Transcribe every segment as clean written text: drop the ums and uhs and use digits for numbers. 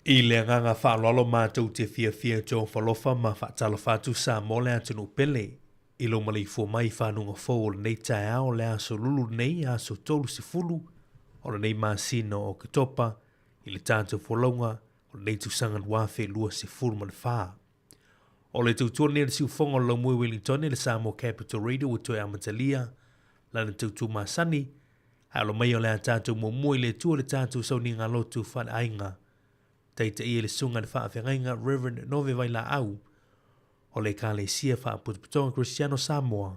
I le nganga whaalolo mātou te fia John Falofa ma whaatala whātu sa mo le atunu pele. I lo mali fo mai whanunga fō le nei tae ao le aso lulu nei aso tolu se fulu. O le nei māsina o kitopa, i le tātou whalaunga, o le nei tusanga wafe lua se fulu man whaa. O le tautua ne le siufonga lo mui Wellington le Samoa Capital Radio o toi amatalia, lana tautua masani, halo mai o le a tātou mo mui le tua le tātou sauni ngā lotu whana ainga. Taita ia le sunga le whaafengainga Reverend Nove Vaila Au, o le ka le sia whaaputuputonga Cristiano Samoa,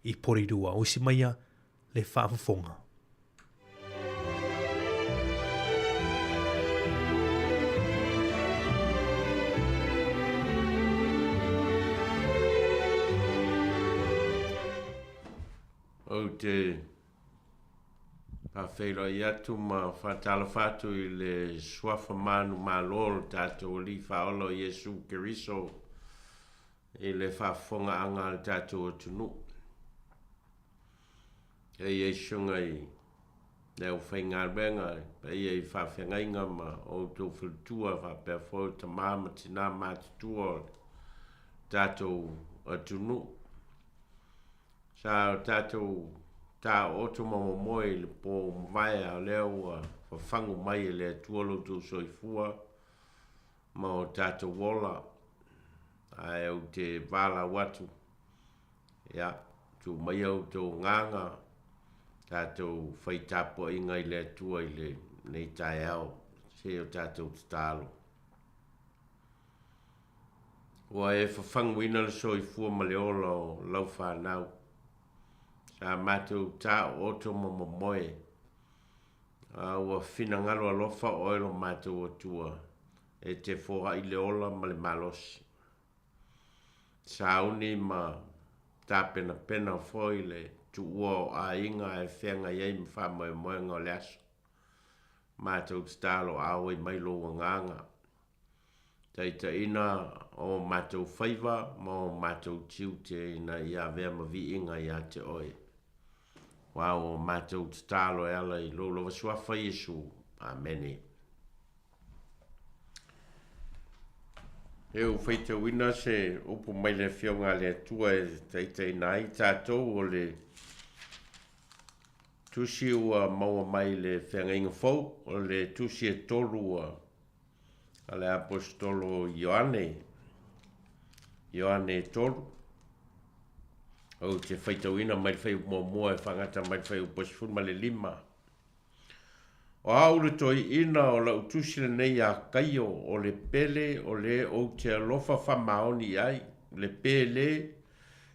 i porirua o isimaia le whaafafonga. O te pawhero i atu ma whatala whatu I le swafa manu malolo tātou li whaolo Yesu Keriso I le whafonga anga le tātou o tunu. E shunga I leo whainga renga, e whawhengainga ma o tō whultua whapewho ta māma tina mātutua tātou o tunu. Sa tātou tā oto momomoe le po mwai a leo whawhangu mai le tuolo tō soifua ma o tātou wola ai au te wala watu. Ia, tū mai au tō nganga tātou whaitapo inga I le tua I le nei tai au se o tātou tālo. Wa e whawhangu ina le soifua ma le ola o lau whanau. Sa mātou tā oto momomoe. Ua whina ngalo alofa oelo mātou o tua. E te whoha I le ola ma le malosi. Sa uni ma tā pena pena foi le tu ua o a inga e whenga iei mwha moe moe ngā le aso. Mātou tālo awe mailo wa nganga. Taita ina o mātou whaiva ma o mātou tiu te ina ia vea ma vi inga ia te oe. Wow, mātou tālo e ala I lolo waswafa Yesu. Amene. E o whaita wina se upu mai le whionga le tua e teitei nai tātou o le tusi ua maua mai le whengainga fau o le tusi e tolu a le apostolo Ioane tolu. O te whaitawina mai whai mua e whangata mai whai uposifun ma le 5. O aure toi ina o la utusile nei a kaio o le pele o le o te alofa whamaoni ai. Le pele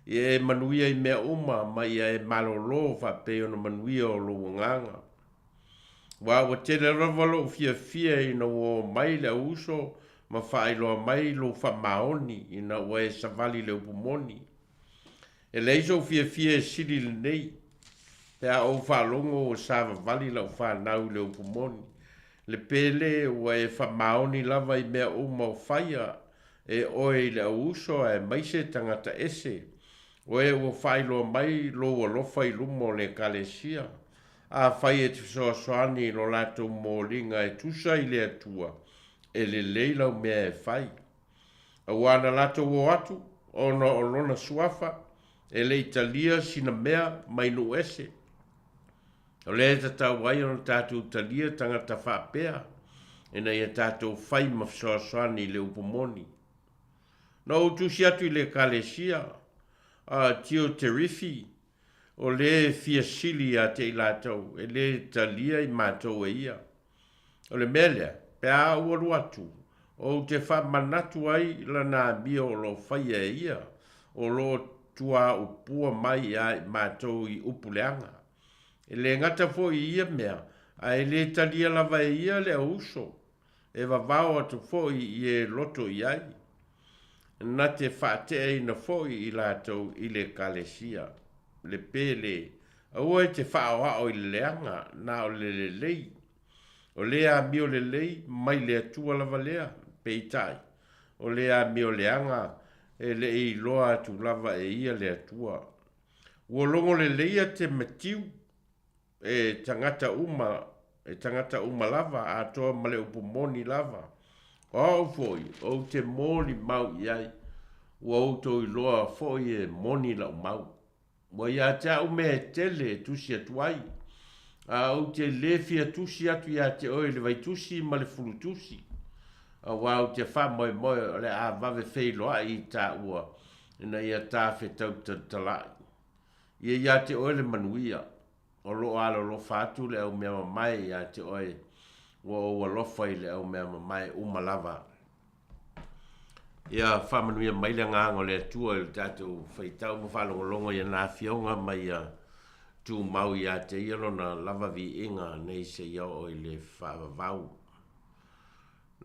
I e manuia I mea uma mai e malolo whapeo na manuia o lo nganga. Wa te le ravalo fia ina o mai le uso ma whaeloa mai lo whamaoni ina o e savali le upumoni. E leiso fia siri le nei. Te a o whalongo o sava vali lau whanau le upumoni. Le pele o e whamaoni lava I mea uma o whaia. E oe le uso e maise tangata ese. O e o whailo mai lo alofa I lumo le kalesia. A whai e te soasoani lo lato mōringa e tusa I le atua. E le leilau mea e whai. A wana lato o atu. Ona o lona suafa. E le Italia sina mea mai no ese. O le tatau wai ona tātou Italia tangata whapea. E nei e tātou whai mawsoasoani le upumoni. No utusi atu I le kalesia. Tio Terifi. O le fia sili a te ilatau. E le Italia I mātou e ia. O le melea. Pea uaru atu. O te wha manatu ai lana mia o lo whai e ia. O lo tua upua mai a mātou I upuleanga. E le ngata fo I ia mea, a e le talia lava e ia le uso. E vavao atu fo I e loto I ai. Na te whaatea ina fo I lātou I le kalesia. Le pele, a ua te whaoa o I leanga, na o le lei. O lea mio le lei, mai le atua lava lea, peitai. O lea mio leanga, e le I loa tu lava e ia le atua. Ua longo le leia te matiu e tangata uma lava a toa male upumoni lava O foi, o te moli mau iai, ua o to i loa foi e moni lau mau. Wa ia te au me tele tusi atu ai. A o te lefi tusi atu ia te oi le vai tusi ma le fulu tusi. A wa o te wha moi moi o le a vave fei loa i ta ua. Ina ia ta fe tau talai. Ia te oi le manuia. O lo ala lo fatu le au mea mai ia te oi. Wa lofa i le au mea mai umalava. Ia whamanuia mai le ngāngo le atua i tātou whaitau mo whalongolongo ia nā whionga mai a tū mau ia te iaro na lava vi inga nei se iau o i le whaavavau.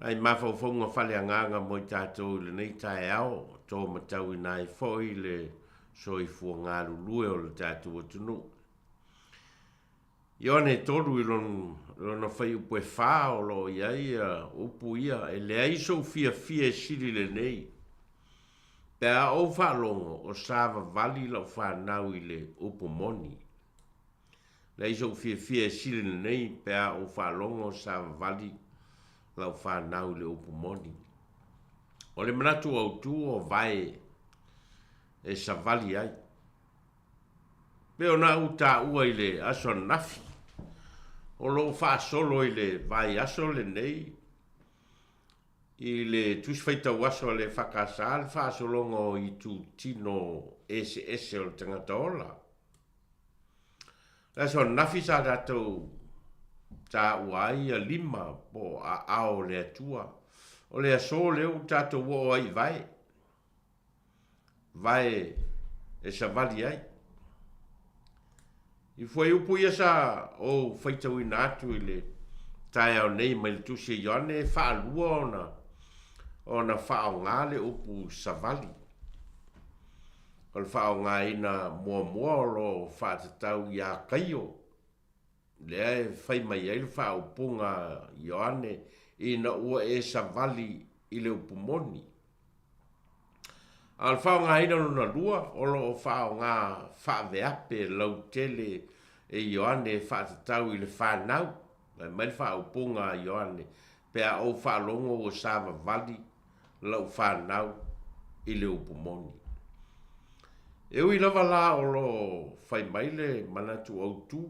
Nai mawhauwhaunga whale a ngānga mo i tātou le nei tae ao tō matau i nai fōi le soi fua ngā lulue o le tātou atunu. Ione tolu i lona whai upo e wha o lo iai upu ia e le aiso fia siri le nei. Pea o whalongo o sāwa vali lau whanau i le upu moni. Le aiso fia siri le nei pea o whalongo o sāwa vali lau whanau i le upu moni. O le manatu au tu o vai e sa vali ai. Pea o na uta ua i le aso nafi. O lo fa solo i le vai aso le nei. I le tuswhaita waso le whakasal fa solongo i tu tino ese o le tangata ola. La so nafi sa datou ta uai a lima po a ao le atua. O le aso leo tatou wo ai vai. Vai e sa vali ai. I foi upu ia sa o whaitau ina atu i le tae au nei mai le tusi e Ioane whaalua o na whaao ngā le upu savali. O le whaao ngā ina mua o lo whaatatau i a kaio. Le ai whai mai ai le whaao punga Ioane ina ua e savali i le upu moni. Al whao ngā ina luna lua o lo whao ngā whaaveape lau tele e Ioane whaatatau i le whanau. Mai whao punga Ioane pea o whaalongo o sāwa vali lau whanau i le upu moni. E ui lava la o lo whai mai le manatu au tu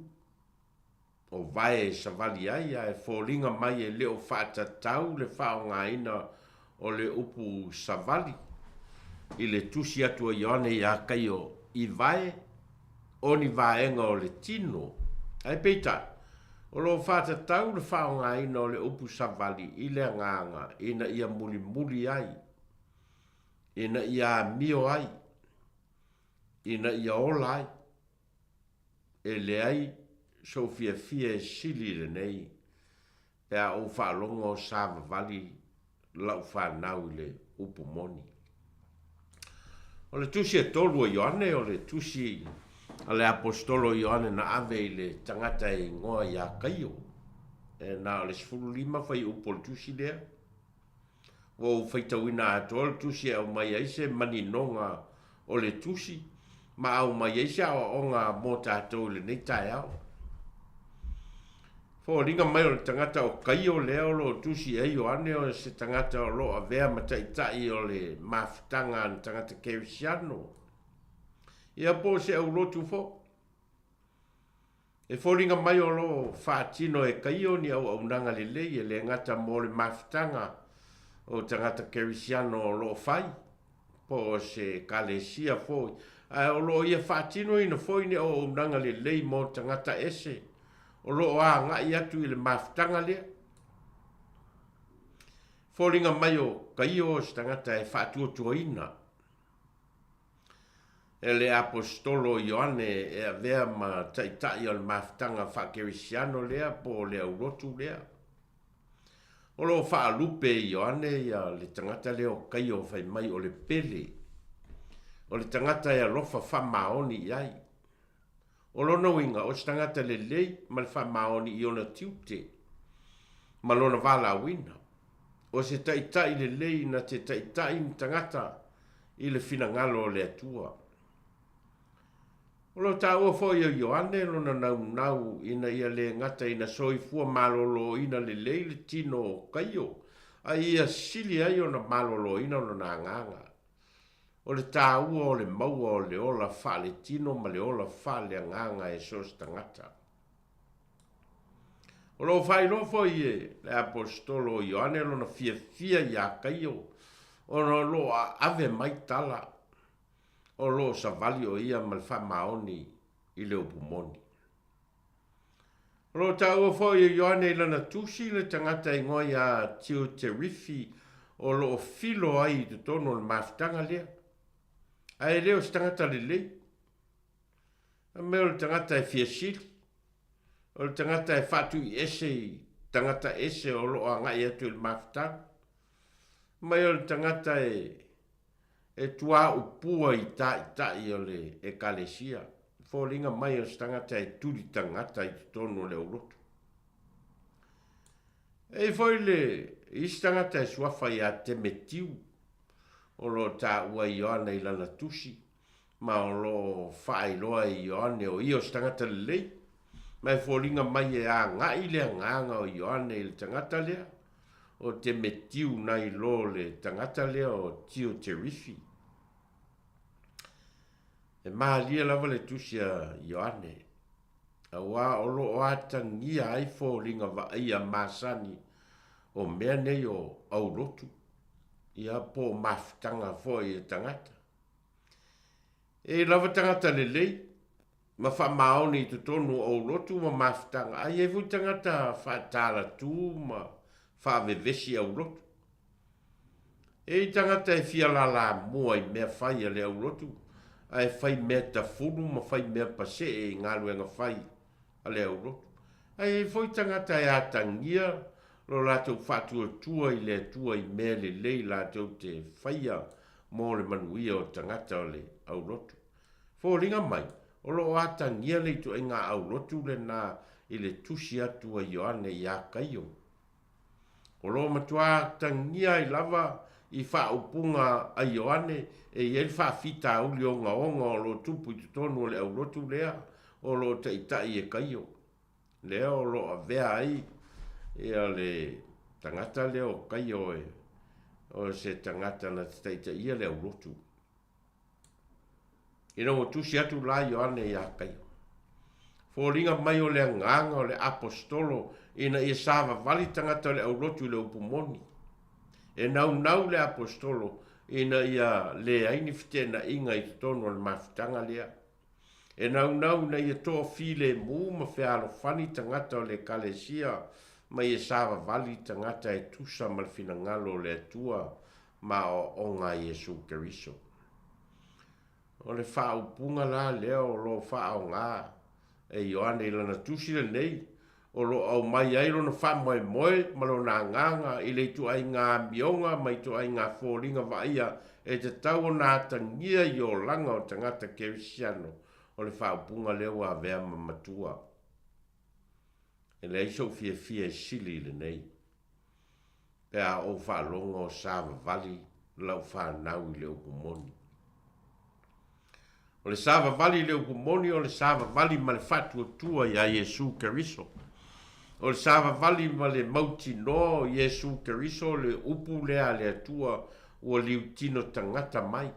o vai e savali ai e fōringa mai e leo whaatatau le whao ngā ina o le upu savali. I le tusi atua Ioane i a kaio i vai o ni vaenga o le tino. Ai peita, o lo whaatatau le whao ngā ina o le upu savali i le nganga ina ia muli ai. Ina ia mio ai. Ina ia ola ai. E le ai sofia fia sili le nei. Pea o whaalongo sāwa vali lau whanau i le upu moni. O le tusi e tolu o Ioane, o le tusi a le apostolo Ioane na ave i le tangata i ngoa i a kaio. E na o le sifuru lima whai upo le tusi lea. O whaitawina ato o le tusi au mai aise mani nonga o le tusi. Ma au mai aise o onga mo tātou le nei tae au. Fo ringa mai o le tangata o kaio lea o lo tusi e Ioane o se tangata o lo a vea mataitai o le mafutanga an tangata Kerisiano. Ia po se au lotu fo. E fo ringa mai o lo whaatino e kaio ni au nanga le lei e le ngata mo le mafutanga o tangata Kerisiano o lo fai. Po se kalesia fo. O lo ia whaatino ina fo ni au nanga le lei mo tangata ese. O lo a ngai atu i le mafutanga lea. Fōringa mai o kaio o stangata e whaatua ina. E le apostolo Ioane e a vea ma taitai o le mafutanga whakerisiano lea po le aurotu lea. O lo whaalupe Ioane ia le tangata leo kaio whai mai o le pele. O le tangata e alofa whamaoni iai. O lona winga o stangata le lei ma le whamaoni i ona tiute. Ma lona wala wina. O se taitai le lei na te taitai ni tangata i le finangalo le atua. O lo ta ua fo ia Ioane lona nau ina ia le ngata ina soifua malolo ina le lei le tino o kaio. a ia sili ai ona maloloina o lona agaga o le tāua o le maua o le ola faaletino ma le ola faaleagaga e so se tagata o loo faailoa foi e le apostolo o ioane lona fiafia iā kaio ona loo ave mai tala o loo savali o ia ma le faamaoni i le upumoni o loo tāua foi e ioane i lana tusi le tagata igoa iā tio terifi o loo filo ai totonu o le mafutaga lea ae lea o se tagata lelei mea o le tagata e fiasili o le tagata e faatui ese tagata ese o loo agai atu i le mafutaga mai o le tagata e tuā upua i taʻitaʻi o le ekalesia foliga mai o se tagata e tuli tagata i totonu o le aulotu e foi le isi tagata e suafa iā temetiu o lo tāua i Ioana i lana tusi ma o lo faailoa i Ioane o ia o se tagata lelei mai foliga mai e agaʻi le agaga o Ioane i le tagata lea o te metiu nai lo le tagata lea o tio terifi e malia lava le tusi a Ioane auā o loo atagia ai foliga vaaia masani o mea nei o aulotu ia po mafutaga foi e tagata e lava tagata lelei ma faamaoni i totonu o aulotu ma mafutaga ai e foi tagata faatalatu ma faavevesi aulotu e i tagata e fialalamua i mea fai a le aulotu ae fai mea tafulu ma fai mea pasee i galuega fai a le aulotu ai e foi tagata e atagia lo latou faatuatua i le atua i mea lelei latou te faia mo le manuia o tagata o le aulotu foliga mai o loo atagia le ituaiga aulotu lenā i le tusi atu a Ioane iā kaio o loo matuā tagia i lava i faaupuga a Ioane e ia le faafitauli ogaoga o lo tupu i totonu o le aulotu lea o loo taʻitaʻi e kaio lea o loo avea ai ia le tagata lea o kaio o se tagata na taʻitaʻia le aulotu ina ua tusi atu la Ioane iā kaio foliga mai o le agaga o le apostolo ina ia savavali tagata o le aulotu i le upumoni e naunau le apostolo ina ia leai ni fetenaʻiga i totonu o le mafutaga lea e naunau ina ia toʻafi lemu ma fealofani tagata o le ekalesia ma ia savavali tagata e tusa ma le finagalo o le atua ma ooga Iesu Keriso o le faaupuga la lea o lo faaogā e Ioane i lana tusi lenei o lo au mai ai lona faamoemoe ma lona agaga i le ituaiga amioga ma ituaiga foliga vaaia e tatau ona atagia i olaga o tagata kerisiano o le faaupuga lea ua avea ma matua e leai sou fiafia e sili lenei pea ou faaloga o savavali lau fanau i le upumoni o le savavali i le upumoni o le savavali ma le faatuatua iā Iesu Keriso o le savavali ma le mautinoa o Iesu Keriso le upu lea le atua ua liutino tagata mai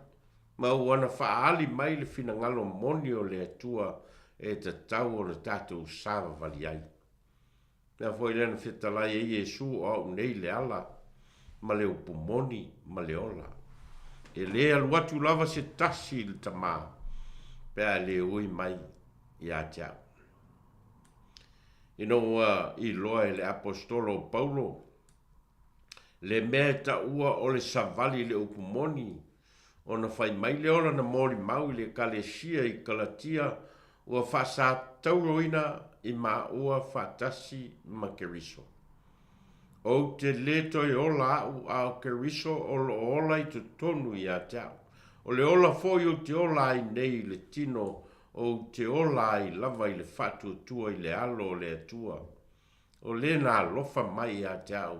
ma ua na faaali mai le finagalo moni o le atua e tatau o le tatou savavali ai na foi lena fetalai e Iesu o au nei le ala ma le upumoni ma le ola e lē alu atu lava se tasi i le tamā pea le ui mai iā te au ina ua iloa e le apostolo Paulo le mea taʻua o le savali le upumoni ona fai mai le ola na molimau i le ekalesia i Galatia ua faasatauloina i maʻua faatasi ma Keriso ou te lē toe ola aʻu a o Keriso o loo ola i totonu iā te au o le ola foi o te ola ai nei le tino o te ola ai lava i le faatuatua i le alo o le atua o lē na alofa mai iā te au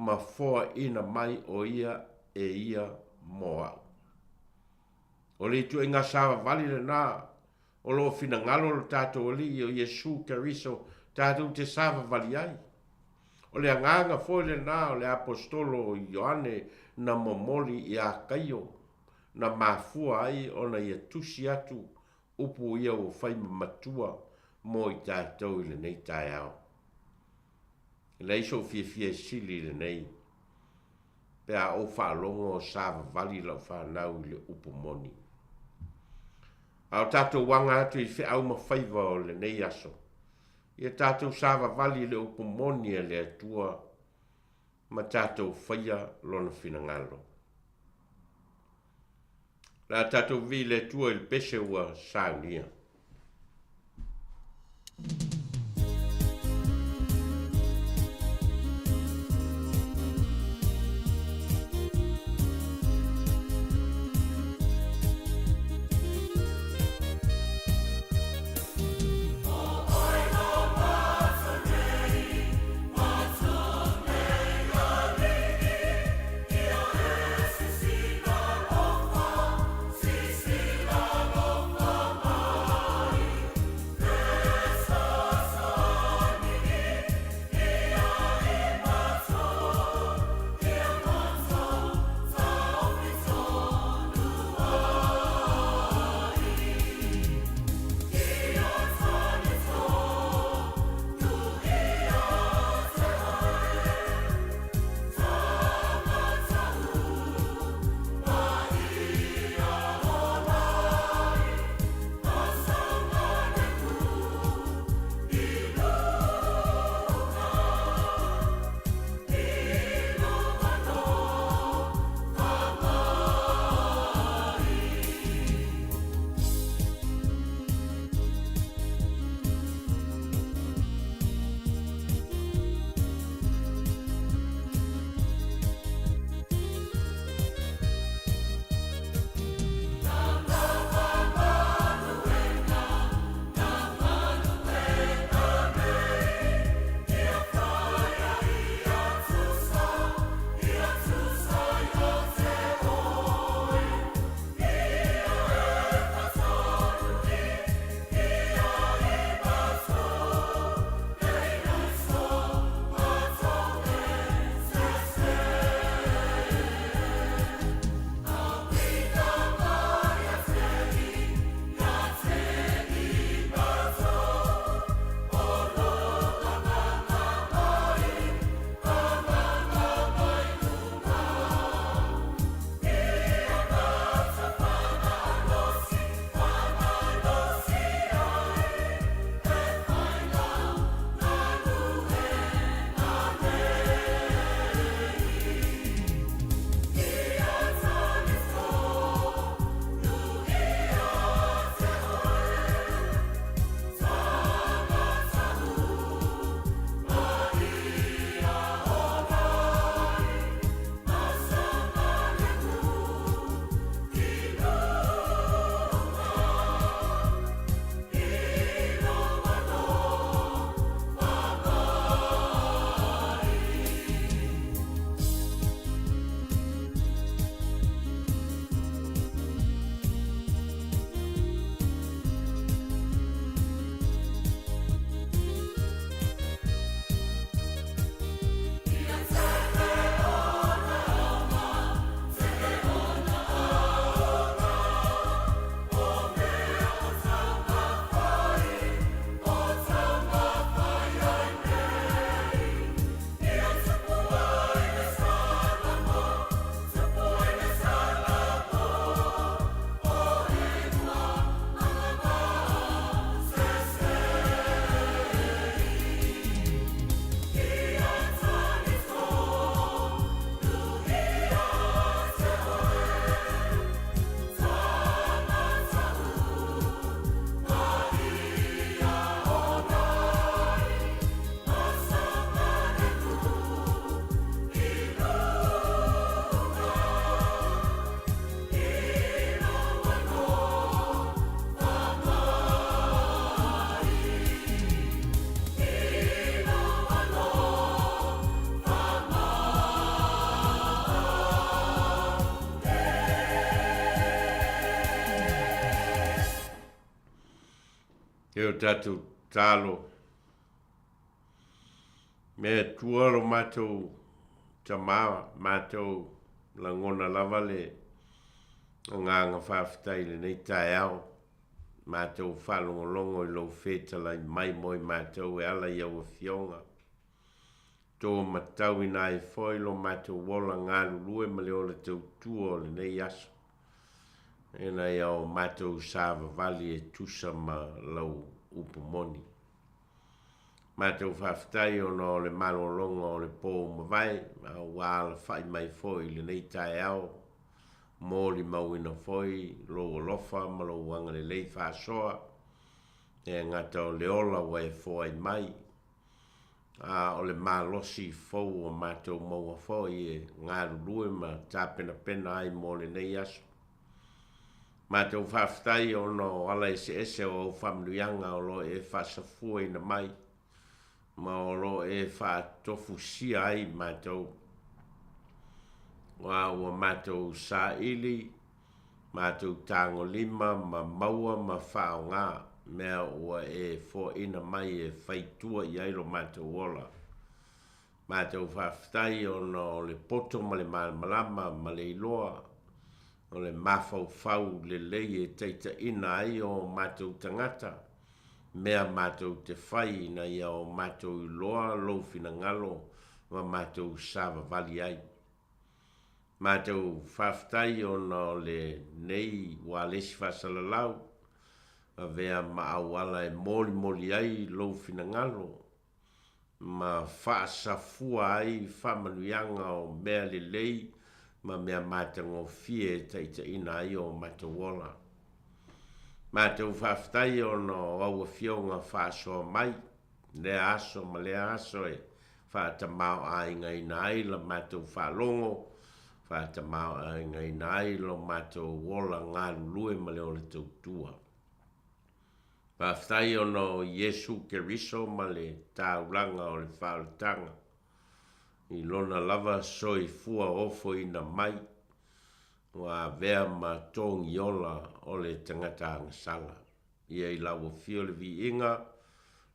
ma foaʻina mai o ia e ia mo aʻu o le ituaiga savavali lenā o loo finagalo o le tatou alii o Iesu Keriso tatou te savavali ai o le anganga foi le nā o le apostolo o Ioane na momoli i a kaio, na mafua ai o na ia tusi atu upu ia o whai matua mo i tātou i le nei tai au. Le iso fia sili le nei, pe a o whaalongo o sāwa vali lau whanau i le upu moni. Au tātou wanga atu i whi au mawhaiva o le nei aso. Ia tātou sāwa vali le upu moni le atua, ma tātou whaia lona whina ngalo. La tātou vi le tua il pese ua saunia. E o tatu talo Me tua lo mātou tamā, mātou la ngona lava le nganga whawhitai le nei tae au. Mātou whalongolongo I lo whetala I mai moi mātou e ala iau a fionga. Tō matau I nai foi lo mātou wola ngāru lue ma leo le tau tua le nei aso. E na iau mātou sāva vali e tusa ma lau upumoni. Mātou whawhitai o no le malolonga o le pō mawai, ma wāla whai mai foi le nei tae au. Mōli mauina foi, lo lofa, ma lo wanga le lei whāsoa. E ngata o le ola wai foi mai. O le malosi fau o mātou maua foi e ngāru lue ma tāpena pena ai mō le nei aso. Mātou whawhitai o no ala ese o whamluianga o lo e whasafua ina mai. Ma o lo e whatofu sia ai mātou. Ua mātou sa ili, mātou tango lima, ma maua, ma whao ngā. Mea ua e fo ina mai e whaitua I ailo mātou ola. Mātou whawhitai o no le poto ma le malama, ma le iloa. O le mafau fau le lei e teita ina ai o mātou tangata. Mea mātou te whai na ia o mātou iloa lo fina ngalo wa mātou sava vali ai. Mātou whawhitai o no le nei wa lesi whasalalau. A vea maawala e moli ai lo fina ngalo. Ma whaasafua ai whamanuianga o mea le lei. Ma mea mātango fie teita ina ai o mātawola. Mātou whawhitai o no aua fionga whaasoa mai. Lea aso ma lea aso e whaatamau a inga ina ai la mātou whalongo. Whaatamau a inga ina ai lo mātou wola ngāru lue ma leo le tautua. Whawhitai o no Yesu Keriso ma le tāulanga o le whaautanga. I lona lava soi fua ofo ina mai. Wa vea ma tongi ola o le tangata angasala. Ia I lawa fio le vi inga,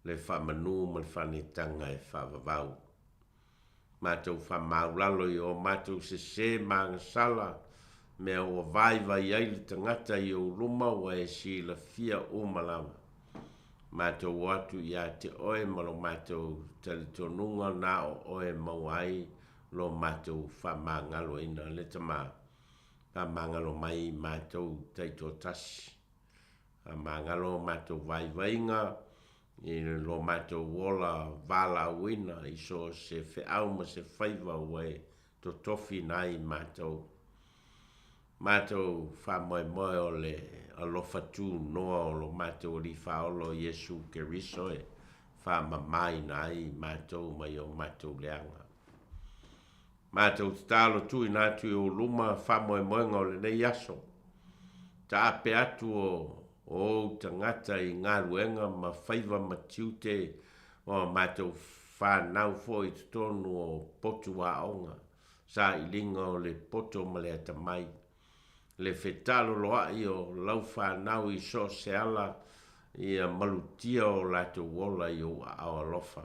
le whamanu ma le whanetanga e whavavau. Mātou whamaulalo I o mātou se ma angasala, mea o vaiva I ai le tangata I o ruma wa e si la fia o malama. Mātou watu I a te oe ma lo mātou talitonunga na o oe mawai lo mātou whamangalo ina le tamaa. Mangalo mai mātou taito tasi. Mangalo mātou vaivainga. I lo mātou wola vala wina. Iso se whiau ma se whaiva wai. To tofi nai mātou. Mātou whamoe moe o le alofa tū noa o lo mātou li whaolo Yesu Keriso e. Whamamai nai mātou mai o mātou leanga. Mātou talo tu I nātu o luma whamoe moenga o le nei aso. Ta ape atu o tangata I ngā ruenga ma whaiva ma tiute o mātou whanau fo I tonu o potu a onga. Sa I linga o le poto ma le atamai. Le whetalo loa I o lau whanau I so se ala I a malutia o lato wola I o alofa.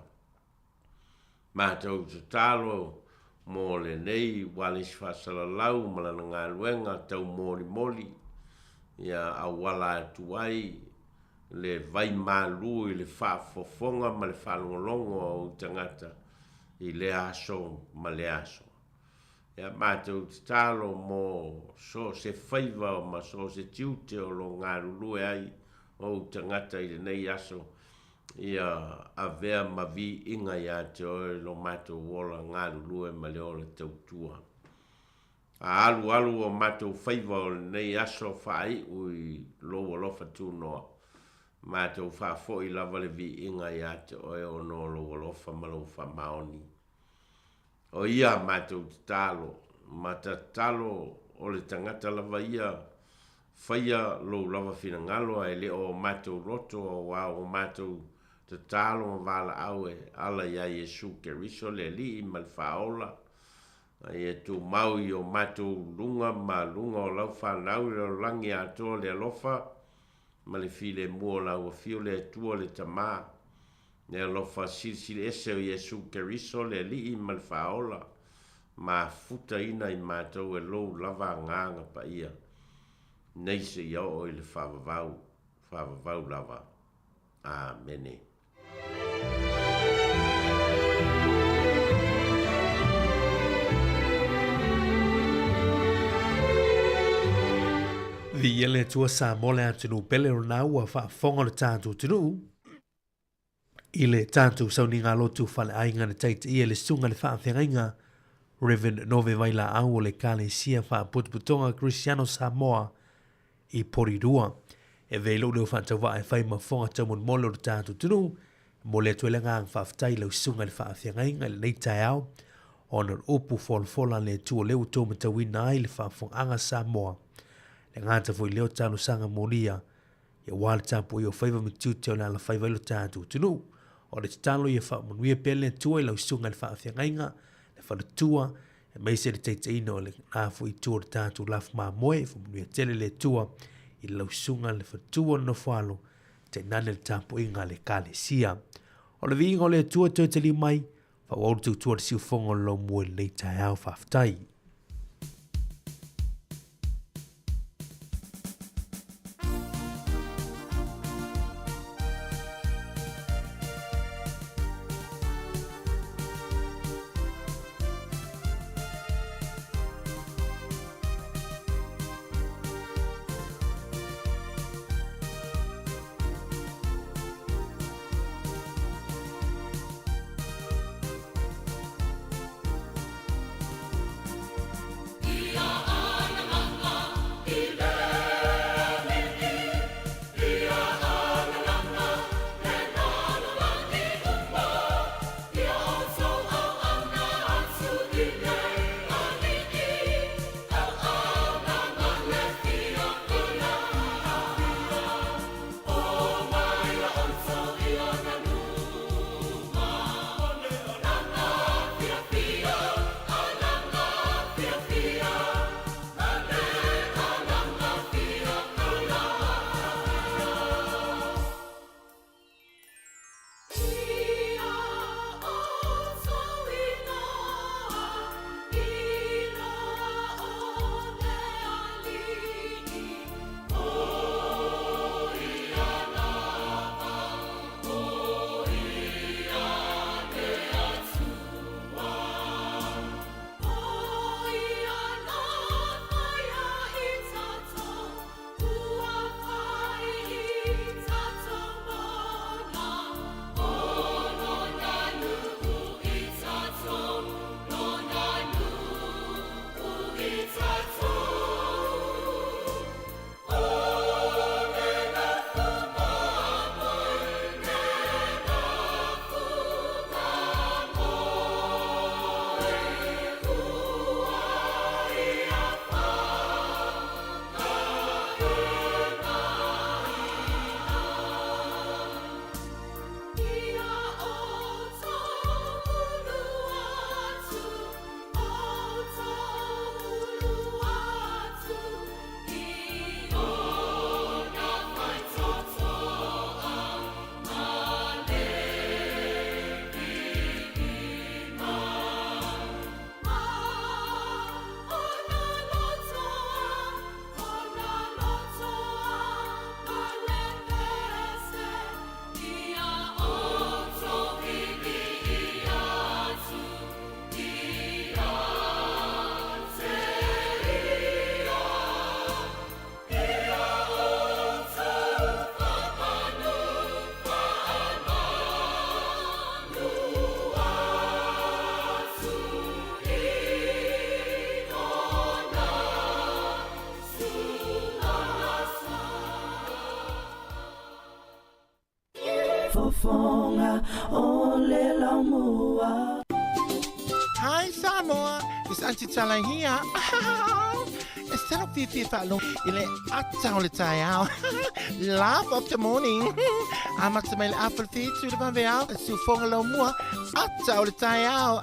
Mātou talo mo le nei walis whasalalau malana ngā luenga tau moli ia awala atu ai le vai malu I le whaafofonga ma le whalongolongo o tangata I le aso ma le aso. Ia mātou talo mo so se whaiva ma so se tiute o lo ngā rulue ai o tangata I le nei aso. Ia a vea ma vi inga ia te oe lo mātou wola ngāru lue ma leo le tautua. A alu o mātou whaiva o nei aso whai ui loa lofa tū noa. Mātou whafo I lava le vi inga ia te oe o no loa lofa ma lo wha maoni. O ia mātou talo, ma talo o le tangata lava ia whaia lo lava fina ngaloa e le o mātou roto o wā o mātou te talo wala aue ala ia Yesu Keriso le li I mal whaola. E tu mau I o mātou lunga ma lunga o lau whanau le langi ato le alofa ma le file mua lau a fio le tua le tamā. Ne alofa sili ese o Iesu Keriso le li mal faola. Ma futa ina I mātou e lou lava nganga pa ia. Nei se iau o I le whavavau lava. Amene. Vi ele tua sa mole atunu pele o na ua whaafonga le tātou tunu. I le tātou sauni ngā lotu whale ainga na taita I le sunga le whaafengainga. Reverend Nove Vaila au o le kale sia whaaputuputonga Cristiano Samoa I Porirua. E velo leo whaatawa e whai mafonga tamun molo le tātou tunu. Mo le tuelenga ang whaaftai lau sunga le whaafengainga le neitai au. Ona upu folfola le tua leo tō matawina ai le whaafonganga Samoa. Le ngata foi leo talo sanga moria ia wale tapu I o whaiva mitute o la whaiva ilo tātou tunu. O le talo ia whaamunuia pele tua I lau sunga le whaafengainga le whalatua e meise le teiteina o le ngāfu I tua le tātou laf māmoe whamunuia tele le tua I lau sunga le whatua no whalo te nane le tapu inga le kale sia. O le vinga o le tua tōteli mai whawauru tua le siufonga lo mue le tai au whaaftai. fofonga o le lamua. Hi Samoa, it's Auntie Chala here. It's time to follow ile atang le tayao. Laugh of the morning. I'm at my apple feet to the banveal. Su fonga lo mua. Atang le tayao.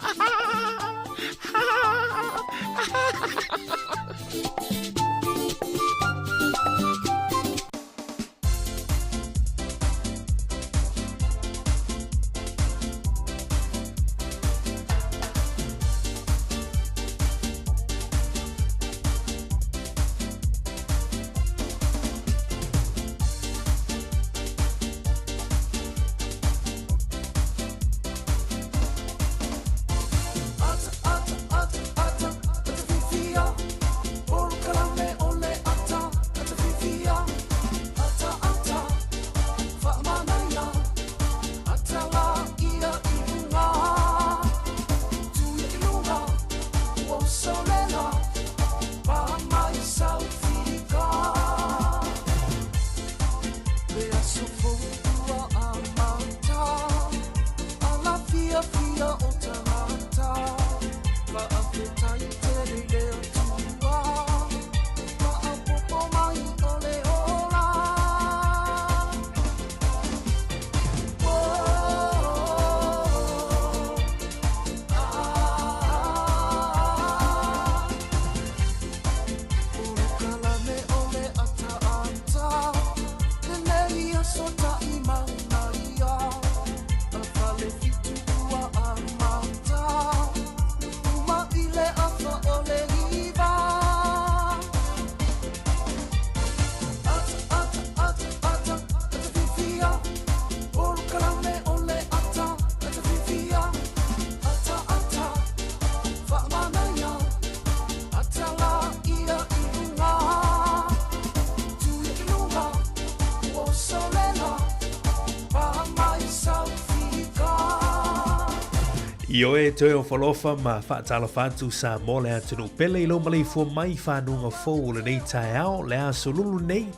Io e toi o falofa ma whaatala whātu sa mo le atunu pele ilo malei fua mai whanunga fōu le nei tai ao le aso lulu nei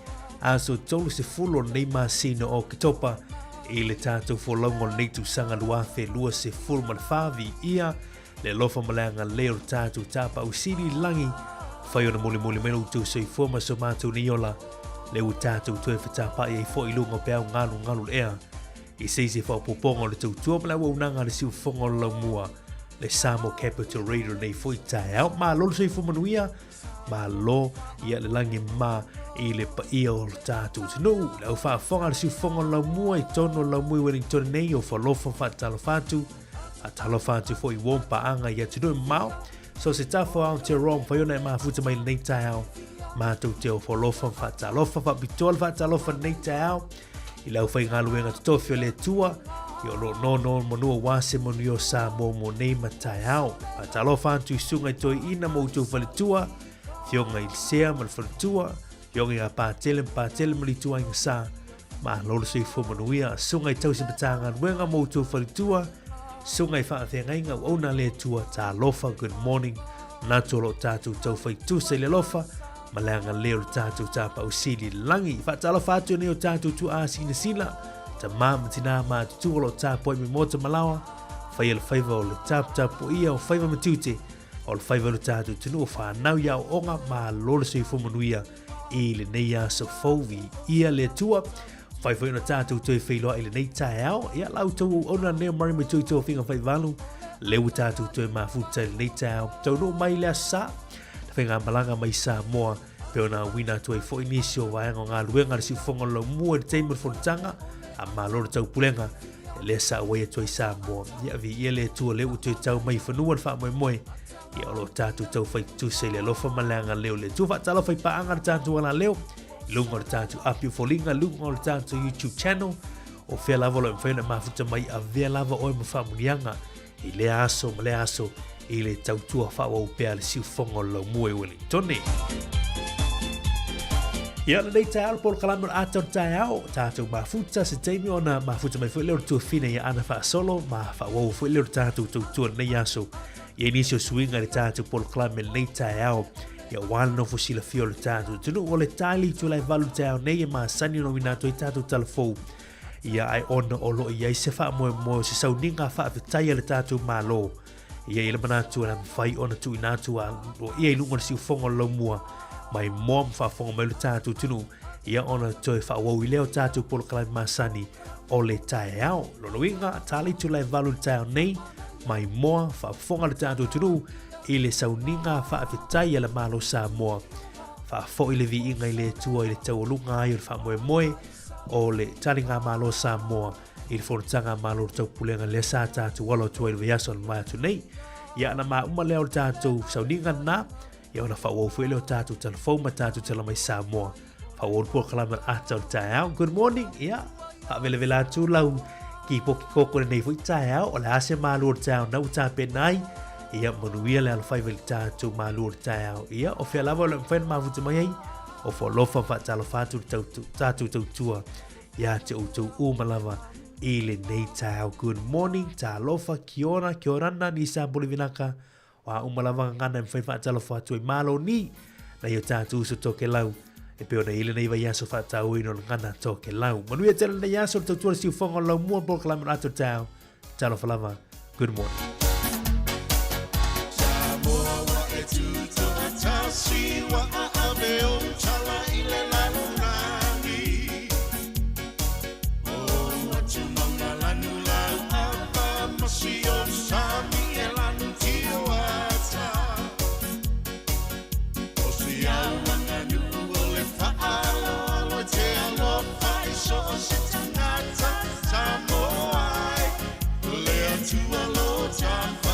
aso tolu se fulo nei masino o kitopa i le tātou fōlaungo nei tu sanga luafe lua se fulo ma le whavi ia le lofa malanga leo tātou tāpa usiri langi whai ona muli muli melu tu soi fua ma so mātou ni ola le u tātou tue whatapa i fo i lunga peau ngalu ea I seisi whao popongo le tau tua mala waunanga le siu whongo lau mua le Samo Capital Radio nei fwoi tae au ma lolo sei fumanuia ma lo ia le langi ma I le pa ia o le tātou tino le au wha whonga le siu whongo lau mua I tono lau mui Wellington nei o whalofa whatalo whatu a talo whatu fwoi wompa anga ia tino mau so se tafo au te rom whaiona e maa futa mai nei tae au ma tau te o whalofa whatalofa whapitoa whatalofa nei tae au I lau whai ngā luenga tutofio le tua, I o lo no monua wase monio sa mo nei matai au. A talo whantu I sunga I toi ina mo utou whale tua, fionga I sea ma le whale tua, fionga I a pātele ma li tua inga sa, ma lolo sui fumanuia, sunga I tau se batanga luenga mo utou whale tua, sunga I whaafenga inga ona le tua, ta lofa, good morning, natolo tātou tau whai tusa I le lofa, Malanga leo le tātou tāpa usili langi. Whaatala whātua nei o tātou tu a sina ta māma tina mā tutu o lo tāpoi me mota malawa. Whai le whaiva o le tāpu ia o whaiva matute. O le whaiva o le tātou tunu o whanau ia o onga mā lola sui fumanuia I le nei a sa fauvi ia le tua. Whaiva ina tātou tui whailoa I le nei tae au. Ia lau tau ona neo mari me tui tō whinga whaivalu. Leu tātou tui mā futa le nei tae au. Tau no mai lea sa. Whenga malanga mai sa moa pe ona wina tuai fo inisio waenga ngā luenga resi whonga lau mua de teimur whonatanga a maloro tau pulenga e le sa wea tuai sa moa ia vi ia le tua leu tuai tau mai whanua wha moe moe ia olo tātou tau whai tusei le lofa malanga leo le tu whatala whai paanga le tātou ala leo lunga le tātou apio folinga lunga le tātou YouTube channel o whea lava lo mwhaina mafuta mai a vea lava oi mwhamunianga I le aso ma le aso I le tautua whawa upea le siu whongo lau mua Wellington. Ia le nei tae al polo kalamur atau tae au, tātou mafuta se teimi ona mafuta mai fwoi leo tua fina ia ana wha solo, ma wha fwoi leo tātou tautua nei aso. Ia inisio swinga le tātou polo kalamur nei tae au, ia wana no fusila fio le tātou. Tunu o le taili tu lai valu tae au nei e maa sani no winato I tātou talafou. Ia ai ona o lo ia I se wha moe se sau ninga wha awhitaia le tātou maa lo. Ia ila manatu na mwhai ona tu inatu a o ia ilunga na siu whonga lau mua mai moa mwha whonga mai le tātou tunu ia ona toi whawau I leo tātou polo kalai masani o le tae au lono inga tali tu lai valu le tae au nei mai moa wha whonga le tātou tunu I le sauninga wha awhitai ala malo sa moa wha fo I le vi inga I le tua I le tau olunga ai o le wha moe moe o le taringa malo sa moa I le whonatanga malo tau pulenga le sa tātou walo tua I le viaso le mai atu nei. Ia ana maa uma leo tātou sauninga na, ia ona whawau fwe leo tātou telefon ma tātou tala mai Samoa. Whawau pua kalama atau tae au. Good morning, ia. Whawele vela atu lau ki poki koko nei fwy tae au, o le ase malu o tae au nau tāpe nai, ia manuia le alawhai veli tātou malu o tae au. Ia o whia lava o le mwhen mafuta mai ei, o whalofa whatalo whatu tātou tautua, ia te utou umalava, I le nei tau. Good morning, ta lofa, kia orana, ni sa bolivinaka, wa umalawanga ngana mwhai whaatalofa atu I malo ni, na i o tātou so toke lau, e peo na ile nei vai aso whaatau ino ngana toke lau. Manuia tela nei aso tau tuara si ufonga lau mua bol kalaman ato tau, ta lofa lava, good morning. Samoa e tuto a tasi wa a aveo, chala ile lalunani. Masio sami elanu tiwata Osia wanganu ole faalo alo te alo faiso se tangata Samoa lea tu alo tampai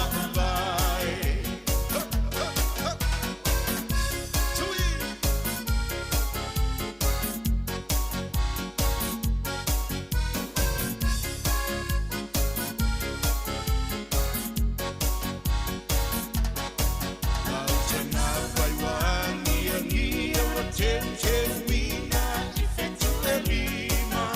Ten, we na ifetu elima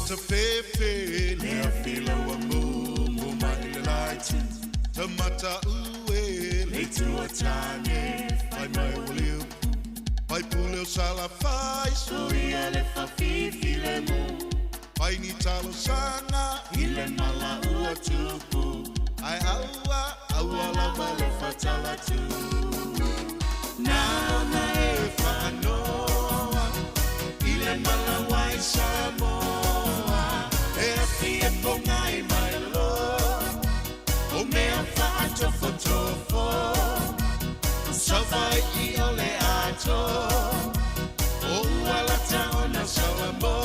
weta fefe le afila wa mu mai le laiti tamata ue le tuatane ai mai oleu pai puleu sala fai soia le fafifi le mu pai ni talo sana ile mala ua tupu ai aua la vale fatala tu now na e whakanoa ile mala wai Samoa e a fia pongai mai lo o mea whaatofo tofo Savai I ole ato o ualata ona Samoa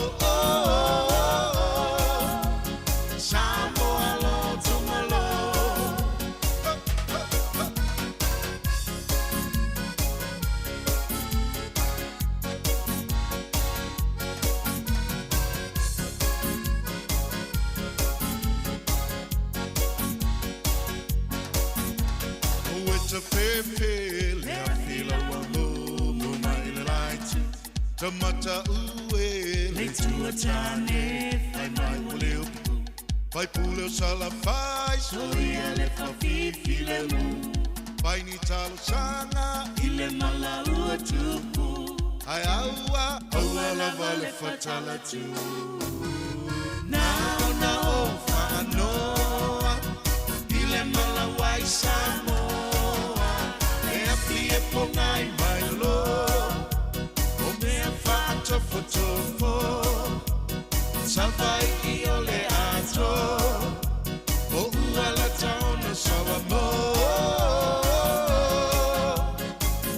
Samoa lo tumalo Weta pepe le afila wa mu mai le laiti tamata ue le tuatane ai mai oleu pai puleu sala fai soia le fafifi le mu pai ni talo sanga ile mala ua tupu ai aua la vale fatala tu now na o whanoa ile mala wai Samoa e a plie pongai mai lo o mea fata fotofo Savai I ole ato o uala taona Samoa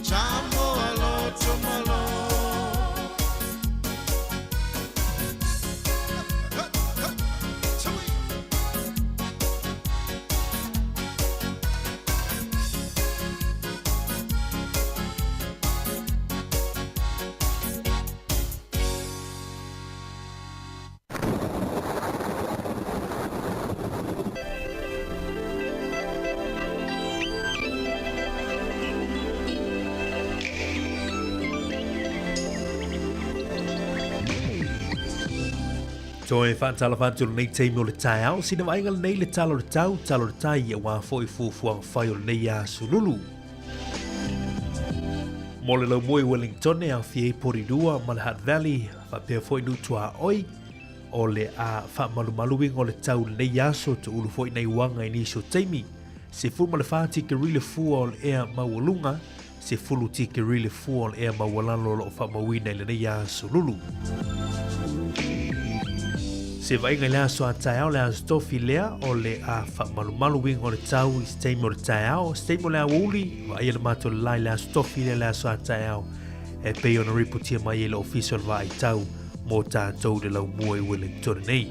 Samoa lo tomalo Joe whaatala whaatulu nei teimi o le tae au, sina waingal nei le talo le tai ia wā fwoi fuafuanga whai o le nei a sululu. Mo le lau moe Wellington e au fie porirua ma le Hutt Valley, whapea fwoi nutua oi, o le a whaamalumaluing o le tau le nei aso tu ulu fwoi nei wanga inisio teimi, se fuma le whaati ke rile fua o le ea mawalunga, se fulu ti ke rile fua o le ea mawalalo o whaamawina i le nei a sululu. Se vai ngai lea soa tae au lea stofi lea o le a whaamalumalu wing o le tau I steim o le tae au, steim o lea wuli, wa ia le mato le lai lea stofi lea soa tae au, e pei ona ripotia mai e le official wa I tau, mō tātou le lau mua I Wellington nei.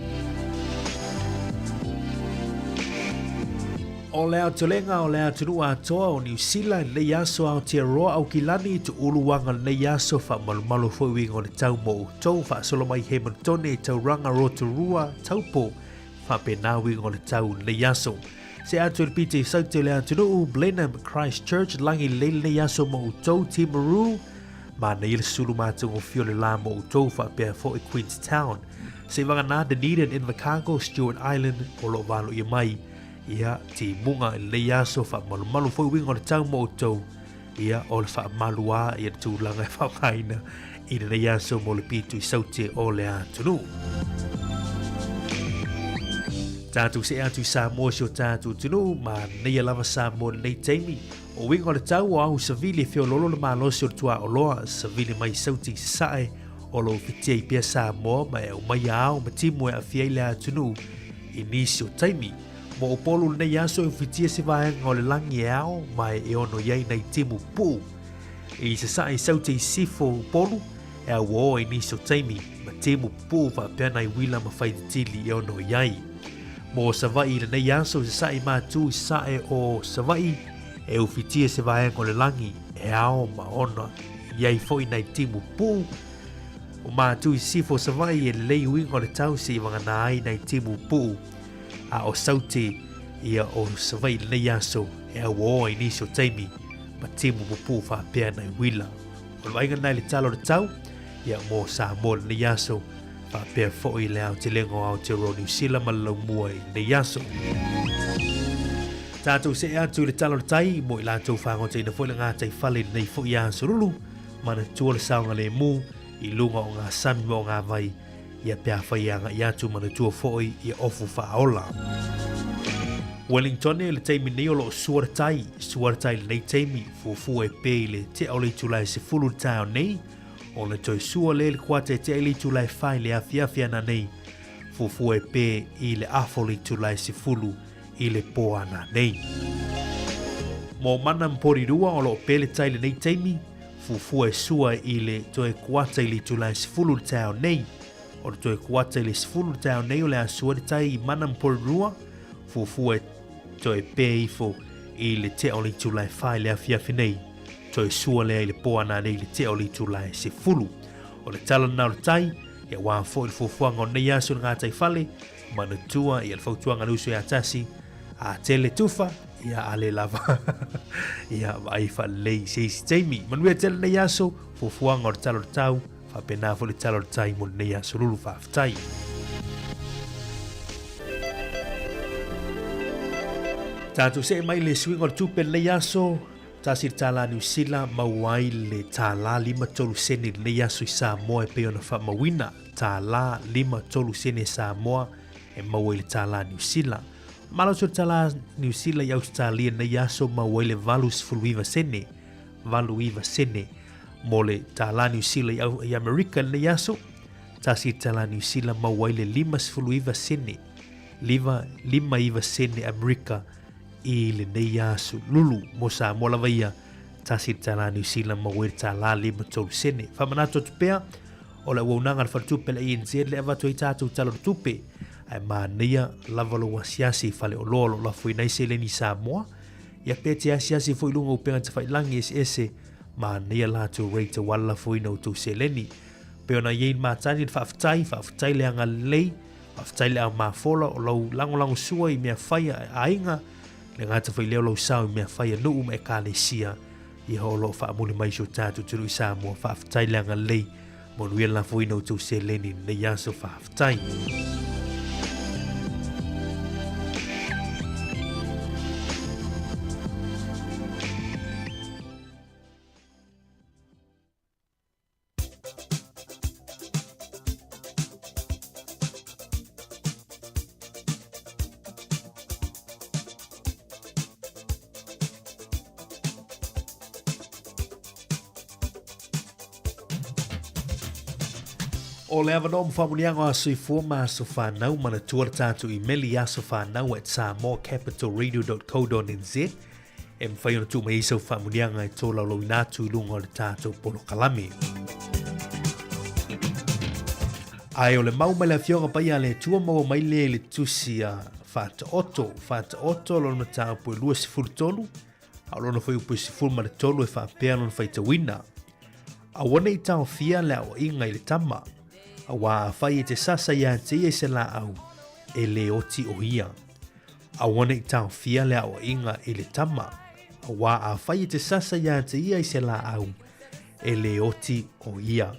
O lea tolenga o lea tunua atoa o New Zealand le yaso au tia roa au kilani tu uluwanga le yaso wha malumalu fwoi wingo le tau mo tau wha solo mai he mantone tau ranga rotorua taupo wha pena wingo le tau le yaso. Se atu le pite saute lea tunuu Blenheim Christchurch langi le yaso mo tau Timaru ma na ile sulu mātungo fio le la mo tau wha pia fo I Queenstown. Se wanga nā Dunedin in Invercargill Stewart Island o lo walo I mai. Ia ti munga le yaso wha malu fwoi wingo le tau mo tau. Ia o le wha malua ia tūlanga e whakaina I le yaso mo le pitu I saute o le atunu. Tātu se atu Samoa sio tātu tunu ma neia lava Samoa nei teimi. O wingo le tau o ahu savili feo lolo le malosi o tua o loa savili mai sauti sae o lo fitia I pia Samoa ma e o mai au ma timu e a fiei le atunu inisio teimi. Mo o polu nei yaso I fitia se vaenga o le langi e ao mai e ono iei nei timu pū. I se sa I saute I sifo polu e a wo I niso teimi ma timu pū va pena I wila ma whaitili e ono iei. Mo savai le nei yaso se sa I mātū sa e o savai e u fitia se vaenga o le langi e ao ma ono iei foi nei timu pū. O mātū I sifo savai e lei wingo le tau se I wangana ai nei timu pū. A o sauti ia o savai le yaso e a wo I niso teimi ma timu pupu wha pia nei wila. O le wainga nei le talo le tau ia mo Samoa le yaso pea fo'i le au te lengo au te ro New Zealand malau mua i ne yaso. Tātou se atu le talo tai mo i lātou whango te ina fo'i le ngā tai whale nei fo'i yaso rulu mana tua le saunga le mu i lunga o ngā sami mo ngā vai ia pea whaianga i atu mana tua fo'i i ofu whaola. Wellington le teimi nei o lo suaratai le nei teimi fufu e pe le te o le tulai se fulu tau nei o le toi sua le kuate te le tulai fai le afiafia na nei fufu e pe i le afo le tulai se fulu i le poana nei. Mo mana mpori rua o lo pe le tai le nei teimi fufu e sua i le toi kuate le tulai se fulu tau nei o le toi kuate le se fulu tau nei o le asua le tai i mana mpori rua fufu e toi pe ifo i le te o le tulai fai le afiafi nei toi sua le i le poana nei le te o le tulai se fulu o le tala na o le tai ia wā fo i le fufuanga o nei asu ngā tai fale mana tua i le fautuanga lusu i atasi a tele tufa ia ale lava ia ai fa lei se teimi manuia tele nei asu fufuanga o le tala o le tau fa pena fo le tala o le tai mo nei asu lulu fa aftai. Tātou se mai le swing o le tupe le yaso, tāsi le tāla New Zealand mauai le tāla 5 sene le yaso i Samoa e peo na wha mawina, tāla 5 sene Samoa e mauai le tāla New Zealand. Malo so le tāla New Zealand i Australia le yaso mauai le valu sene, mo le tāla New Zealand i Amerika le yaso, tāsi le tāla New Zealand mauai le 5 sene, 5 sene Amerika, i le nei asu lulu mo sa mo la vaia tasi tala New Zealand mo wer tala 5 sene famanato tupea o le wonanga fa tupe le inze le ava to itatu talo tupe ai mania lavalo wasiasi fale o lolo la foi nei se le ni Samoa ia pete asiasi foi lunga upenga te fai langi ese mania la to rate wala foi no to seleni pe ona yin matani fa ftai le anga lei fa ftai le ma fola o lo lango sua i me fai ainga le ngata fai leo lau sao mea fai anu me kalesia i holo wha amuli mai so tātu turu i Samoa wha aftai leanga lei mo nuia la fui no tau se leni ne yaso wha aftai. O le avanom whamunianga a sui fuama so whanau mana tuar tātu i meli a so whanau at samoacapitalradio.co.nz e mwhai ona tu mai iso whamunianga e tō lau i nātu i lunga o le tātu polo kalame. Ai o le mau mai le fionga pai a le tua mau mai le tusi a whata oto lona tāu po e lua si furu tolu a lona whai upo si furu ma le tolu e whapea lona whai tawina. A wana i tāu fia le o inga i le tama a wā whai e te sasa ia te ia se la au e le oti o ia. A wana i tāu fia le o inga i le tama a wā a whai e te sasa ia te ia se la au e le oti o ia.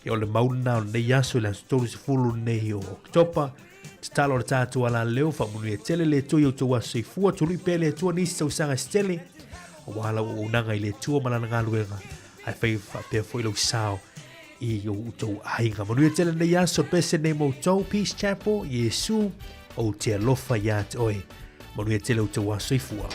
E o le mauna o nei aso le astolu se fulu nei o Oktopa te talo le tātu ala leo whamunu e tele le tui o tua sui fua tului pele tua nisi tau sanga stele a wala o unanga i le tua malana ngā luenga ai whai whapea fwoi lau sao i o utou ainga. Manu e tele nei aso pese nei moutou Peace Chapel Yesu o te alofa ia te oe. Manu e tele o te wa sui fua.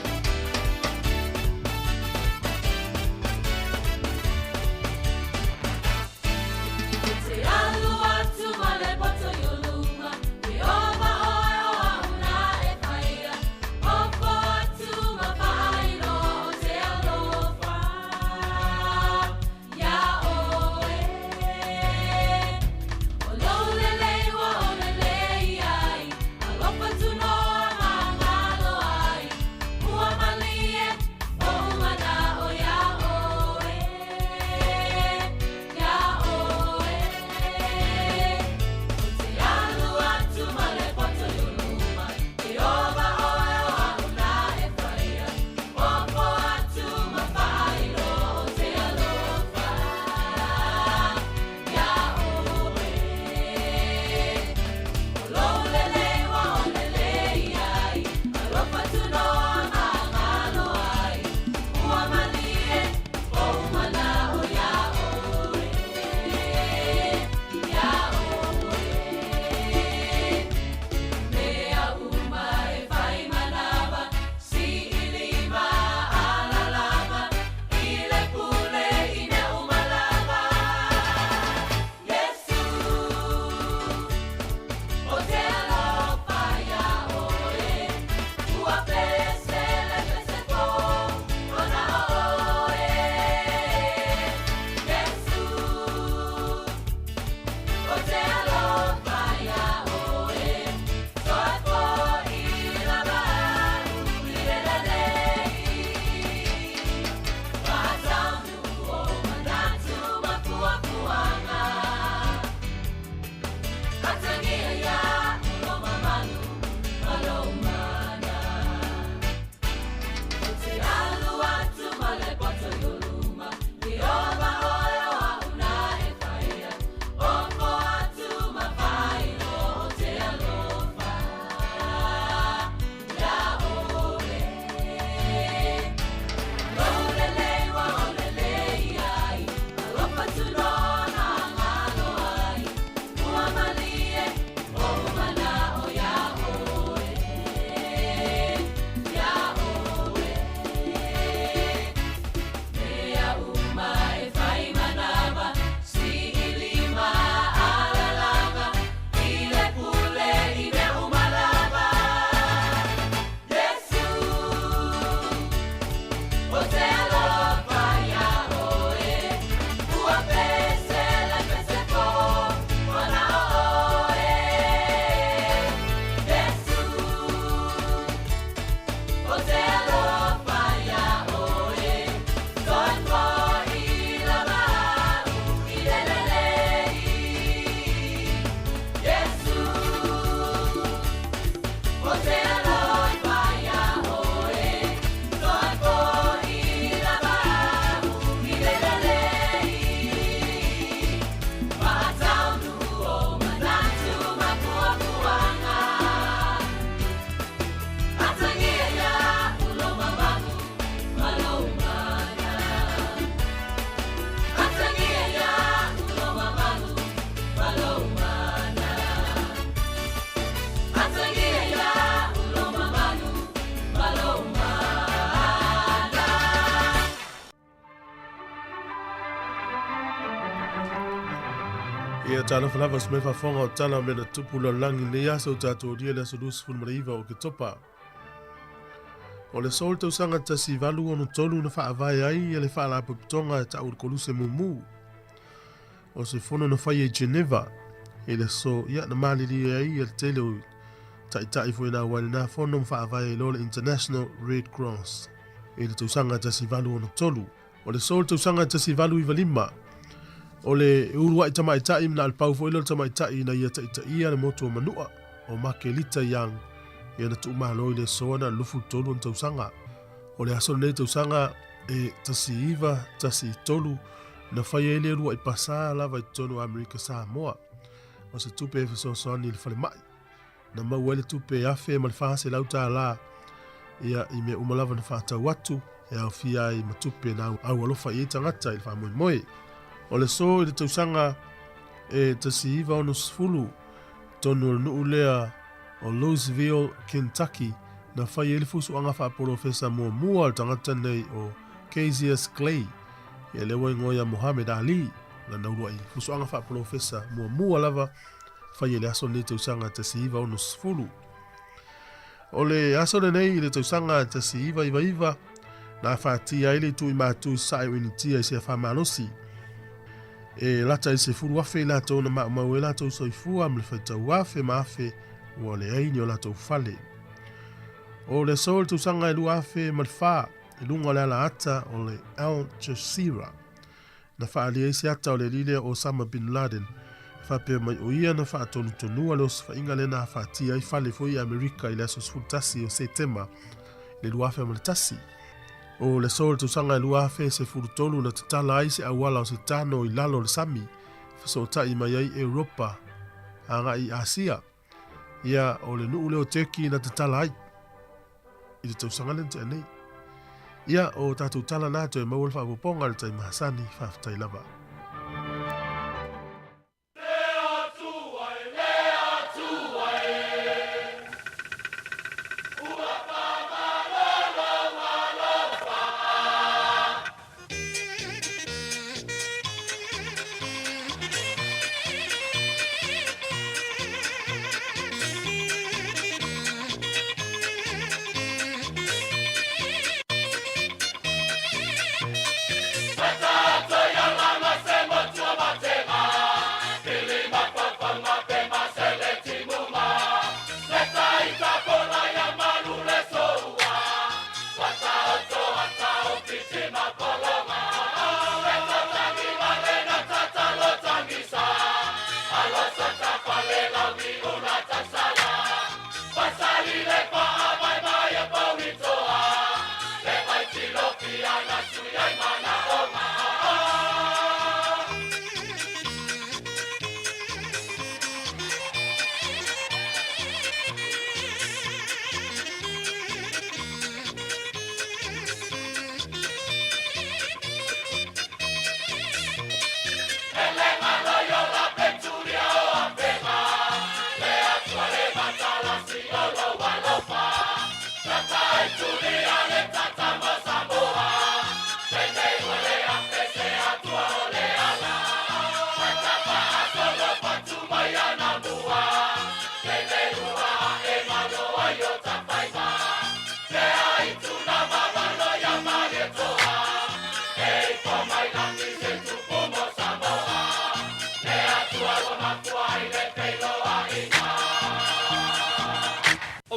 What Ia tala falava se me whafonga o tala me na tupula langi ne asa o tātou ria le sadus fulmariva o ke topa. O le sol tau sanga ta si valu onu tolu na wha avai ai e le wha la pupitonga e ta ur koluse mumu. O se fono na whai e Geneva e le so ia na maliri ai e le tele o tai fo ina wale na fono mfa avai e lo le International Red Cross. E le tau sanga ta si valu onu tolu. O le sol tau sanga ta si valu i valima. O le urua i tamaitai mna alpau fo ilo tamaitai na ia ia le moto manua o makelita yang ia na tu malo ile soana lufu tolu tausanga. O le aso nei tausanga e tasi iva tasi tolu na fai ele urua i pasa lava i tonu Amerika Samoa. O se tupe e fiso soani il fale mai. Na mauele tupe afe ma le fase lauta la ia i me umalava na fata watu e au fia i matupe na au alofa i tangata il fa moi moi. O le so i le tausanga e tasi iva ono sfulu tonu nuu lea o Louisville, Kentucky na fai ele fusu anga wha profesa mua al tangata nei o Cassius Clay e lewa ingoia Muhammad Ali na naurua i fusu anga wha profesa mua lava fai ele aso nei tausanga tasi iva ono sfulu. O le aso nei le tausanga tasi iva iva na whaatia ele tu i mātu sae winitia i se whamanosi. E lata i se furu afe lato na mau e lato soifua mle whaitau afe maafe ua le aini o lato fale. O le sol tu sanga e lua afe malfa e lunga le ala ata o le Al Jazeera. Na wha alia isi ata o le lile o Osama Bin Laden. Whape mai o ia na wha tonu tonua le os whainga le na whaatia i fale foi Amerika i le aso sfutasi o Setema le lua afe maltasi. O le sol tu sanga lua fe se furutolu na tatala ai se awala o se tano i lalo le sami. Fiso tai mai ai Europa, anga i Asia. Ia o le nuu leo teki na tatala ai. i te tausanga le te nei. Ia o tātou tala nātou e maua le whaapoponga le tai mahasani whaafatai lava.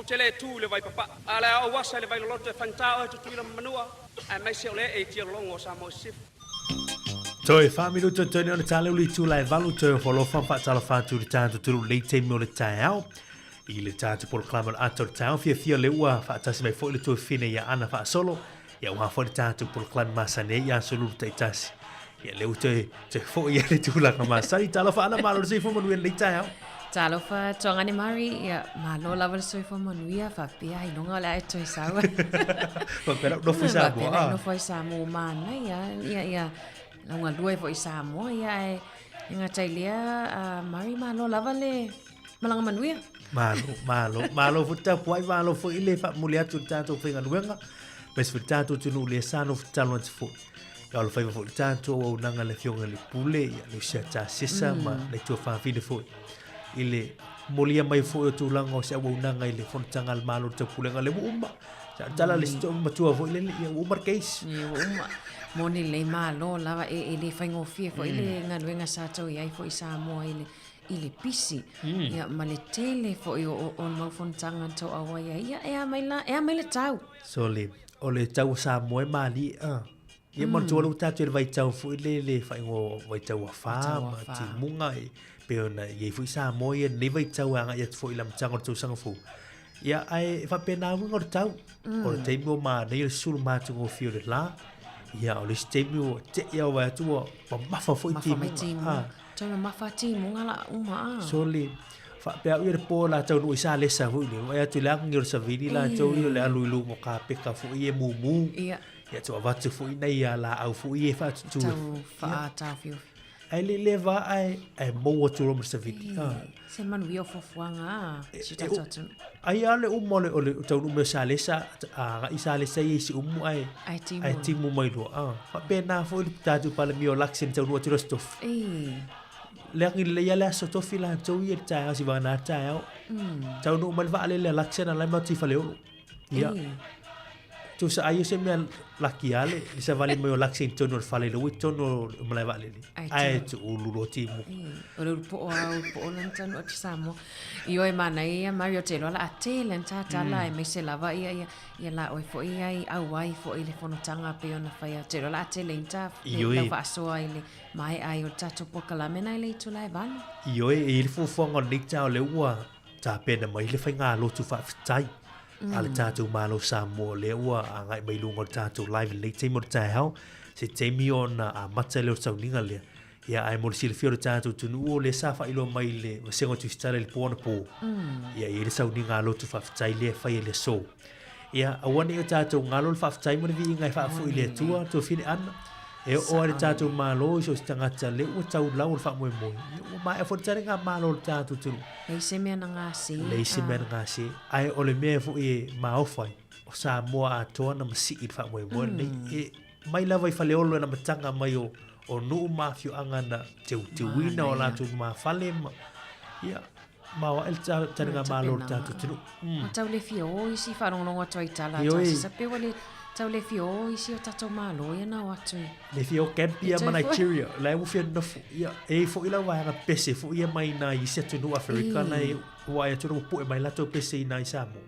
Tele tu le vai papa ala o wasa le vai lo te fantao tu tu manua a mai se ole e ti longo sa mo sif Toi family to tone on tale uli tu lai valu to follow fan fa tala fa tu tanto tu le te mo le tau I le tanto por clama ator tau fia le ua fa tasi mai fo le tu fine ya ana fa solo ya wa fo le tanto por clama masane ya solo te tasi ya le te fo ya le tu la kama sai tala fa ana malo se fo mo le tau Talo fa tonga ni mari ya malo lava soi fo manuia fa pia I longa la eto I sawa. Pa pera no foi sa mo. No foi sa mo mana ya longa due foi sa mo ya nga tailia mari malo lava le malanga manuia. Malo futa puai malo fo ile fa mulia tu tanto finga nuenga. Pes futa tu nu le sano futa lo fo. Ya lo fa fo tanto o nanga le fionga le pule ya le seta sisa ma le tu fa fi de fo. Ile molia mai fo tu langa o se au nanga ile fon tangal malo te pulenga le umba tala le sto matua fo ile ia umar case umma moni le malo lava ele faingo fie fo ile nga luenga sa tau ia fo isa mo ile pisi ia male tele fo o mo fon tanga to awa ia e mai le tau sole o le tau sa mo e mali ia mo tu lo tatu vai tau fo ile le faingo vai tau fa ma ti munga peona ye fu sa mo ye ne vai tau anga ye fo ilam tsango tu sanga fu ya ai fa pena ngor tau o te mo ma ne sul ma tu go fio de la ya o le stemu te ya wa tu pa ma fa fo ti ha tau ma fa ti mo ngala uma soli fa pe u re po la tau no isa le sa fu ni ya tu la ngir sa vidi la tau yo le alu lu mo ka pe ka fu ye mu ya tu va tu fu nei ya la au fu ye fa tu fa ta fio ai le leva ai mo tu ro sa vidi se man wi of fuanga si ta tu ai ale mole ole tau no me sa le sa isa le sa ye si ai ti mu mai lo fa pena fo ta tu pa le mio laxin tau no tu stof le ngi le ya la so to fila tau ye ta si va na ta tau no mal va le laxin ala ma ti fa le ya tu sa ai se me laki ale se vale mo laxin to no fa le lo to no me va le ai tu lu lo ti mu o po lan tan o ti samo io e mana ia Mario te lo la atelen ta la e me se lava ia la o fo ia au wai fo ile fono tanga pe ona fa ia te lo la atelen ta la fa so ile mai ai o tato po kala mena ile tu lai ban io e il fu fongo nik ta le ua ta pena mai le fa nga lo tu fa tai ala tātou malo sa mo le ua angai mai lungo tātou live le te mo ta hau se te mi ona a mata le tau ninga le ia ai mo si le fio tātou tunu o le sa fa ilo mai le sengo tu stare le pona po ia ile sa ninga lo tu fa tai le fa ile so ia awana i o tātou ngalo le whaafatai mo le vi ngai whaafu i le atua to fine ana e o le tātou malo i so tangata le ua tau lau le whaamoe moi ua mai e whotare ngā malo le tātou tunu Leise mea na ngasi. leise mea na ngasi ai o le mea fu i maofai o sa moa atoa na masi i le whaamoe moi nei e mai lava i whaleolo na matanga mai o nuu mafio anga na te wina o lātou mawhale ia mawa el tane ngā malo le tātou tunu O tau le fio isi whanongongo atu ai tala Ioi. tasi sa pe wale tau le fio isi o tatou malo ia na watu. le fio Gambia Itoi ma fo- Nigeria la u fio nofu ia e fo ila wa nga pese fo ia mai na i se tunu Africa na e wa ia tunu pu e mai la to pese i na i Samoa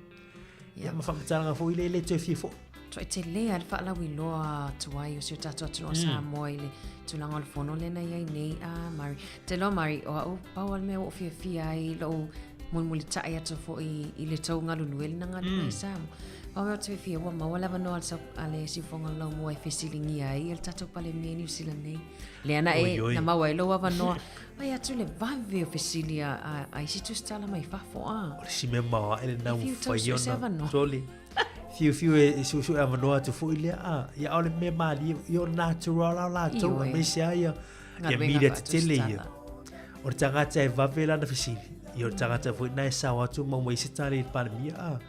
ia ma whamatanga fo ile le te fio fo Toi te lea le whaalawi loa tuai o si o tatou atu no Samoa i le tulanga o le fono le na iai nei a mari. Te lo mari o au pau al mea o fia fia i lo muli tae atu fo i le tau ngalulu e le na ngalu i Samoa. Pau mea o te fia ua maua lava no ale si fonga lau mua e fesilingi ai il tatou pale mea New Zealand nei. Le ana Oi, oi. na maua e lo ava noa. Ai atu le vave o fesilia ai si tu stala mai fafo a. o le si me ma ele na u Fiu tau fa se ava no. yo soli fiu e su ava no atu fo ile a ia ole me mali yo natural la to Ioi. me se ia Ngā ia ruenga mire fa te atu tele ia stala. o le tangata e vavela na fesili ia o le tangata fo na e sawa atu ma mo se tale pa mia a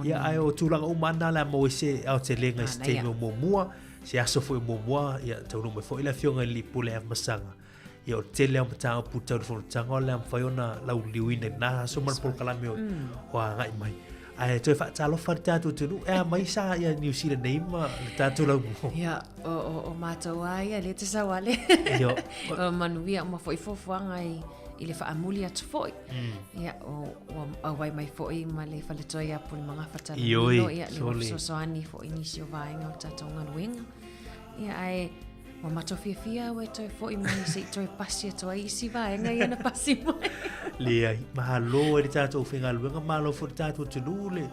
ia ai o tulanga umana la mo se au te lenga Ana ste ia. mo mua se aso fo mo mua ia tau no me fo ila fionga li pule af masanga ia o tele am tanga puta fo tanga la am faiona la uliwina na so man pol kala me o nga mai ai to fa talo fa tatu tu e mai sa ia New Zealand nei ma tatu la mo Ia, o mātou ai, le te sawale. Ia. O manuia, o mawhoi fofuanga i le whaamuli atu foi. Ia, o wai mai foi ma le whaletoi a puli mga whatala. Ioi, Nino, ia, le soli. wasosoani foi nisi o vaenga o tātou ngaruenga. Ia, ai, wa mato fia fia we toi foi mai se i toi pasi atu ai isi vaenga ia na pasi mai. le ai mahalo e tatu finga luenga malo fo tatu tu le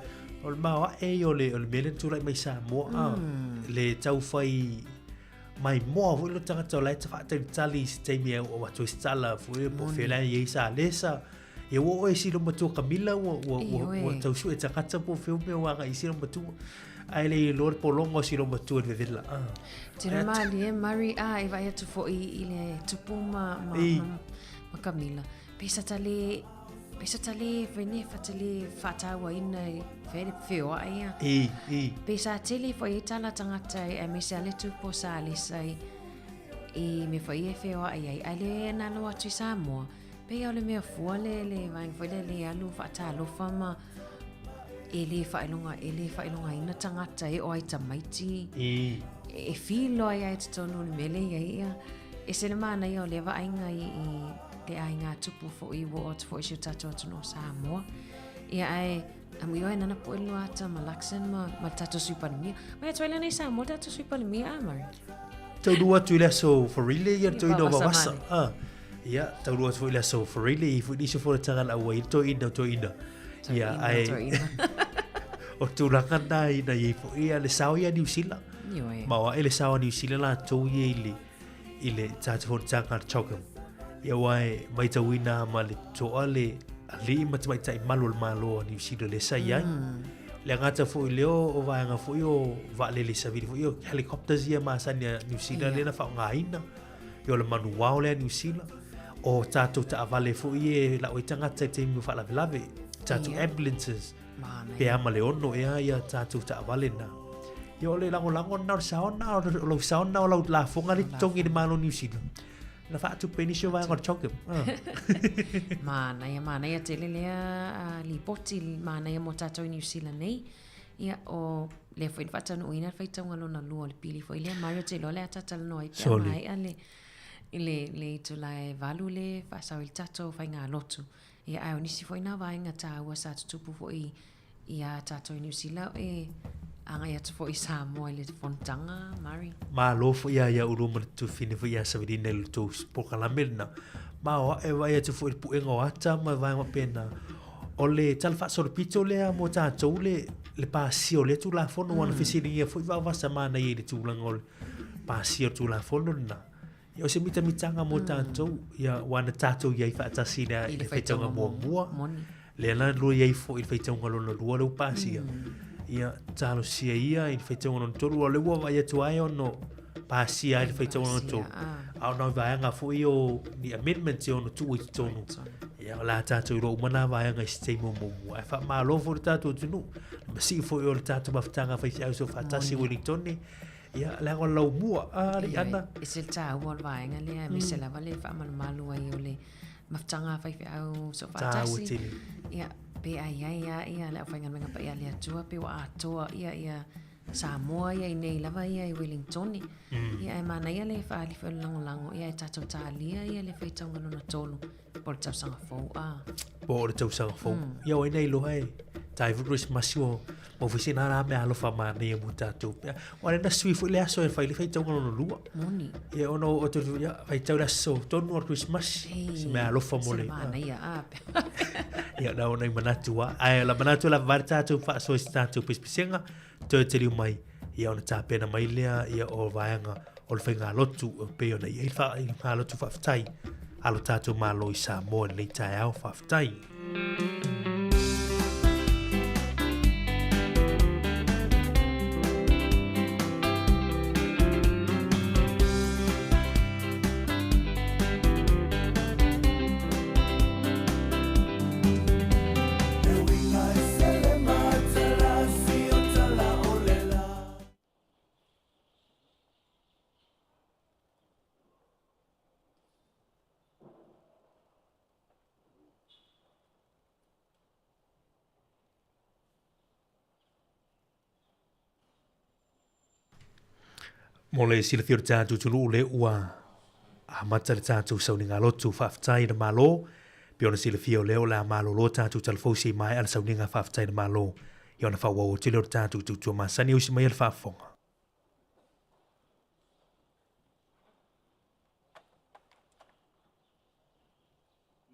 o le mawa e o le mele tu lai mai sa mo a le tau fai mai mo vo lo tanga tau lai fa te tali se te mi o wa tu stala fo e po fela ye sa lesa e wo e si lo matu Camila wo tau su e tanga po fe me wa ga isi lo matu ai le lor polongo si lo matu e vela Tira mali e mari a e vai atu foi i le tupu ma Camila. Pesa tale vene fatale fatawa ina fere feo ai. Pesa tele foi tala tangata e me se ale tupu sa le sai e me foi e feo ai ale na lo atu Samoa. Pe ole me fua le vai foi le alu fatalo fama ele failonga ina tangata e o ai tamaiti. E filo ai te tonu le mele ia e se le mana ia o le va ainga i le ainga tupu fo i wo ot fo i tato atu no Samoa ia ai am io nana po ilo ata malaksen ma tato sui palmia ma tu ele nei Samoa tato sui palmia amari tau dua tu le so for really ia tu no Wawasa wasa ia tau dua tu le so for really if we for tanga la wai to ina ia ai o tu langa nai na i fo ia le sao ia New Zealand ma wa ele sao New Zealand la to ye ile tatu for tanga chokum ia wai mai tau ina ma le to ale ali ma mai tai malo New Zealand le sai ai le ngata fo i leo o vai nga fo i va le savili fo i helicopters ia ma sa New Zealand le na fa nga ina yo le manuao le New Zealand o tatu ta vale fo i la o tanga te mi fa la lave tatu ambulances pe ama le ono ia tatu ta vale na yo le lango na saona lo saona lo la fo nga ri tongi de malo New Zealand na fa tu penisho va ngor chokem mana ia tele lea li poti mana ia mo tato i New Zealand nei ia o le foi fata no ina fai tau ngalo na lua le pili foi le Mario te lo le tata no i pe mai ale le to la valu le fa sa il tato fai nga lotu ia ai nisi foi na vai nga ta wa sa tupu foi ia tato i New Zealand e anga ia tu foi Samoa le fontanga mari ma lo fo ia uruma tu fine fo ia savidine le tu po kalamelna ma o e vai tu fo pu engo ata ma vai ma pena o le tal fa sorpito le mo ta le pasio le tu la fono wana fisini ia fo va semana ia le tu langol pasio tu la fono na io se mitanga mo ta ia wana tato ia fa tasina i le fetonga mo mua le na lo ia fo i fetonga lo lo pasio ia talo sia ia i feita ngono tolu o le wa ia tu ai ono pasia i feita ngono tolu au no vai nga fu io ni amendment o no tu i tonu ia la tatu ro mana vai nga stay mo ai fa malo fu tatu tunu ma si fu o tatu maftanga feita au so fatasi Wellington ia la ko lo mua ari ana isil ta wal vai nga le mi se la vale fa mal malu ai ole maftanga feita au so fatasi ia pe ia la fainga menga pa ia le atua pe wa atoa ia Samoa ia nei lava ia i Wellington ia e mana ia le fa ali fa lango ia e tatou talia ia le feita ngano na tolu por tau sanga fo por tau sanga fo ia o nei lo hai tai fu Christmas mo oficina na me alo fa ma nei mu tatou o na sui fu le aso e fa le feita ngano no lua moni ia ono o tu ia feita la so tonu o Christmas se me alo fa mo le ia ia na ona manatua ai la manatua la varta tu fa so statu pispisenga te te mai ia ona tapena mai lea ia o vaenga o le whainga lotu pe ona ia i wha lotu whaftai alo tātou malo i Samoa nei tai au whaftai. Mo le sila fior tātou tunu le ua a mata le tātou sauni ngā lotu whaftai na malo pe ona sila fio leo la malo lo tātou talfausi mai ala sauni ngā whaftai na malo i ona whaua o tili o tātou tutua masani usi mai ala whafonga.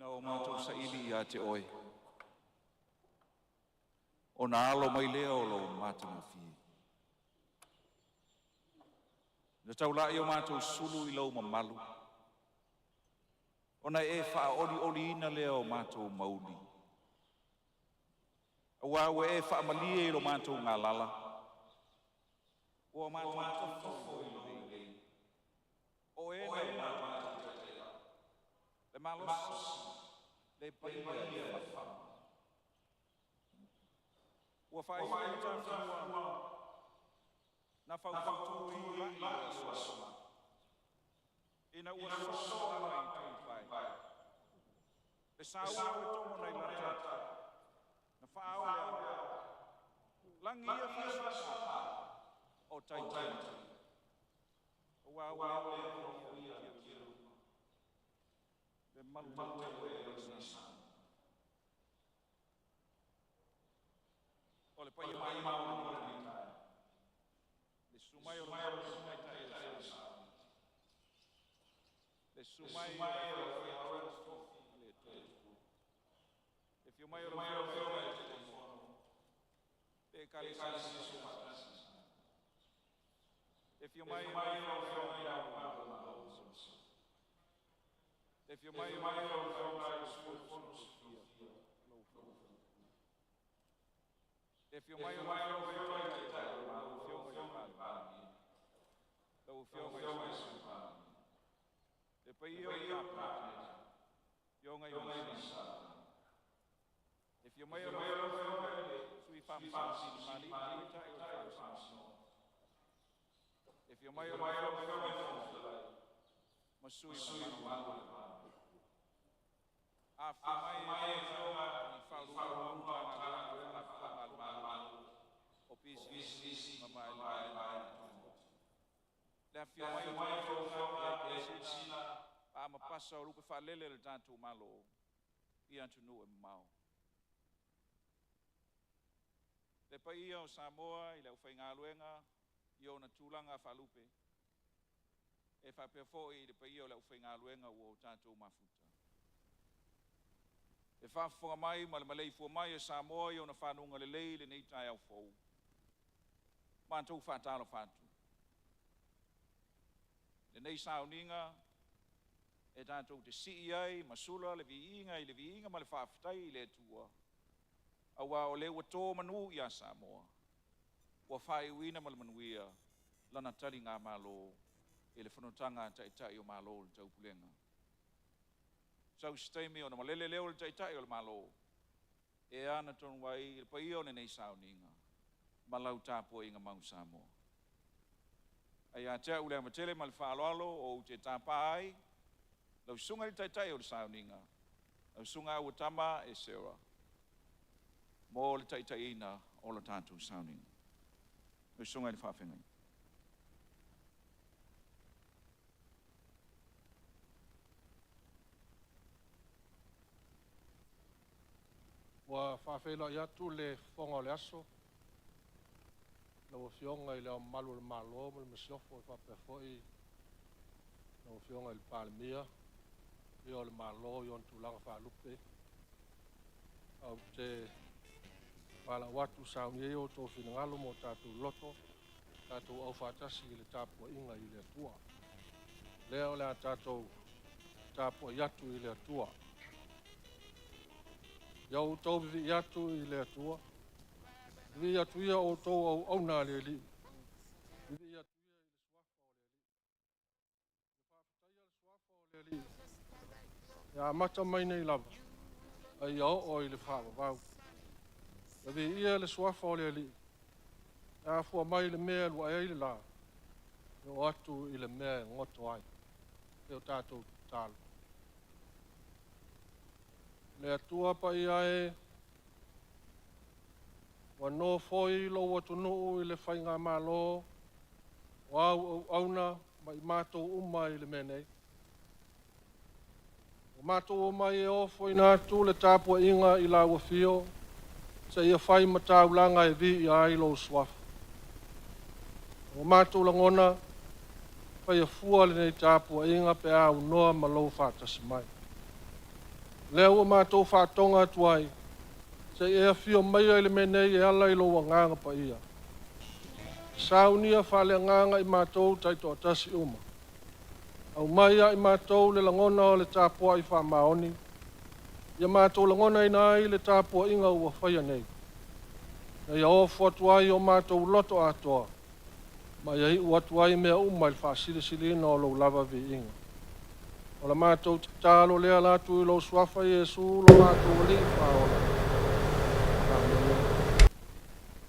Na o mātou sa ili ia te oi. O na alo mai leo lo mātou na fi. Na tau la i o mātou sulu i lau mamalu. Ona e wha oli ina leo mātou mauli. Awa ue e wha malie i lo mātou ngā lala. O mātou tofo i lo hei. O e na mātou te. Le malos. Le pai i e wha. Ua wha i e tāwhua. Na whauwhatu i la i asoma. Ina ua soa mai tūwhai. Le sāua e tomo nei la tata. Na whaau lea. Langi ia whasasa. O taiti. O wau lea ia kiru. Le malu e nisa. O le pai mai mau ni tai. Sumai o sumai tai sa. Le sumai o le tu. If you mai o le kali sa sumai. If you mai if you mai if you mai e pai o ia yo ngai misa if you mai sui fam mali ta if you mai ma sui after mai i falu opisi mai la fio mai a ma passa o lupe fa lele le tanto malo i antu no e mau le pai o Samoa i le ufainga luenga i o na tulanga fa lupe e fa pe fo i le pai o le ufainga luenga o tanto mafuta e fa fonga mai ma le malei fo mai o Samoa i o na fanunga le lei le nei tai au fo ma tu fa talo fatu le nei sauninga e tātou te CEA, masula, le viinga, ma le whaafitai le tua. Awa o le ua tō manu i a Samoa. ua whaewina ma le manuia lana tali ngā mālo e le whanotanga tai o mālo le tau pulenga. Sau stemi o na malele leo le tai o le mālo e ana tonu wai le paia o nei sauninga ma lau tāpua inga mau Samoa. Ai a tea ulea matele ma le whaaloalo o te tāpā ai lau sunga le tai o le sauninga lau sunga ua tama e sewa mo le tai ina o le tātou sauninga. Lau sunga le whawhengai. Wa whawhela i atu le whonga le aso. Lau fionga i leo malu le malo, le mesiofo i whapefoi. Lau fionga i le palemia. I o le malo i on tūlanga whalupe. Au te wala watu saungi o tō whinangalo mo tātou loto. Tātou au whatasi i le tāpua inga i le atua. Leo le a tātou tāpua i atu i le atua. Iau tau vivi atu i le atua. Vivi atu ia o tau au auna le li. Vivi atu ia i le swafa o le li. Le whawhataia le swafa o le li. Ia mata mai nei lava. Ai au o i le whawawau. Vivi ia le swafa o le li. Ia fua mai le mea lua e le la. Ia atu i le mea ngoto ai. Ia tātou tālu. Le atua pa ia e wa no foi lo wa tunu i le whainga malo wa auna mai mato uma i le menei. O mato uma i o foi na tu le tapua inga i la wafio sa ia whai matau langa e vi i ai lo swaf. O mato langona whai a fua le nei tapua inga pe au noa ma lo whatasi mai. Leo mātou whātonga atuai, se e whio mai le menei e ala i lo nganga pa ia. Saunia whale nganga i mātou taito atasi uma. Au mai i mātou le langona o le tāpua i whamaoni. Ia mātou langona i nai le tāpua inga ua whaia nei. Nei o whatuai o mātou loto atoa. Mai ai uatuai mea umai le whasilisili na o lo lava vi inga. O la mātou tālo lea lātu i lo swafa Iesu, lo mātou li whaola.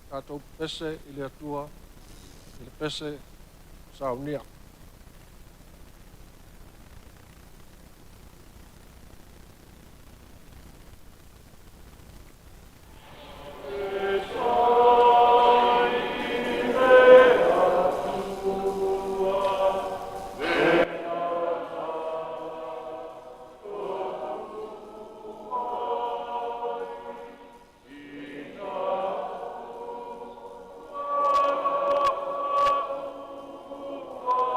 Tātou pese i le atua, i le pese saunia. Oh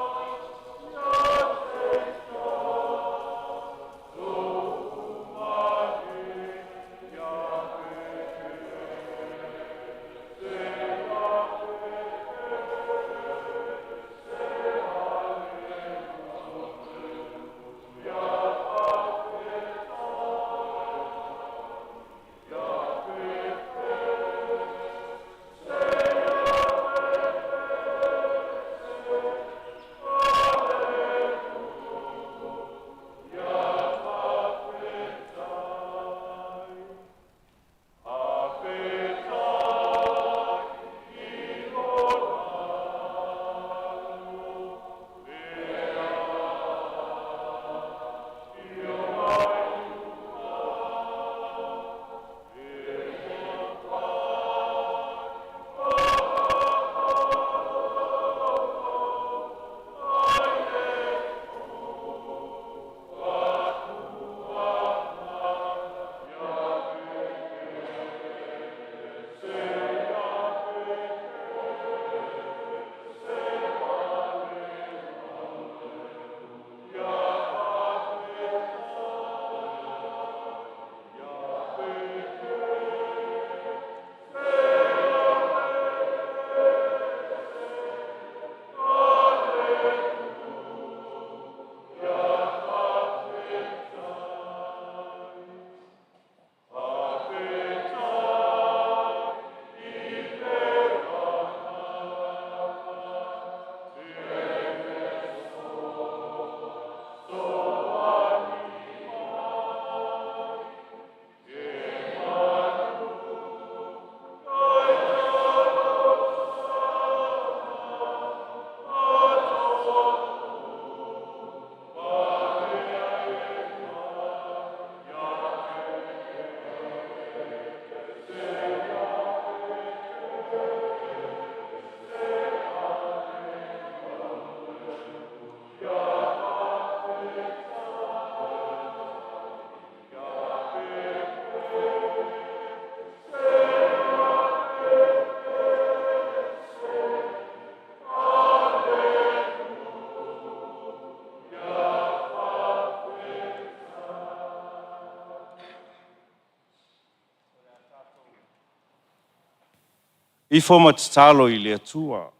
I fo matatalo I le atua.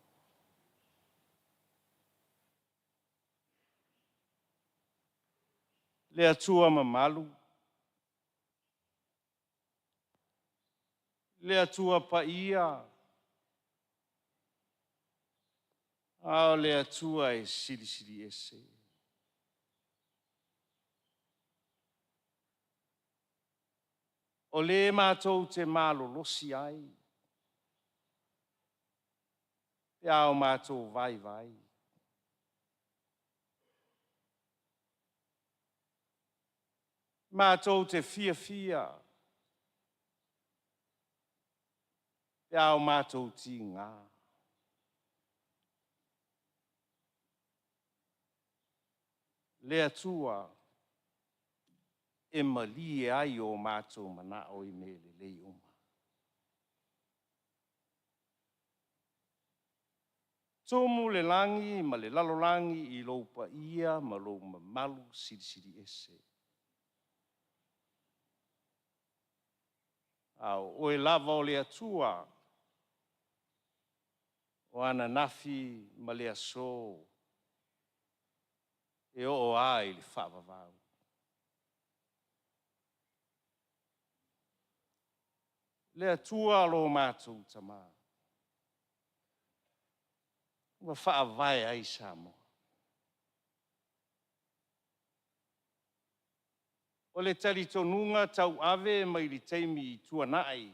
Le atua mamalu. Le atua paia. Ao le atua e siri ese. O le mātou te malolosi ai. Te ao mātou vai. Mātou te fia. Te ao mātou ti ngā. Le atua e mali e ai o mātou mana o I mele lei uma. Tomu le langi ma le lalolangi I lou pa ia ma lou mamalu siri ese. Au, o e lava o le atua o ana nafi ma le aso e o ai le whaavavau. Le atua lo mātou tama. Ua whaavai ai Samoa. O le talitonunga tau ave mai li teimi I tua nai.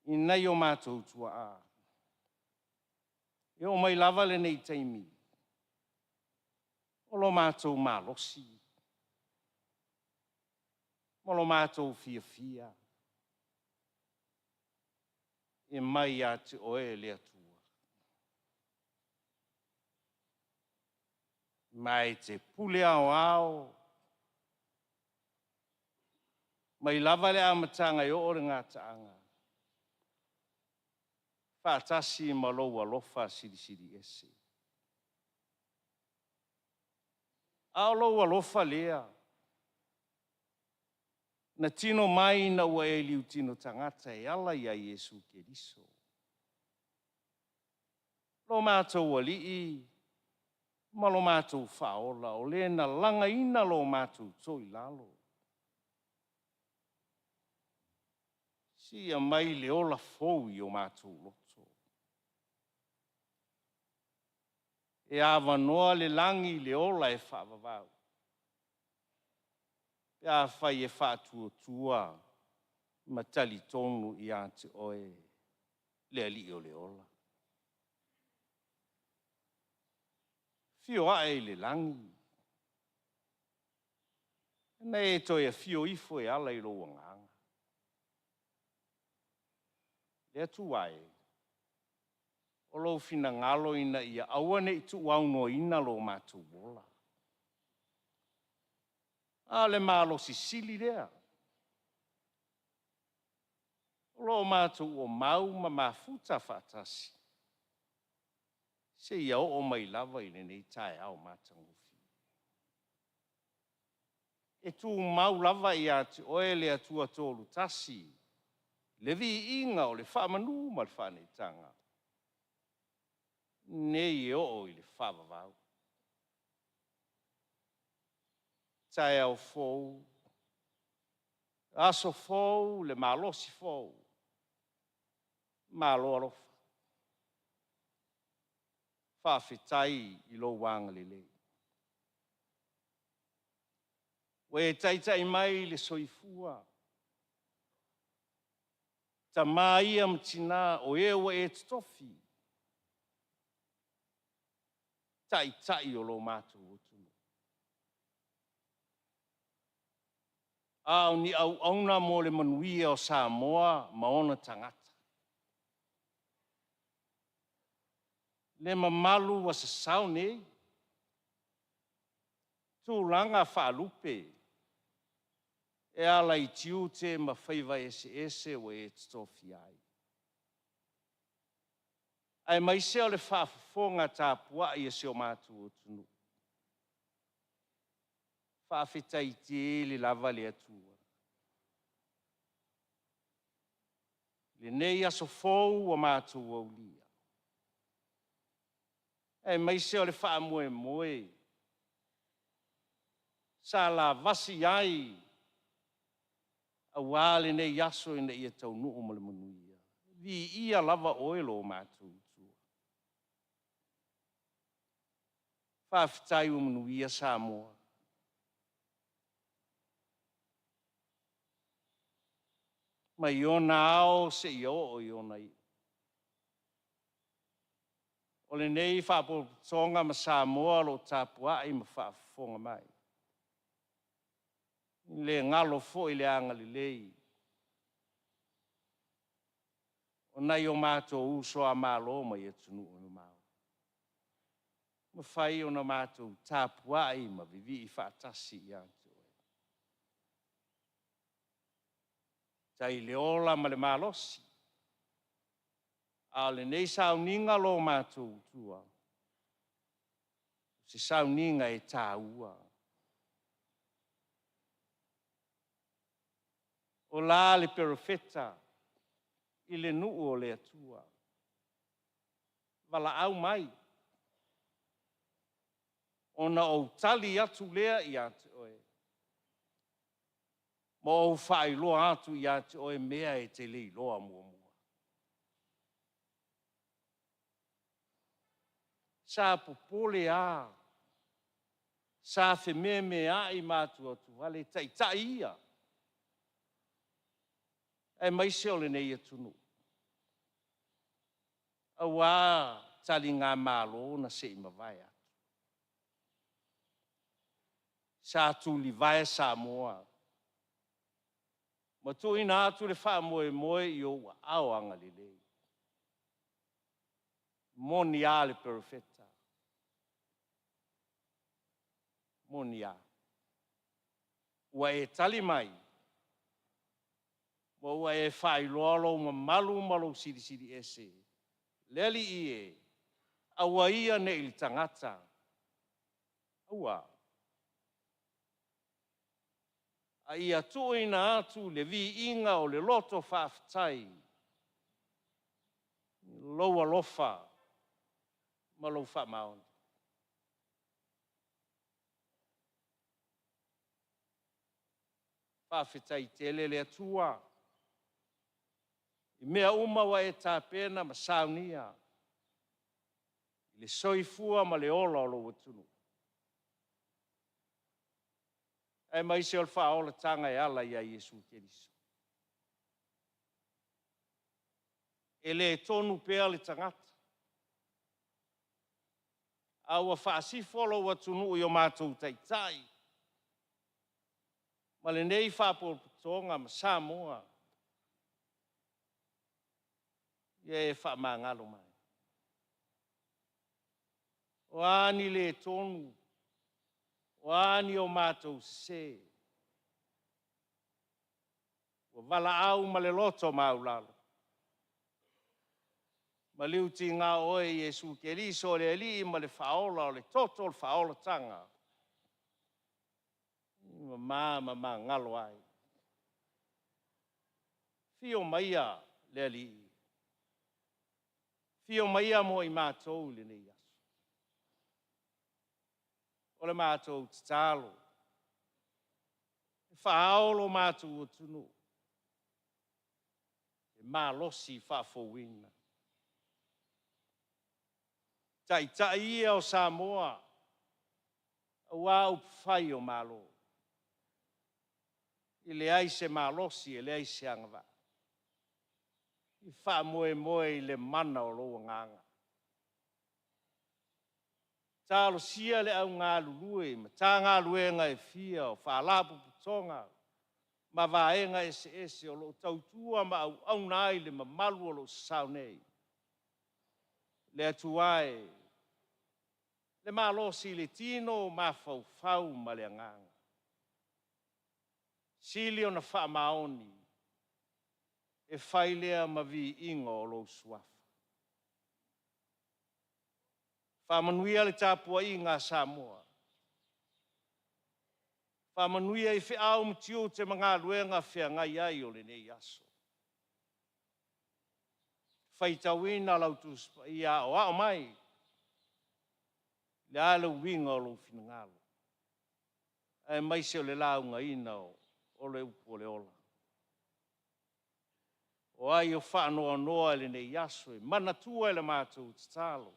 I nei o mātou tua a. E o mai lava le nei teimi. O lo mātou malosi. O lo mātou fia. E mai ate oe le atua. Mai te pule ao. Mai lava le amatanga I o ngā taanga. Whātasi ma loa lofa siri ese. Ao loa lofa lea. Na tino mai na ua e liu tino tangata e ala I a Yesu Keriso. Lo mātou alii, ma lo mātou whaola, o le na langa ina lo mātou toi lalo. Sia mai le ola fou I o mātou loto. E awa noa le langi le ola e whaavavau. Ia whai e whātua ma tali tonu I ate oe le ali o le ola. Fio ae le langi. Nei e toi a fio ifo e ala I lo wanganga. Le atu ai. O lo fina ngalo ina ia awane I tu wauno ina lo mātou bola. Ale malo sisili lea. O lo mātou o mau ma mafuta whaatasi. Se ia o mai lava I nei tae au mātangufi. E tu mau lava I ati oe le atua tolu tasi. Le vi inga o le whamanu ma le whanetanga. Nei o I le whavavau. Tae au fou. Aso fou le malosi fou. Malo alofa. Whawhetai I lo wanga lele. We taitai mai le soifua. Ta mai am tina o ewa e tofi. Tai o lo mātou utunu. Au ni au auna mo le manuia o Samoa maona tangata. Le mamalu wa sasau nei. Tūlanga whaalupe. E ala I tiu te ma whaiva ese o e tofi ai. Ai mai se o le whaafonga tā pua I se o mātou utunu. Whaafetai te le lava le atua. Le nei aso fou o mātou au lia. E mai se o le wha moe moe. Sa la vasi ai. A wale nei aso ina ia tau nuu ma le manuia. Vi ia lava oelo o mātou tua. Whaafitai o manuia sa moa. Ma iona ao se i o iona i. O le nei whaapotonga ma Samoa lo tāpua i ma whaafonga mai. Le ngalo fo i le anga li lei. O nei o mātou uso a mālo ma i atunu o māo. Ma whai o na mātou tāpua i ma vivi i whaatasi i antu. Tai le ola ma le malosi. A le nei sauninga lo mātou tua. Se sauninga e tāua. O la le perofeta i le nuu o le atua. Wala au mai. Ona o tali atu lea i atu oe. Mo o whai loa atu i atu oe mea e te li loa mua mua. Sa popole a. Sa fe me a i mātu atu. Hale tai tai ia. E mai se ole nei atunu. Awa tali ngā mālo na se i mawai atu. Sa tuli vai sa moa. Ma tu ina atu le wha moe moe i o au anga li lei. Moni a le perfetta. Moni a. Ua e tali mai. Ua e whai loalo ma malu siri siri ese. Leli i e. Awa ia ne ili tangata. Awa. A ia tuina atu le vi inga o le loto whaafitai. Loa lofa. Ma lo wha maon. Whaafitai te lele atua. I mea uma wa e tāpena ma saunia. I le soifua ma le ola o lo watunu. E mai se ol whaola tanga e ala ia Iesu Keriso. E le tonu pea le tangata. Aua whaasifolo watunu i o mātou taitai. Ma le nei whaapotonga ma Samoa. Ia e whaamangalo mai. O ani le tonu. O ani o mātou se. O wala au ma le loto maulalo. Ma liuti ngā oe Iesu Keriso le li ma le whaola o le toto o le whaola tanga. Ma ngalo ai. Fio maia le li. Fio maia mo i mātou le nei aso. O le mātou titalo. Whaolo mātou o tunu. E mālosi whaafowina. Tai ia o Samoa. Awa upwhai o malo. I le ai se mālosi, i le ai se angava. I wha moe i le mana o loa nganga. Tālo sia le au ngā lulue, ma tā ngā luenga e fia o whaalapu putonga. Ma vaenga ese o lo tautua ma au nai le mamalu o lo sau nei. Le atuae. Le malosi le tino ma fau ma le nganga. Sili o na wha maoni. E whailea ma vi ingo o lo suafa. Whamanuia le tāpua i ngā Samoa. Whamanuia i whi au mtiu te mga luenga whia ngai ai o le nei aso. faitauina lau tusipaia o a'o mai le a lau winga o lou finagalo ae maise o le laugaina o le upu o le ola o ai o whaanoanoa e lenei aso e manatua e le mātou tatalo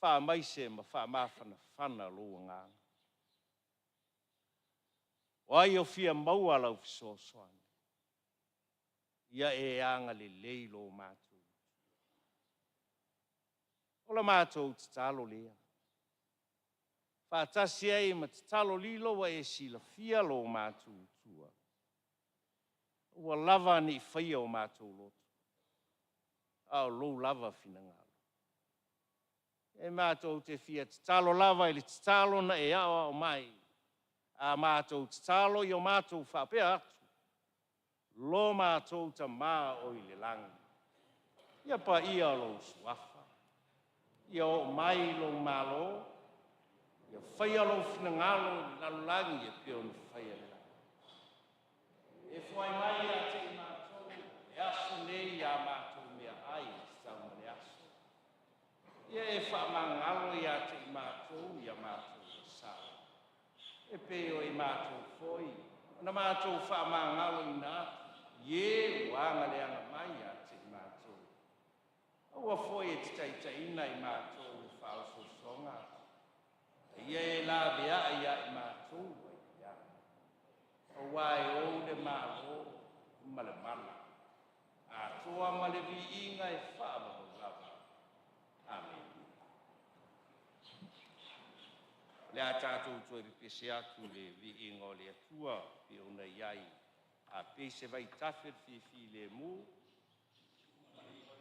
whaamaise ma whaamawhanawhana lou nganga o ai o fia maua lau fisoasoani ia e anga le lei lo mātou o la mātou tatalo lea whaatasi ai ma tatalo lilo wa e sila fia lo mātou tua ua lava ni whaia o mātou loto au lou lava finangalo e mātou te fia tatalo lava ili tatalo na e ao mai a mātou tatalo i o mātou whapea atu lo mātou ta mā o i le langi. Ia pa ia lo suafa. Ia o mai lo malo. Ia whaia lo finangalo i lalulangi e pio ni whaia le. E whai mai a te i mātou. E aso nei a mātou mea ai stau ma le aso. Ia e whaamangalo i a te i mātou i a mātou sa. E peo i mātou foi. Na mātou whaamangalo i nātou. Ye wanga le anga mai a te mātou. Aua foi e te ina i mātou le whao songa. Ia e la bea ia i mātou. Aua e o le mālo ma le mana. A toa ma le vi inga e whaama o lava. Amen. Le a tātou tue ripese atu le vi inga o le atua pe ona iai. A pese vai tafer fi le mu. Amen.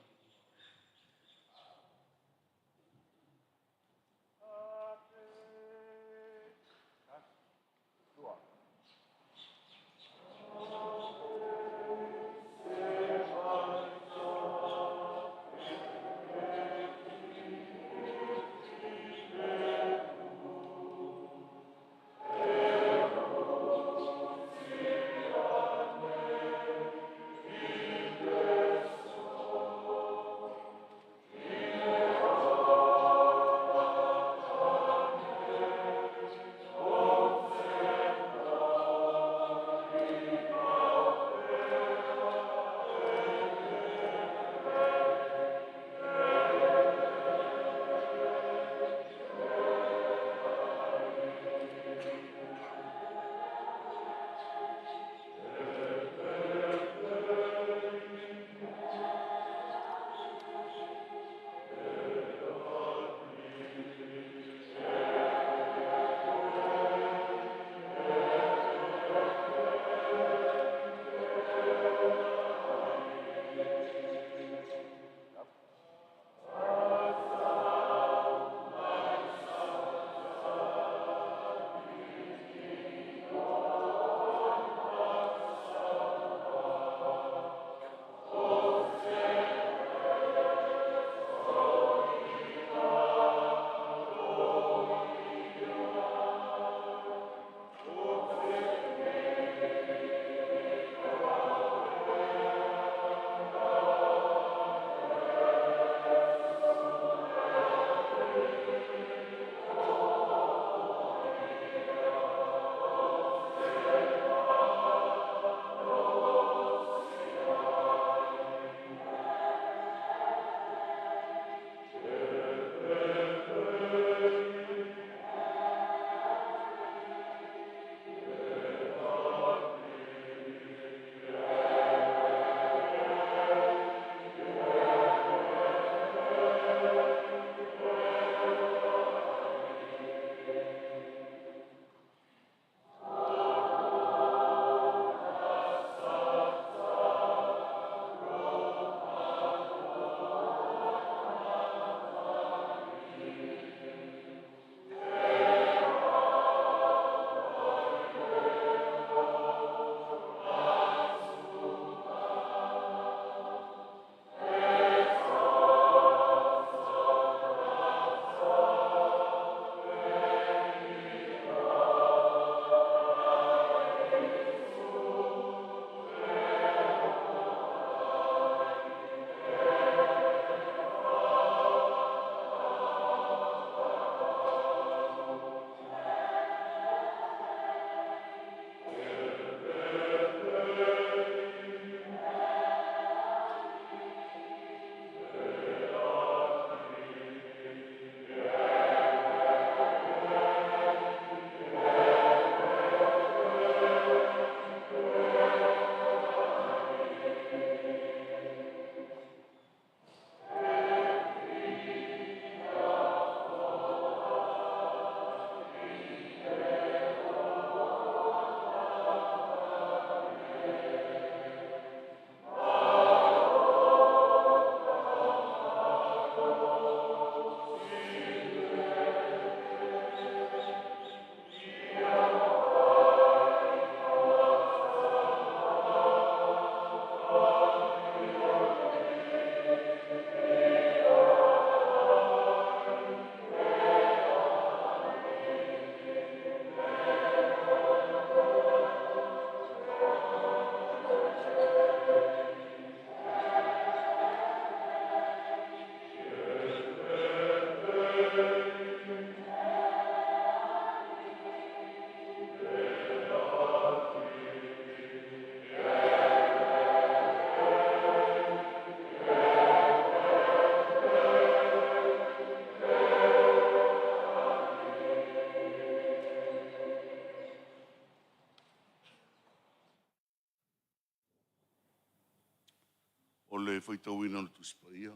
whaitau ina le tusi pa ia.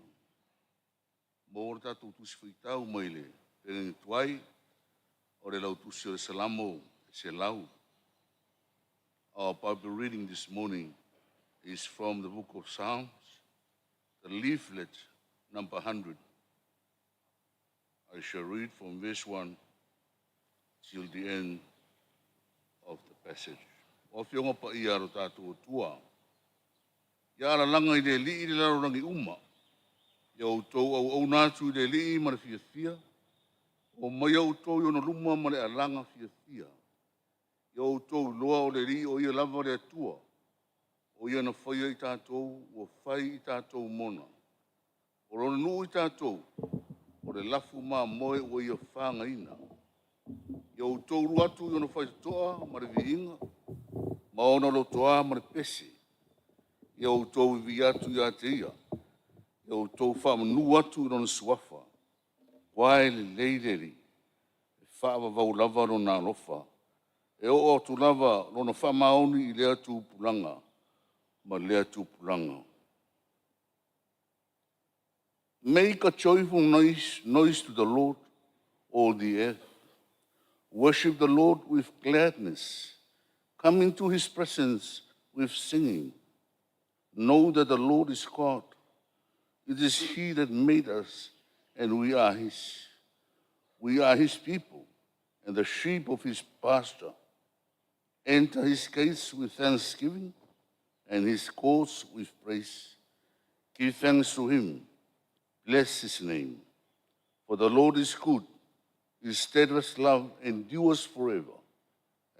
Mo le tātou tusi whaitau mai le pere tuai o le lau tusi o le salamo se lau. Our Bible reading this morning is from the book of Psalms, the leaflet number 100. I shall read from verse 1 till the end of the passage. O whionga pa ia ro tātou tua. Ia ala langa i le li i le laro rangi uma. Ia o tau au nātu i le li i mara fia fia. O mai au tau i ona luma mara alanga fia fia. Ia o tau loa o le li o ia lava le atua. O ia na whaia i tātou, o whai i tātou mona. O rona nuu i tātou, o le lafu maa moe o ia whanga ina. Ia o tau ruatu i ona whai toa, mara vi inga. Ma ona lo toa mara pese. Ia o tau i vi atu i ate ia. Ia o tau whamanu atu i rona suafa. Wae le leireri. E whaava vau lava rona alofa. E o atu lava rona whamaoni i lea tu pulanga. Ma lea tu pulanga. Make a joyful noise to the Lord, all the earth. Worship the Lord with gladness. Come into his presence with singing. Know that the Lord is God. It is he that made us, and we are his. We are his people, and the sheep of his pasture. Enter his gates with thanksgiving, and his courts with praise. Give thanks to him. Bless his name. For the Lord is good. His steadfast love endures forever,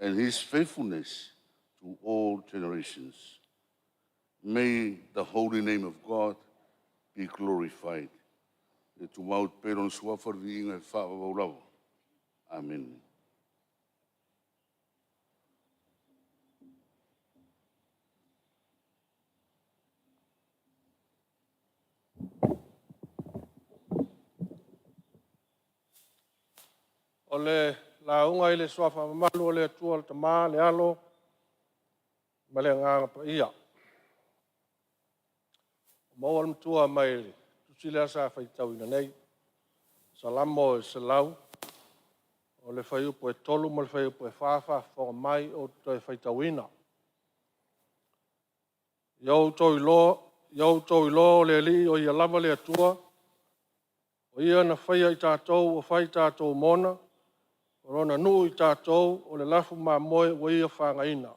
and his faithfulness to all generations. May the holy name of God be glorified. Amen. O le launga i le soafa mamalu o le atua le tamā le alo ma le nganga pa ia. Maua le mtua mai le tusile asa whaitau ina nei. Salamo e se lau. O le whaiupo e tolu ma le whaiupo e whawha whonga mai o toi whaitau ina. Iau tau i lo le li o ia lava le atua. O ia na whaia i tātou o whai tātou mona. Rona nuu i tātou o le lafu mā moe o ia whanga ina.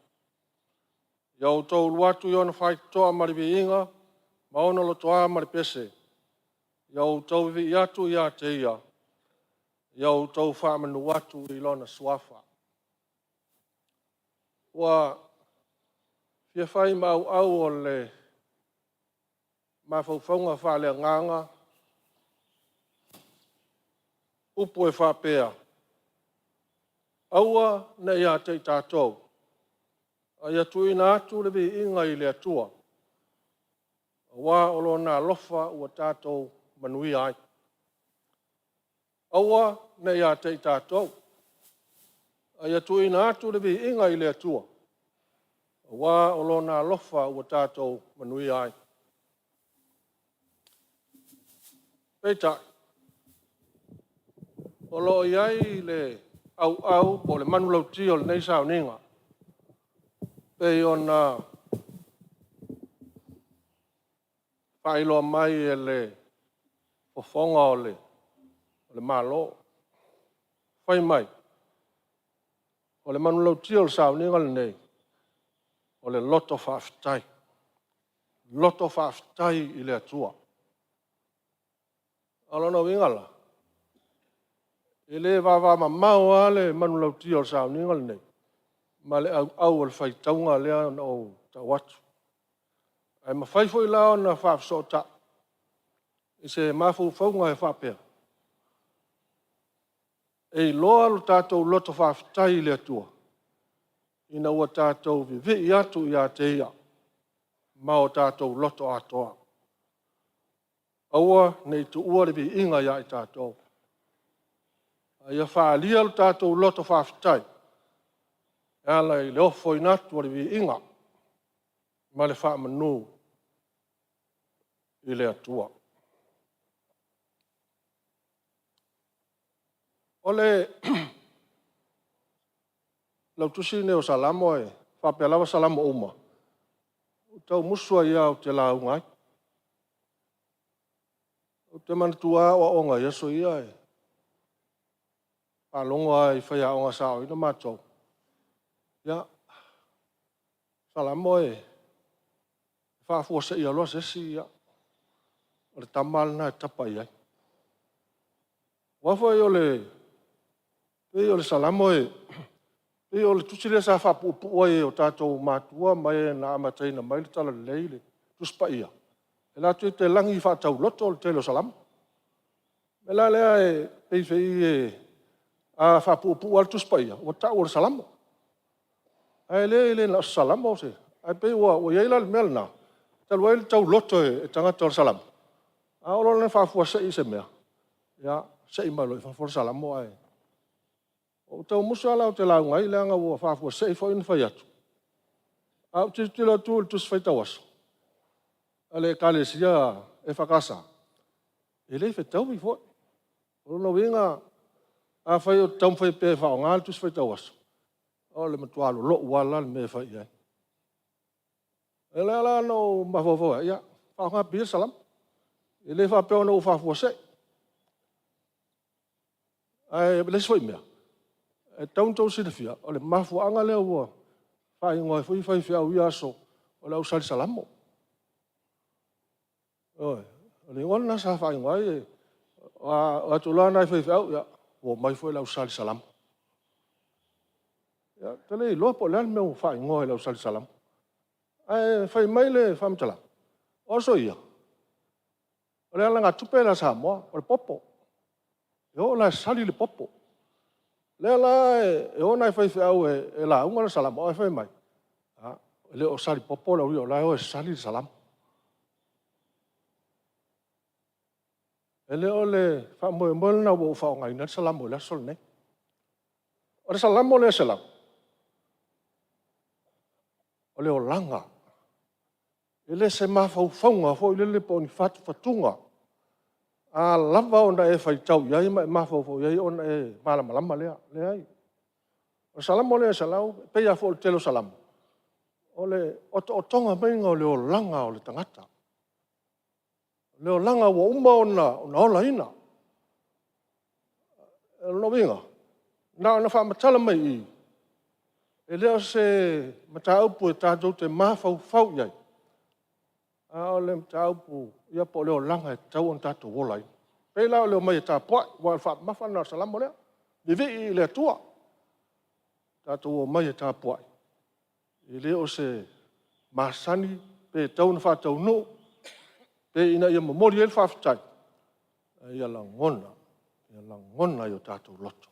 Iau tau luatu i ona whai toa mariwi inga, ma ona lo toa mari pese. Iau tau vi i atu i a te ia. Iau tau whamanu atu i lona suafa. Ua fia whai mau au o le mawhauwhaunga whale nganga, upo e whapea. Aua na ia te tātou. Ia tuina atu le vi inga i le atua. Wa olo na lofa ua tātou manui ai. Aua na ia te tātou. Ia tuina atu le vi inga i le atua. Wa olo na lofa ua tātou manui ai. Peitai. Olo iai le au po le manu lau tio le nei sao ninga. Pei ona whailo mai e le ofonga o le malo. Whai mai. O le manu lau tio le sao ninga le nei. O le loto whaftai. Loto whaftai i le atua. Alona wingala. Ele va mau ale manu lau tio sa ningal nei. Ma le au al fai taunga le o tawatu. Ai ma fai foi la na fa sota. Se ma fu fonga e fa pe. E loa lo tatou loto fa tai le tua. Ina ua tatou vi atu ia te ia. Ma o tatou loto atoa. Aua nei tu ua le vi inga ia i tatou. Ia whaalia lo tātou loto whawhitai. Ala i leo foi natu ari vi inga. Ma le whaamanu. i le atua. O le lau tusi ne o salamo e whapea lawa salamo uma. Tau musua ia o te laungai. O te manatua o onga Yesu ia e. Palonga i whaia onga sao ina mātou. Ia, salamo e. Whafua se ia loa sesi ia. O le tamalna e tapa iai. Wafua i o le salamo e. E o le tusile sa whapuupua e o tātou mātua mai na amateina mai le tala leile. Tuspa ia. E la tu te langi whatau loto o le telo salamo. Me la lea e peifei e a whapuupua le tuspa ia. O tau o le salamo. Ai le na salamo se. Ai pe o iaila le mea na. Talu ai le tau loto e tangata o le salamo. A olo le whafua se i se mea. Ia, se i malo i whafua le salamo ai. O tau musu ala o te laungai le anga ua whafua se i fo ina whai atu. A o te tila tu le tus whaita waso. Ale kalesia e whakasa. E le whaitau i fo. O no winga a whai o tau whai pe whao ngā le tus whaita waso. O le matualo lo uala le me whai iai. E le ala no mawawawai ia. Whao ngā pia salam. E le whapeo no whafua se. Ai le swai mea. E tau sina fia, o le mafu anga lea ua, whai ngoi whi fia ui aso, o le ausari salamo. O le ngona sa whai ngoi, a tulana i whi fia ui, o mai fwe le ausari salamo. Tele i loa po lean meu whai ngoi le ausari salamo. Ai whai mai le whamtala. Oso ia. O le alanga tupe la Samoa, o le popo. E o la sali le popo. Le la e ona fai au e la unga salam o fai mai. Ah, le o sali popo la o la o sali salam. Ele o le fa mo na o fa ngai na salam o la sol ne. O salam o le salam. O le o langa. Ele se ma fa fonga fo le poni fatunga. A lava ona e fai tau iai ma fo iai ona e malama lea ai. O salamo le salau pe ia fo telo salam. O le o tonga mainga o le o langa o le tangata. Le o langa o uma ona ola ina. No vinga. Na fa matala mai i. E leo se mataupu e tātou te mafau iai. A o le mataupu ia po leo langa e tau on tātou wolai. Pei lao leo mai e tā poai, wa wha mawhana salamo lea. Ni vi i lea tua. Tātou o mai e tā poai. I leo se masani, pe tau na whātau no, pe ina ia mamori e le whawhitai. Ia la ngona i o tātou loto.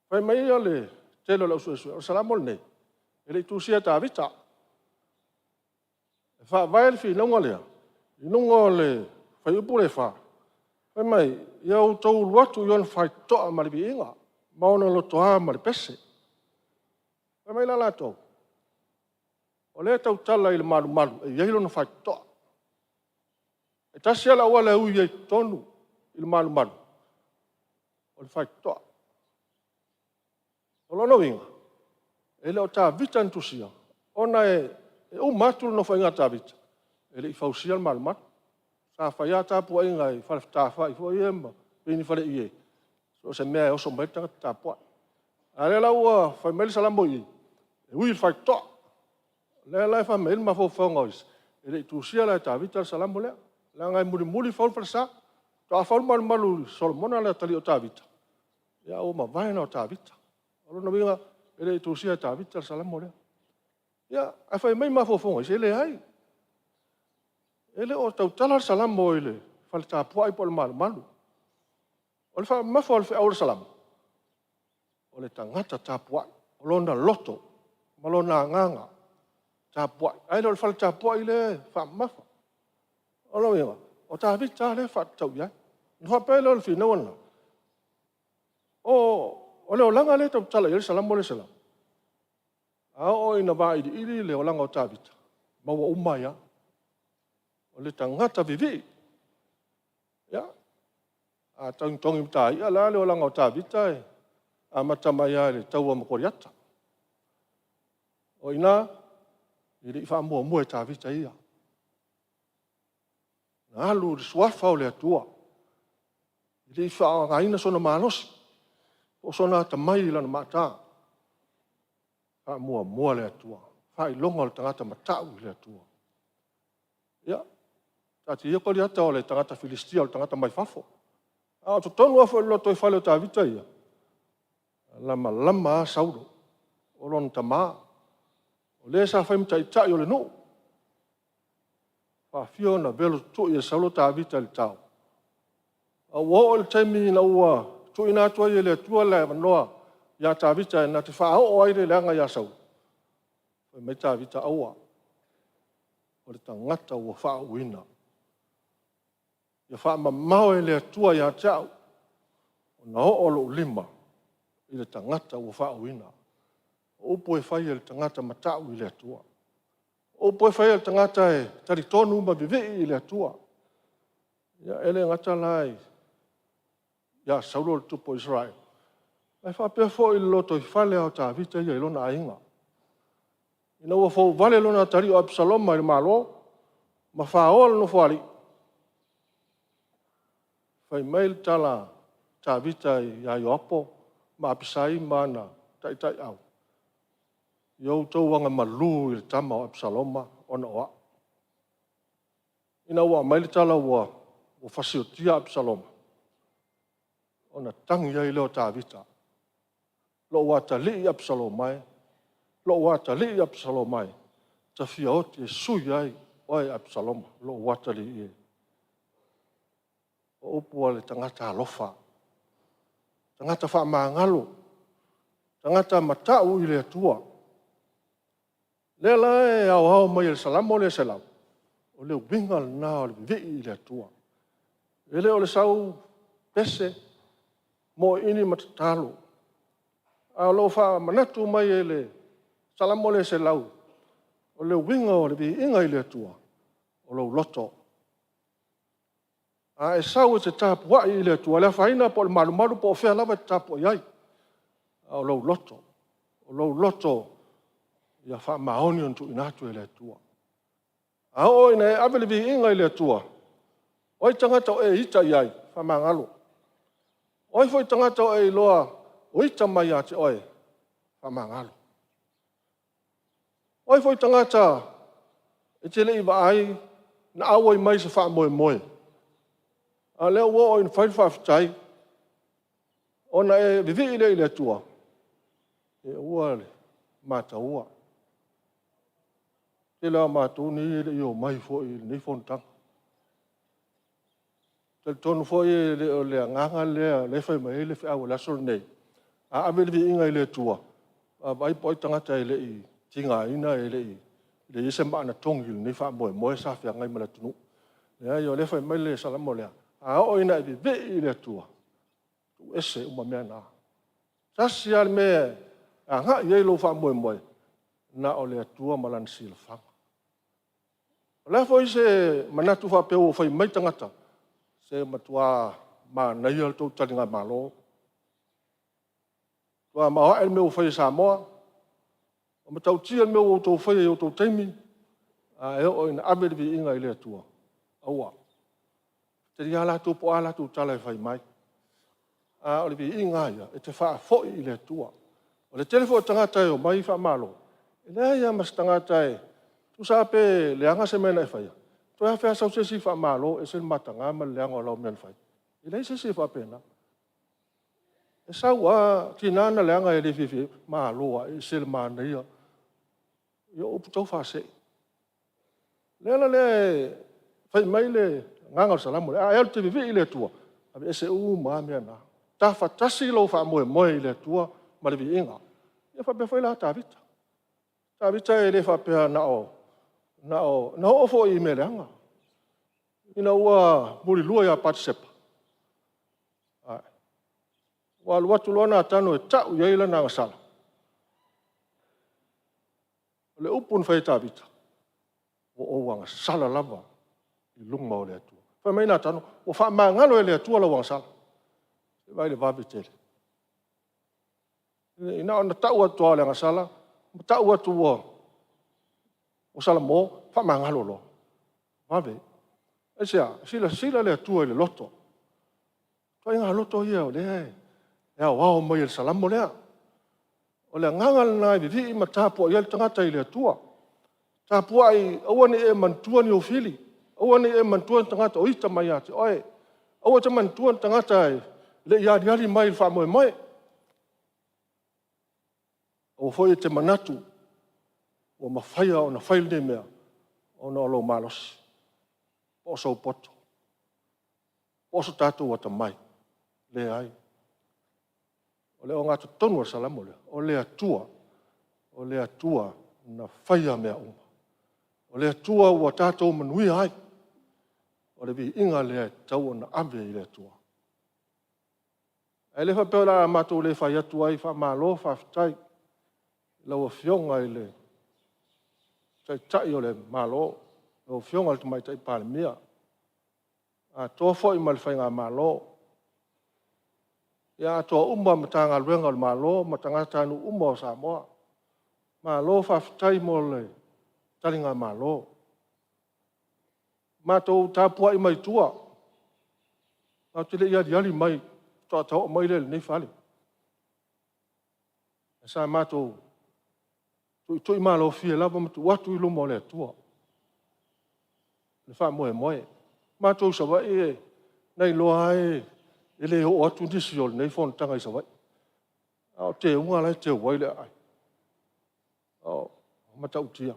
Pai mai ia le telo lau suesue, o salamo le nei. E le tūsia tā vita. E wha vai le whinonga lea. I nunga le whai upu le wha. Pai mai, ia o tau luatu i on whai toa ma le bi inga. Maona loto a ma le pese. Pai mai la tau. O le tau tala i le malu, e iei lona whai toa. E tasi ala ua le ui e tonu i le malu. O le whai toa. O lono inga. E le o tā vita ntusia. Ona e umatu no whainga tā vita. E le i whausia le malu. Sa whaia tā pua inga i whare tā whai. Fua i emma. Pini whare i e. So se mea e oso mai tanga tā pua. A le la ua whai mele salamo i. E ui le whai toa. Le la e whai mele ma fo whaunga ois. E le i tūsia la e tā vita le salamo lea. Le ngai muri whaul wharesa. Tā whaul malu Solomona le tali o tā vita. Ia o ma vaina o tā vita. Alo na winga, ele tusia ta vita salamo le. Ya, a fai mai ma fofo, ele ai. Ele o tau tala salamo ele, fal ta puai pol malu. O le fa ma fo al au salamo. O le tangata ta puai, o lona loto, malona nganga. Ta puai, ai le fal ta puai le fa ma fo. O lo winga, o ta vita le fa tau ya. No pa le fino ona. O le o langa le tau tala i le salamo le salam. A o ina vai i le o langa o tā vita. Ma wa umaia. o le tangata vivi. Ia. A tongi mta ia la le o langa o tā vita e. A matamaya le taua makoriata. O ina, i le ifa mua e tā vita ia. Na alu le suafa o le atua. I le ifa o ngaina sona manosi. O sona tamai lana mata. Fa mua le atua. Fa i longa o le tangata matau i le atua. Ia. Tati ia kori ata o le tangata Filistia o le tangata mai fafo. A to tonu afo lo to fale o tā vita ia. Lama sauro. O lon tama. O le sa fai mta itai o le no. Fa fiona velo tu ia saulo tā vita le tau. A wo le taimi na ua tu ina tua ia le tua le manoa ia tā vita na te wha o aire le anga ia sau. Fai mai tā vita aua. O le tangata ua wha uina. Ia wha mamau e le tua ia tau. O na o lo lima. I le tangata ua wha uina. O po e whai e le tangata matau i le tua. O po e whai e le tangata e tari tonu ma vivi i le tua. Ia ele ngata lai. Ia saulo le tupo Israel. Ai wha pia fo i loto i whale au tā vita ia i lona ainga. Ina ua fo vale lona tari o Absalom mai le malo. Ma wha oal no whari. Whai mail tala tā vita i a iopo. Ma apisai mana tai au. Iau tau wanga malu i le tama o Absaloma ona oa. Ina ua maili tala ua fasiotia Absaloma. Ona tangi ai leo tā vita. Lo ua ta li Absalomai. Lo ua ta li Absalomai. Ta fia oti e sui ai oe Absaloma. Lo ua ta li e. O upua le tangata alofa. Tangata wha maangalo. Tangata matau i le atua. Lela e au mai le salamo le selau. O le winga na o le vivi i le atua. Ele o le sau pese mo ini matatalo. A lo fa manatu mai e le salamo le selau. O le winga o le vivi inga i le atua. O lo loto. A e sau e te tapua i le atua. Le faina po le malu po fea lava te tapua iai. O lo loto. O lo loto. Ia wha maoni on tu inatu e le atua. A o ina e avele vi inga i le atua. Oi tangata o e ita iai, wha mangalo. Oi foi tangata o e loa, o ita mai ate oe, wha mangalo. Oi foi tangata, e te le iwa ai, na awa i mai se wha moe moe. A leo wo o in whaiwhawhitai, ona e vivi i le atua. E ua le, mata ua. Te la mātou ni le o mai fo i nei fontang. Te tonu fo i le nganga le whai mai le whai la sol nei. A ave le inga i le tua. A vai poi tangata i le i tinga ina i le i. Le ise maana tongi nei wha moe moe sa whia ngai mala tunu. Lea i o le whai mai le salamo lea. A o ina i ve i le tua. Tu ese uma mea na. Sasi al me a nga i lo wha moe moe. Na o le atua malan silfanga. Le foi se manatu fa pe o foi mai tangata. Se matua ma na ia to talinga malo. Tua ma el meu foi Samoa. O matau tia meu to foi o to taimi. A e o in abevi inga ile atua. Aua. Te ria la to po ala to tala fai mai. A o le inga ia e te fa foi ile atua. O le telefo tangata o mai fa malo. Ele ia mas tangata e tu sape leanga se mena fai. Tu a fa sa se fa malo e se matanga ma leanga lo men fai. Ele se fa pena. E sa wa tinana leanga e le fifi malo e se mana ia. Yo o puto fa se. Le fai mai le nganga salamu. A el te vivi ile tua. Ave se u ma mena. Ta fa tasi lo fa mo ile tua ma le vinga. Ia fa be foi la ta vita. Ta vita e le fa pe na o fo i melanga. Ina ua muri lua ia patsepa. Ai. Wa watu lona tano e tau ia ila na sala. Le upun fai ta vita. O wanga sala lava. I lunga o le atua. Wha mai nā tano, o wha maa ngalo e le atua la wangsala. E vai le vawe tele. Ina ona tau atua le ngasala, tau atua o sala mo, wha maa ngalo lo. Vawe. E sea, sila le atua i le loto. Toi ngā loto ia o le hei. Ea wao mai le salamo lea. O le ngangal nai vivi ma tāpua ia le tangata i le atua. Tāpua i awane e mantua ni o fili. Awane e mantua ni tangata o ita mai ate. Oe, awa te mantua ni tangata i le iari mai le wha moe mai. O foi te manatu. O mawhaia o na whaile ne mea. O na olo malos. Poso o poto. Poso tātou o ta mai. Le ai. O le o ngātu tonu a salamo le. O le atua. O le atua na whaia mea uma. O le atua ua tātou manui ai. O le vi inga le tau na ave i le atua. E le whapeo la mātou le whai atua i wha mālo whaftai. Lau a fionga i le tai o le mālo. Lau a fionga le tamai tai pāle mea. A tō fo i mali whai ngā mālo. Ia toa uma ma tā ngā luenga o mālo, ma tā ngā tānu uma o Samoa. Mālo whawhitai mo le tari ngā mālo. Mātou tāpua i mai tua. Nā te le iari mai, toa tau mai le nei whale. E sā mātou, tui mālo fia lava matu watu i lumo le tua. Le wha moe. Mātou sa wai e, nei loa e, ele ho atu disi o nei fon tanga i sa wai. Au te unga lai te wai le ai. Au mata utia.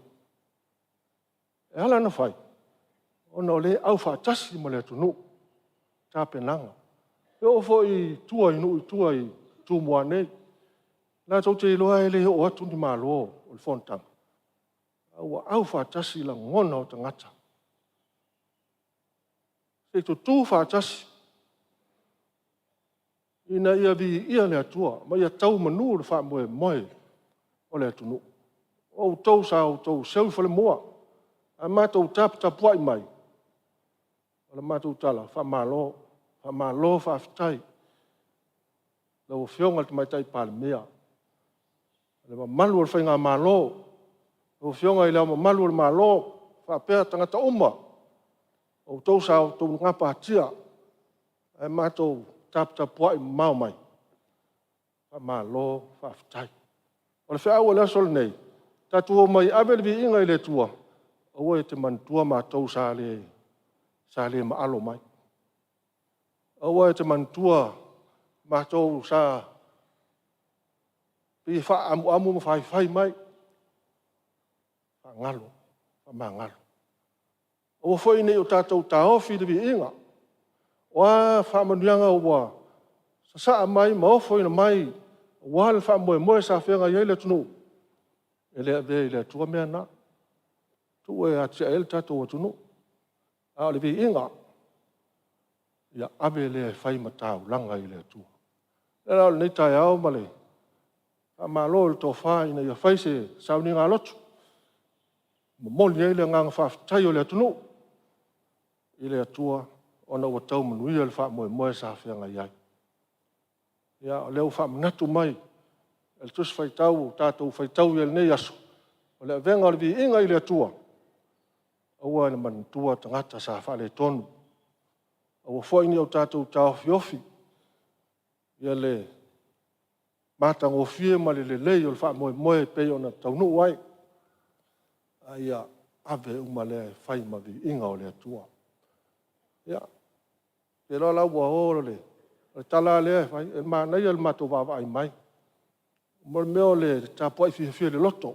E hala na fai. Ona le au fa tasi mo le tunu. Ta penanga. E o fo i tua i tu mua nei. Na tau te loa ele ho atu ni malo o le fon tanga. Au fa tasi la ngona o tangata. Se tu fa tasi. Ina ia vi ia le atua, ma ia tau manu le wha moe o le atunu. O tau sa o tau seu fale moa, a mātou tapua i mai. O le mātou tala, wha mālo wha afitai. Lau fionga te mai tai pāle mea. Le malu le whainga mālo. Lau fionga i leo malu le mālo, wha pēr tangata uma. O tau sa o tau ngapa atia, a mātou tapua i mau mai. Wha mālo, wha afitai. O le whea ua lea sol nei. Tātua mai awele vi inga i le tua. Aua e te mantua mātou sa le maalo mai. Aua e te mantua mātou sa pi wha amu ma whai mai. Wha ngalo, wha maa ngalo. Aua fwoi nei o tātou tāofi le vi inga. Wa wha manuanga ua sa mai ma ofo ina mai wa le wha moe sa whenga iei le tunu. E lea vea i lea tua mea na. Tu e atia ele tātou atunu. A le vi inga. Ia ave lea whai matau langa i lea tua. Le rao nei tai au male. A malo le tō wha ina ia whai se sauni ngā lotu. Moli e lea nganga whawhitai o lea tunu. I lea tua. Ona ua tau manuia le wha moe sa whenga iai. Ia o leo wha manatu mai. El tus whaitau, tātou whaitau i el nei aso. O lea venga o le vi inga i lea tua. Aua ina mantua tangata sa wha le tonu. Aua whaini au tātou tāo fiofi. Ia le mātang o fie ma le lei o le wha moe pei o na taunu wai. Ia ave uma lea whai ma vi inga o lea tua. Ia. Te loa lau ua horo le. Le tala lea whai. E maa nei al mato wawa ai mai. Mo meo le tāpua i fia le loto.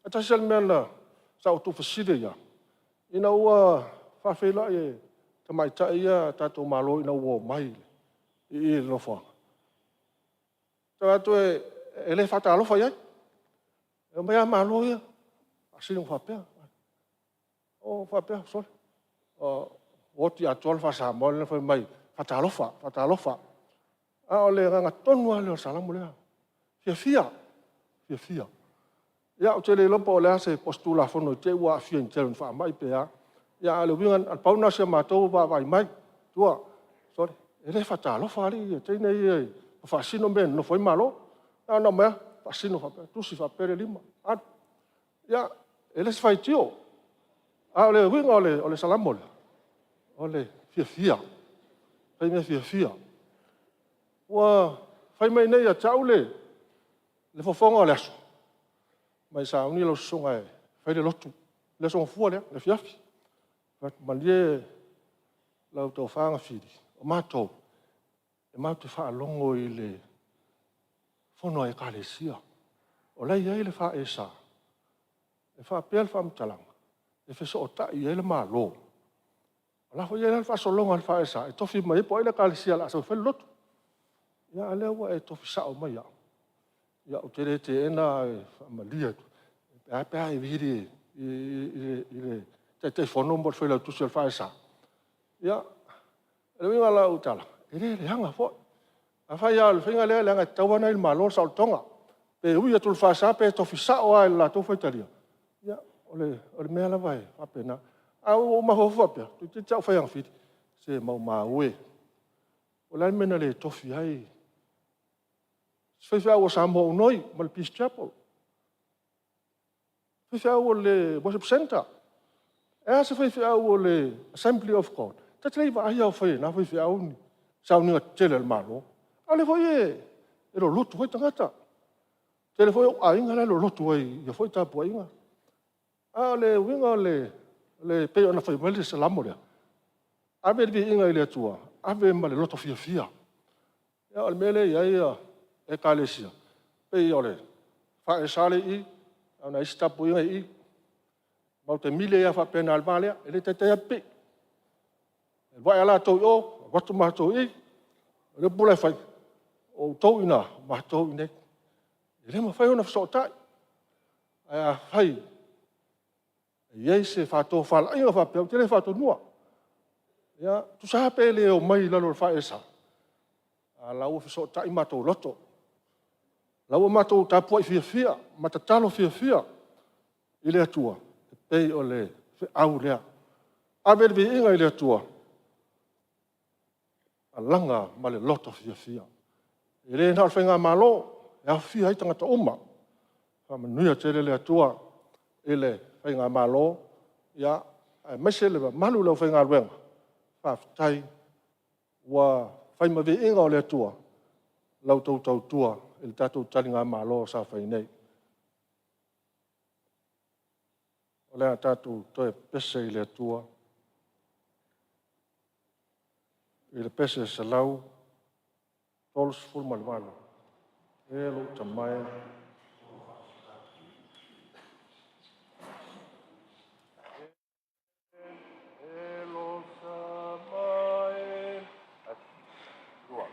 A tasi al mea na sa o tu fasire ia. Ina ua whawhela e tamai tai ia tātou malo ina ua mai. I no whanga. Tā atu e le whata alofa iai. E mea malo ia. A sinu whapea. O whapea, sorry. Oti atual whasa mo le whai mai. Whata alofa. A o le ranga tonu a leo salamu lea. Fia. Ia o te le lopa o lea se postula fono te ua fia in telu wha mai pea. Ia le wingan al pauna se matou vai mai. Tua. Sorry. Ele fatalo fali te nei fa sino ben no foi malo. No me fa sino fa tu si fa per lima. Ya ele se fai tio. Ole winga ole salamol. Ole fia. Fai me fia. Wa fai mai nei a chaule. Le fofonga le aso. Mai sa uni lo songa fai le lotu. Le son fu le fiafi. Malie lau tau whaanga whiri. O mātou, e mātou wha alongo i le whono e kālesia. O lei ei le wha e sā. E wha pēl wha mtalanga. E wheso o tai e le mālo. O la hoi e le wha solonga le wha e sā. E tofi mai po e le kālesia la sau whele lotu. Ia a lewa e tofi sa o mai au. Ia o tere te ena e wha malia tu. Pēa e viri i le te whono mo whela tusi al whae sa. Ia, e winga la utala. E le hanga fo. A whai au, whinga le anga tauana il malo sa o tonga. Pe ui atul whae sa, pe tofi sa o ai la tau whaitaria. Ia, ole mea la vai, apena. A o maho whapea, tu te tau whaiang whiri. Se mau maa ue. O lai mena le tofi ai. Whaiwhia o sa mo unoi, ma le Peace Chapel. Whaiwhia o le Worship Center. E se whaiwhia o le Assembly of God. Ta te leiva ai au whai, na whaiwhia o ni. Sa uninga tele le malo. A le whai e lo lotu whai tangata. Te le whai o ainga le lo lotu whai, ia whai tapu ainga. A le winga le peo na whai mele se lamo lea. A me le inga i le atua. A me ma le loto fia. Ia o le mele ia ia e kālesia. Pei o le whae sale i, au na isi tapu inga i, mau te mile ia wha pena almalea, ele te te api. E vai ala tau o, watu mahatou i, ele pula whai, o tau ina, mahatou i nei. Ele ma whai ona whasotai. Aia whai, iei se whatou whala, inga wha pia, tere whatou nua. Ia, tu sa pele o mai lalo le whae sa. A lau whasotai matou loto. Lau matou tapua i fia, matatalo fia, i le atua. Pei o le au lea. A vele vi inga i le atua. A langa ma le loto fia. I le nao whenga malo, e a fia i tangata oma. Ka manuia tere le atua, i le whenga malo, ia, a mese le malu leo whenga luenga. Whaftai, wa whaima vi inga o le atua, lau tau tua, i le tatou talinga malo sa whainei. O lea tātou toe pese i le atua. I le pese se lau. Tolos fulma le wala. E lo tamai. E lo tamai. Dua.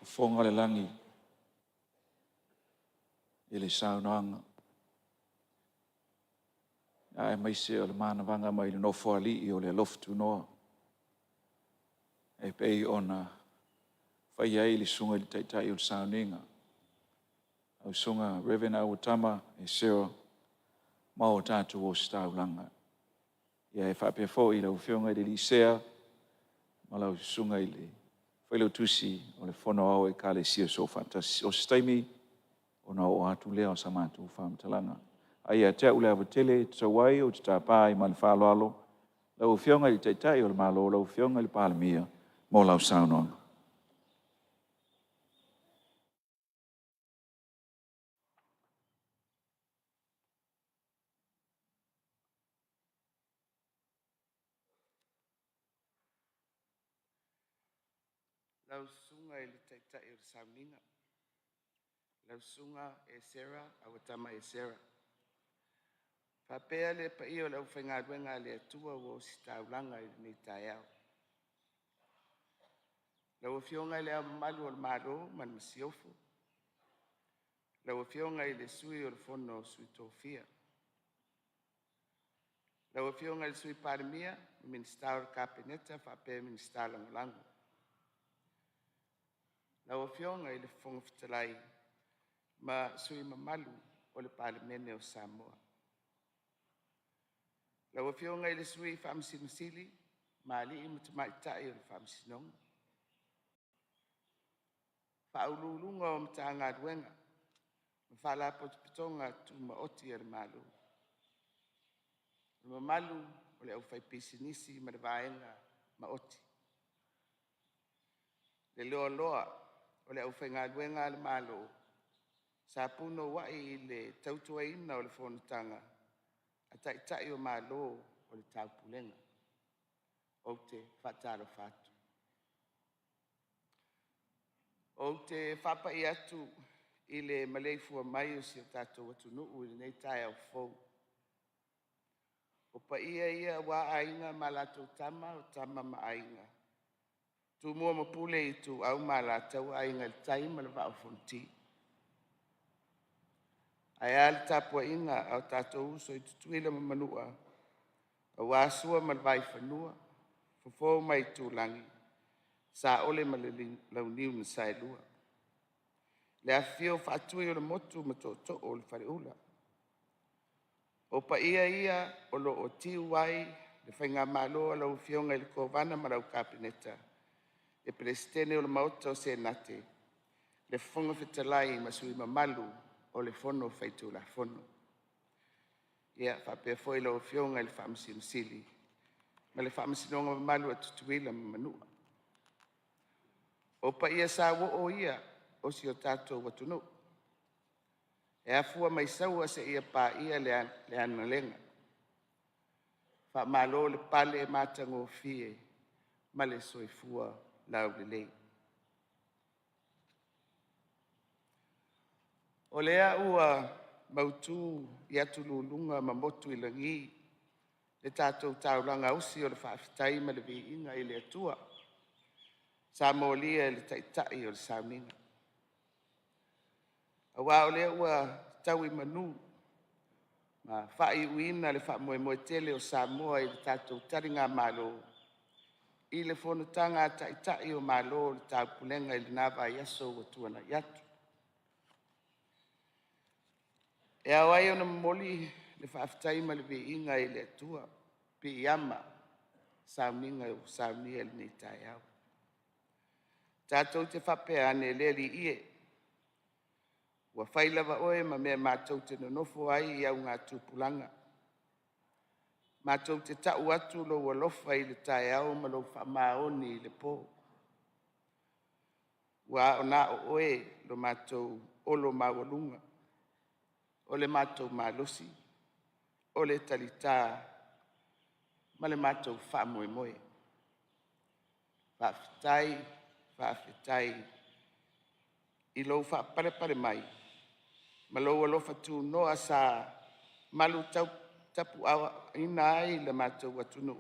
fonga le langi i le saunoanga. A e maise o le mana vanga mai le nofo ali i o le loftu noa. E pei ona whai ai le sunga li taitai o le sauninga. Au sunga Reverend Awatama e seo mao tātou o staulanga. Ia e whapea fo i lau whionga i le lisea, ma lau sunga i le whailau tusi o le whono au e ka le sia so fantasi. O staimi o na o atu lea o samatu whamtalanga. Ai a te ule awa tele, te tawai o te tāpai ma le whaloalo, lau whionga i taitai o le malo, lau whionga i le palamia, mo lau saunoanga. Lau sunga e le taitai o le sauninga. Lau sunga e Sarah, Awatama e Sarah. Whapea le pa i o lau whaingaruenga le atua o si taulanga i nei tai au. Lau whionga i le au malu o le maro man masiofu. Lau whionga i le sui o le fono sui tofia. Lau whionga i le sui parimia, minister o kapineta, whapea minister langolango. Lau whionga i le fonga fitalai, ma sui mamalu o le parimene o Samoa. Lau whionga i le sui whamsinosili, ma li i matamaitai o le whamsinonga. Whaululunga o mtanga duenga, mwhala potipitonga tu maoti e malu. Mamalu o le au whaipisinisi ma le vaenga maoti. Le loa loa o le au whaingaduenga le malo, sa puno wai i le tautuaina o le whonutanga, a taitai o malo o le taupulenga, o te whataro whatu. O te whapa i atu i le maleifua mai o si o tātou atu nuu i nei tai au fau. O pa ia wā ainga ma lātou tama o tama ma ainga. Tu mua mapule i tu au ma lātou ainga le taima le wā o fonti. Ai ale tapua inga au tātou uso i tutuila ma manua. A wāsua ma le vai whanua. Fofo mai tu langi. Sa ole ma le launiu na sai lua. Le afio whaatui o le motu ma to o le whareula. O pa ia o lo o tiu wai le whainga malo lau fionga i le kovana ma lau kapineta. Le presidene o le mauta o senate. Le whonga whitalai ma sui mamalu o le fono whaitu la fono. Ia whapea foi lau fionga i le whamsinosili. Ma le whamsinonga mamalu a tutuila ma manua. O pa ia sa wo o ia o si o tātou watunu. E afua mai saua se ia pa ia le ana lenga. Wha malo le pale e mātango fie ma le soifua lau le lei. O lea ua mautu i atu lulunga ma motu i langi le tātou taulanga usi o le whaafitai ma le vi inga i le atua. Sa molia le taitai o le sauninga. A wā o lea ua tau i manu. Ma whai uina le wha moe tele o Samoa i le tātou taringa malo. I le whonutanga taitai o malo le tau pulenga i le nawa i aso o tuana i atu. E awai o na moli le whaafitai ma le vi inga i le atua. Pi iama sauninga o saunia le nei tai au. Tātou te whapea ane leri ie. Ua whailawa oe ma mea mātou te nonofo ai i au ngā tūpulanga. Mātou te tau atu lo ua lofa i le tai au ma lo whamaoni i le pō. Ua o nā o oe lo mātou olo mawalunga. O le mātou mālosi. O le talita. Ma le mātou whamoe moe. Whaafitai. Whaafetai i lau whaapare mai. Ma lau alofa tu noa sa malu tapu awa ina ai le mātou atunu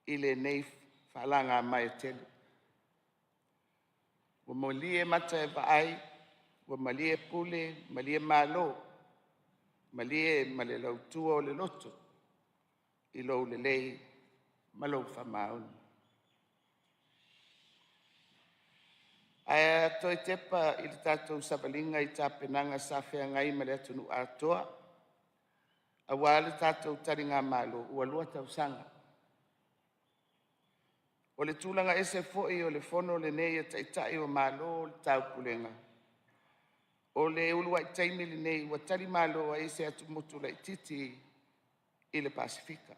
i le nei whaalanga mai telu. Ua malie mata e vaai, ua malie pule, malie malo, malie ma le lautua o le loto, I lou lelei ma lou whamaoni. Ae toi tepa I le tātou sabalinga I tā penanga sa whea ngai ma le atunu atoa, a wā le tātou taringa malo, ua lua tau sanga. O le tūlanga ese fo'i o le fono le nei a taitai o malo o le tau pulenga. O le ulua I taimi le nei ua tari malo a ese atu motu la titi I le Pasifika.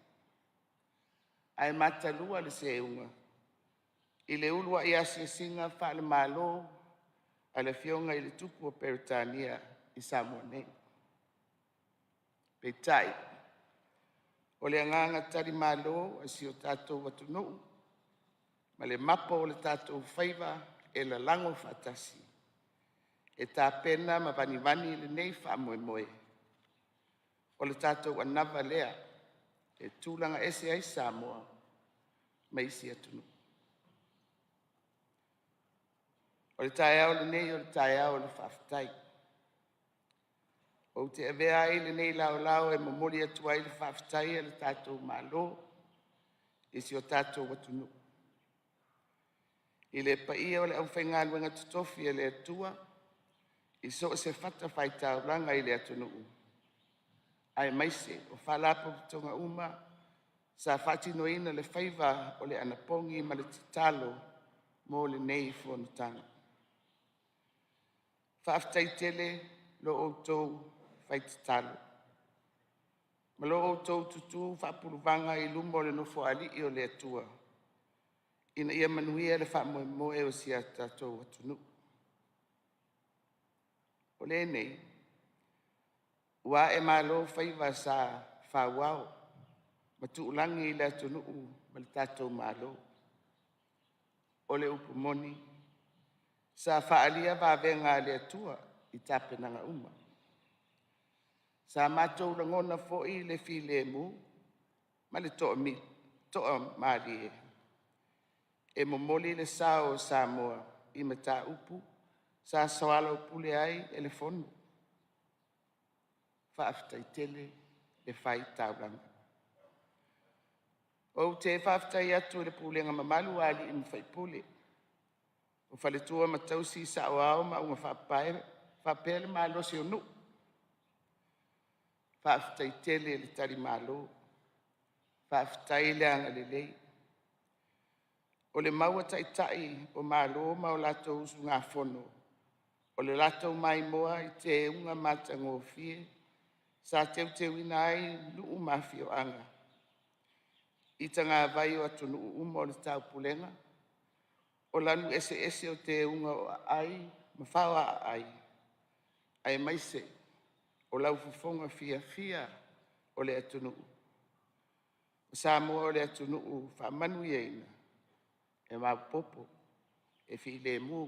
Ai mata lua le se unga. I le ulua I asia singa wha le malo a le fionga I le tupu o Peritania I Samoa nei. Peitai. O le anganga tari malo a si o tātou watu nuu. Ma le mapa o le tātou whaiva e la lango whatasi. E tā pena ma vani le nei wha moe moe. O le tātou anava lea e tūlanga ese ai Samoa ma isi atunu. O le tae au le nei o le tae au le whaftai. O te avea ai le nei lao e mamori atua I le whaftai e le tātou malo isi o tātou watunu. I le paia o le au whainga luenga tutofi e le atua, I so se whata whaitau langa I le atunu. Ai maise, o whalapo tonga uma, sa whati noina le whaiva o le anapongi ma le titalo mo le nei whanutanga. Whaftai tele lo outou whaititalo. Ma lo outou tutu whapuruvanga I lumo le nofo ali I o le atua. Ina ia manuia le wha moe moe o si a tātou atunu. O le nei, ua e malo whaiva sa whawao, ma tuulangi I le atunu ma le tātou malo. O le upumoni, sa whaalia wawenga le atua I tāpenanga uma. Sa mātou langona fo'i le file mu, ma le toa maali e momoli le sao Samoa I mata upu, sa sawala upule ai e le fono. Whaaftai tele le whai tauranga. O te whaaftai atu le pulenga mamalu ali I mwhai pule. O whaletua matausi sa o ao ma unga whapele malo si o nu. Whaaftai tele le tari malo. Whaaftai le anga le lei. O le maua taitai o malo ma o lato usu ngā fono. O le lato mai moa I te unga mata ngofie. Sa teu ina ai nuu mafio anga. I tanga vai o atu nuu uma o le tau pulenga. O lanu ese o te unga o ai, mawhawa ai. Ai maise, o lau fufonga fia o le atu nuu. O Samoa o le atu nuu whamanu ieina. E maupopo, e fi le mu,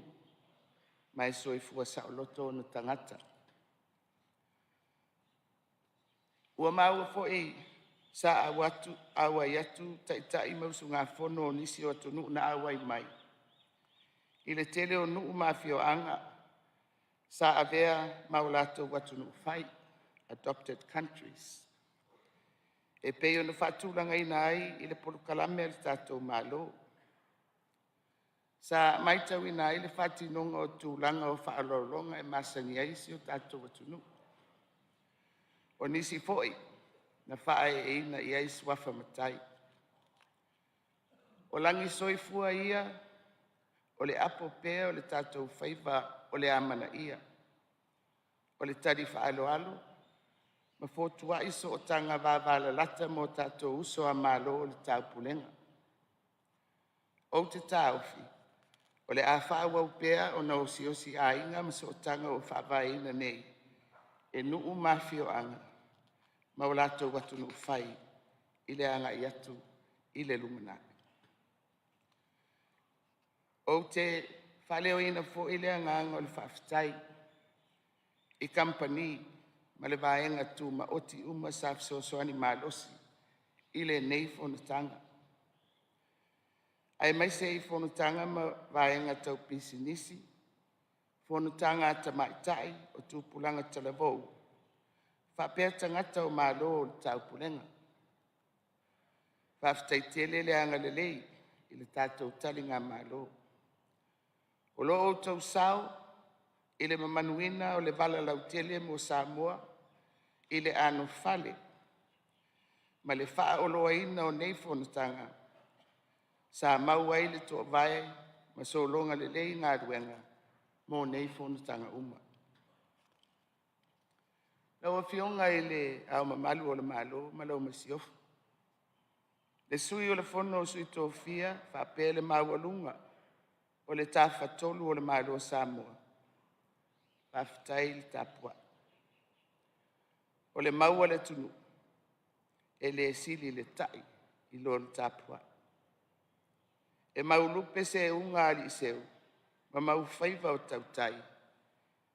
mai soifua sa o loto na tangata. Ua maua fo'i sa awa yatu taitai mausu ngā fono nisi o tunu na awai mai. I le tele o nuu mafio anga, sa avea maulato watu nuu fai, adopted countries. E peo na whatulanga ina ai I le polukalame le tātou malo. Sa maitau ina ai le whatinonga o tūlanga o whaalolonga e masangi aisi o tātou watu nuu. O nisi fo'i, na whae e ina I ai swafa matai. O langi soifua ia, o le apo pea o le tātou whaiva o le amana ia. O le tari whaaloalo, ma fōtua iso o tanga wāwala lata mo tātou uso a malo o le taupulenga. O te tāufi, o le a whāwau pea o na osi a inga ma so o tanga o whaawaina nei. E nuu mafio anga, ma o lato watu nuu whai, I le anga I atu, I le lumanake. O te whaleo ina fo I le anga anga o le whaafitai, I kampani, ma le vaenga tu ma oti uma safsoani malosi, I le nei fonutanga. Ai mai se I fonutanga ma vaenga tau pisinisi, Fonutanga tamaitai o tupulanga talavou. Whapea tangata o malo o taupulenga. Whaftaitele le anga lelei i le tātou talinga malo. O lo o tau sao i le mamanuina o le vala lautele mo Samoa i le ano fale. Ma le wha o loa ina o nei fonutanga. Sa maua i le toa vai ma so longa lelei ngā ruenga mo nei fonutanga uma. Lawa fionga i le au mamalu o le malo, malau masiofu. Le sui o le fono o sui tofia, whapea le maualunga o le tafa tolu o le malo Samoa. Whaftai le tapua. O le maua le tunu, e le sili le tai i lo le tapua. E maulupe se unga ali seu, ma mau faiva o tautai,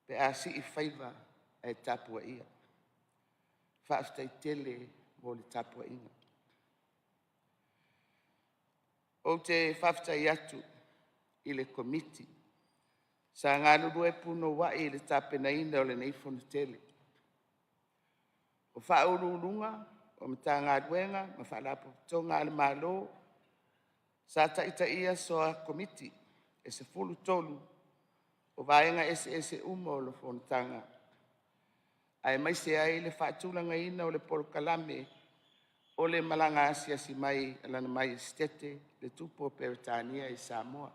pe asi i faiva e tapua ia. Whaaftai tele mo le tapua inga. O te whaaftai atu i le komiti, sa ngā lulu e puno wa i le tapena ina o le neifonu tele. O whaururunga, o mta ngā duenga, ma whaalapo tonga le malo, sa taita ia soa komiti, e se fulu tolu, o vaenga ese umo o le fonutanga. Ai mai se ai le whaatulanga ina o le polokalame o le malanga asia si mai alana mai stete le tupo Peritania i Samoa.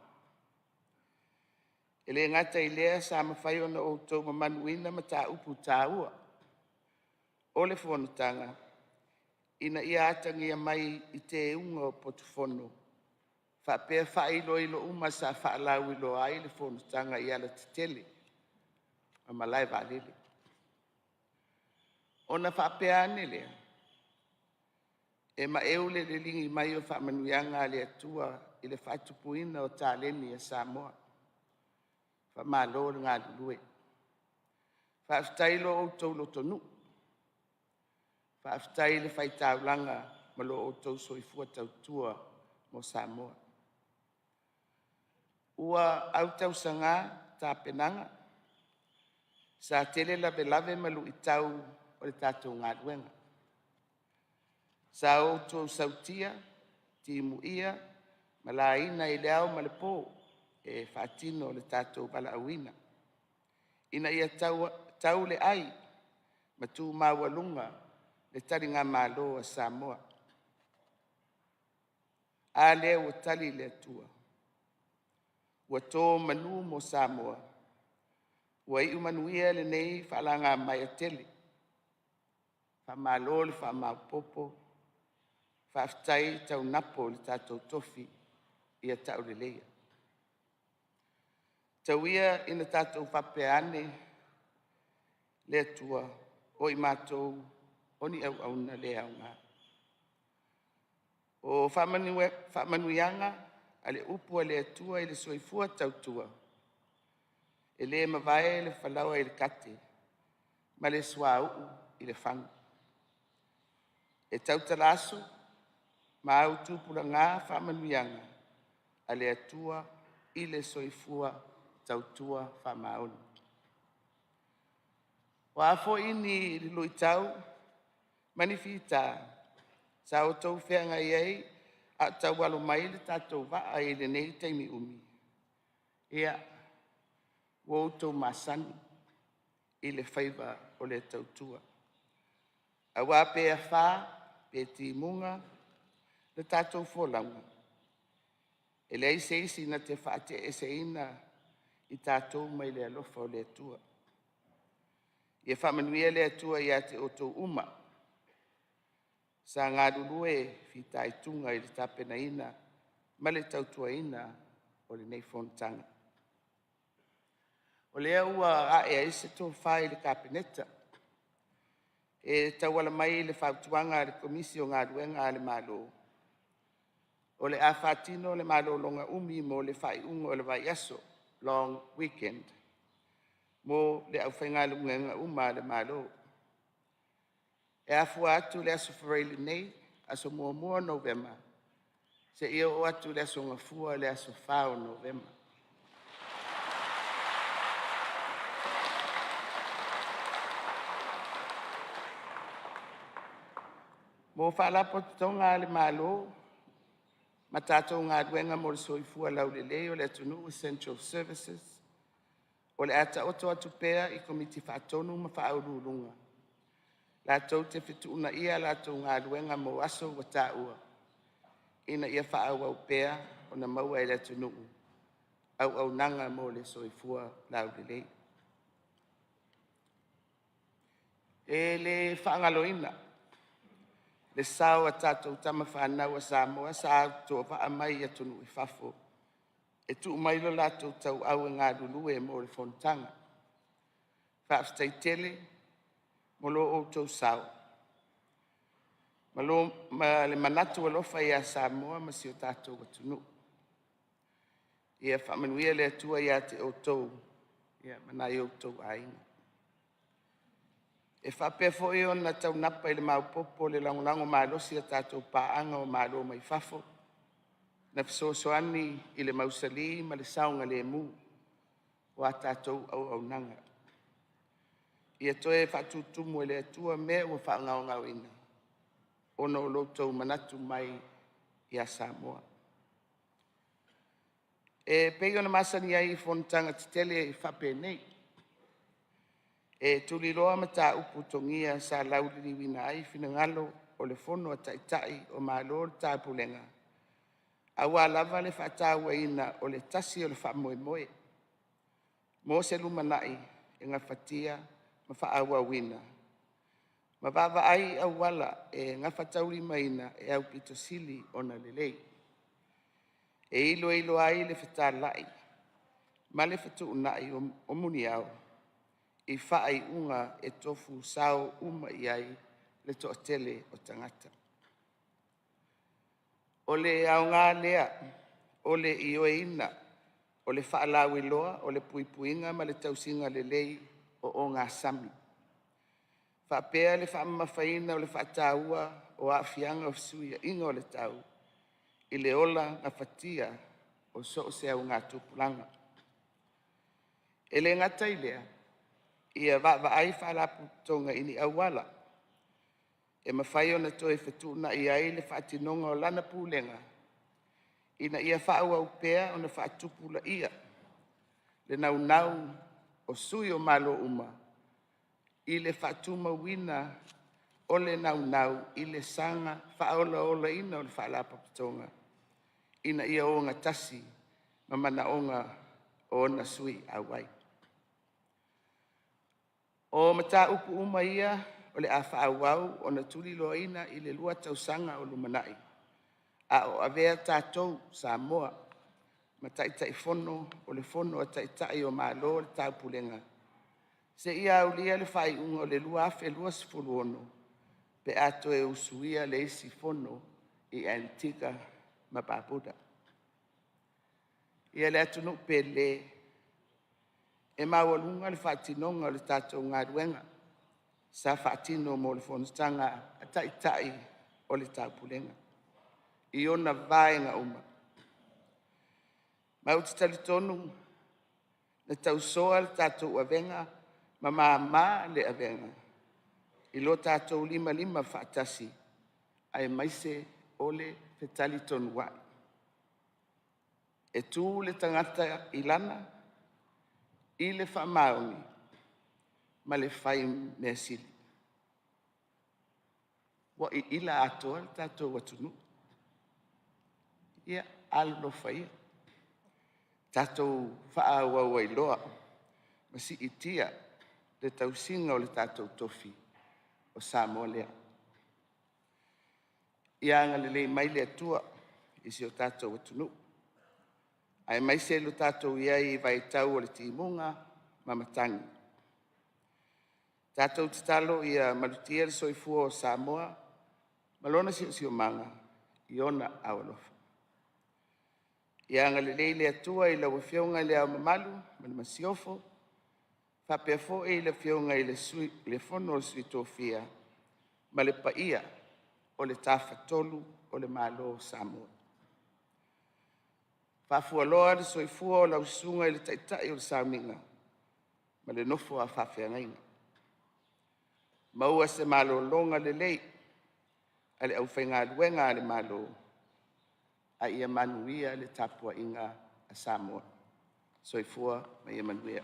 E le ngata i lea sa mawhai ona o tau mamanuina ma ta upu tāua. O le fonutanga, ina ia atangia mai i te unga o potufono. Whapea whailo ilo uma sa whaalau ilo ai le fonutanga i ala titele. Ma malai valele. Ona whapea ane lea. E ma eule le lingi mai o whamanuianga le atua i le whatupuina o tāleni a Samoa. Whamalo le ngā lulue. Whaaftailo o tau lotonu. Whaaftaile whaitaulanga ma lo o tau soifua tautua mo Samoa. Ua au tau sanga tā penanga. Sa tele lave malu i tau o le tātou ngā luenga. Sa o tau sautia, timu ia, malaina i leao ma le pō, e whaatino le tātou bala awina. Ina ia tau le ai, ma tū mawalunga, le tari ngā malo a Samoa. A leo o tali le atua. Ua tō manu mo Samoa. Ua i umanuia le nei whalanga mai a tele. Whamalo le whamaupopo. Whaaftai tau napo le tātou tofi ia tau le leia. Tau ia ina tātou whapeane le atua o i mātou oni au auna le au ngā. O whamanuianga a le upua le atua i le soifua tautua. E le mawae le whalaua i le kate, ma le sua uu i le whangu. E tautalaso, ma au tūpura ngā whamanuianga a le atua i le soifua tautua whamaonu. Wa afo ini li lui tau, manifita, sa o tau whenga iei, a tau alo mai le tātou waa i le nei teimi umi. Ia, wou tau masani i le whaiva o le tautua. A wā pēa whā, pē timunga, le tātou wholanga. E le ise isi na te whaate e se ina i tātou mai le alofa o le atua. Ia whamanuia le atua i ate o tau uma. Sa ngā rurue whitai tunga i le tapena ina, ma le tautua ina o le nei fontanga. O lea ua a ea ise tō whai le kapeneta. E tauala mai le whautuanga le komisi o ngā ruenga le malo. O le a whatino le malo longa umi mo le whai ungo o le vai aso, long weekend. Mo le au whainga lunga uma le malo. E afu atu le aso whareili nei, aso mua November. Se ia o atu le aso ngafua le aso whao November. Mo whaalapo tonga le malo, ma tātou ngā duenga mo le soifua lau le leo le atunu Essential Services, o le ata oto atu pea I komiti whaatonu ma whaaururunga. Lātou te whituuna ia lātou ngā duenga mo aso wa tāua, ina ia whaau au pea o na maua le atunu, au nanga mo le soifua lau le leo. E le whaangaloina, le sao a tātou tama whanau a Samoa sa au toa mai atunu I whafo. E tu mailo lātou tau au ngā rulu e mo le whontanga. Whaafstai tele, mo lo o tau sao. Ma le manatu alofa I a Samoa ma si o tātou atunu. Ia whamanuia le atua ia te o tau, ia manai o tau ainga. E whapea fo e ona tau napa I le maupopo le langolango mālosi a tātou pāanga o mālo mai whafo. Na fisosoani I le mausali ma le saunga le mu o a tātou au nanga. Ia toe whatutumu e le atua mea o whaangau ngau ina. Ono o lotou manatu mai I a Samoa. E pei ona masani ai whontanga titele I whape nei. E tuli loa ma tā upu tongia sa lauriri wina ai finangalo o le fono a taitai o mālo le tāpulenga. Awa lava le whataua ina o le tasi o le whamoe moe. Mo se lumanai e ngā whatia ma whaaua wina. Ma wawa ai au wala e ngā whatauri maina e au pito sili o na lelei. E ilo ai le whatalai. Ma le whatu unai o muni au. I whaai unga e tofu sao uma iai le toatele o tangata. O le au ngā lea, o le ioe ina, o le whaalawi loa, o le puipuinga ma le tausinga le lei o ngā sami. Whapea le whaamawhaina o le whaataua o awhianga o suia inga o le tau, I le ola ngā whatia o so se au ngā tupulanga. E le ngata I lea, ia ai whaalapu tonga ini awala. E mawhai ona toe whetuna I ai le whaatinonga o lana pūlenga. Ina ia whaau au pea o na whaatupula ia. Le nau o sui o malo uma. I le whaatuma wina o le nau I le sanga whaola ina o le whaalapu tonga. Ina ia o ngā tasi ma mana onga o na sui awai. O mata upu uma ia o le a whaawau o na tuli loaina I le lua tausanga o lumanai. A o avea tātou Samoa ma taitai fono o le fono a taitai o mālo le tāpulenga. Se ia au lia le whai unga o le lua afe lua sifuru ono pe ato e usuia le isi fono I Antigua ma Barbuda. Ia le atunu pe le e mawalunga le whaatinonga o le tātou ngā ruenga. Sa whaatino mo le whonstanga a taitai o le tāpulenga. I ona vaenga uma. Mauti talitonu na tausoa le tātou avenga ma māma le avenga. I lo tātou lima whaatasi ai maise o le talitonu wai. E tū le tangata I lana I le whamaoni, ma le whai mea sili. Wa I ila atoa le tātou watunu. Ia alo whaia. Tātou whaawau ai loa, ma si itia le tausinga o le tātou tofi o Samoa lea. Ia anga le lei mai le atua I si o tātou watunu. Ai mai se lo tātou iai vai tau o le timunga mamatangi. Tātou titalo ia malutia le soifua o Samoa, malona si o manga, I ona awalofa. Ia anga le leile atua I lau whionga le au mamalu, ma le masiofo, whapea fo I le whionga I le fono o sui tofia, ma le paia o le tāwhatolu o le malo o Samoa. Whafualoa le soifua o lau sunga I le taitai o le sauminga, ma le nofo a whawhiangainga. Maua se malo longa le lei, ale au whainga luenga le malo, a ia manuia le tapua inga a Samoa. Soifua mai ia manuia.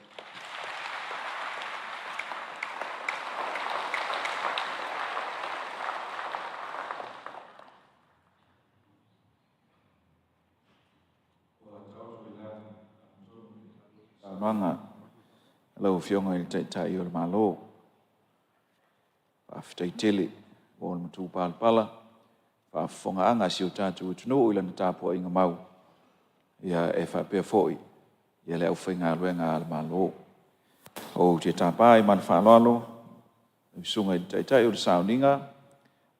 Manga lau fionga i tai o le malo. Aftai tele o le matu pala fa fonga anga si o tatu tunu i lana tapo inga mau. Ia e fa pe foi. Ia le au whainga luenga le malo. O te tapa i man whalalo. Sunga i tai o le sauninga.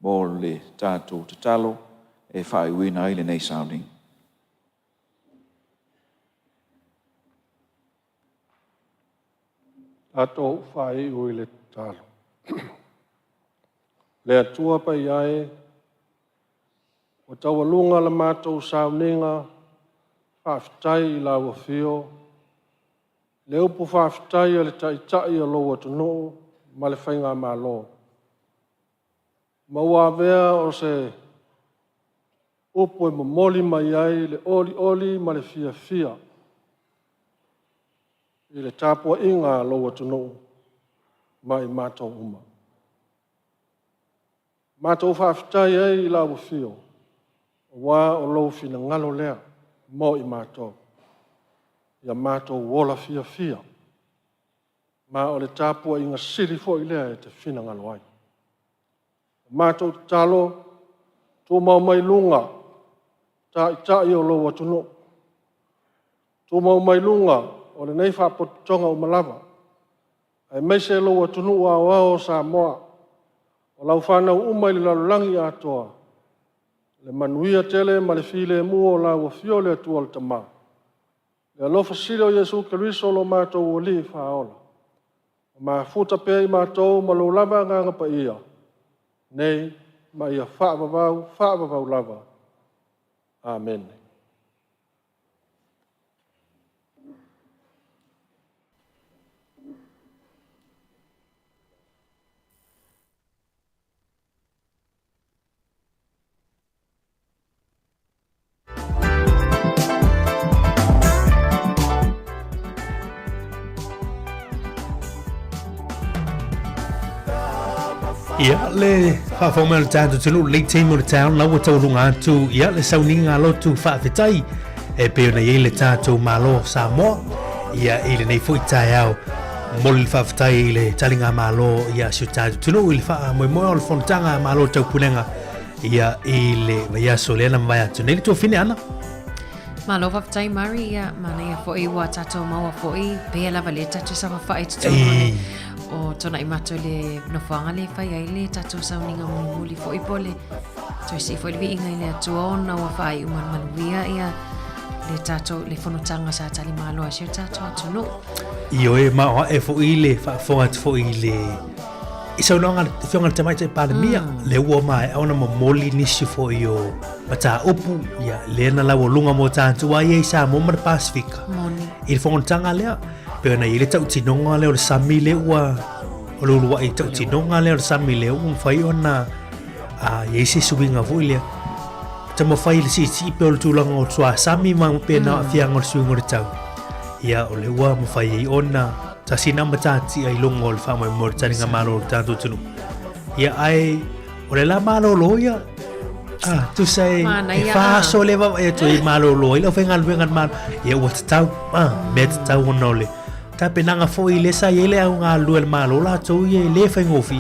Mo le tatu te talo. E fa i wina i le nei sauninga. Ato whai ui le talo. Le atua pa iai, o tawalunga la mātou sauninga, whaafitai i la wafio, le upu whaafitai a le taitai a loa tunu, ma le whainga malo. Maua vea o se upu e mamoli mai ai, le oli ma le fia. I le tāpua inga loa tunu, mai mātou uma. Mātou whaafitai ei i la wafio, wā o lou fina ngalo lea, mo i mātou. Ia mātou wola fia. Ma o le tāpua inga siri fo i lea e te fina ngalo ai. Mātou talo, tō mau mai lunga, tai o loa tunu. Tō mau mai lunga, o le nei whapotonga o Malawa. Ai meise loa tunu o Samoa. O lau whanau umai le lalulangi atoa. Le manuia tele ma le file mua o lau afio le atua le tama. Le alofa sile o Yesu Keriso lo mātou o li whaola. Ma futa pe i mātou ma lo lava nganga pa ia. Nei ma ia whaavavau lava. Amen. Ia le whawhoma le tātou tunu late team o le town lau tau runga atu ia le sauninga lotu whaafetai e peo na iei le tātou malo Samoa ia i le nei fui tai au moli le whaafetai i le talinga malo ia siu tātou tunu i le wha moe o le whanutanga malo tau punenga ia i le vaiaso le ana mwai atu nei le tua fine ana Malo whafetai mari ia mana ia fo i wa tātou maua fo i pea lava le tātou sama whae tutu o tona i mato le nofanga le whai ai le tātou sauninga muli fo i pole. Toi si fo i vi inga i le atua ona wa whai uman manuia ia le tātou le whanutanga sa tali malo a sio tātou atunu. Io e mao e fo i le whafonga fo i le i saunanga whionga te mai te pandemia le ua mai auna mo moli nisi fo i o mata upu ia le na lau lunga mo tātou ai e sa mo mara Pasifika. Moni. I le whanutanga lea Pero na ile tau tinonga leo le sami leua o lulua i tau tinonga leo le sami leo whai ona yeise suwinga fuilia tamo whai le si pe o le tūlanga o tua sami ma pena a fianga o le suinga o le tau ia o le ua mo whai i ona ta sina matati ai longo o le whamai mo le taringa malo o le tātou tunu ia ai o le la malo loia tu sai e faso le va e tu malo loia lo whenga luenga malo ia ua tatau me tatau o nole ta penanga fo i le sa ele au ngā lua le malo la tau i le whaingofi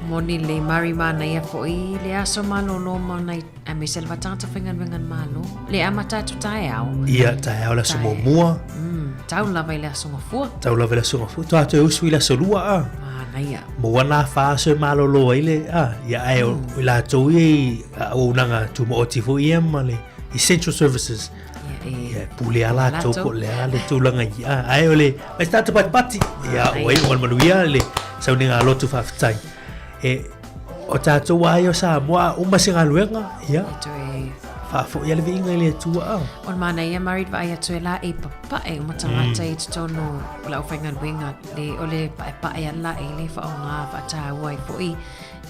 Moni le mari mana ia fo i le aso malo lo mana a me selva tata whengan malo le amata tu tae au ia tae au la sumo mua tau lava i le aso ngafua tu atu e usu i la solua mana ia mua na faso e malo loa i le ia ai o la tau i au nanga tu mo oti fo i ema le essential services pule ala toko le ale tulanga ia ai ole mai tata pati ia oi on manuia le sauninga lotu fafitai o tatou ai o Samoa uma singa luenga ia fo ia le vinga le tua O mana ia marit vai atu e la e papa e uma tangata e tono la ufainga luenga le ole pa e la e le fa ona fa ta wai foi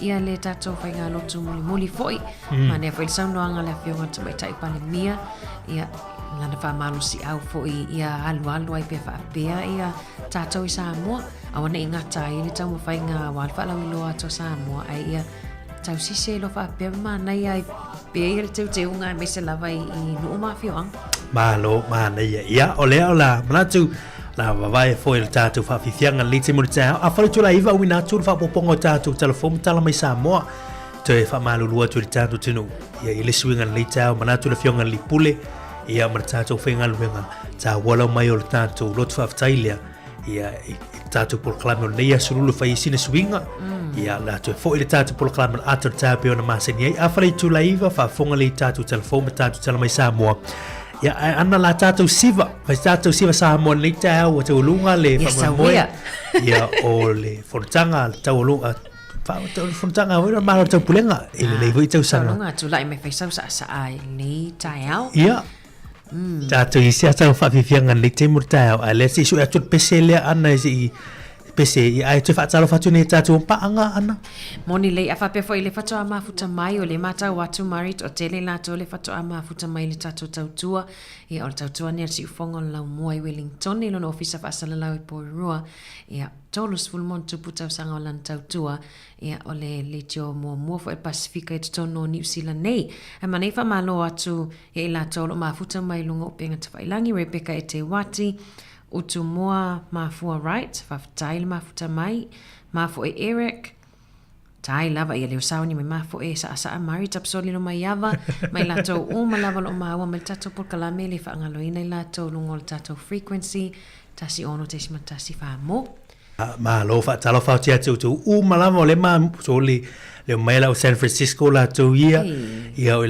ia le tato fainga lotu muli foi mana foi sauno anga le fionga tama tai pale mia ia lana fa malu si au foi ia alu ai pe fa pea ia tato i Samoa awana ingata i le tamu fainga wal fa la wilo ato Samoa ai ia tau sise lo fa pe mana ia pe ia te unga me se lava i no mafio malo mana ia ole ola manatu na vai foi il tatu fa fianga lite mo tsa a fa tu la iva wina tu fa popongo tatu telefon tala mai Samoa te fa malu lua tu tatu tinu ia ile swinga lite manatu le fianga li pule ia martatu finga luenga ta wala mai ol tatu lot fa tailia ia tatu por clamo leia sulu fa isine swinga ia la tu foi il tatu por clamo ater tape ona maseni a fa tu la iva fa fonga le tatu telefon tatu tala mai Samoa ia ana la tatu siva Samoa le tau te ulunga le fa mo ia ole fortanga tau ulunga fa fortanga ora ma tau pulenga ele le voi tau sanga lunga tu lai me fa sa ai le tau ia tatu isia tau fa fianga le te murtau ale si su atu pesele ana si pese ai tu fa talo fa tu ne tatu pa anga ana moni le afa pe foi le fa toa mafuta mai o le mata watu marit o tele la to le fa toa mafuta mai le tatu tautua ia o tautua ne si fongo la mo ai Wellington le no ofisa fa sala la po rua ia tolus fulmon tu puta sanga o lan tautua ia o le tio mo fo e Pacifica e tono New Zealand nei e manei fa malo atu e la tolo mafuta mai lunga o penga te failangi Rebecca e te wati utu moa mafua right fafatai le mafuta mai mafo e Eric tai lava ia leo sauni me mafo e sa mari tapsoli no mai ava mai lato uma lava lo mawa me tato por kalame le fa ngaloina lato lungol tato frequency tasi ono tesi matasi fa mo ma lo fa talo fa tia tu uma lava le ma soli le mai la San Francisco la to ia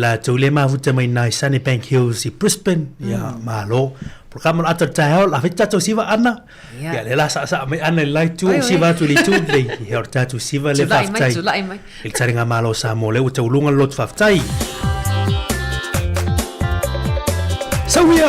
la to le mafuta mai nai Sunny Bank Hills i Brisbane ia ma lo programa atar tau la fita to siva ana ya le la sa mai ana lai tu siva tu li tu le ya tatu siva le faftai il taringa malo Samoa le uta ulunga lot faftai sawia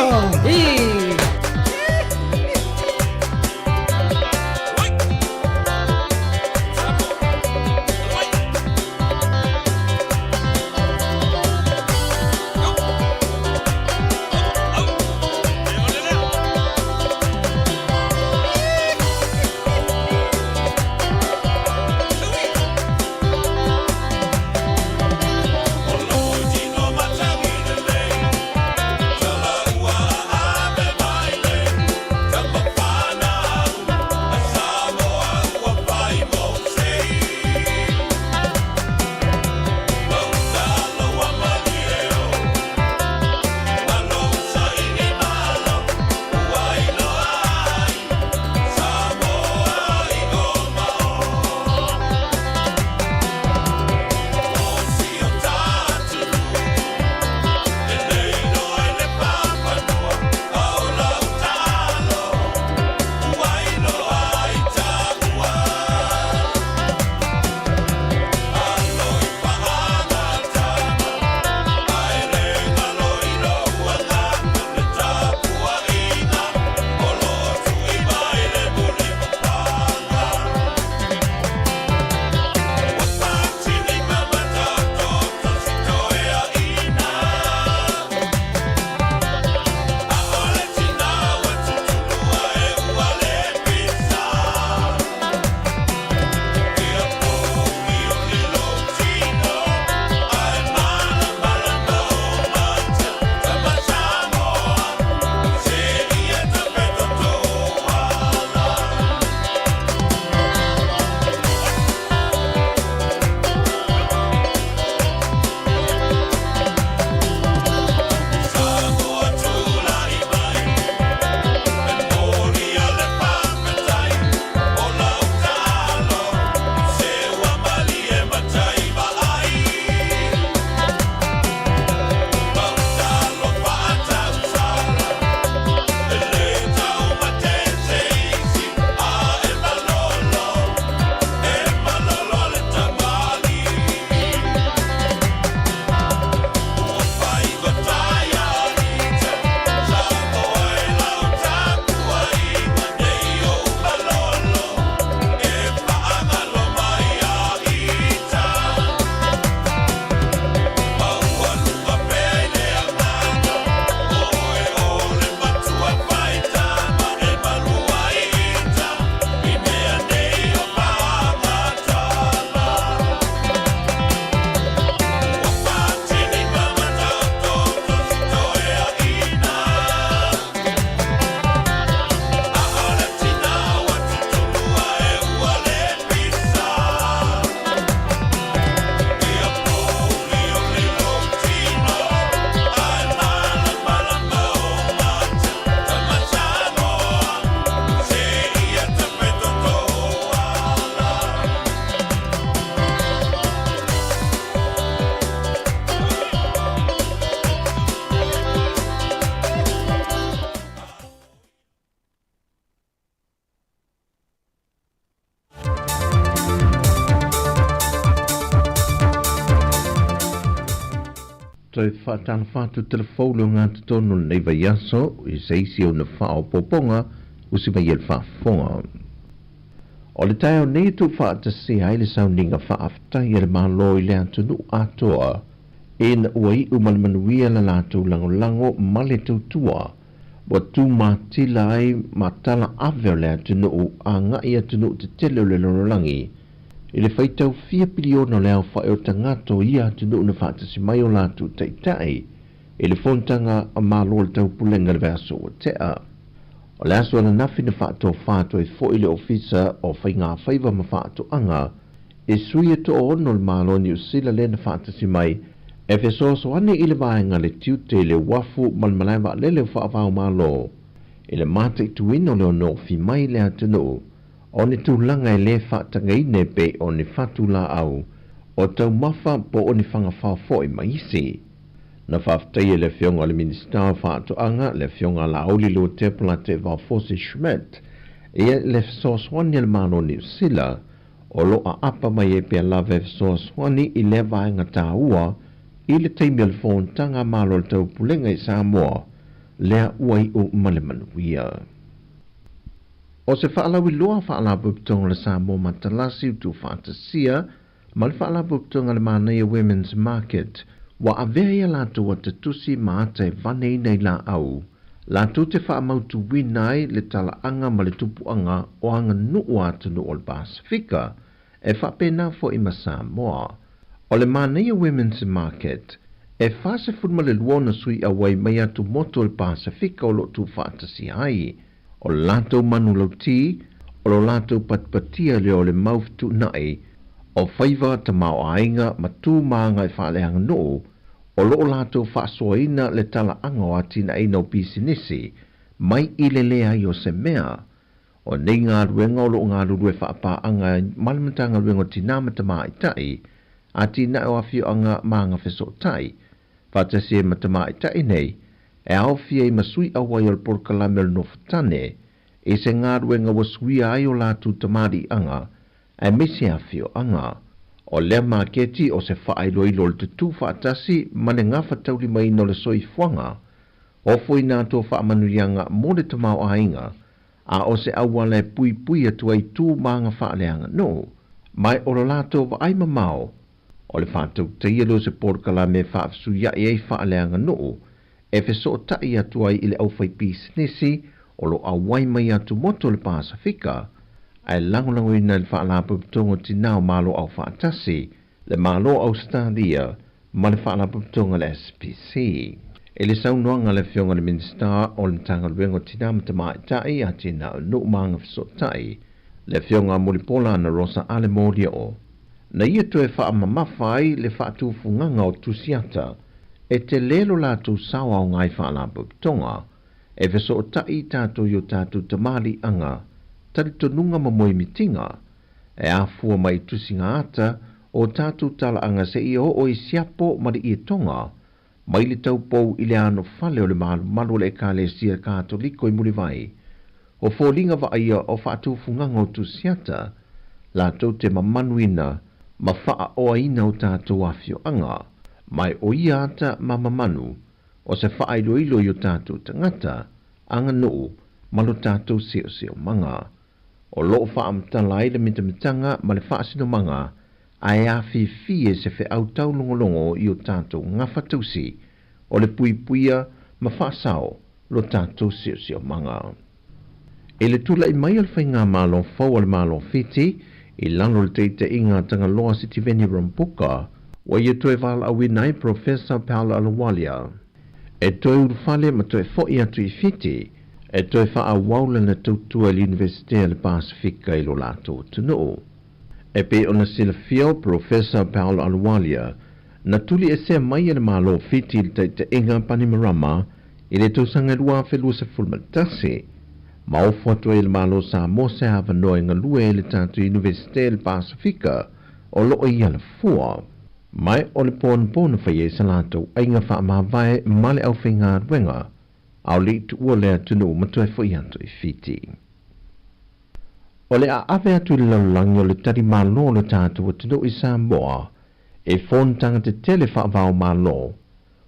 toi whaatana whātu telefonu ngā tonu nei vai aso I seisi o na whao poponga usi mai el whaafonga. O le tae o nei tu whaatasi ai le sauninga whaaftai ele malo I le atunu atoa e na uai umalmanuia la lātou langolango male tautua wa tu mātila ai matala ave o le atunu a ngai atunu te tele o le lorolangi I le whaitau 4 piliona leo whae o tangato ia atunu na whaatasi mai o lātou taitai e le fontanga a malo le tau pulenga le verso o tea. O le aso ana nafi na whaato whaato e fo ile ofisa o whai ngā whaiva ma whaato anga e sui e to ono le malo ni usila le na whaatasi mai e wheso soane ile vaenga le tiute le wafu malmalaiva lele whaavao malo e le mata I tuino le ono fi mai le atunu o ne tūlanga e le whaatanga ine pe o ne whatula au o tau mafa po o ne whangawhao fo I maisi. Na whaftai e le whionga le minister whaato anga le whionga la auli lo tepula te Valfosi Schmidt e le whesoswani le malo ni usila o lo a apa mai e pia lave whesoswani I le vaenga tā ua I le teimi al whontanga malo le tau pulenga I Samoa lea uai o malemanuia. O se whaalawi loa whaalapu pitonga le Samoa matalasi utu whaatasia ma le whaalapu pitonga le Mānaia Women's Market wa avea lātou wa te tusi maata e vanei nei la au. Lātou te whaamautu winai le tala anga ma le tupu anga o anga nuu atunu o le Pasifika e whapena fo I ma Samoa. O le Mānaia Women's Market e whase funma le luona sui awai mai atu moto le Pasifika o lo tu whaatasi ai. O le lātou manu lauti, o lo lātou patpatia le o le mauftu nai, o whaiva ta mao ainga ma tū maanga I whaaleanga noo, o lo lātou whaasoaina le tala anga o atina ina o pisinisi, mai I le lea I o se mea. O nei ngā ruenga o lo ngā rurue whaapa anga malamatanga ruenga o tinamata maa I tai, a tina o awhio anga maanga wheso tai. Whatasi e matama I tai nei, e awhia I masui awai o le porkalame no whatane, e se ngā ruenga wa sui ai o lātou tamari anga, e mesi awhio anga. O lea maketi o se whaailoilo le tutu whaatasi mane ngā whatauri mai no le soi fuanga. O fwoi nā tō whaamanuianga mo le tamau ainga, a o se awale pui pui atu ai tū maanga whaaleanga no, mai o lo lātou wa ai mamao. O le whātau teialo se porkalame whaafsu ia e whaaleanga no, e wheso tai atu ai I le au whai pisinisi o lo awai mai atu moto le Pasifika, ai langolango ina le whaalapu pitongo tinao malo au whaatasi, le malo Australia, ma le whaalapu pitongo le SPC. E le saunoanga le whionga le minister o le tanga luengo tinamata mai tai a tina no maanga whasotai, le whionga molipola na Rosa Alemodia o. Na ia toe whaamamawhai le whaatufunganga o tusiata, e te lelo lātou sawa o ngai whaalapu pitonga, e whasotai tātou yo tātou tamali anga, tari tonunga mamoi mitinga, e afua mai tusinga ata o tātou tala anga se I o I siapo mari I tonga, mai le tau pou I le ano fale o le malu le ekalesia katoliko I mulivai. O fōlinga wa aia o whaatufunganga o tusiata, lātou te mamanuina, ma wha o aina o tātou awhio anga, mai o ia ata mamamanu, o se wha ailoilo I o tātou tangata, anga noo, malo tātou seo manga. O loo wha amtalai le mitamitanga ma le wha sino manga, ai a fie se fe au tau longolongo I o tātou ngafa tausi, o le pui puia ma wha sao, lo tātou seo manga. E le tula I mai al whai ngā mālong fau al mālong fiti, I lano le teite inga tanga loa City Veni Rampuka, wa ia toe vala awinai Professor Paula Alawalia. E toe urufale ma toe fo I atu I fiti, e toi wha waula na tautua l'Université le Pasifika I lo lato tuno. E pe ona sila fio Professor Paolo Alawalia, na tuli e se mai le malo fiti il te inga Panimarama, I le tausanga lua whelua se fulmatasi. Ma o foto il malo sa mo se hava noi nga lue le tatu Université le Pasifika, o lo I ala fua. Mai o le pon whaie sa lato, ai nga wha mawae male au whinga wenga, au li tu ua lea tunu matue fo I anto I fiti. O le a awe atu I laulangi o le tari malo le tātua tunu I Samoa, e fontanga te tele whaavao malo,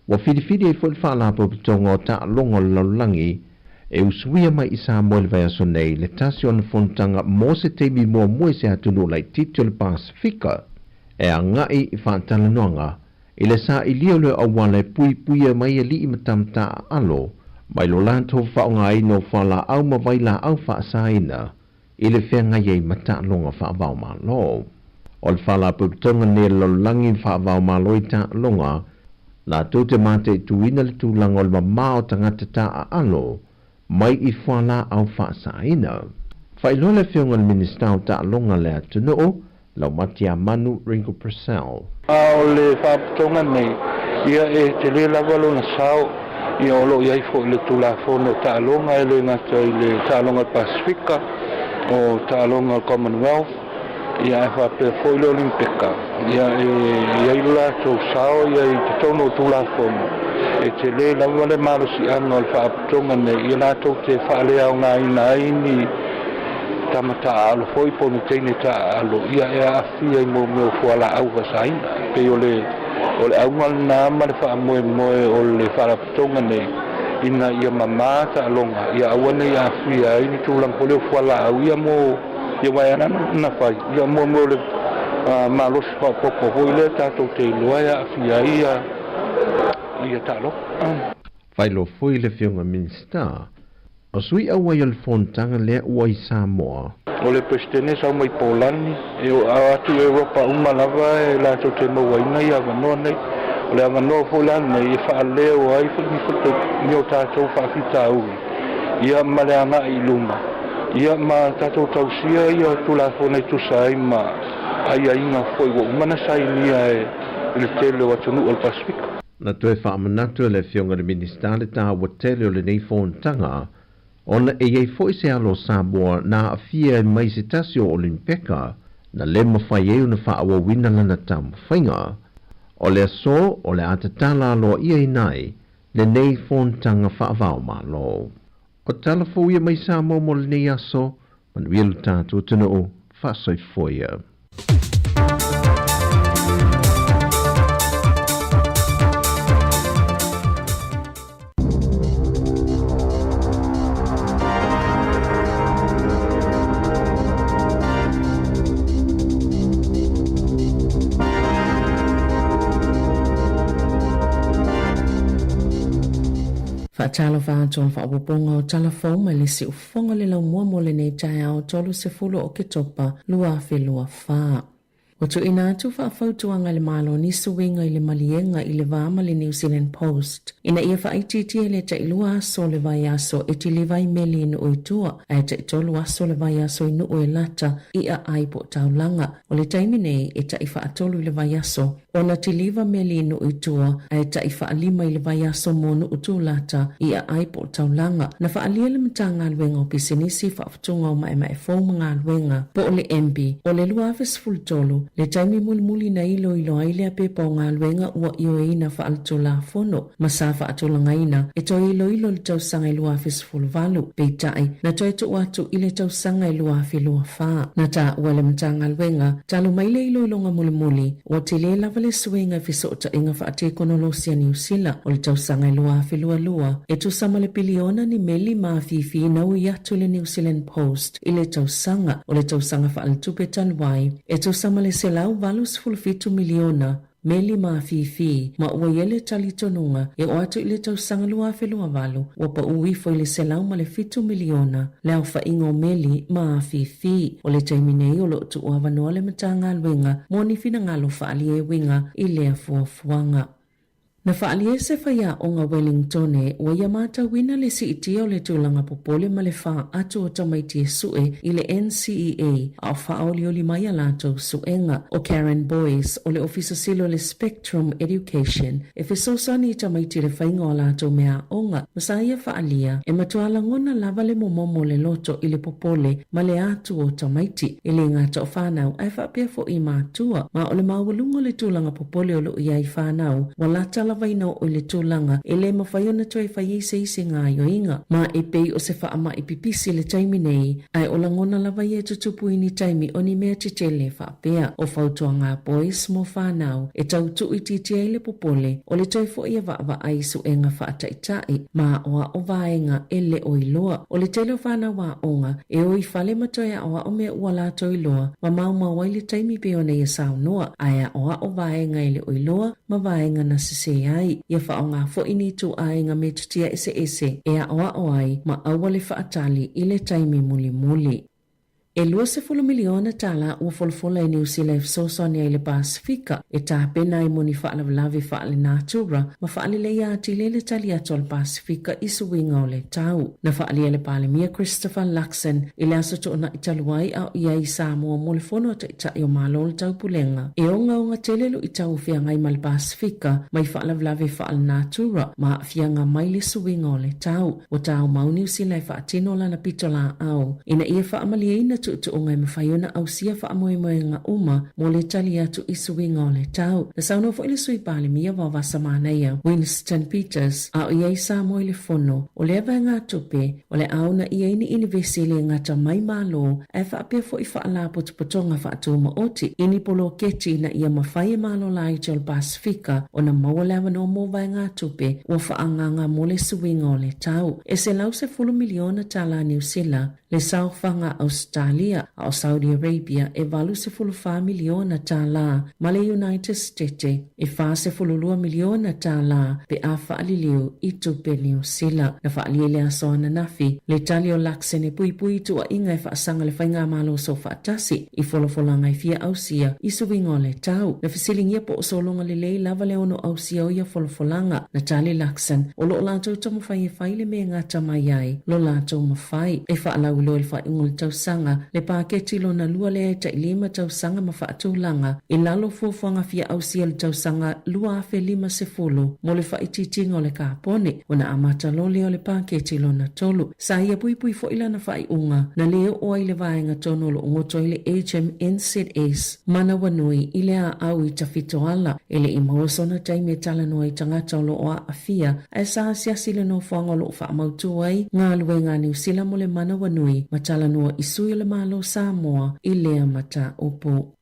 Wa fidi e fo fala po tongo ta longo langi e uswia mai isa mo le vai aso nei le tasi on fontanga mo se teimi mo se atunu lai tito le Pasifika e a ngai I whaatala noanga I le sa I lio le awale pui mai e li I matamta alo mai lo lanto whaonga I no whala au mawaila au whaasaina I le whenga yei mata longa whaavau ma lo. O le whala putonga ne lo langi whaavau ma lo I ta longa na tūte mate tuina le tūlanga o le mamao tangata ta a alo mai I whala au whaasaina. Whailo le whionga le minister o ta longa le atunoo lau matia manu Ringo Purcell. O le whaputonga nei, ia e te le lavalo na sao, ia olo iai fo le tulafono ta'alonga e le ngata I le ta'alonga Pasifika o ta'alonga Commonwealth, ia e whape fo I le Olimpika, ia e ila tau sao, ia I te tono tulafono. E te le lavalo malo si anga o le whaputonga nei, ia nato te whaalea o ngā ina ini, tamata alo foi po ni tene ta alo ia e afia I mo fuala au vasaina pe ole au na ma le fa mo ole fara tonga nei ina ia mama ta longa ia awane ia afia ini tulang pole fuala au ia mo ia vai na fai ia mo le malos pa poco hoile ta to te loia afia ia ta lo Fai lo foi le whionga minister o sui awa I le fontanga lea ua I Samoa. O le presidente sa mai Polani e o atu Europa uma lava e la to te mawaina I avanoa nei. O le avanoa Polani e whaaleo ai whakifata ni o tātou whakita au. Ia maleanga I luma. Ia ma tātou tausia ia tulafone tusa ai ma ai inga foi o umana sai nia e le tele o atunu o Pasifika. Na tue whaamanatu le whionga le minister le tā wa tele o le nei fontanga ona e iei foi se alo Samoa na afia e mai se tasio Olimpeka na le mawhai e una whaawa wina lana tamu whainga. O le aso o le atatala aloa ia I nai le nei fontanga whaavao ma lo. O talafo ia mai Samoa mo le nei aso manuia lu tātua tunu o whaasoi foia. Talo fa ton fa poponga o telefon ma le si ufonga le lau mo le nei tai au tolu se fulo o ke topa lua fe lua fa. O tu ina tu fa fautuanga le malo ni suwinga I le malienga I le vama le New Zealand Post. Ina ia fa ititi le ta ilua aso le vai aso e ti le vai meli inu oitua a ta itolu aso le vai aso inu o lata I a aipo taulanga. O le taimi nei e ta ifa atolu le vai aso o na ti liva meli inu oitua a ta ifa alima I le vai aso monu utu lata I a aipo taulanga. Na fa alia le mtanga alwenga o pisinisi fa aftunga o mae mae fo mga alwenga po o le embi o le luafes fultolu le taimi muli na ilo aile a pepa o ngā luenga ua ioe ina wha alatola fono. Masafa atolanga ina e toi ilo le tausanga I lua fesfulu valu. Peitai na toi tu watu ile tausanga I lua fi lua wha. Na ta ua le mtanga luenga talo maile ilo nga muli o te le lava le suenga fisota inga wha ate konolosia New Zealand o le tausanga I lua fi lua. E tu sama le piliona ni meli maa fifi na ui atu le New Zealand Post ile tausanga o le tausanga wha alatupe talwai. E tu sama le selau valus fulfitu miliona meli maa fifi ma ua yele talitonunga e o atu ile tausanga lua fi lua valu wapa uwifo ile selau ma le fitu miliona leo fa ingo meli maa fifi o le taiminei o lo tu uavanoa le matanga alwenga moni fina ngalo fa alie winga ile afuafuanga. Na whaalie se whaia o ngā Wellington e wa yamata wina le si itia o le tūlanga popole ma le wha atu o tamaiti e sue I le NCEA a whaoli o li mai alato suenga o Karen Boyce o le ofisa silo le Spectrum Education e fesosani I tamaiti le whainga o alato mea onga masaya whaalia e matuala ngona lava le momomo le loto I le popole ma le atu o tamaiti I le ngata o whanau ai whapea fo I mātua ma o le mawalunga le tūlanga popole o lo iai whanau walata lava ina o le tūlanga e le mawhaiona toi whai se ngā yoinga. Ma e pei o se wha ama i pipisi le taimi nei, ai o langona lava ia tutupu ini taimi o ni mea titele wha pea. O whautua ngā boys mo whanau e tautu i titia le popole o le toi fo ia wa ai su e ngā wha taitai. Ma oa o vaenga e le o iloa. O le tele o whanau wa onga e o i whale matoia oa o mea ua la to iloa ma mau wai le taimi pe o nei e sao noa. Aia oa o vaenga e le o iloa ma vaenga na se ai. Ia wha o ngā fo ini tu ainga me tutia ese e a oa o ai ma aua le wha atali i le taimi muli. E 20 miliona tala ua folfola e New Zealand sosoni ai le Pasifika e tāpena i moni whaalawalawe whaale natura ma whaale le iati le tali ato le Pasifika i suwinga o le tau. Na whaale le palemia Christopher Luxon i le aso toona i taluai au ia i Samoa mo le fono ata i ta i o malo le tau pulenga. E onga telelu i tau whianga i ma le Pasifika mai whaalawalawe whaale natura ma whianga mai le suwinga o le tau. O tau mau New Zealand whaatino lana pitola au. Ina ia whaamalia ina tu ngai mawhaiona au sia wha amoe ngā uma mo le tali atu i suwinga o le tau. Na sauno fo ili sui pāle mia wa wasa māneia Winston Peters a o iei sa mo ili fono o le ava ngā tupe o le auna iei ni inivesi le ngata mai malo e wha apia fo i wha ala potopotonga wha atu ma oti ini polo keti na ia mawhai malo lai tol Pasifika o na maua lewa no mo vai ngā tupe o wha anganga mo le suwinga o le tau. E se lau se 10 miliona tala New Zealand le sauwhanga Australia a o Saudi Arabia e valu se 5 miliona tala ma le United States e 2 miliona tala pe a whaaliliu i tupe New Zealand. Na whaalile a soana nafi le tali o Luxon e pui tu a inga e whaasanga le whainga malo so whaatasi i wholofolanga i fia ausia i suwinga o le tau. Na whisilingia po o solonga le lei lava le ono ausia o ia wholofolanga na tali Luxon o lo lātou tamu whai e whai le mea ngā tamai ai lo lātou mawhai e whaalau lo il whai ungo le tausanga le pāketi lo na lua le ta ilima tausanga ma whaatulanga e lalo fuafuanga fia ausia le tausanga lua afe 50 mo le whaititinga o le kāpone o na amata lo leo le pāketi lo na tolu. Sa ia pui fo ila na whai unga na leo o ai le vaenga tono lo ungoto i le HMNZS mana wanui i le a au i tawhitoala e le imaoso na taime tala noa i tangata o lo o a afia e sa siasi le no fuanga lo wha amautu ai ngā lue ngā New Zealand mo le mana wanui ma tala noa i sui le malo Samoa i lea mata upo.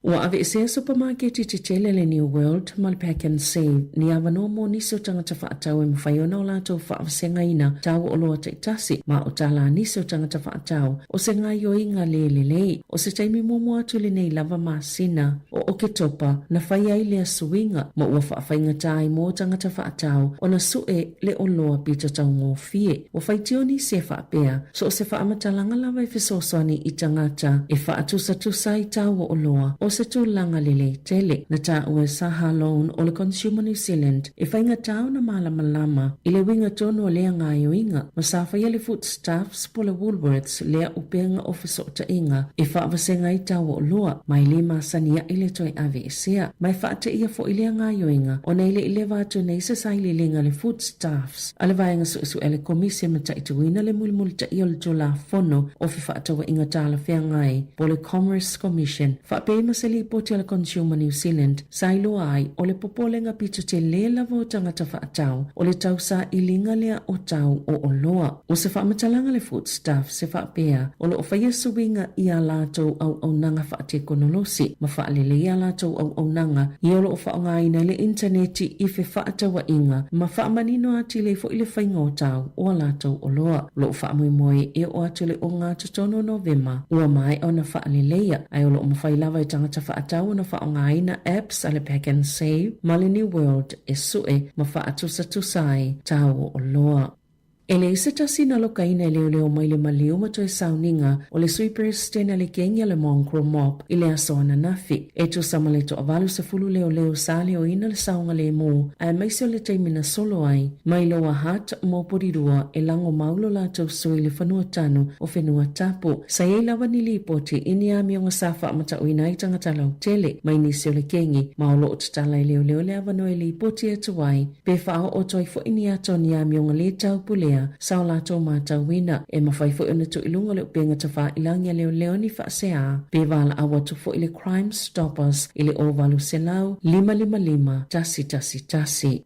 Ua ave se supermarket i tele le New World mal pack and save ni avano mo niso tangata whaatau e mawhaiona o lātou whaawasenga ina tau o loa taitasi ma o tala niso tangata whaatau o se ngā yoinga le o se taimi momo atu le nei lava masina o ke topa na whai ai lea suinga ma ua whaawainga tai mo tangata whaatau o na sue le o loa pita tau ngō fie o whaitioni se whaapea so o se whaamatalanga lava i whisoswani i tangata e whaatusa i tau o loa o se tūlanga lele tele na tā ua saha loan o le Consumer New Zealand e whainga tau na malama i le winga tono lea ngā yoinga ma sa whaia le foodstuffs po le Woolworths lea upenga ofiso ta inga e whaawasenga i tau o loa mai le masania i le toi ave esea mai whaate ia fo i lea ngā yoinga o nei le ile vātu nei se sai le linga le foodstuffs ale vaenga su ele komisia ma ta ituina le mulmul ta i o le tola fono o fi whaatawa inga tala whea ngai po le Commerce Commission whaapema se li poti ala Consumer New Zealand sailo ai o le popolenga pito te le lava o tangata whaatau o le tausa i linga lea o tau o loa. O se whaamatalanga le foodstuff se whaapea o le o whaia suwinga i a lātou au nanga whaate konolosi ma whaalele i a lātou au nanga i o le o whaongaina le interneti i fe whaatawa inga ma whaamanino ati le fo i le whainga o tau o a lātou o loa. Lo o whaamoe e o atu le o ngā tutono Novema ua mai o na whaaleleia ai o lo o mawhai lava i tangata whaatau na whaongaina apps ale pack and save ma le New World e sue ma whaatusa tau o loa. E le isa tasi na lokaina leo mai le maliu ma toi sauninga o le sui presidente le Kenya le Mongro Mop i le asoana nafi. E tu samale to avalu se fulu leo sale o ina le saunga le mo a maisio le taimina solo ai mai loa hat mo porirua e lango maulo la tau sui le whanua tanu o whenua tapu. Sa e lawa ni li poti ini a mionga safa amata uina i tangata lau tele mai nisio le kengi maolo o tatala leo le avano e li poti atuai pe whao o toi fo ini ato ni a mionga le tau pule sea sao la to matawina e mawhai fo ina tu ilunga leo penga tafa ilanga leo ni whaasea pe wala awa tu fo ile Crime Stoppers ile o walu selau 555 tasi.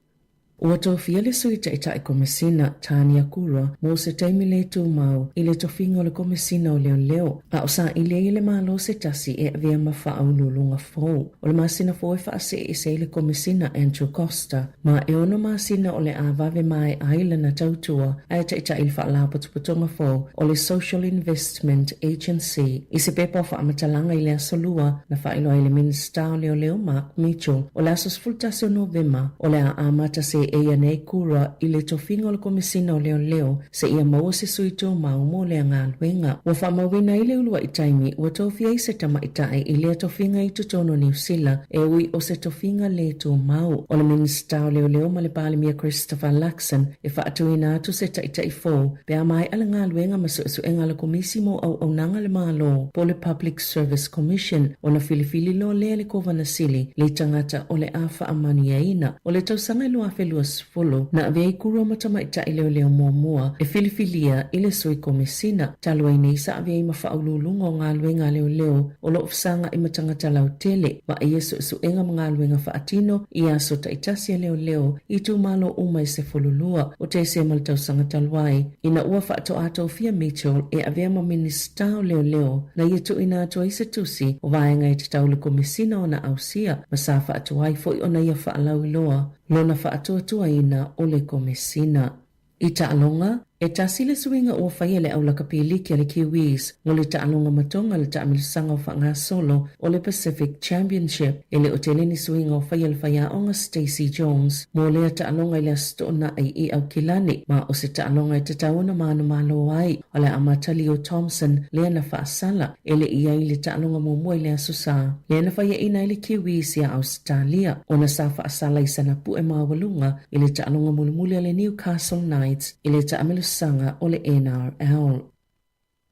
Ua tofia le suita ita e komesina Tania Kura mo se taimi le tu mau ile tofinga o le komesina o leo a o sa ile malo se tasi e vea mafa au lulunga fo o le masina fo e faase e se ile komesina Andrew Costa ma e ono masina o le avave mai aila na tautua a ita il fa la putuputonga fo o le Social Investment Agency i se pepa fa amatalanga ile asolua na fa ilo ile minsta o leo Mark Mitchell o le asos fultasi o novema o le a amata se e ia nei kura i le tofinga o le komisina o leo se ia maua se suito maumo le ngā luenga. Ua whamawina i le ulua i taimi ua tofia i se tama i tae i le tofinga i tutono New Zealand e ui o se tofinga le tō mau. O le minista o leo ma le palimia Christopher Luxon e whaatuina atu se tai fō pe a mai ala ngā luenga ma su enga le komisi mo au nanga le malo po le Public Service Commission o na filifili lo le kovana sili le tangata o le awha amani aina o le tausanga lua felu folo na vei kura matama ita leo mua e filifilia ile soi komesina talua nei sa vei mafaululunga ngā luenga leo o lo fsanga i matangata lau tele wa yesu enga mga luenga faatino i aso taitasia leo i tu malo umai se folulua o te se maltau sanga talwai ina ua faato ato fia Mitchell e avea ma ministao leo na yetu ina ato i se tusi o vaenga i te taule komesina o na ausia masafa ato ai foi o na ia faalau iloa lona faatua ina o le komesina. I taalonga, e tasile suinga o whaiele au lakapiliki ale Kiwis, o le taalonga matonga le taamilusanga o whanga solo o le Pacific Championship, e le oteleni suinga o whaiele whaiaonga Stacey Jones, mo lea taalonga ile astona ai i au kilani, ma o se taalonga i tatauna maanu malo ai, o le amatali o Thompson, lea na whaasala, e le ia i le taalonga mua ile asusa. Lea na whaia ina ile Kiwis ia Australia, o na sa whaasala i sana pu e mawalunga, ile taalonga mulimuli ale Newcastle Knights, ile taamilusanga sanga o le NRL.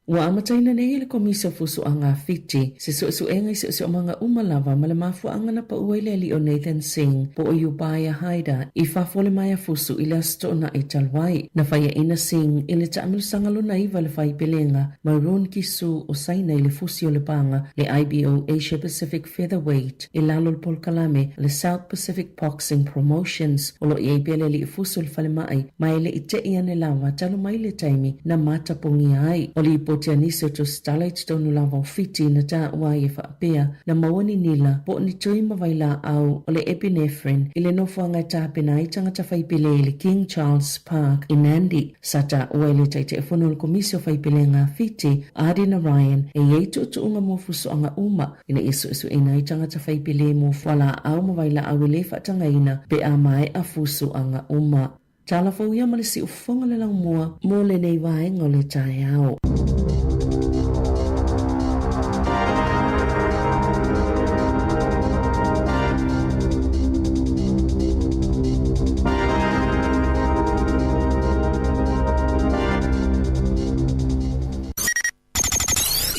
Wa amataina nei le komisio fusu anga fiti, se suenga i se mga umalava ma le mafu anga na pa uele li o Nathan Singh po o Ubaya Haida i fafole maya fusu i le astona i talwai. Na faya ina Singh i le taamil sanga luna iwa le fai pelenga ma Ron Kisu o saina i le fusi o le panga le IBO Asia Pacific Featherweight i lalo le Polkalame le South Pacific Boxing Promotions o lo i pele li fusu le fale mai ma ile i te iane lawa talo mai le taimi na mata pongi ai o li po tianisi o to stala i tonu lava o fiti na ta wai e whaapea na mawani nila po ni tui mawaila au o le epinephrine i le nofuanga i tāpena i tangata whaipile i le King Charles Park i Nandi. Sata ua i le taite e whono le komisio whaipile ngā fiti Adina Ryan e yei tuunga mo fuso anga uma ina isu ina i tangata whaipile mo whala au mawaila au i le whaatanga ina pe a mai a fuso anga uma. Tala fauia ma le si ufonga le lau mua mo le nei waenga o le tae au.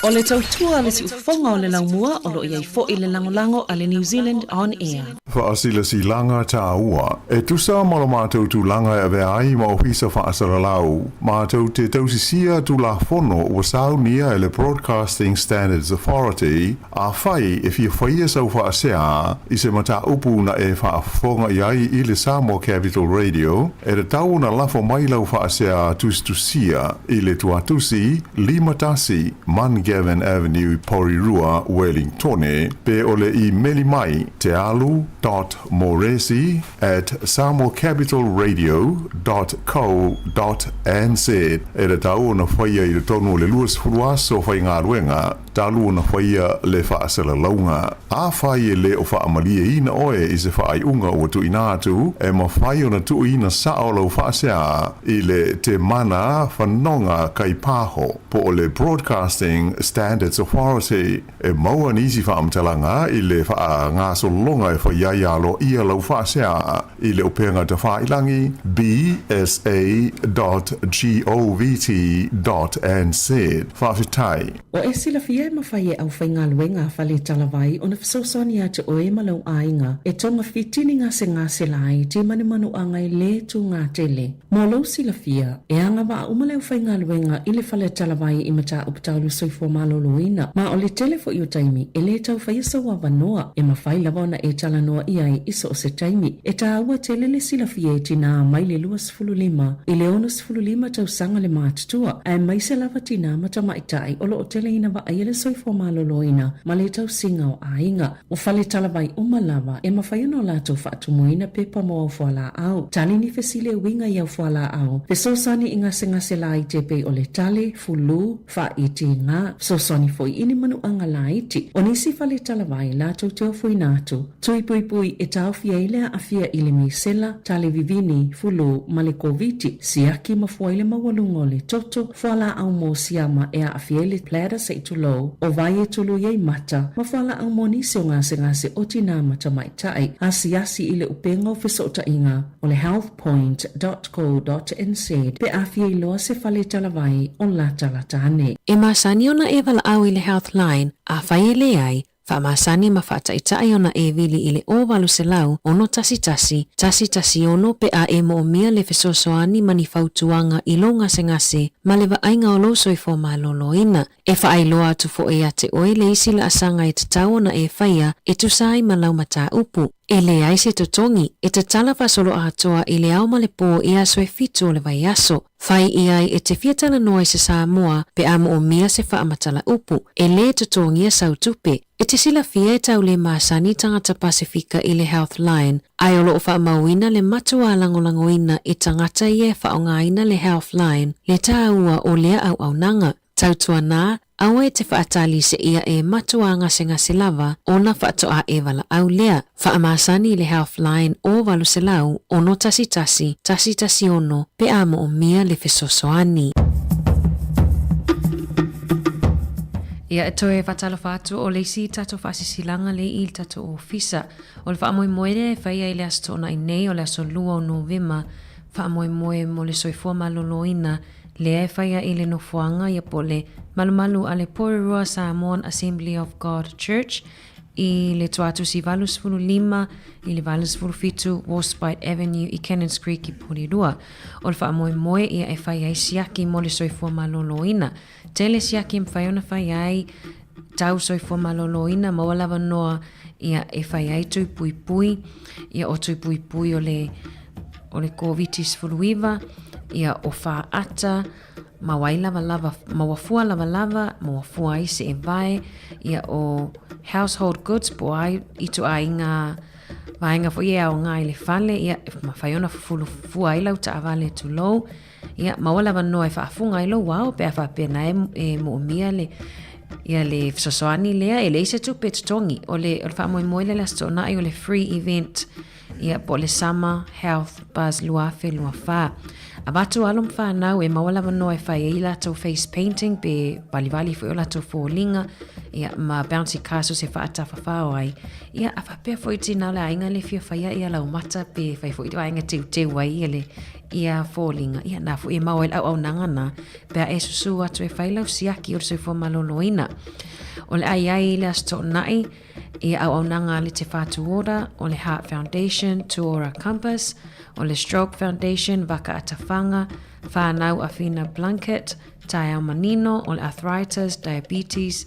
O le tautua le si ufonga o le laumua o lo iai fo i le langolango a le New Zealand On Air. Whaasila si langa tā ua. E tusa malo mātou tu langa e vea ai ma ofisa whaasara lau. Mātou te tausisia tu la fono ua sau nia e le Broadcasting Standards Authority a whai e fia whaia sau whaasea i se mata upu na e whaafonga iai i le Samoa Capital Radio e le tau na lafo mailau whaasea tusia i le tuatusi limatasi Man Gavin Avenue Porirua Wellingtone pe ole i meli mai te alu.moresi@samoacapitalradio.co.nz e le tau na whaia i le tonu le luas furuaso whai ngā ruenga talu na whaia le whaasala launga. A whai e le o whaamalia ina oe i se whaai unga o tu inatu e ma whai o na tu ina sao lau whaasea i le te mana whanonga kai paho po o le Broadcasting Standards Authority e maua nisi whaamtalanga i le wha ngā solonga e whaiaialo ia lau whaasea i le upenga te whailangi bsa.govt.nz whawhitai. O e sila fia e mawhai e au whainga luenga whale talawai o na whasosoani atu o e malau ainga e tonga fitini ngā se lai te mani manu angai le tu ngā tele. Mō lau sila fia e anga wa umaleu whainga luenga i le whale talawai i mata upataulu soifo maloloina. Ma o le tele fo i o taimi e le tau whaisa wa wanoa e mawhai lawana e talanoa ia i iso o se taimi. E ta aua tele le sila fia e tina mai le 2.5 i le 1.5 tau sanga le mātutua a e mai se lava tina mata maitai o lo o tele ina wa aia le soifo maloloina ma le tau singa o ainga. O whale talawai umalava e mawhaiano lato whaatumuina pepa mo au whala au. Tali ni fesile winga i au whala au. Pe sosani inga se la i te pe o le tale, fulu, wha iti ngā. Sosani foi ini manu anga la iti. O nisi whale talawai lato teo fui natu. Tui pui e tau fia ilea a fia ili misela, tale vivini, fulu, male koviti. Siaki mafuaile mawalungo le toto. Whala au mo siama e a fia ili plada se itulo. O vai e tulu yei mata. Mawhala au mo nisi o ngase o tina mata maitai. Asi ile upengo fesota inga. O le healthpoint.co.nz pe afia iloa se whale talawai o la talatane. E masani ona e wala au i le Healthline a whai ele ai Fa masani ma fata itai ona e vili ile o walu se lau ono tasi ono pe a e mo mia le fesosoani mani fautuanga ilonga se ngase ma le ainga o loso i fo maloloina. E fa ailoa atu fo e ate oe le isi la asanga e tatau na e faia e tusai ma lau mata upu. E le aise totongi e te talawa solo a atoa i le au male po i aso e fitu o le vai aso. Fai i ai e te fiatala noa i se Samoa pe amo o mia se wha amatala upu. E le totongi a sautupe. E te sila fia e tau le maasani tangata Pasifika i le Healthline. Ai olo o wha mauina le matua langolangoina i tangata i e wha o ngaina le Healthline. Le taua o lea au nanga. Tautua nā, awa e te whaatali se ia e matua ngase lava o na whaatoa e wala au lea. Whaamasani le Healthline o walu se lau ono tasi ono pe amo o mia le fesosoani. Ia e toe whatala whātua o leisi tato whaasisilanga le il tato o fisa. O le whaamoe moere e whaia i le astona i nei o le aso lua o Novema. Whaamoe moe mo le soifua maloloina. Le e whaia i le nofuanga ia po le malumalu a le Porirua Samoan Assembly of God Church i le tuatu si valus fulu lima i le valus fulu fitu Warspite Avenue i Cannons Creek i Porirua. O le whaamoe ia e whaia i siaki mo le soifua maloloina. Tele siaki mwhaiona whaiai tau soifua maloloina mawalawa noa ia e whaiai tui pui ia o tui pui o le COVID-19 fuluiva ia o wha ata, mawai lava, mawafua lava, mawafua i se e vai, ia o household goods po ai, ito ai ngā vaenga fo ia o ngā i le whale, ia mawhaiona fua i lau ta avale tu lou, ia mawalawa noa e whaafunga i lau wao, pe a whapena e muumia le, ia le fsosoani lea, e le isa tu petutongi, o le whaamoe le lastona i o le free event, ia po le Summer Health Buzz luafe luafa. Abatu alum whanau e mawalawa noa e whai i lato face painting pe balivali fo i lato fōlinga ia ma bouncy castle se whaatafa whao ai. Ia a whapea fo i tina le ainga le fia whaia ia lau mata pe whai fo i tua ainga te wai ia le ia fōlinga. Ia na fo i maua il au nangana pe a e susu atu e whai lau siaki o se fo maloloina. O le ai le asto nai ia au nanga le te whātu ora o le Heart Foundation, Tuora Compass, o le Stroke Foundation, Vaka Atawhanga, Whanau Awhina Blanket, Tai Ao Manino, o le Arthritis, Diabetes,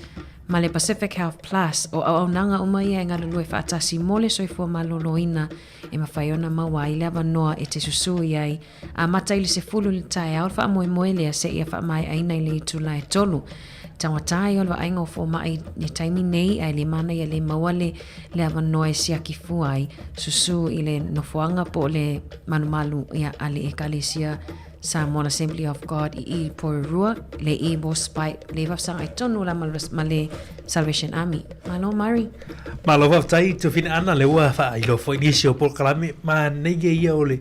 ma le Pacific Health Plus, o au nanga umaia e ngalulu e whaatasi mole soifua maloloina e mawhaiona mawa i lewa noa e te susu iai, a mataili se fulu le Tai Ao, wha moe lea se ia wha mai aina i le itu lai tolu. Tangatai o le ainga o fo mai ni taimi nei ai le mana i le mawale le avanoa e siaki fuai susu i le nofuanga po le manumalu ia ale e kalesia Samoan Assembly of God i Porirua le i Warspite le wafsanga i tonu la ma le Salvation Army. Malo Mari. Malo waftai tu fina ana le ua wha i lo fo inisio pol kalame ma neige ia o le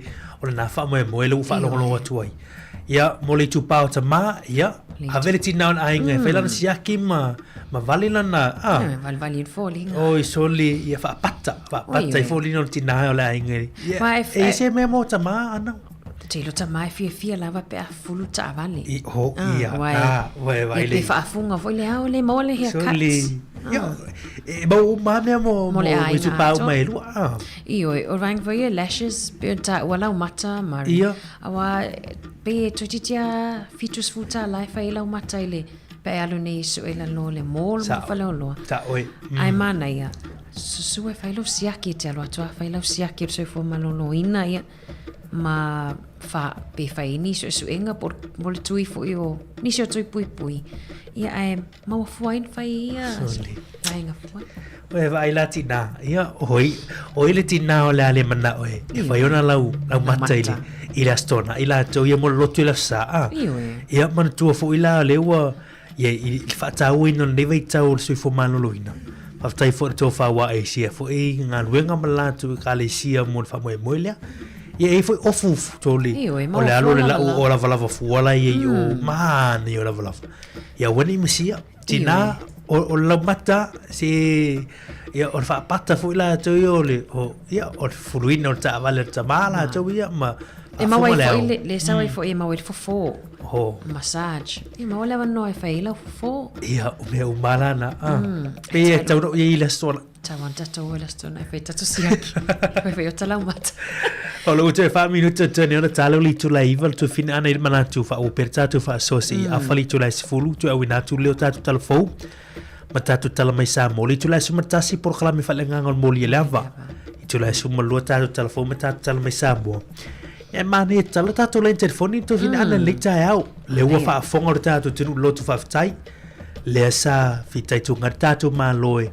na wha moe le ufa longo atuai. ia mo le tupao tama ia a vele tina on ainga fai lana siaki ma vale lana vale foli oi soli ia fa pata i foli no tina o le ainga e se me mo tama ana te lo tama fia lava pe fulu ta vale ia vai le fa funga foi le au le mole here soli Bo mame mo tu pau mai lu o rang for your lashes benta wala mata mari awa pe totitia features futa life ai la mata ile pe alu nei su ela lo le mol mo falo lo ta oi ai mana ia su e failo siaki te alo tua failo siaki so fo malolo ina ia ma fa pe fai ni su enga por mol tui fo io ni so tui pui ia ai ma fuain fai ia ai nga fuain Oe vai latina ia oi le tina o le ale mana oe e vai ona lau mataili ila stona ila to ia mo lotu ila sa ia man tu fo ila lewa ia il fa tau ino le vai tau sui fo malolo ina fa tai fo to fa wa e sia fo e nga luenga malatu ka le sia mo fa mo moelia ia e foi ofu toli o le alo le la o la vala fu wala ia o man ia la vala ia wani misia tina o la mata se ia o fa pata fu la to yo le o ia o fuluino ta vale ta mala to ia ma e ma wai fo le sa wai fo e ma wai fo massage e ma wala no e fai la fo ia o me umala na pe ta ro ia la stola ta wanta to la stola e fai ta to siaki e fai o tala mata o lo te fa minuto te ne ona talo li tu la ival tu fin ana il manatu fa o per tu fa sosi a fali tu la sfulu tu au na tu le ta tu tal fo mata tu tal mai sa mo li tu la sumatasi por kala mi fa lenga ngol mo li lava tu la sum lo ta tu tal fo mata tu tal mai sa mo e mane tala ta tu le telefoni tu fin ana le ta au le wa fa fongo ta tu tu lo tu fa tai le sa fitai tu ngata tu ma loe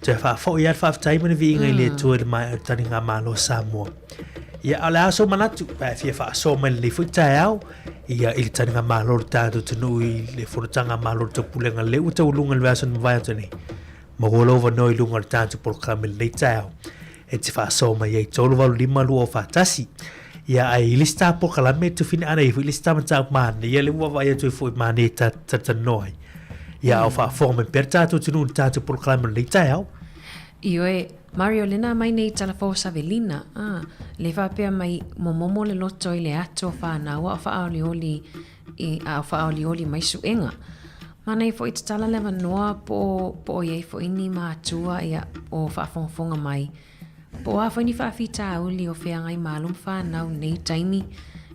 te fa fo ia fa tai me vi ngai le tu mai tani nga ma lo sa mo ia ala so manatu pa fia fa so me le futa au ia il tanga malo tanto tunu le furtanga malo to pulenga le uta ulunga le vason vai tani mo golo va noi lunga tanto por kamel le tao e te fa so me ia tolo va lima lu fa tasi ia ai lista por kalame to fin ana i lista ma tau man ia le wa vai to fu mani ta noi ia fa forme per tanto tunu tanto por kamel le tao io Mario lena mai nei telefo Savelina le fa pe mai momomo le loto ile ato fa na wa fa oli fa oli mai suenga mana i fo itala le noa po ye fo ini ma tua ia o fa fonga mai po a fo ni fa fita oli o fe ngai malum fa na nei taimi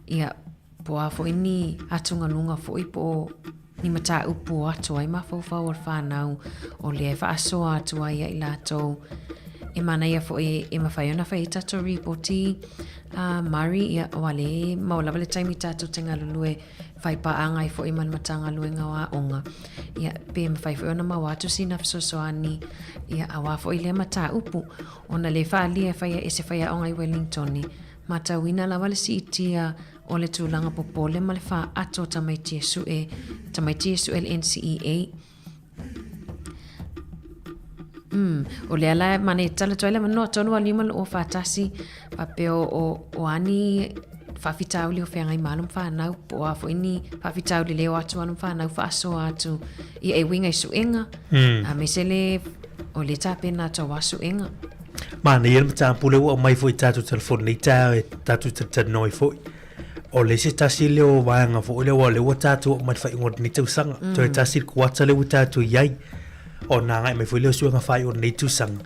ia po a fo ini atunga lunga fo ipo ni mata upu ato ai ma fo fa o fa na o le fa so ato ia ila to e mana ia fo e ma fai ona fai tato reporti Mari ia wale maula vale taimi tato tenga lulue fai pa anga i fo i matanga luenga wa onga ia pe ma fai fo ona ma watu sina soani ia awa fo i le mata upu ona le fa lia fai e se fai onga i Wellington mata wina la vale si itia o le tulanga popole ma le fa ato tamaitie su LNCEA o le ala mane tala toile mano tonu alima o fatasi papeo o ani fa fitauli o fenga i malum fa na po a fo ini fa fitauli le atu anu fa na fa so atu i e winga su enga a mesele o le tape na to wasu enga mane yel mta pule o mai foi tatu telefon ni ta tatu te noi foi o le se tasi le o vanga fo le o tatu mai fa ngod ni tu sanga to tasi ko tale o tatu yai o nanga me foi le suanga fai o nei tu sang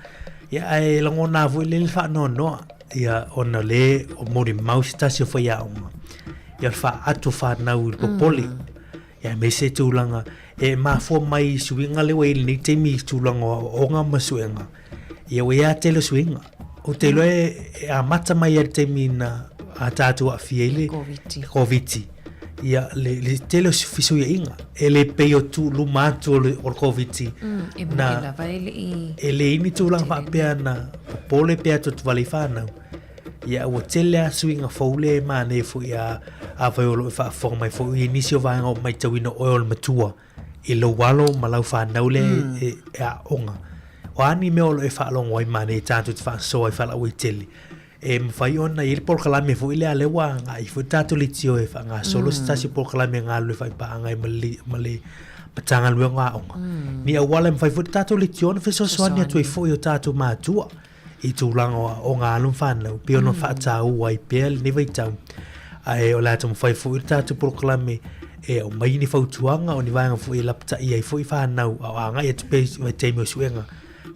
ia ai longo na foi le fa no ia ona le o mori mouse ta se foi ia ia fa atu fa na u popoli ia me se tu langa e ma fo mai suinga le wei ni te mi tu langa o nga masuenga ia we ia tele suinga o te lo e a mata mai te mi na a tatu a fiele koviti ia le tele fisu ia inga ele peo tu lumatu o koviti na ele ini tu lang fa pe na pole pe tu vale fa na ia o tele swinga fole mane fu ia a volo fa forma fu inicio va ngo mai tawino oil matua e lo walo malau fa na le a onga o ani me o fa long wai mane tanto fa so ai fa la o tele e mfai ona i le porkalame fu ile ale wa nga i fu tatu le tio e fa nga solo stasi porkalame nga le fa pa nga male patanga lu nga onga ni a wala mfai fu tatu le tio na fe so so ni atu i fu yo tatu ma tua i tu langa o nga alum fan le pio no fa tau wai pel ni vai tau ai o la tu mfai fu tatu porkalame e o mai ni fautuanga o ni vanga fu i lapta i fu i fa na o anga i tu pe vai temi o suenga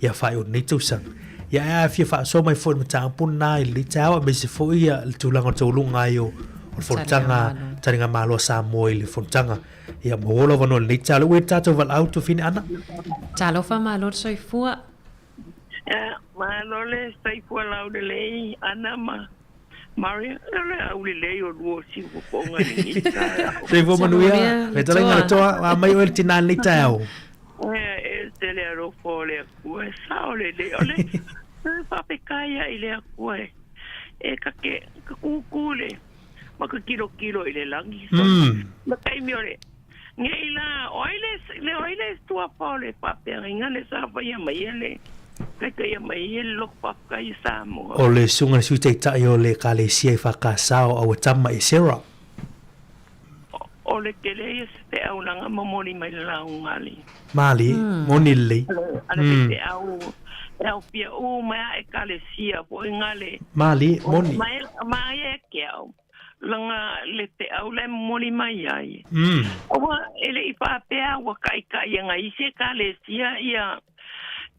ia fa o nei tu sang ia fia fa so mai fo mata pun na li tawa me se fo ia tu langa tu lunga yo o fo tanga taringa malo sa moi le fo tanga ia mo lo vano le talo we tato val auto fin ana talo fa malo soi fua malo le soi fua la de lei ana ma Maria le au le lei o luo si fo ponga ni se fo manuia me taringa to a mai o tina le tao se le aro fole kue sao le ole fa pekaya ile kue e ka ke kukule ma ka kilo ile langi ma kai mi ole ngeila oile tua fole pa peringa le sa fa ya mai ele ka ya mai ele lo pa kai sa mo ole sunga su te ta yo le ka le si fa ka sao o tama e sera ole ke le se au nanga momoni mai la ungali Mali, monili. Au pia ma e kalesia po ngale. Mali, moni. Mai e keo. Langa le te au le moni mai ai. Owa ele ipa pea wa kai nga ise kalesia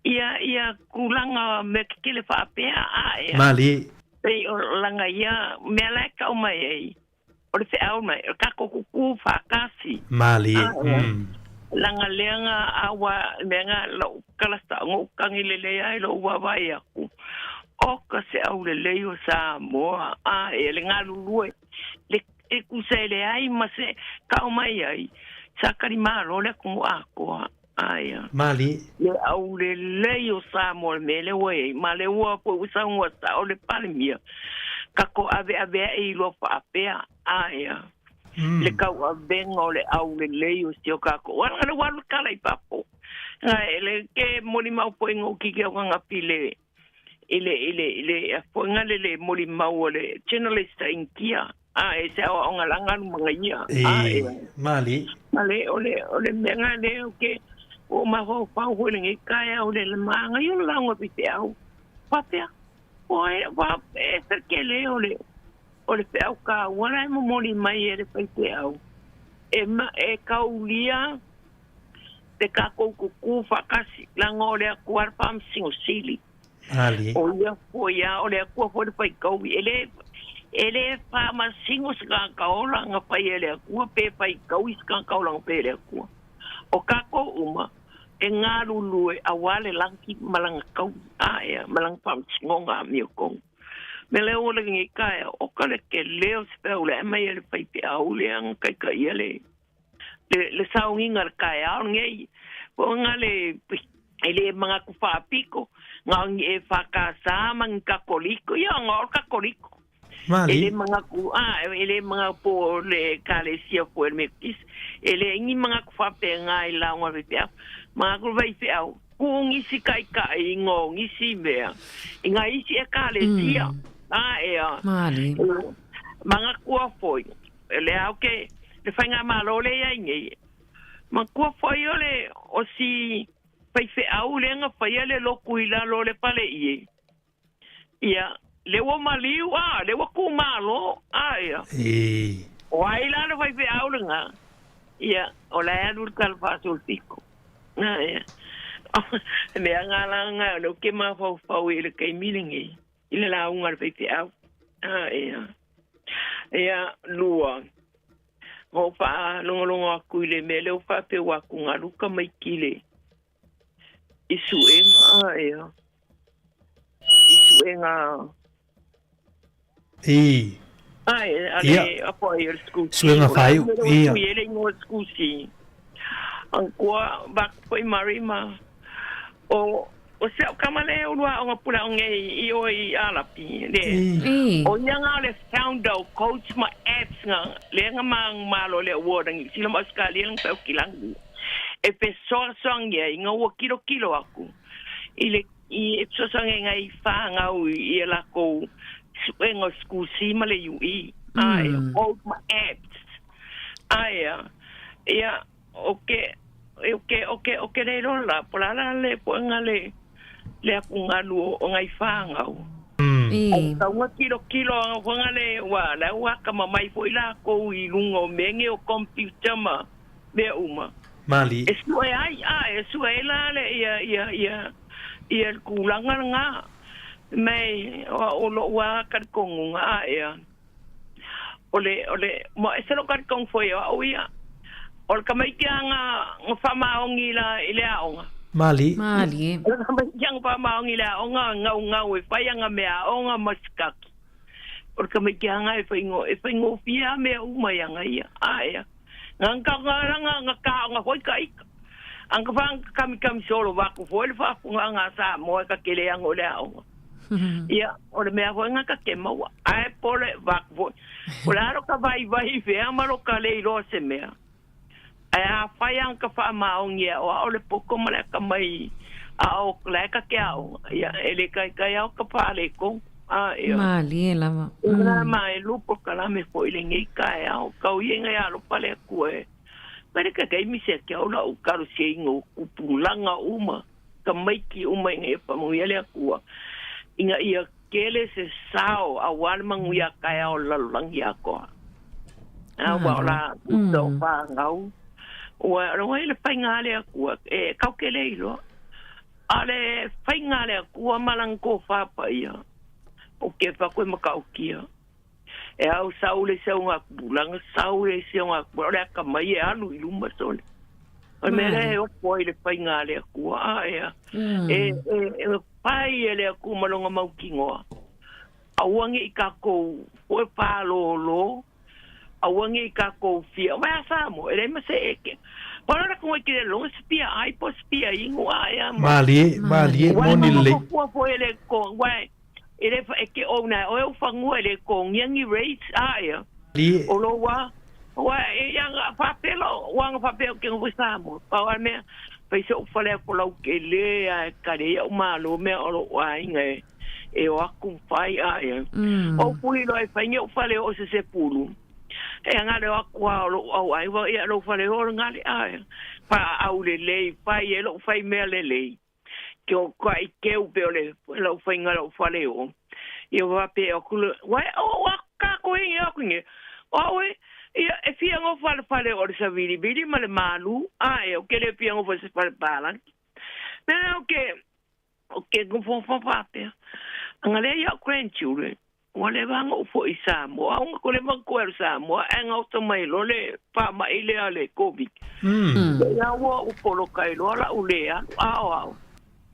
ia kulanga me kele fa pea ai. Mali. Ei langa ia me la ka mai ai. O le au mai ka ko ku fa kasi. Mali. Langa leanga awa menga lo kala sta ngo kangilele ai lo wa vai aku o ka se au le leo sa mo a ele nga lulu le e ku se le ai ma se ka mai ai sa kari ma lo le ku ako ai Mali le au le leo sa mo me le we ma le wa po usa ngo sa o le palmia ka ko ave e lo fa pea ai le kau a bengo le au le leo si o kako wala le walu kala I papo le ke moni mau po ingo ki ke nga pile ile po ngale le moni mau le channelista inkia e se o nga langa mga ia Mali ole menga le ke o ma ho pa ho le ngi kaya o le manga yo lango pite au papea o va e ke le ole o le peo ka wala mo moni mai e le paite au e kaulia te ka ku fa kasi lango le kuar pam singo sili ali o ya o le ku fo le pai kau ele pa ma singo ska ka ola nga pai ele ku pe pai kau ska ka ola pe ele ku o ka ko uma e nga lulu a wale lanki malanga kau ya malang pam singo nga mi ko me le o le ngi kai o ka le ke leo se o le mai le pai pe au le ang kai kai le saungi ngar kai au ngi o ngale ele mga ku fa piko nga e fa ka sa mang ka koliko ya ngor ka koliko ele mga po le kalesia po el mekis ele ngi mga ku fa pe ngai la ngor pe mga ku vai pe au kung isi kai kai ngong isi mea inga isi e kalesia Mali. Mga kua foi. Le au ke le fanga malo le ya ngi. Ma kua foi ole o si pai fe au le nga fai le lo kuila lo le pale ie. Ia le wo maliu le wo ku malo ia. O ai la le fai fe au le nga. Ia o la ya dur kal fa sul pico. Ia. Me ngala nga lo ke ma fa ile ke milingi. Ile la unga pe te au lua o fa longo ku ile mele o fa pe wa ku nga luka mai kile isu enga ale apo il school suenga fai ile ngo school si an kwa bak poi marima o se kamale o lua o pula nge I o I alapi le o nyanga le founder coach ma apps nga le nga mang malo le wording sila maskali lang pa kilang e pe so ye nga wo kilo aku ile I so nga I fa nga u I la ko suenga school si male UI ai old my apps ai ia okay le rola pola le poengale le akungalu o ngai fanga o ka wa kilo ngale wa la wa kama mai foi la ko i lungo menge o computer ma be uma mali esu ai la le ia kulanga nga mai o lo wa ka konga ia ole mo eselo ka kong foi o ia o ka mai kianga ngfa ongi la ile aonga Mali. Yang pa maong ila nga we pa yang me onga maskak. Porque me kianga e faingo fia me uma yang ia. Aya. Ngang ka nga hoi kai. Ang ka kami solo ba ko foi fa nga sa mo ka kele yang ole onga. Ia, ole me ho nga ka kema wa. Ai pole ba ko. Polaro ka vai fe amaro ka le ro se me. Ai faiang ka fa maong ia o ole poko mala ka mai a o kla ka kiao ia ele kai au ka pale ko a ia mali lava na mai lupo kala me foi le ngai kai au ka u yenga ya lo pale ku e pare ka kai mi se ke o la u karu se ingo ku pulanga uma ka mai ki uma ngai pa mo ia le ku inga ia kele se sao a wal mangu ya kai au la lang ya ko a wa la do pa ngau wa ro le painga le ku e ka ke le ilo ale painga le ku malang ko fa pa ia o ke fa ko ma ka kia e au saule se unha bulang saule se unha bora ka mai alu ilu ma sole o me le o poi le painga le ku a ia e pai le ku malonga mau kingo awangi ka ko o pa lo awangi ka ko fia wa sa mo ele me se ke para ko ke lo spia ai po spia ingo ai mali moni le ko ele ko wa ele ke ona o fangu ele ko nyangi rates ai o lo wa yang papelo wang papel ke ngo sa mo pa me pe so fale ko lo ke le ka le o malo me o lo wa inge e o ku fai ai o pui lo e fange o fale o se pulu e ngale o kwa o ai wa ia lo fale o ngale ai pa au le pa e lo fai me le ke o kai ke u pe le lo fai ngalo fale o e wa pe o ku wa o ka ko e o ku nge o ia e fia ngo fale o sa vidi male malu ai o ke le fia ngo se fale balan na o ke go fo pa pe ngale ya grandchildren wale bang o fo isa mo ang ko le bang ko sa mo ang auto mai lo le pa mai le ale covid ya wo o polo kai lo la ulea ao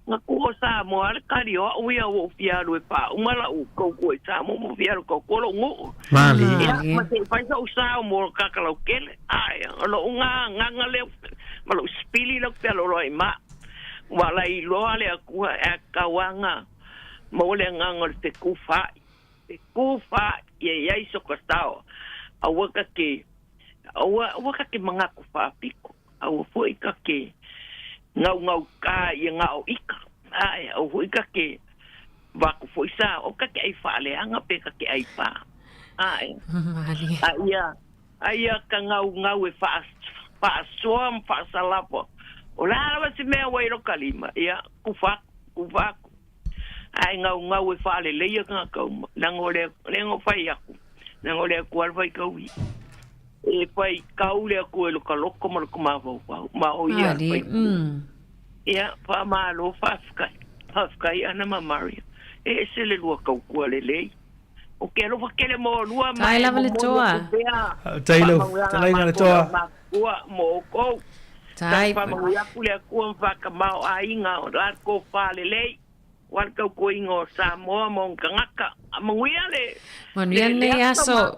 nga ko sa mo al kario o ya wo fia lo pa o mala o ko sa mo fia ko lo ngo mali ma se fa sa mo ka ka lo kele ai lo nga le malo spili lo pe lo ma wala i lo ale ku ka wanga mo le nga ngol te kufa ye so costao a waka ke mga kufa piko a foi ka ke ngau ka ye ngau ika ai a foi ka ke va ku foi sa o ka ke ai fa le anga pe ka ke ai pa ai ai ka ngau e fa som fa salapo o la va se me wa ro kalima ya kufa ai ngau e fa le ia ka nangole lengo fai aku nangole ku al fai kaui e fai kaule ku lo kaloko mo ko ma o ia ia pa ma lo fa ana ma mario e se le lo ka ku le o ke lo fa ke le mo lua ma ai la vale toa tai ngale toa mo ko tai pa mo ia ku le ku fa ka ma ai nga o la ko fa le wal ka ko ingo sa mo ngaka manguia le manuia aso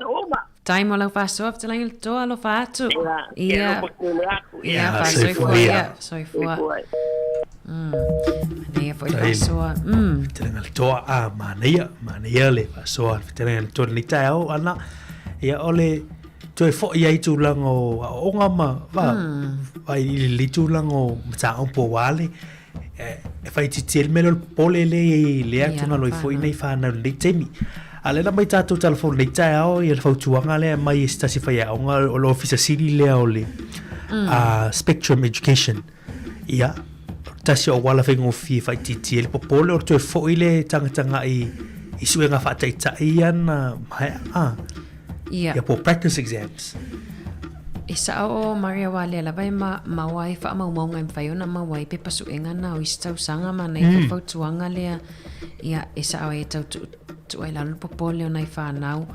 tai mo la faso after lang to lo fato ia fa soi foi ne foi faso tenga le to a mania le faso tenga le to ni tao ana ia ole to fo ia tu lango o ngama va li tu lango sa un po wale e fai ti tel melo pole le atu na loi foi nei fa na le temi Ale na mai tātou telefon le tai ao i le fautuanga le mai stasi fai au ngā o lo officer city le au le Spectrum Education. Ia, tasi o wala whengo fi fai titi le popole o toi fo i le tanga i suenga whātai tai ana mai Ia po practice exams. Isa o Maria Wale la vai ma wai fa ma ngai fai ona ma wai pe pasu enga na o istau sanga ma nei fa tuanga le ia isa o e tau tu ai la lupo pole ona fa nau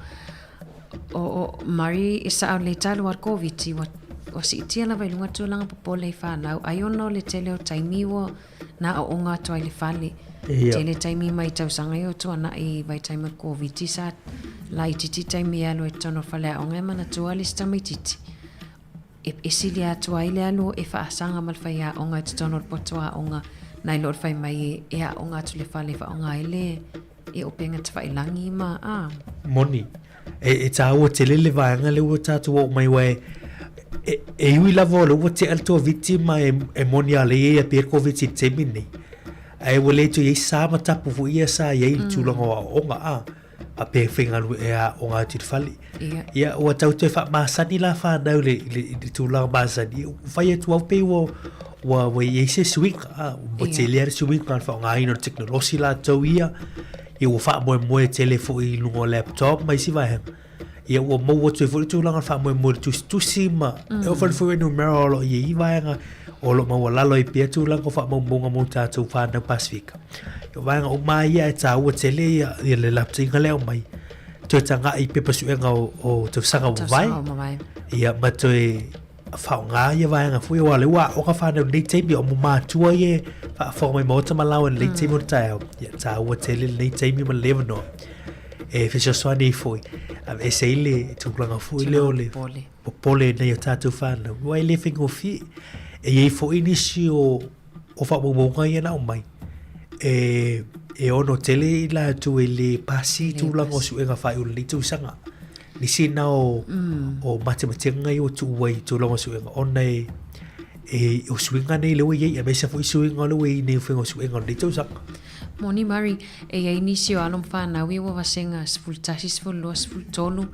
o Mari isa o le talo ar covid o si tia la vai lunga tu langa popole fa nau ai ono le tele o taimi wo na o nga to ai le fale tele taimi mai tau sanga yo tu ana i vai taimi covid sa la i titi taimi alo e tono fale o ngai mana tu ali sta mai titi e silia tua ile alo e fa sanga mal fa ya onga tono potoa onga nai lor fa mai e a onga tu le fa le fa onga ile e openga te fa ilangi ma moni e ta o te le va nga le o ta tu o mai we e ui la volo o te alto vittima e moni ale e per covid te mini ai o le tu e sa ma tapu fu ia sa ye tu longo onga a pe finga lu e a onga te fali ia o tau te fa masani la fa dau le tu la masani fai tu au pe wo ye se swing o te le swing kan fa nga ino technology la tau ia e o fa mo telefo i lungo laptop mai si vai ia o mo o te tu la fa mo tu sima e o fa fu no mero ye vai nga o lo mo la lo i pe tu la ko fa mo mo ta tu fa na Pacifica yo vai o mai e ta o te le laptop nga le mai tu tanga i pe pasu nga o tu sanga vai ia ma tu fa nga ia vai nga fu o le wa o ka fa na le te bi o mo ma tu ye fa fo mai mo ta malaw le te mo ta ia ta o te le te mi ma le no e fe so ni foi e se ile tu planga fu le o le pole ne ta tu fa na wa le fingo fi e ye fo inisio o fa mo nga ia na o mai e ono tele la tu ele pasi tu la ngo su nga fa u le tu sanga ni sina o matematika ngai o tu wai tu la ngo su nga onai e o su nga nei le ye e me se fo su nga le we nei fo su nga le tu sanga Moni Mari e inisio alom fa na wi wa senga spultasis fo los fultolu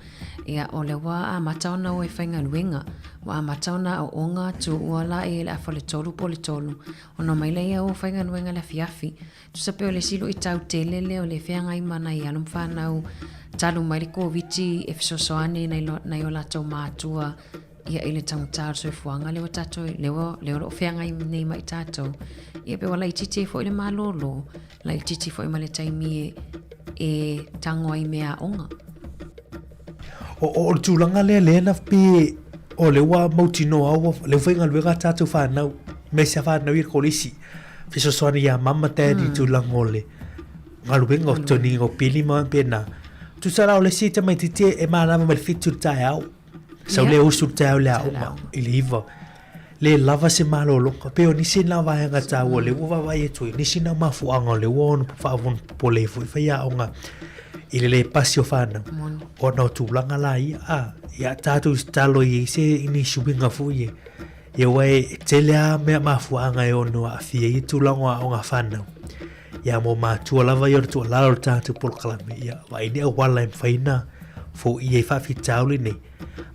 e o le wa a mataona o e fainga luenga wa mataona o onga tu wala e la fo le tolu po le tolu ono mai le o fainga luenga la fiafi tu sape o le silo i tau tele le o le feanga i mana i alom fa na o talu mai ko viti e so soane nei o la tau matua ia ele tangtar so fuanga le tato le o feanga i nei mai tato ia pe wala i titi fo le malolo la i titi fo i male taimi e tango i mea onga o tulanga le na pe o le wa mautino au le fainga luenga tato fa na me se fa na ir kolisi fiso soani ya mama te di tulanga ole ngalu bengo toni ngo pili ma pena tu sara o le sita mai titi e mana ma le fitu tai au sau le usu tau le au i liva le lava se malo lo pe o nisi na va nga tau le wa vai tu nisi na ma fu anga le won fa von pole fu fa ya onga ile le pasio fana o no tu langa la ia tatu stalo i se ini shubinga fu ye we tele a me ma fu anga e ono a fie i tu langa onga fana ya mo ma tu lava yor tu la lo tatu por klame ia vai ni wala im faina fu i fa fi tauli ni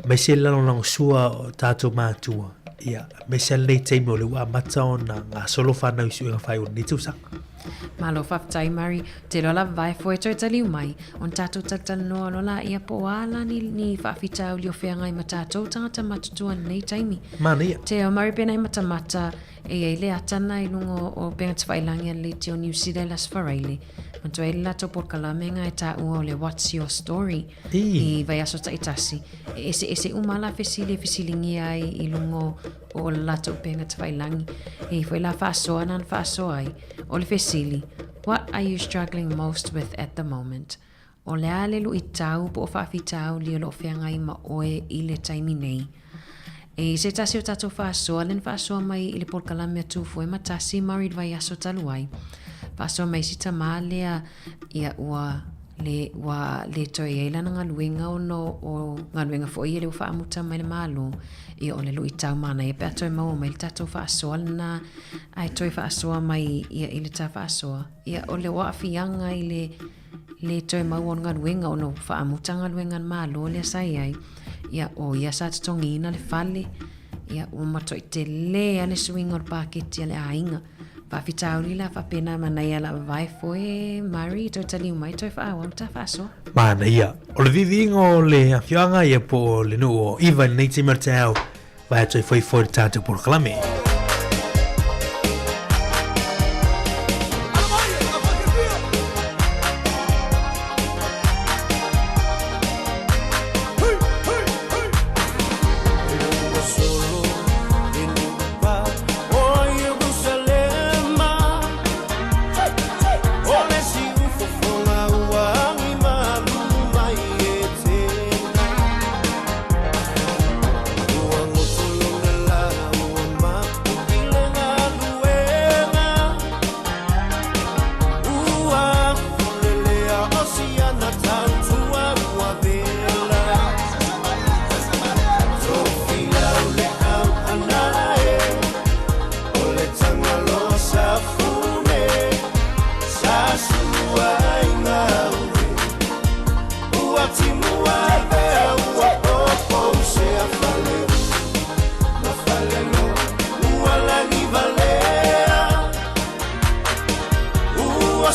me se la long sua tatu ma tua ia me se le te mo le wa matona nga solo fa na su nga fa ni tu sang malo fa tai Mari te lo la vai fo e tali mai on tatu tata no la ia po ala ni fa fi tauli o fe ngai matato tata matu nei taimi mani te o Mari pe nei mata e le atana i lungo o penga te whailangi le te o New Zealand las whareile. Man tu e lato por kalamenga e ta ua o le What's Your Story i vai aso ta itasi. Ese umala fesilingi ai i lungo o lato o penga te whailangi. E foi la whaasoa nan whaasoa ai. O le fesili, what are you struggling most with at the moment? O le alelu i tau po o whaafi tau li o lo whenga i ma oe i le taimi nei. E se tasi o tato whaasoa, len whaasoa mai i le polkalame atufu e matasi marid vai aso talu ai. Whaasoa mai si tamā lea ia ua le toi e lana ngā luenga o no o ngā luenga fo i e le whaamuta mai le malo i o le lui tau mana e pia toi maua mai le tato whaasoa lana ai toi whaasoa mai ia i le ta whaasoa ia o le waafianga i le toi mau ngan wenga ono fa amutanga wenga ma lo le sai ai ia o ia sa tongina le fale ia o matoi te le ale swinga paketi ale ainga fa fitauli la fa pena mana ia la vai foi mari to tali mai to fa wa ta fa so mana ia o le vivingo le afianga ia po le no Ivan nei te martau vai toi foi tanto por clame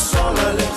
sola le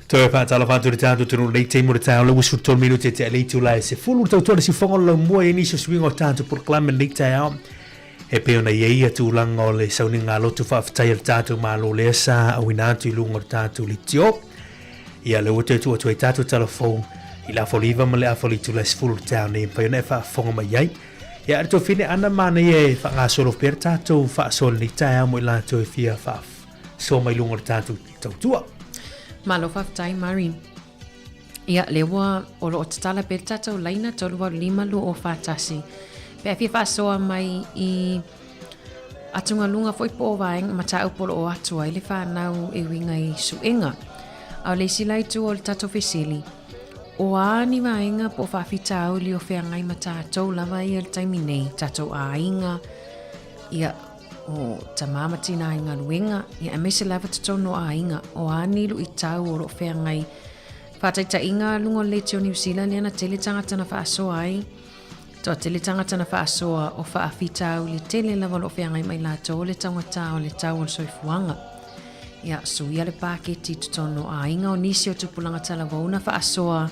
Toi pa tala fatu tātou tunu nei te mura tāu lau su tol minute te alei tu lai se fulu tau tōra si whonga lau mua e niso swingo tātou proklame nei te au. E peo na iei tu langa o le sauni ngā lotu whaafatai al tātou mālo lea sa au inātu I lunga tātou li tio. Ia le wate tu atu e tātou telefon I la foliva ma le a foli tu lai se fulu tāu nei mpaiona e whaafonga mai iei. Ia arito fine ana mana e whaangasolo pera tātou whaasolo nei te au mo I la tu e fia whaaf. So mai lunga tātou tau tua. Malo whaftai mari. Ia lewa o lo o tatala pe tātou laina tolu wa lima lu o whātasi. Pea fia whaasoa mai I atunga lunga foi po waeng ma tā upolo o atua I le whanau e winga I suenga. Au le silai tu o le tātou whesili. O aani waenga po whawhitau li o whengai ma tātou lava I le taimi nei tātou a inga. Ia o tamama tina inga luenga ia mese lava tono a inga o ani lu I tau o ro whengai whataita inga lungo leti o New Zealand ia na tele tangata na whaasoa ai toa tele tangata na whaasoa o whaafitau li tele lava lo whengai mai lato o le tangata o le tau o le soifuanga ia suia le paketi tono a inga o nisi o tupulanga talavauna whaasoa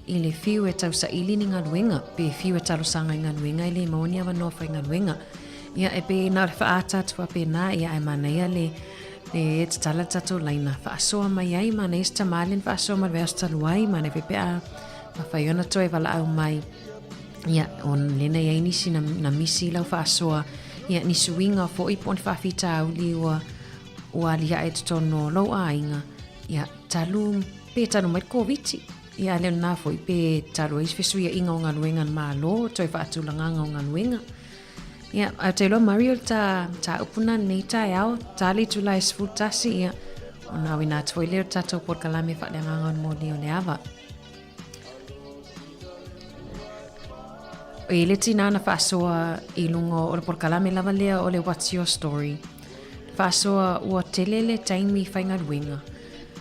I le fiu e tau sa ili ni ngā luenga pe fiu e talo sanga I ngā luenga I le maoni awa nofa I ngā luenga ia e pe na whaata tua pe na ia e mana ia le e tala tatou laina whaasoa mai ai mana esta malin whaasoa mai vea staluai mana pe pea ma whaiona to e wala au mai ia on lena ia inisi na misi lau whaasoa ia ni suinga fo I pon whaafita au li ua lia e tono lau a inga ia talu pe talu mai koviti ia leo na fo I pe talu eis fesuia inga o ngaluenga malo to e whaatulanga o ngaluenga ia a te lo Mario ta upuna nei ta au tali tu lai sfutasi ia ona wina toile tato por kalame fa le nganga mo li o le ava e le tina na fasoa I lungo o por kalame lava lea o le what's your story fasoa o telele taimi fainga luenga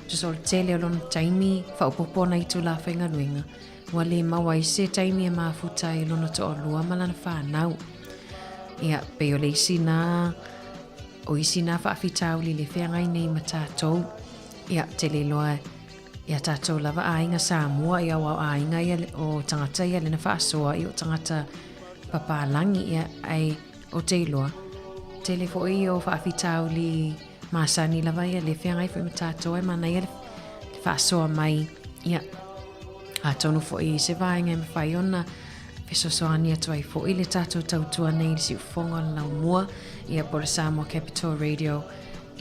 just o tele o lon taimi fa upopona I tu la fainga luenga wale mawai se taimi e mafuta I lona to o lua malana fa nau ia pe o le isina whaafitau li le whengai nei ma tātou ia te le loa ia tātou lava ainga Samoa ia wau ainga ia o tangata ia lena whaasoa I o tangata papalangi ia ai o te loa te le fo I o whaafitau li masani lava ia le whengai whi ma tātou ai mana ia le whaasoa mai ia a tonu fo I se vaenga ma whaiona Fesosoani atu ai fo I le tātou tautua nei si ufonga lau mua ia po le Samoa Capital Radio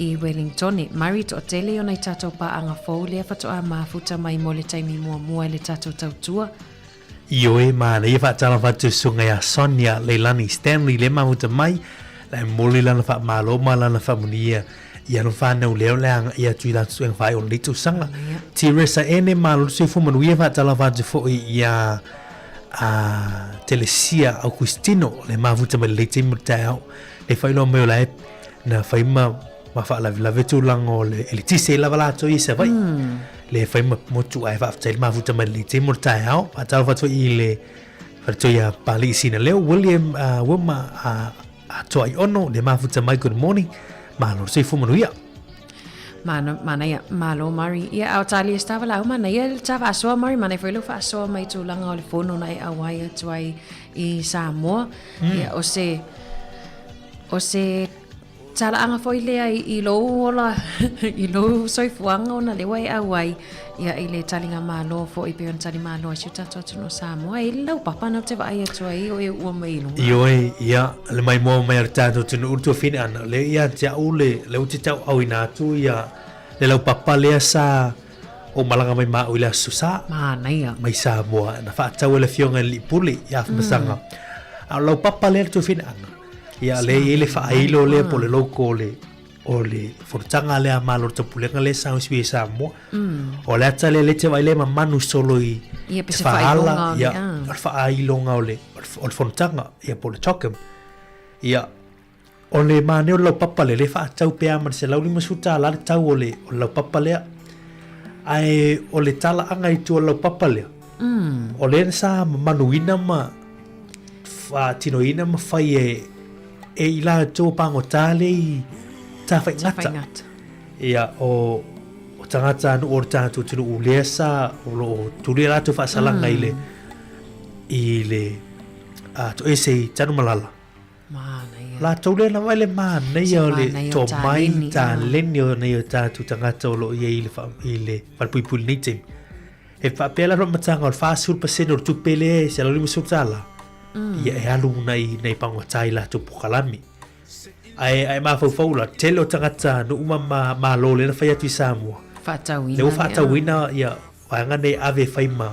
I Wellington. Mari to tele o nei tātou paanga fo lea whatoa mafuta mai mo le taimi mua le tātou tautua. Io e mana ia whaatala whatu sunga ia Sonia Leilani Stanley le mafuta mai la moli lana wha maloma lana whamunia ia no whanau leo leanga ia tui lana suenga whai o litu sanga. Tiresa ene malo se fumanu ia whaatala whatu fo ia Telesia Augustino le mafuta mai le timu tau le whailo meo lai na whaima ma whaalavi tu lango le elitise lava lato I se vai le whaima motu ai whaafatai mafuta mai le timu tau a tau whatu I le whatu ia pali isina leo William Wima a toa I ono le mafuta mai good morning malo se fumanu ia mana ia malo mari ia au tali estava lá mana ia tava asoa mari mana foi lo fa asoa mai tu langa o le fono na Hawaii tu ai I Samoa ia o se tala anga foi le I lo ola I lo soi fuanga ona le wai Hawaii ia I le talinga malo fo I pe on tali malo a chuta tu no Samoa I lo papa na te vai tu ai o e o mai lo io ia le mai mo mai artato tu no tu fine ana le ia tia ule le uti tau au ina tu ia le lau papa lea sa o malanga mai ma uila susa mana ia mai Samoa na fa tau le fionga li puli ia masanga a lau papa lea tu fine ana ia le ile fa ailo le po le loko le o le fortanga le malo te pulenga le sa uswi Samoa o le ata le te vai le manu solo I ia pe se fa ilonga ia fa ailonga o le fortanga ia po le tokem ia o le mane o lau papa le fa tau pe amar se lau lima suta la tau o lau papa le ai o le tala anga I tu o lau papa le o le sa manuina ma fa tinoina ma fai e ila to pango tale I ta fai ngata ia o o tangata no o tātou tino o lea sa o lo tuli rātou whaasalanga i le to ese tanu malala la tau le na wale mana ia o le to mai ta leni o nei o tātou tangata o lo ia i le whalpuipuli nei teimi e whaapela ro matanga o le whaasul pasene o le tupele se la lima sultala ia e alu nei pangotai la tu pukalami ai mafau la tele o tangata no uma ma lo le na whai atu i Samoa Whaatauina. le o whaatauina ia wanga nei ave whai ma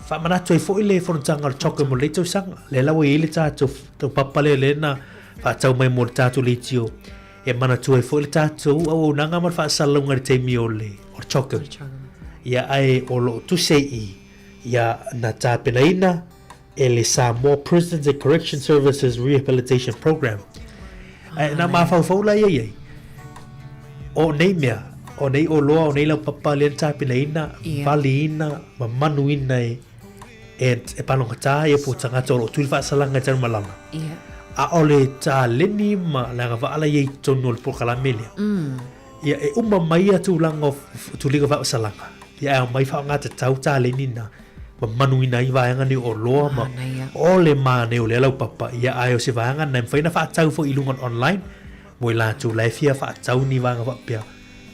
whamanatu ai fo ile whanutanga o choke mo leitau sanga le lawa i le tātou tau papale le na whaatau mai mo le tātou leitio e manatu ai fo ile tātou au nanga man whaasalunga le teimi o le choke ia ai o lo tu sei ia na tāpenaina e le Samoa Prisons and Correction Services Rehabilitation Program na mawhau la iai o nei mea o nei o loa o nei lau papa le tāpenaina valiina ma manuina e panongata e po tangata o lo tui whaasalanga tanu malala a ole tā leni ma langa waala iei tonu o le pokalamelea ia e uma mai atu langa tuliga whaasalanga ia mai whaangata tau tā leni na ma manuina i vaenga ni o loa ma o le mane o le lau papa ia ai o se vaenga na mwhaina whaatau fo ilungan online mo i lātu laifia whaatau ni vanga wapea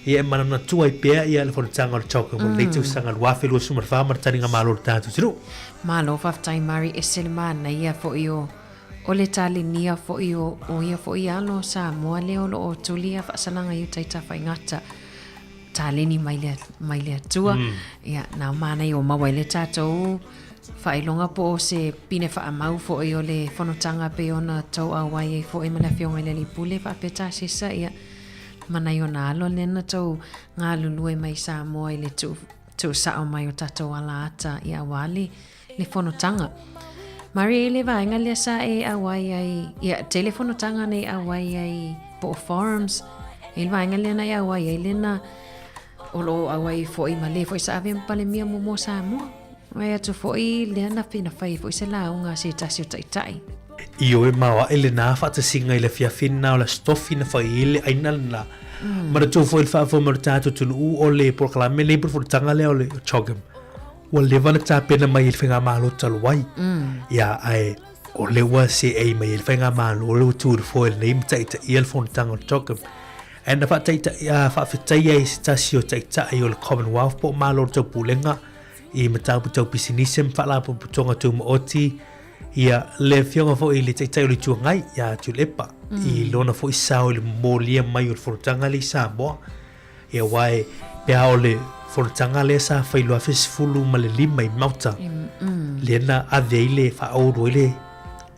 ia e manana tua i pea ia le whanutanga o le choka mo leitu sanga luafelu o sumar whaamar taringa malo le tātu tiru malo whaftai mari e sele mana ia fo i o le tali nia fo i o ia fo i alo Samoa leo lo o tulia whaasalanga i o taita whaingata taleni mai le atua ia na mana i o mawai le tātou whailonga po o se pine whaamau fo i o le whanutanga pe ona tau awai e fo i mana whionga le lipule whaapeta sisa ia mana i o na alo lena tau ngā lulue mai Samoa i le tu sao mai o tātou ala ata i awali le whanutanga mari e le vaenga le sa e awai ai ia telefono tanga nei awai ai po forums e le vaenga le na i awai ai lena o lo awai fo i male fo i sa ave pale mia mo Samoa mai atu fo i le na fina fai fo i se launga se tasi o taitai i o e mawa ele na whata singa i le fiafina o la stofina whai ele aina na mara tō fo i whaafo mara tātou tunu o le porkalame le por tanga le o le chogam o le vana tāpena mai il whenga malo taluai ia ai o le wa se ei mai il whenga malo o le tūru fo il neim taita i el whanutanga o chogam e na whaataita whaafetai ai se tasi o taita i o le Commonwealth po malo o tau pulenga i mataupu tau pisinisem whaalapu putonga tū maoti ia le fionga fo i le taita o le tuangai ia tulepa i lona fo i sao le molia mai o le whanutanga le Samoa ia wai pea o le whanutanga le sa whailua fesifulu ma le lima i mauta le na ave i le whaouro i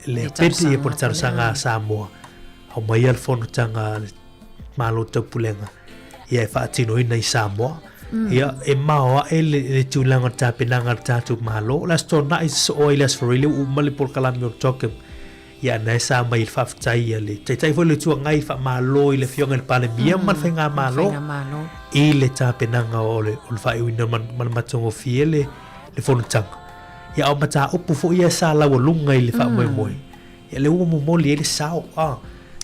le peti e por tarusanga Samoa au mai al whanutanga malo tau pulenga ia e whaatino ina i Samoa ia e maoa e le tūlanga tāpenanga tātou malo la stona i so o ilas for really u mali por kalami o tokem ia na sa mai il whaftai ia le taitai fo le tua ngai wha malo i le fionga le pale mia man whainga malo i le tāpenanga o le whai uina man matongo fie le whanutanga ia au mata upu fo ia sa lawa lunga i le wha moe moe ia le umu moli e le sao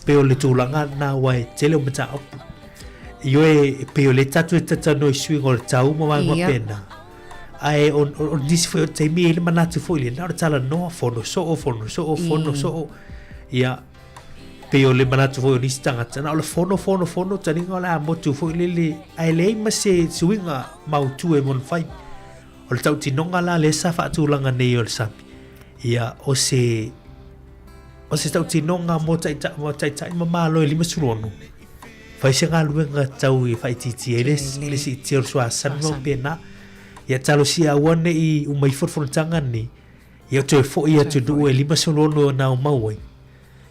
pe o le tūlanga na wai tele o mata upu io e pe o le tatu e tatano i swing o le tau ma wanga pena ai on disi foi o te mi ele manatu foi le na tala no fono so ia pe o le manatu foi o nisi tangata na o le fono tani ngola motu foi le ai le ma se swinga mautu e mon fai o le tau tinonga la le sa fatulanga nei o le sapi ia o se tau tinonga mo tai ma malo e lima surono fai se ngā luenga tau i fai titi e le si teo sua sanwa pena ia talo si awane i umai whanutanga ni ia toi fo ia tu du e lima surono na o mauai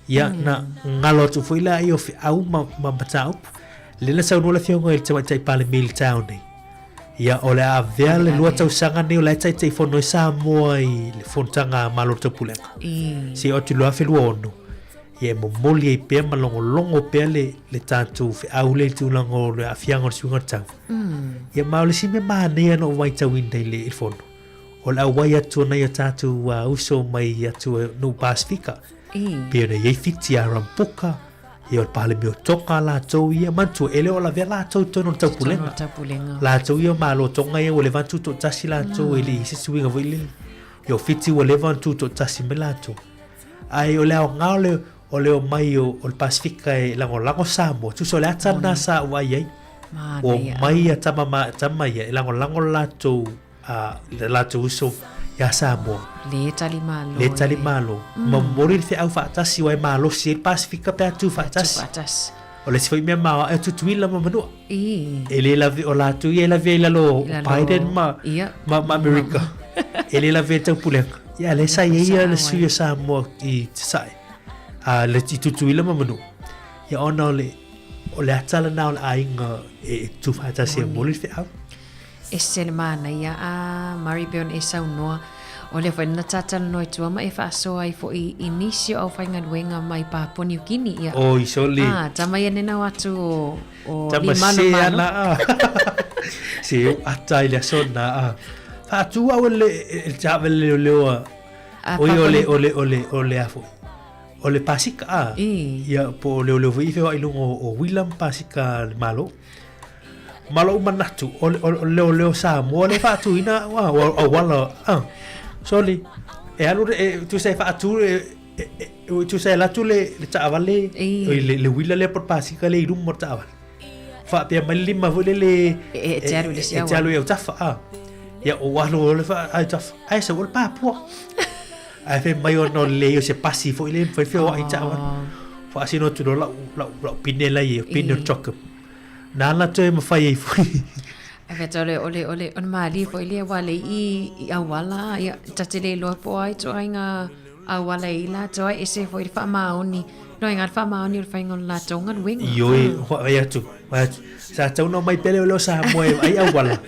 ia na ngalo tu fo ila i o fi au ma mata upu le na sau nola fionga i le tawaitai pale mili tau nei ia o le a vea le lua tau sanga ni o le taitai whono i Samoa i le whanutanga malo tapulenga si o tu loa whelua ono ia mo moli e pea malongo pea le tātou fe au le tūlango le afianga o suinga tau ia maole si me maanea no wai tau inda i le ilfono o le awai atu nei o tātou uso mai atu no Pasifika pea na iei fiti a rampuka ia o pale mio toka la tau ia mantu ele o la vea la tau tono tau pulenga la tau ia malo tonga ia o le vantu to tasi la tau ele isi suinga vo ile ia o fiti o le vantu to tasi me la tau ai o le au ngao o le o mai o le Pasifika e lango Samoa tu so le atana sa wa ia o mai a tama ia lango la tau la tau so ya Samoa le tali malo ma mori fe au fatasi wai malo si Pasifika pe tu fatasi o le sifai mea maa e tutuila ma manua ele la o la tu ia la ve la lo Biden ma America ele la ve tau pulenga ia le sai ia le suia Samoa i sai le tutuila ma manua ia ona o le atala na o le ainga e tu fatasi mori fe au e se mana ia a Maribeon e saunoa o le whaina tatala noi tua ma e whaasoa ai fo i inisio au whainga luenga mai Papua New Guinea ia o i soli tama ia nena watu o tama se ana se o atai le sona whaatua o le tama leo o le afo o le Pasika ia po leo vive o ilungo o William Pasika malo manatu o leo Samoa le fatu ina o wala soli e alu tu sai fatu tu sai la tu le taavale le wila le por Pasika le irum mor taavale fa pe malima vole le jalu e tafa ya o walo le fa ai tafa ai se wol Papua ai fe mai no le se pasifo ile fe o ai taavale fa sino tu la pinela ye pinno chok nala te ma fai ai foi ave tole ole on mali foi le wale i awala ya tatele lo po ai to ainga awala i la to ai se foi fa maoni no inga fa maoni fa ngon la tonga wing yo ho ya tu sa tau no mai pele lo sa mo ai awala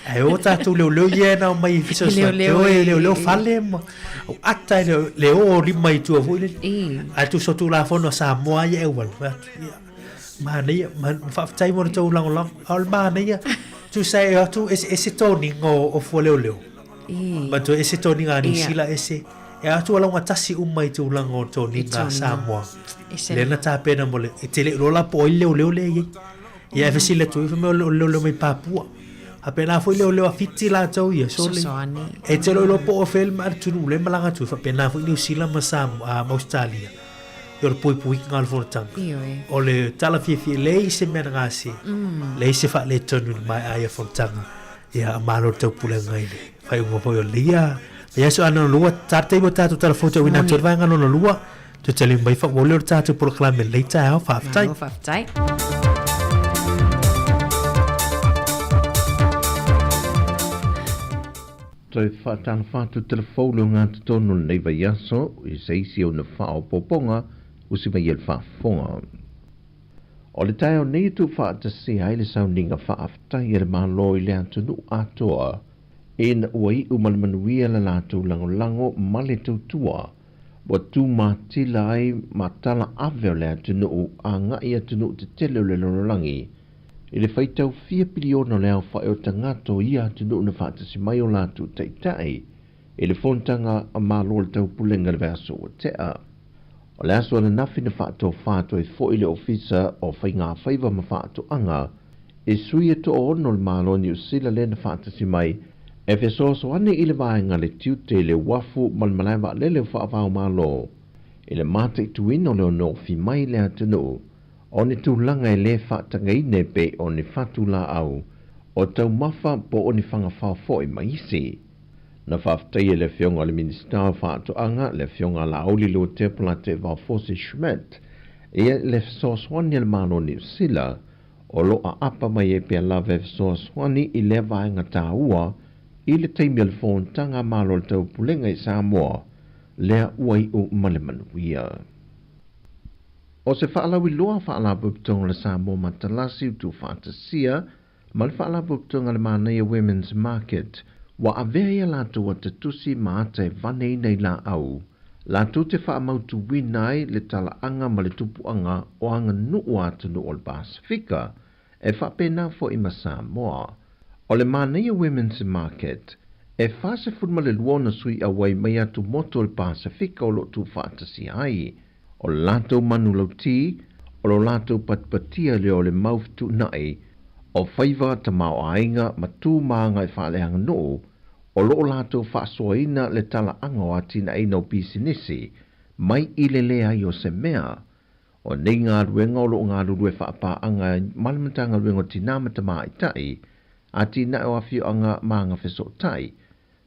ai o ta tu le ye na mai fiso sa le fale mo ata le o ri mai tu foi le ai tu so tu la fono sa mo ai awala mana man fa tai mo to lang al mana tu sai tu ese toni o foleo ma tu ese toni ngani sila ese ya tu ala ngatasi umai tu lang o toni nga Samoa le na ta pena mo le tele rola po le ye ya fesile tu me lo me Papua apena foi le afiti la tau ya so le e te lo po fel mar tu le malanga tu fa pena foi New Zealand ma Samoa Australia yor pui ngal fortang o le tala fi le se me ngasi le se fa le tonu mai ai fortang ya malo te pulenga ile fai un po yo lia ya so ana lua tate bo tatu tala foto wina to vanga no lua to tele mai fa wo le tatu proclame le ta fa tai Toi whātana whātu telefonu ngā tonu nei vai aso i seisi o na whao poponga usi mai el whaafonga. O le tae o nei tu whaatasi aile sau ninga whaaftai ele malo i le atunu atoa e na uai umalmanuia la lātou lango male tautua wa tu mātila ai matala ave o le atunu a ngai atunu te tele o le lololangi i le whaitau 4 piliona leo whae o tangato ia atunu na whaatasi mai o lātou taitai i le fontanga a malo le tau pulenga le vaso o tea. O le aso na nafi na whaato whaato e fo i le ofisa o whai ngā whaiva ma whaato anga e sui e to ono le malo ni usila le na whaatasi mai e wheso so ane i le vaenga le tiute le wafu malmalaiva le le whaavao malo i le mate i tuino le ono fi mai le atunu o ni tūlanga e le whaatanga i ne pe o ni whatu la au o tau mafa po o ni whangawhao fo i maisi. Na whaftai e le whionga le minister whaato anga le whionga la auli lo te plate wa Fosse Schmidt e le soswani le malo ni sila o lo a apa mai e pe la ve soswani i le vaenga tāua i le teimi le fontanga malo le tau pulenga i Samoa lea uai o malemanuia. O se whaalawi loa whaalapu putonga le Samoa matalasi utu whaatasia ma le whaalapu putonga le Mānaia Women's Market wa avea lātou a tatusi maata e vanei nei la au. Lātou te whaamautu winai le tala anga ma le tupu anga o anga nuu atunu o le Pasifika e whapena fo ima Samoa. O le Mānaia Women's Market e whase funma le luona sui awai mai atu moto le Pasifika o lo tu whaatasi ai. O lātou manu lauti, o lo lātou patpatia leo le maufitu nai o whaiva ta mau ainga ma tū maanga i whaaleanga noo o lo lātou whaasoaina le tala anga o atina ina o pisinisi mai i le lea i o se mea o nei ngā ruenga o lo ngā rurue whaapā anga malamatanga ruenga tinamata maa i tai a tina o awhio anga maanga wheso tai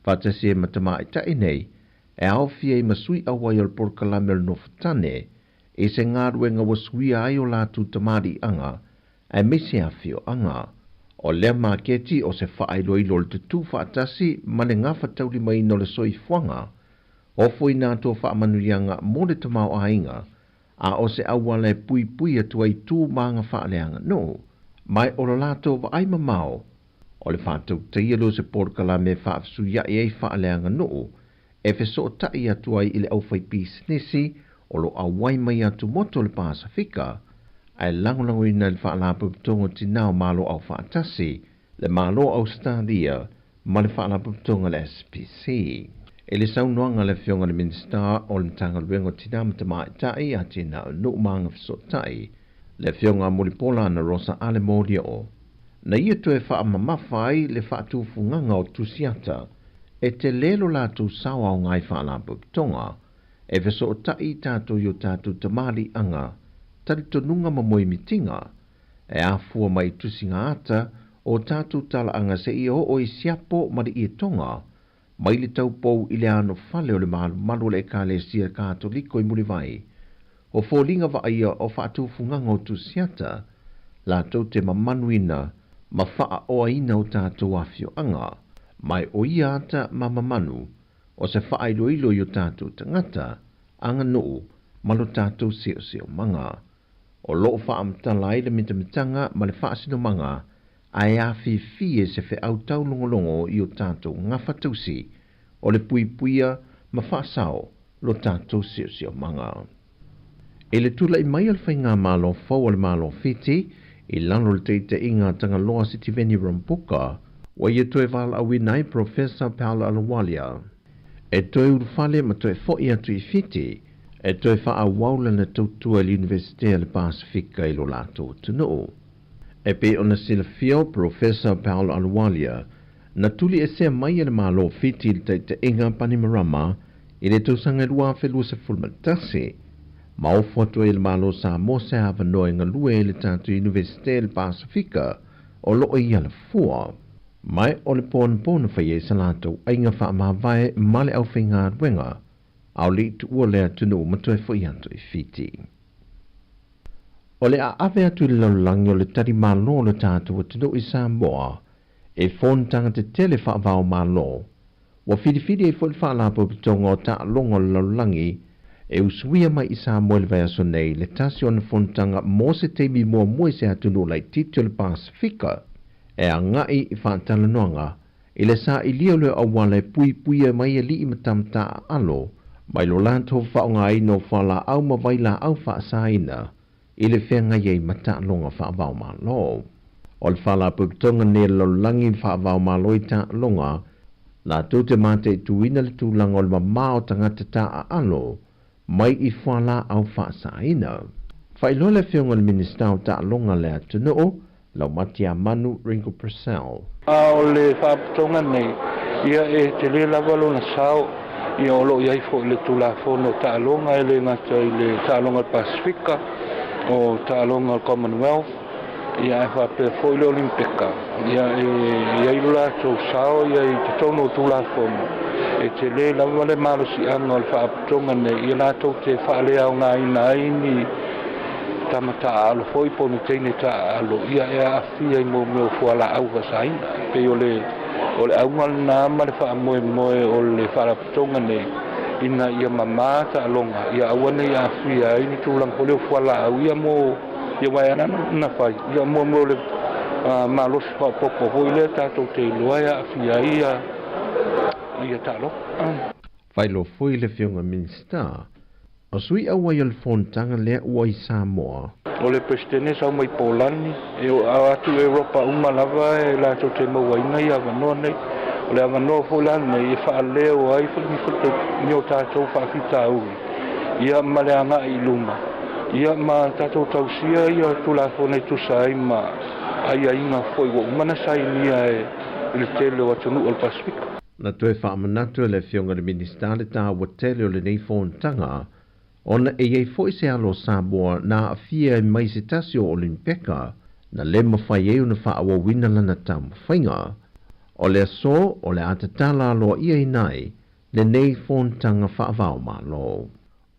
whātasi e matama i tai nei e au fia i masui awai o le porkalame o le nofatane e se ngā ruenga wa suia ai o lātou tamari anga e mese a fio anga o lea maketi o se whaailoa ilo le tutu whaatasi ma le ngā whatauli mai no le soi fuanga o fwoi nātua whaamanuianga mo le tamau ainga a o se awale pui pui atua i tū maanga whaaleanga no mai o le lātou wa ai mamao o le whātau teia lo se porkalame whaafsuia e ei whaaleanga no e wheso tai atua i le aufai pisnesi o lo awai mai atu moto le Pasifika ai langolango ina le whaalapu putonga tinao malo au whaatasi le malo au Stadia ma le whaalapu putonga le SPC. E le saunoanga le whionga le Minister o le tanga luengo tinamata mai tai a tina o no maanga whaso tai le whionga Molipola na Rosa Alemodia o. Na ia tu e whaamamawhai le whaatufunganga o tusiata e te lelo la tu sawa o ngai whaalapu putonga e wheso o tai tātou i o tātou tamari anga, tari tonunga mamoi mitinga, e afua mai tusinga ata o tātou tala anga se i o i siapo mari i tonga, mai le tau pou i le ano fale o le malu le kale sia kātoliko i muri vai. O fōlinga wa aia o whaatu funganga o tusiata, la tau te mamanuina, ma wha o aina o tātou afio anga, mai o ia ata mamamanu, o se whaailoilo i o tātou tangata, anga noo, malo tātou seo manga. O loo whaamtalai le mitamitanga ma le whaasino manga, ai a fie se whe au tau longolongo i o tātou ngawhatausi, o le puipuia ma whaasao lo tātou seo manga. E le tula i mai al whainga malo fau o le malo fiti, i lano le teite inga tanga loa City Veni Rampuka, wa ia toe vala awinai Professor Paula Alawalia. E toi urufale ma toi fo'i atu i fiti, e toi wha waula na tautua l'Universitea le Pasifika i lo lato tunoo. E pe ona sila fio Professor Paul Alwalia, na tuli e sea mai le malo fiti il te inga Panimarama, i le tausanga lua whelua se fulmatasi, ma o foto il malo sa mo se hava noe nga lue le tatu Universitea le Pasifika, o loo i ala fua. Mai o le pōna whaie sa lātou ainga wha mawai male au whinga ruenga, au li tu ua lea tunu matoi fo i anto i fiti. O le a ave atu i laulangi o le tari malo le tātou tunu i Samoa, e whontanga te tele wha vau malo, wa whiriwhiri e fo le wha lapo pitonga o ta longa le laulangi, e usuia mai i Samoa le vai aso nei le tasi o na whontanga mo se teimi mua mui se atunu lai titi o le Pasifika, e a ngai i whaantala noanga, i le sa i lio leo awale pui pui e mai e li i matamta alo, mai lo lanto whaonga i no whala au mawaila au wha saina, i le whenga iei mata longa wha vau malo. O le whala pukutonga ne lo langi wha vau malo i ta longa, la tūte mate i tuina le tūlanga o le mamao tangata ta alo, mai i whala au wha saina. Whailo le whionga le minister o ta longa le atunoo, lau matia manu Ringo Purcell. O le whaapatonga nei, ia e te le lavalo na sao, ia olo iai fo le tulafono taalonga e le ngata i le taalonga Pasifika, o taalonga Commonwealth, ia e whaapea fo i le Olimpika, ia e ilula tau sao, ia i te tono tulafono. E te le lavale marosi anga o le whaapatonga nei, ia la tau te whaalea o ngā ina aini, tamata alo foi ponu teine ta alo ia e afia i mo fuala au vasaina pe ole au na ma le fa mo o le fara tonga nei ina ia mama ta longa ia awana ia afia i ni tulang pole fuala au ia mo ia wa ana na fai ia mo le malos fa popo ho ile ta to te loa ia afia ia ta lo fai lo foi le fionga minsta. O sui au ai al fontanga lea ua i Samoa. O le presidente sa mai Polani, e o atu Europa uma lava e la to te mawaina i avanoa nei. O le avanoa Polani nei e wha leo ai wha mi whata mio tātou wha whita ui. Ia maleanga i luma. ia ma tatou tausia ia tulafona i tusa ai ma aiaiga foi ua umana sainia e le tele o atunuu o le pasifika na toe whaamanatu e le fionga le minister le tā wa tele o le nei whontanga, ona e iei fo se alo Samoa na afia e mai se tasi o Olimpeka, na le mawhai e una whaawa wina lana tā mawhainga, o le aso o le atatala aloa ia inai, le nei whontanga whaavao malo.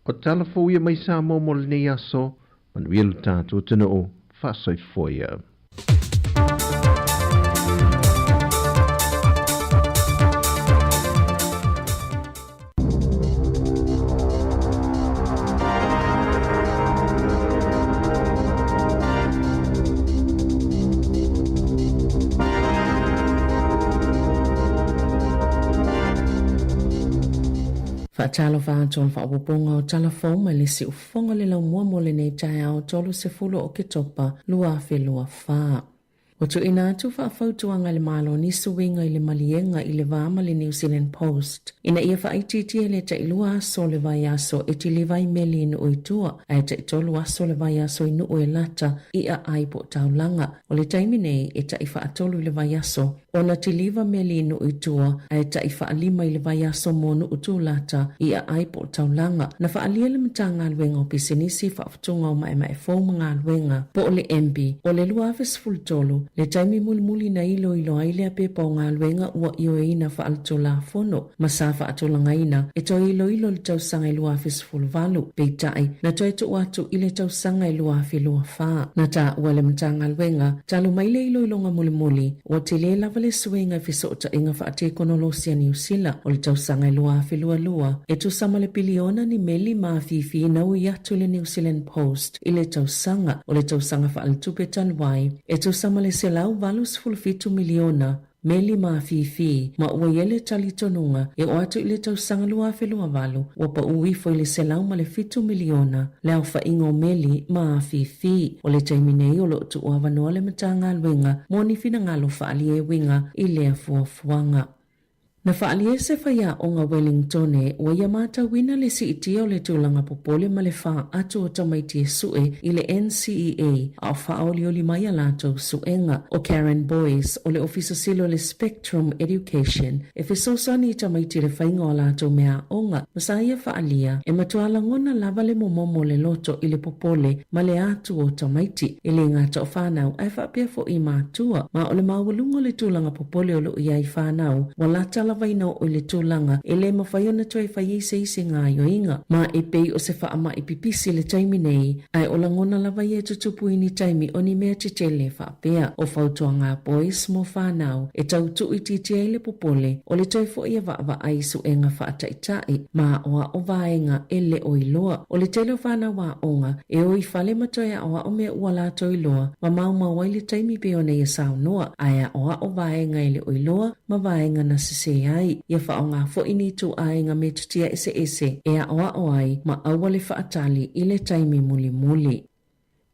O talafo ia mai Samoa mo le nei aso, manuilu tātua tuna o whaasoi foia. Talo fa tol fa poponga o telefon ma le si ufonga le la mua mo le nei tai au tolu se fulo o ke topa lua fe lua fa. O tu ina tu fa fautuanga le malo ni suwinga i le malienga i le vama le New Zealand Post. Ina ia fa ititi le ta ilua aso le vai aso e ti le vai meli inu oitua a ta itolu aso le vai aso inu o e lata i a aipo taulanga. O le taimine e ta ifa atolu le vai aso o na ti liva meli inu oitua a ta ifa alima i le vai aso monu utu lata i a aipo taulanga. Na fa alia le mtanga alwenga o pisinisi fa aftunga o mae fo mga alwenga po o le MB o le lua afes fultolu le taimi muli na ilo aile a pepa o ngā luenga ua io e ina wha altola fono. Masafa atolanga ina e toi ilo le tausanga i lua afis fulvalu. Peitai na toi tu watu ile tausanga i lua afi lua faa. Na ta ua le mtanga luenga talu maile ilo nga muli o te le lava le suenga fiso ta inga wha ate konolosia ni usila o le tausanga i lua afi lua. E tu sama le piliona ni meli maafifi na ui atu le New Zealand Post ile tausanga o le tausanga wha altupe talwai. E tu sama le selau valus fulfitu miliona meli maafifi ma ua yele talitonunga e o atu ile tausanga lua afi lua valu ua pa uifo ile selau ma le fitu miliona leo fa ingo meli maafifi o le taiminei o lo tu ua vanoa le matanga alwenga moni fina ngalo fa alie winga ile afuafuanga. Na whaalie se whaia o ngā Wellingtone ua ia mata wina le si itia o le tūlanga popole ma le wha atu o tamaiti e sue i le NCEA a whaoli o li mai a lātou suenga o Karen Boyce o le ofisa silo le Spectrum Education e whisosani i tamaiti le whainga o lātou mea onga masa ia whaalia e matuala ngona lava le momomo le loto i le popole ma le atu o tamaiti i le ngata o whanau ai whapia fo i mātua ma o le mawalungo le tūlanga popole o lo iai whanau wa lata vaina o le tūlanga e le mawhaiona toi whai ise ngā yoinga ma e pei o se whaama i pipisi le taimi nei ai o langona la vai e tutupu ini taimi o ni mea titele whaapea o whautua ngā boys mo whanau e tautu i titia i le popole o le toi fo ia wa ai su e ngā whaataitai ma oa o vaenga e le o iloa o le tele whanau wa onga e o i whale matoia oa o mea ua lato iloa ma mau wai le taimi pe o nei e sao noa aia oa o vaenga e le o iloa ma vaenga na sise ai ia whaonga fo ini tu ai ngā me tutia ese e a oa o ai ma aua le whaatali i le taimi muli.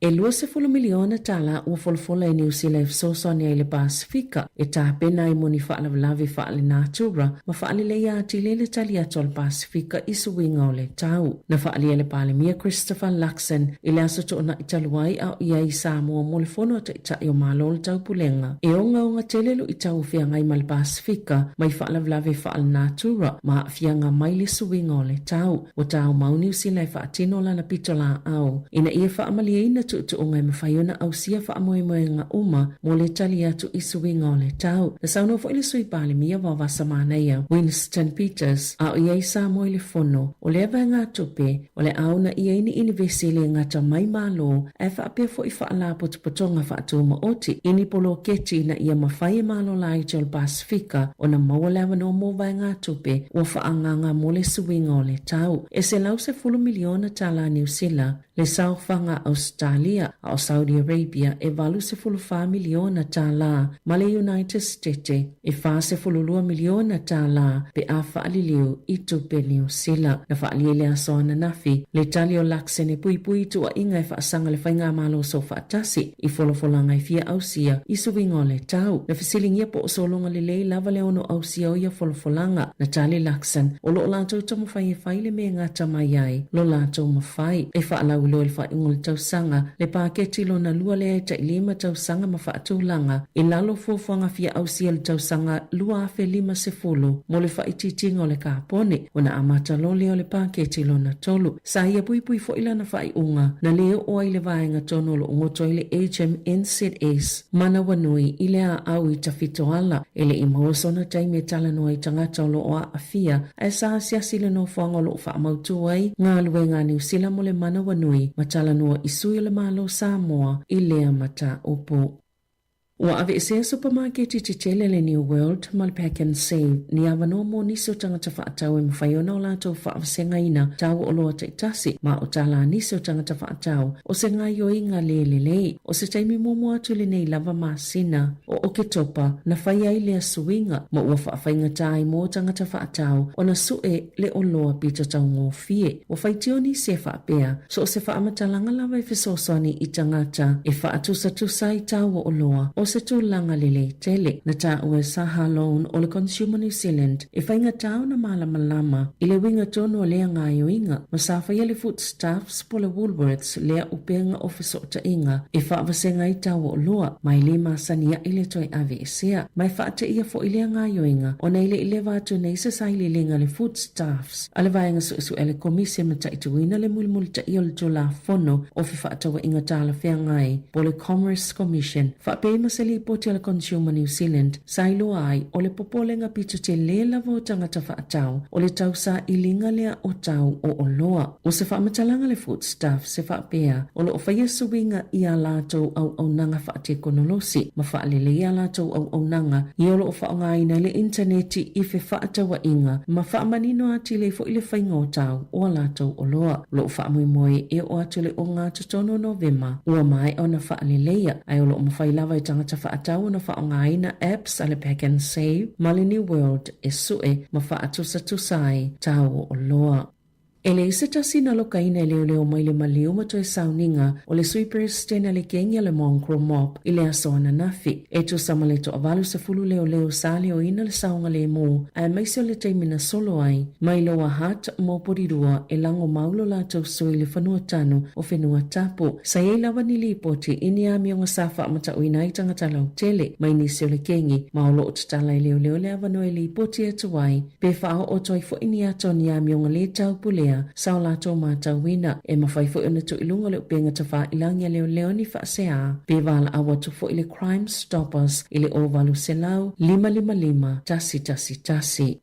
E lua se fulu miliona tala ua folfola e New Zealand sosoni ai le Pasifika e tā pena i moni whaalawalawe whaale nātura ma whaale le iati le tali ato le Pasifika i suwinga o le tau. Na whaale le palemia Christopher Luxon i le aso toona i taluai au ia i Samoa mo le fono ta itai o malo le tau pulenga. E onga telelu i tau whiangai ma le Pasifika mai whaalawalawe whaale nātura ma whianga mai le suwinga o le tau. O tau mau New Zealand whaatino lana pitola au. Ina ia whaamalia ina tu o ngai mawhaiona au sia wha amoe ngā uma mo le tali atu i suwinga o le tau. Na sauno fo ili sui pāle mia wawasa māneia Winston Peters a o iei sa moe le fono o le ava ngā tupe o le auna i eini inivesi le ngata mai malo e wha apia fo i wha ala potopotonga wha atu ma oti ini polo keti na ia mawhai malo la i tol Pasifika o na maua lewa no mo vai ngā tupe o wha anganga mo le suwinga o le tau. E se lau se 10 miliona tala New Zealand le sauwhanga Australia Australia a o Saudi Arabia e valu se fulufa miliona tala ma le United States e fa se fululua miliona tala pe a whaaliliu i tupe New Zealand na whaalile a soana nafi le tali o lakse ne pui pui tu a inga e whaasanga le whainga malo so whaatasi i folofolanga i fia ausia i suwingo le tau na fisilingia po o solonga le lei lava le ono ausia o ia folofolanga na tali laksan o lo lantou tomo whai le me ngata mai ai lo lantou mawhai e whaalau lo le whaingo le tausanga le paketi lo na lua le ta ilima tausanga ma whaatulanga i lalo fuafuanga fia ausia le tausanga lua afe lima se fulu mo le whaititinga o le kapone o na amata lo leo le paketi lo na tolu sa ia pui pui fo ila na whai unga na leo o ai le vaenga tono lo ngoto i le HMNZS mana wanui i le a au i tawhito ala ele i maoso na taime tala no ai tangata o lo o a afia e sa siasi le no whanga lo wha amautu ai ngā lue ngā New Zealand mo le mana wanui ma tala noa i sui le malo Samoa i lea mata upo. Wa ave se supermarket i tele le New World mal pack and save ni avano mo niso tangata whaatau e mawhaiona o lato whaawasenga ina tau o loa teitasi ma o tala niso tangata whaatau o se ngā yo inga lelelei o se taimi momo atu le nei lava masina o oke topa na whai ai lea suinga ma ua whaawainga tai mo tangata whaatau o na sue le o loa pita tau ngō fie o whaitioni se whaapea so o se whaamatalanga lava i fisosoni i tangata e whaatusa i tau o loa o se tūlanga lele tele na tā ua saha loan o le Consumer New Zealand e whainga tau na malama i le winga tono o lea ngā yoinga ma sāwha ia le foodstuffs po le Woolworths lea upenga office o ta inga e whaawasenga i tau o loa mai le masania i le toi ave e sea mai whaata ia fo i lea ngā yoinga o nei le i le vātu nei sa sai le linga le foodstuffs ale vaenga su ele komisia ma ta ituina le mulmul ta i o le tula fono o fi whaata wa inga tala whea ngai po le Commerce Commission whaapema se li poti ala Consumer New Zealand sailo ai o le popolenga pitu te le lavo tangata whaatau o le tausa i linga lea o tau o loa. O se whaamatalanga le foodstuff se whaapea o le o whaia suwinga i a lātou au nanga whaate konolosi ma whaalele i a lātou au nanga i o le o whaongaina le interneti i fe whaatawa inga ma whaamanino ati le fo i le whainga o tau o a lātou o loa. Lo o whaamoimoe e o atu le o ngā tutono Novema ua mai o na whaaleleia ai o lo o mawhailawa i tangata whaatau na whaongaina apps ale Pack and Save ma le New World e sue ma whaatusa-tusai tau o loa. Ele se tasina lokaina e leo mai le maliu ma toe sauninga o le sui presidente le kengia le Moncro Mop i le asoana nafi. E tu samale to avalu se fulu leo sali o ina le saunga le mo a maisio le teimina solo ai mai loa hat mo porirua e lango maulo la tau sui le whanua tanu o whenua tapo. Sa e lawa ni lipoti ini a mionga safa amata uina i tangata lau tele mai nisio le kengi ma o lo o tatala e leo le avano e lipoti e tuwai pe whao o toi fo ini ato ni a mionga le tau pulea sao lato mata wina e mawhai fo ina tu ilunga le upenga ta wha ilangia leo ni whaasea pe wala awa tu fo ile Crime Stoppers ile o walu selau 555 tasi.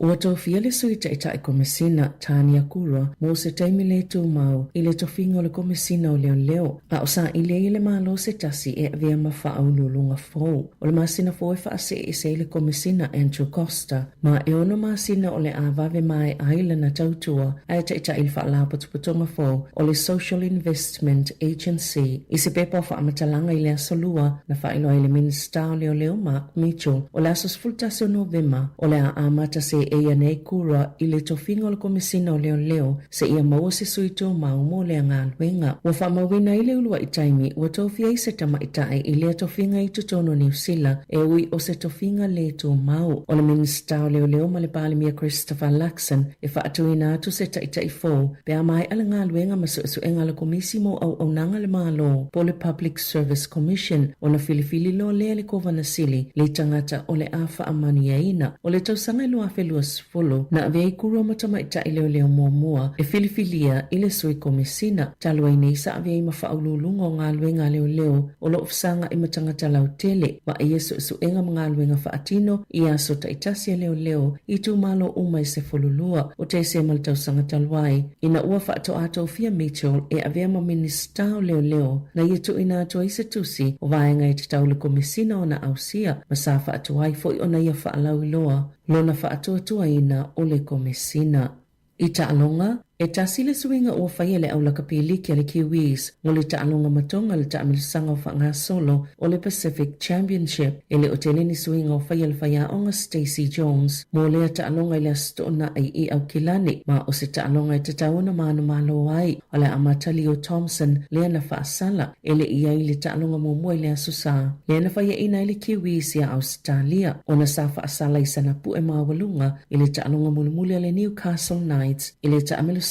Ua tofia le suita ita i komesina Tania Kura mo se taimi le tu mau i le tofinga o le komesina o leo a o sa i le malo se tasi e avea mawha au lulunga fau. O le masina fo e whaase i se le komesina Andrew Costa ma e ono masina o le avave mai aila na tautua a ita i le wha la putuputonga fau o le Social Investment Agency i se pepa o wha amatalanga i le asolua na wha ilo i le minista o leo Mark Mitchell o le asos fultasi o Novema o le a amata se e ia nei kura i le tofinga o le komisina o leo se ia maua se suito mau mo le ngā luenga. Ua whamawina i le ulua i taimi ua tofia i se tama i tae i le tofinga i tutono New Zealand e ui o se tofinga le tō mau. O le minista o leo ma le palimia Christopher Luxon e whaatuina atu se ta i fō pe a mai ala ngā luenga ma su enga le komisimo au nanga le malo po le Public Service Commission o na filifili lo le kovana sili le tangata o le awha amani aina o le tausanga lua whelua sfolo na avei kura matama ita i leo mua e filifilia i le sui komisina talua i sa avei mawhaululunga o ngā luenga leo o lo ofsanga i matangata lau tele wa i su enga mga luenga whaatino i aso ta itasia leo i tu malo umai se folulua o te se maltausanga taluai ina ua whaato ato Fia Mitchell e avea ma ministao leo na i tu ina ato i se tusi o vaenga i te taule komisina o na ausia ma sa whaato ai fo i ona ia whaalau loa lona whaatua tua ina o le komesina. I ta alonga, E tasi le suinga ua whaia le au laka piliki le Kiwis mo le taalonga matonga le taamilisanga o whanga solo o le Pacific Championship e le o te leni suinga o whaia le whaia onga Stacey Jones mo le taalonga i le astona ai i au kilani ma o se taalonga i te tauna maana malo ai o le amatali o Thompson le ana whaasala e le ia i le taalonga mo mua i le asusa le ana whaia ina i le Kiwis ia Australia o na sa whaasala i sana pu e mawalunga i le taalonga mulimuli le Newcastle Knights i le taamilisanga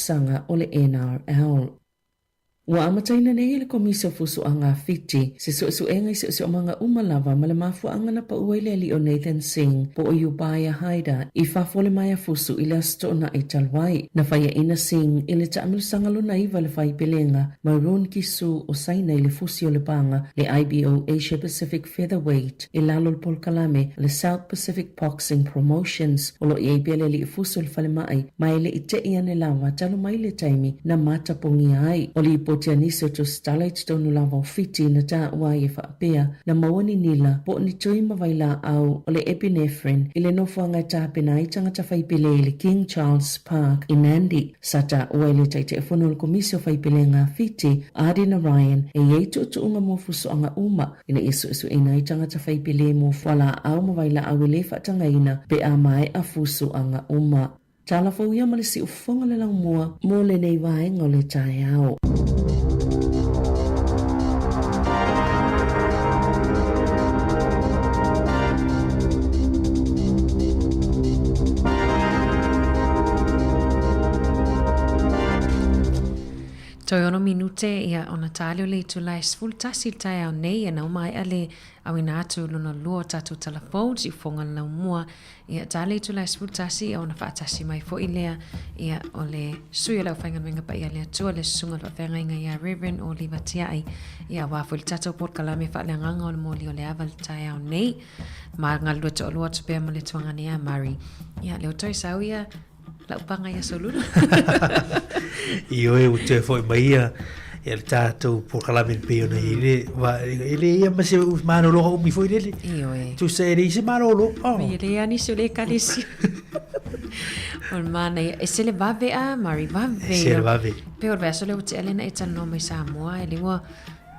o le NRL. Ua amataina nei le komisio fusu a ngā fiti, se suenga i se o manga umalava ma le mafua angana pa uele li o Nathan Singh po o Ubaya Haida i whafole mai a fusu i le astona i talwai. Na whaia ina Singh i le taamilisanga luna iwa le whai pelenga Maroon Kisu o saina i le fusi o le banga le IBO Asia Pacific Featherweight i lalo le polkalame le South Pacific Boxing Promotions o lo i eibele li fusu le whale mai mai le i te iane lawa talo mai le taimi na mata pongi ai o li Tia niso to starlight tonu lava fiti na ta wai e whaapea na mawani nila po ni tui mawaila au o le epinephrine i le nofuanga tāpena i tangata whaipele i le King Charles Park i Nandi. Sata ua le taite e whono le komisio whaipele ngā fiti Adina Ryan e iei tu unga mo fuso anga uma ina isu ina i tangata whaipele mo whala au mawaila au le whaatanga ina pe a mai a fuso anga uma. Tala fauia ma le si ufonga le lang mua mo le nei wae ngole tae au. Toi ono minute ia ona talio le tulai sful tasi tai au nei e nau mai ale au ina atu luna lua tatu telefon si fonga na mua ia tali tulai sful tasi ona whaatasi mai fo ilea ia o le sui lau whainga menga pa ia lea tua le sunga lo whenga inga ia Reverend Oliver Tiai ia wafu li tatu port kalame wha le nganga o le moli o le aval tai au nei ma ngalua to olua tupea ma le tuanga ni a Mari ia leo toi sau ia la upanga ia soluna. Io e o te foi mai ia e le tātou por kalame peo na ele ia ma se mano lo mi foi dele. Io e. Tu sei ri se mano lo. Mi le ani se le kalisi. On mana e se le vave a Mari vave. Se le vave. Peo verso le uti elena e tano mai Samoa e liwa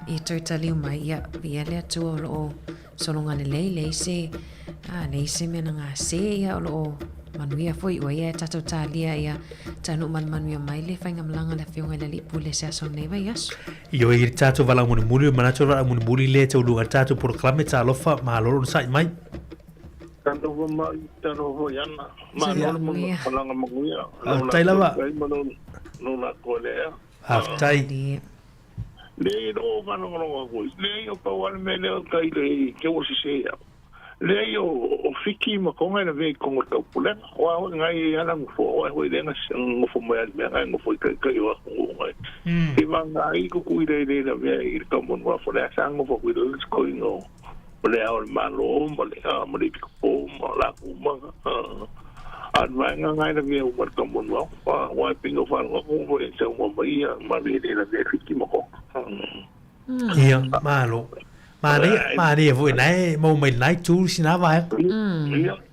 i toi taliu mai ia via le atu o lo solonga le lei se lei se mena ngā se ia o lo manuia foi o ia tatou talia ia tanu manuia mai le whainga malanga le whiunga le lipu le se aso nei vai aso. Io i tatou wala muni manato ra muni le tau luga tatou por klame ta lofa ma loro sai mai. Tanto wa mai tano ho yana ma loro mo malanga maguia. Tai lava. No la kolea. Tai. Le no mano no go. Le yo pa wal me le kai le ke wo se ya. Le yo o fiki ma konga na ve kongo tau pula wa ngai ala mo fo wa le na mo fo mo ya me ngai mo fo kai wa ngai e ma ngai ku ku ile le ve ir ka mo wa fo le sang mo fo ku le ko no le au ma lo mo le mo le ko mo la ku ma an ma ngai na ve o ka mo wa pingo fa ngo ko e se mo ma le le fiki mo ko ia malo Maria voi nai mo mai nai tu sina vai.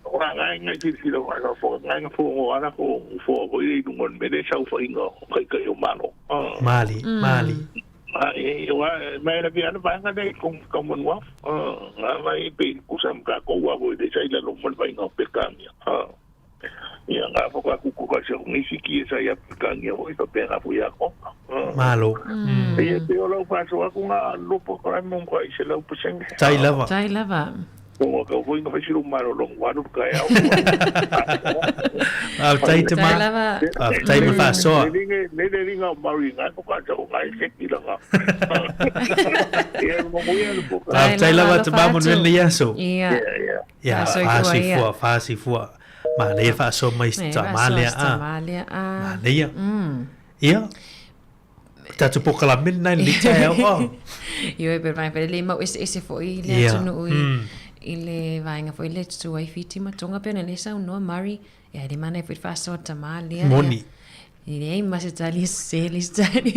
Ora ngai ti lo wa fo ngai fo ana ko fo ko i ngon me de sau fo ingo kai o malo. Mali. Ai wa mai la via va nga de kom wa. Vai pe kusam ka ko wa voi de sai la lo mo vai ngo pe kamia. Ia nga fo ka ku ka se ni siki sa ya kamia voi pa pe nga fu ya ko. Malo. Ia te o lau paso aku nga lupo kora mong kwa isi lau puseng. Tai lava. Tai lava. Kung waka hui nga fasiru maro long warup kaya ako. Tai te ma. Tai ma fasoa. Nene ringa mari nga ko ka tau nga iseki lang nga. Ia mamuya lupo kaya. Tai lava te ma mon ven liaso. Ia. Ia, fasi fua. Ma le faso mai sta malia a. Malia. Ia. Tatu pokala midnight li tai au. Io e per mai per le mo ese foi le tunu i le vainga foi le tu ai fiti ma tonga pena le sa no Mari e de mana foi faso tamalia. Moni. Nei masa tali selis tali.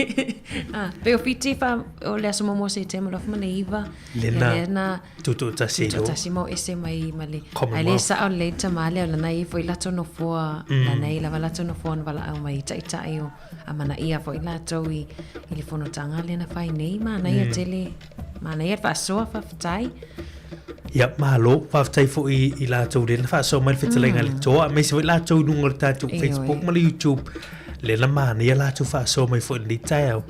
Pe ofiti fa o le aso mo se tema lo fa iva. Lena tutu tasino. Tutu tasimo ese mai male. Ale sa o le tamale la nai foi la tono fo la nei la vala tono fo vala au mai ta io amana ia foi la toi ili fono tanga lena fai nei ma nai tele ma nai fa so fa tai. Ya malo fa tai fo I la to den fa so mal fitlenga le to me se la to nungor ta tu Facebook mal YouTube le la mana ia la tu fa so mai fo ni tao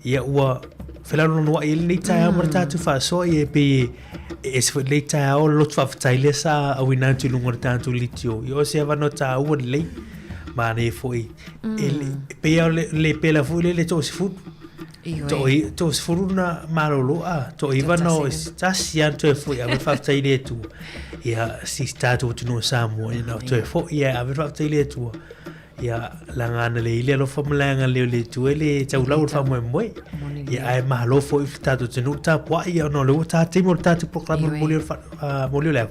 ia ua fela no ia ni tao mar ta tu fa so ia pe es fo le tao lo fa tai le sa a wina tu nungor ta tu litio io se va no ta u le mana fo ele pe le pe la fu le to se fu to se fu na malolo a to iva no sta sian to fu ia fa tai le tu ia si sta tu no samo ina to fu ia fa tai le tu ia langana le ile lo famlanga le tu ele tau lau fa mo ia ai malo fo ifta tu tenu ta po ia no le ta timo ta tu proclama molio le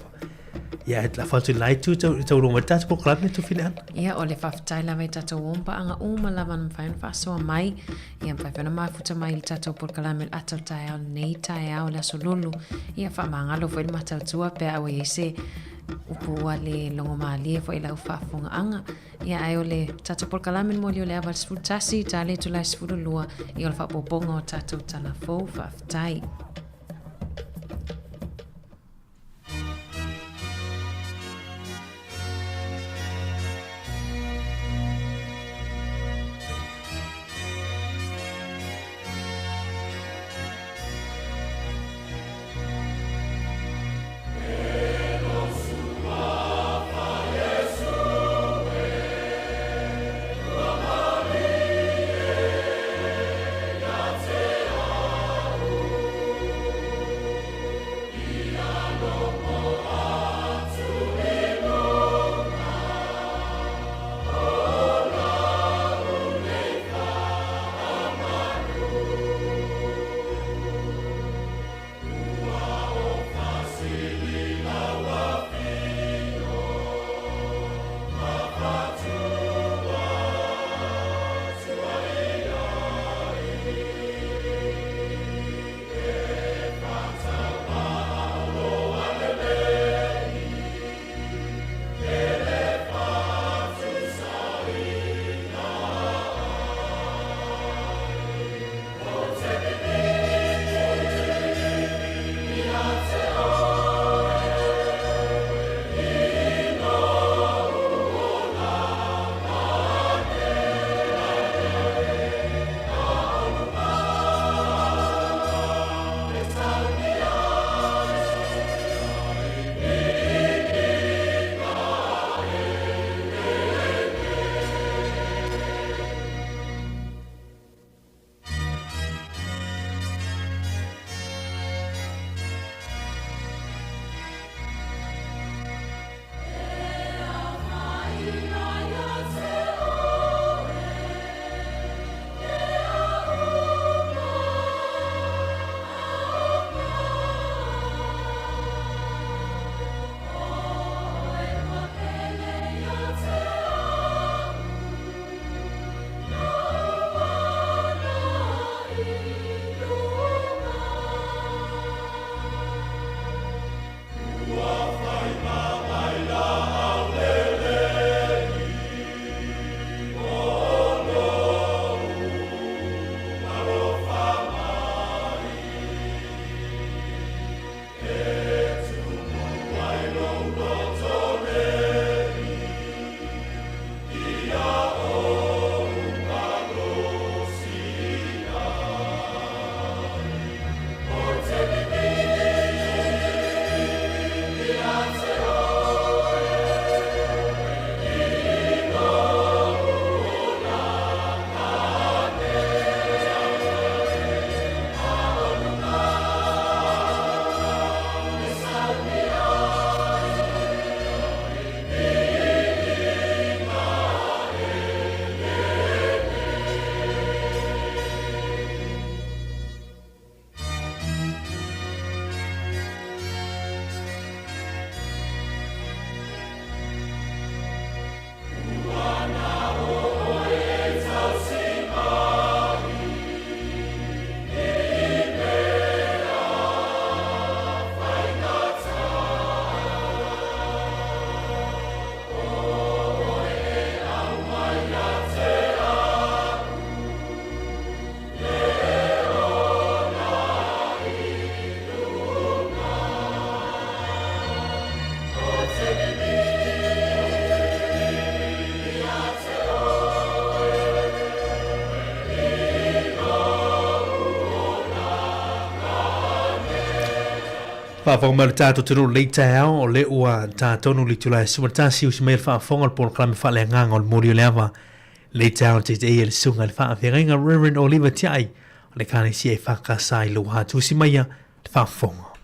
ia la fa tu lai tu tau ro ta tu proclama tu finan ia ole fa tai la mai ta tu umpa anga uma la man fa so mai ia fa fa na ma futa mai ta tu proclama ato tai al nei tai au la solulu ia fa manga lo fo ma ta tu pe a we se upua le longo mali fo ila ufafunga anga ia ai ole tatu por kalamen molio le aval sfutasi tale tu la sfudulua ia fa poponga tatu tala fo fa tai whaafonga mai tātou te rū lei tai au o le ua tātou nu li tula e suma tāsi usi mai whaafonga le pōna klami whaale nganga o le mori o le awa. Lei tai au te te e le sunga le whaafenga Reverend Oliver Tiai o le kāne si e whakasai lo hatu usi mai a le whaafonga.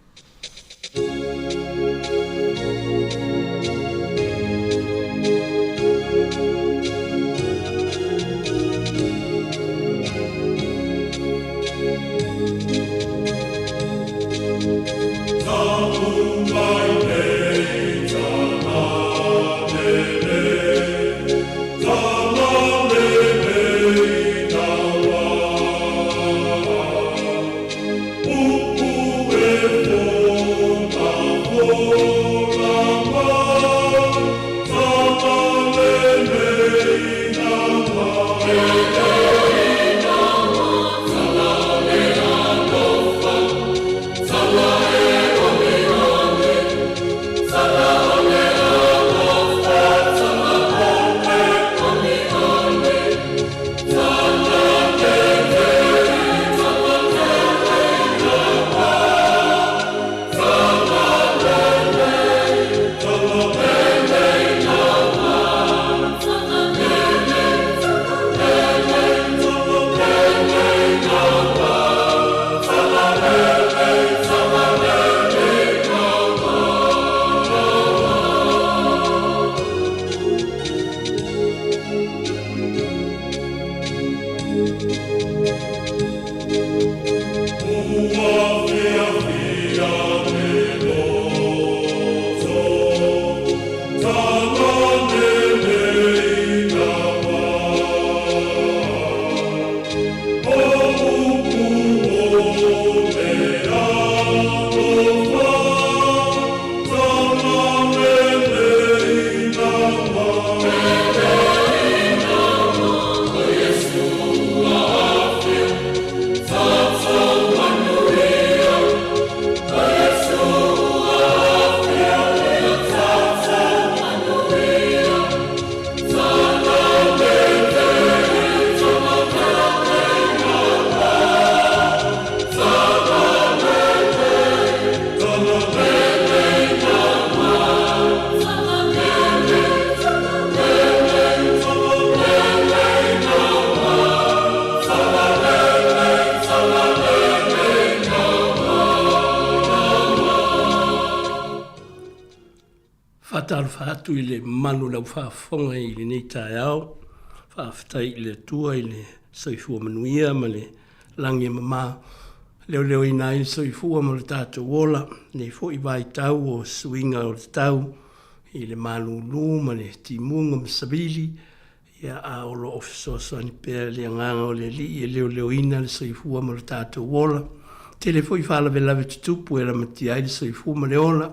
Whātu i le manu lau whaafonga i le nei tae au, whaaftai i le tua i le soifua manuia ma le langi mama. Leo leo i nai soifua ma le tātou wola, nei fo i vai tau o suinga o le tau, i le malulu ma le timunga ma sabili, ia a olo ofiso soani pēr le anganga o le li, e leo leo ina le soifua ma le tātou wola. Tele fo i whaala velave tutupu e la mati ai le soifua ma le ola,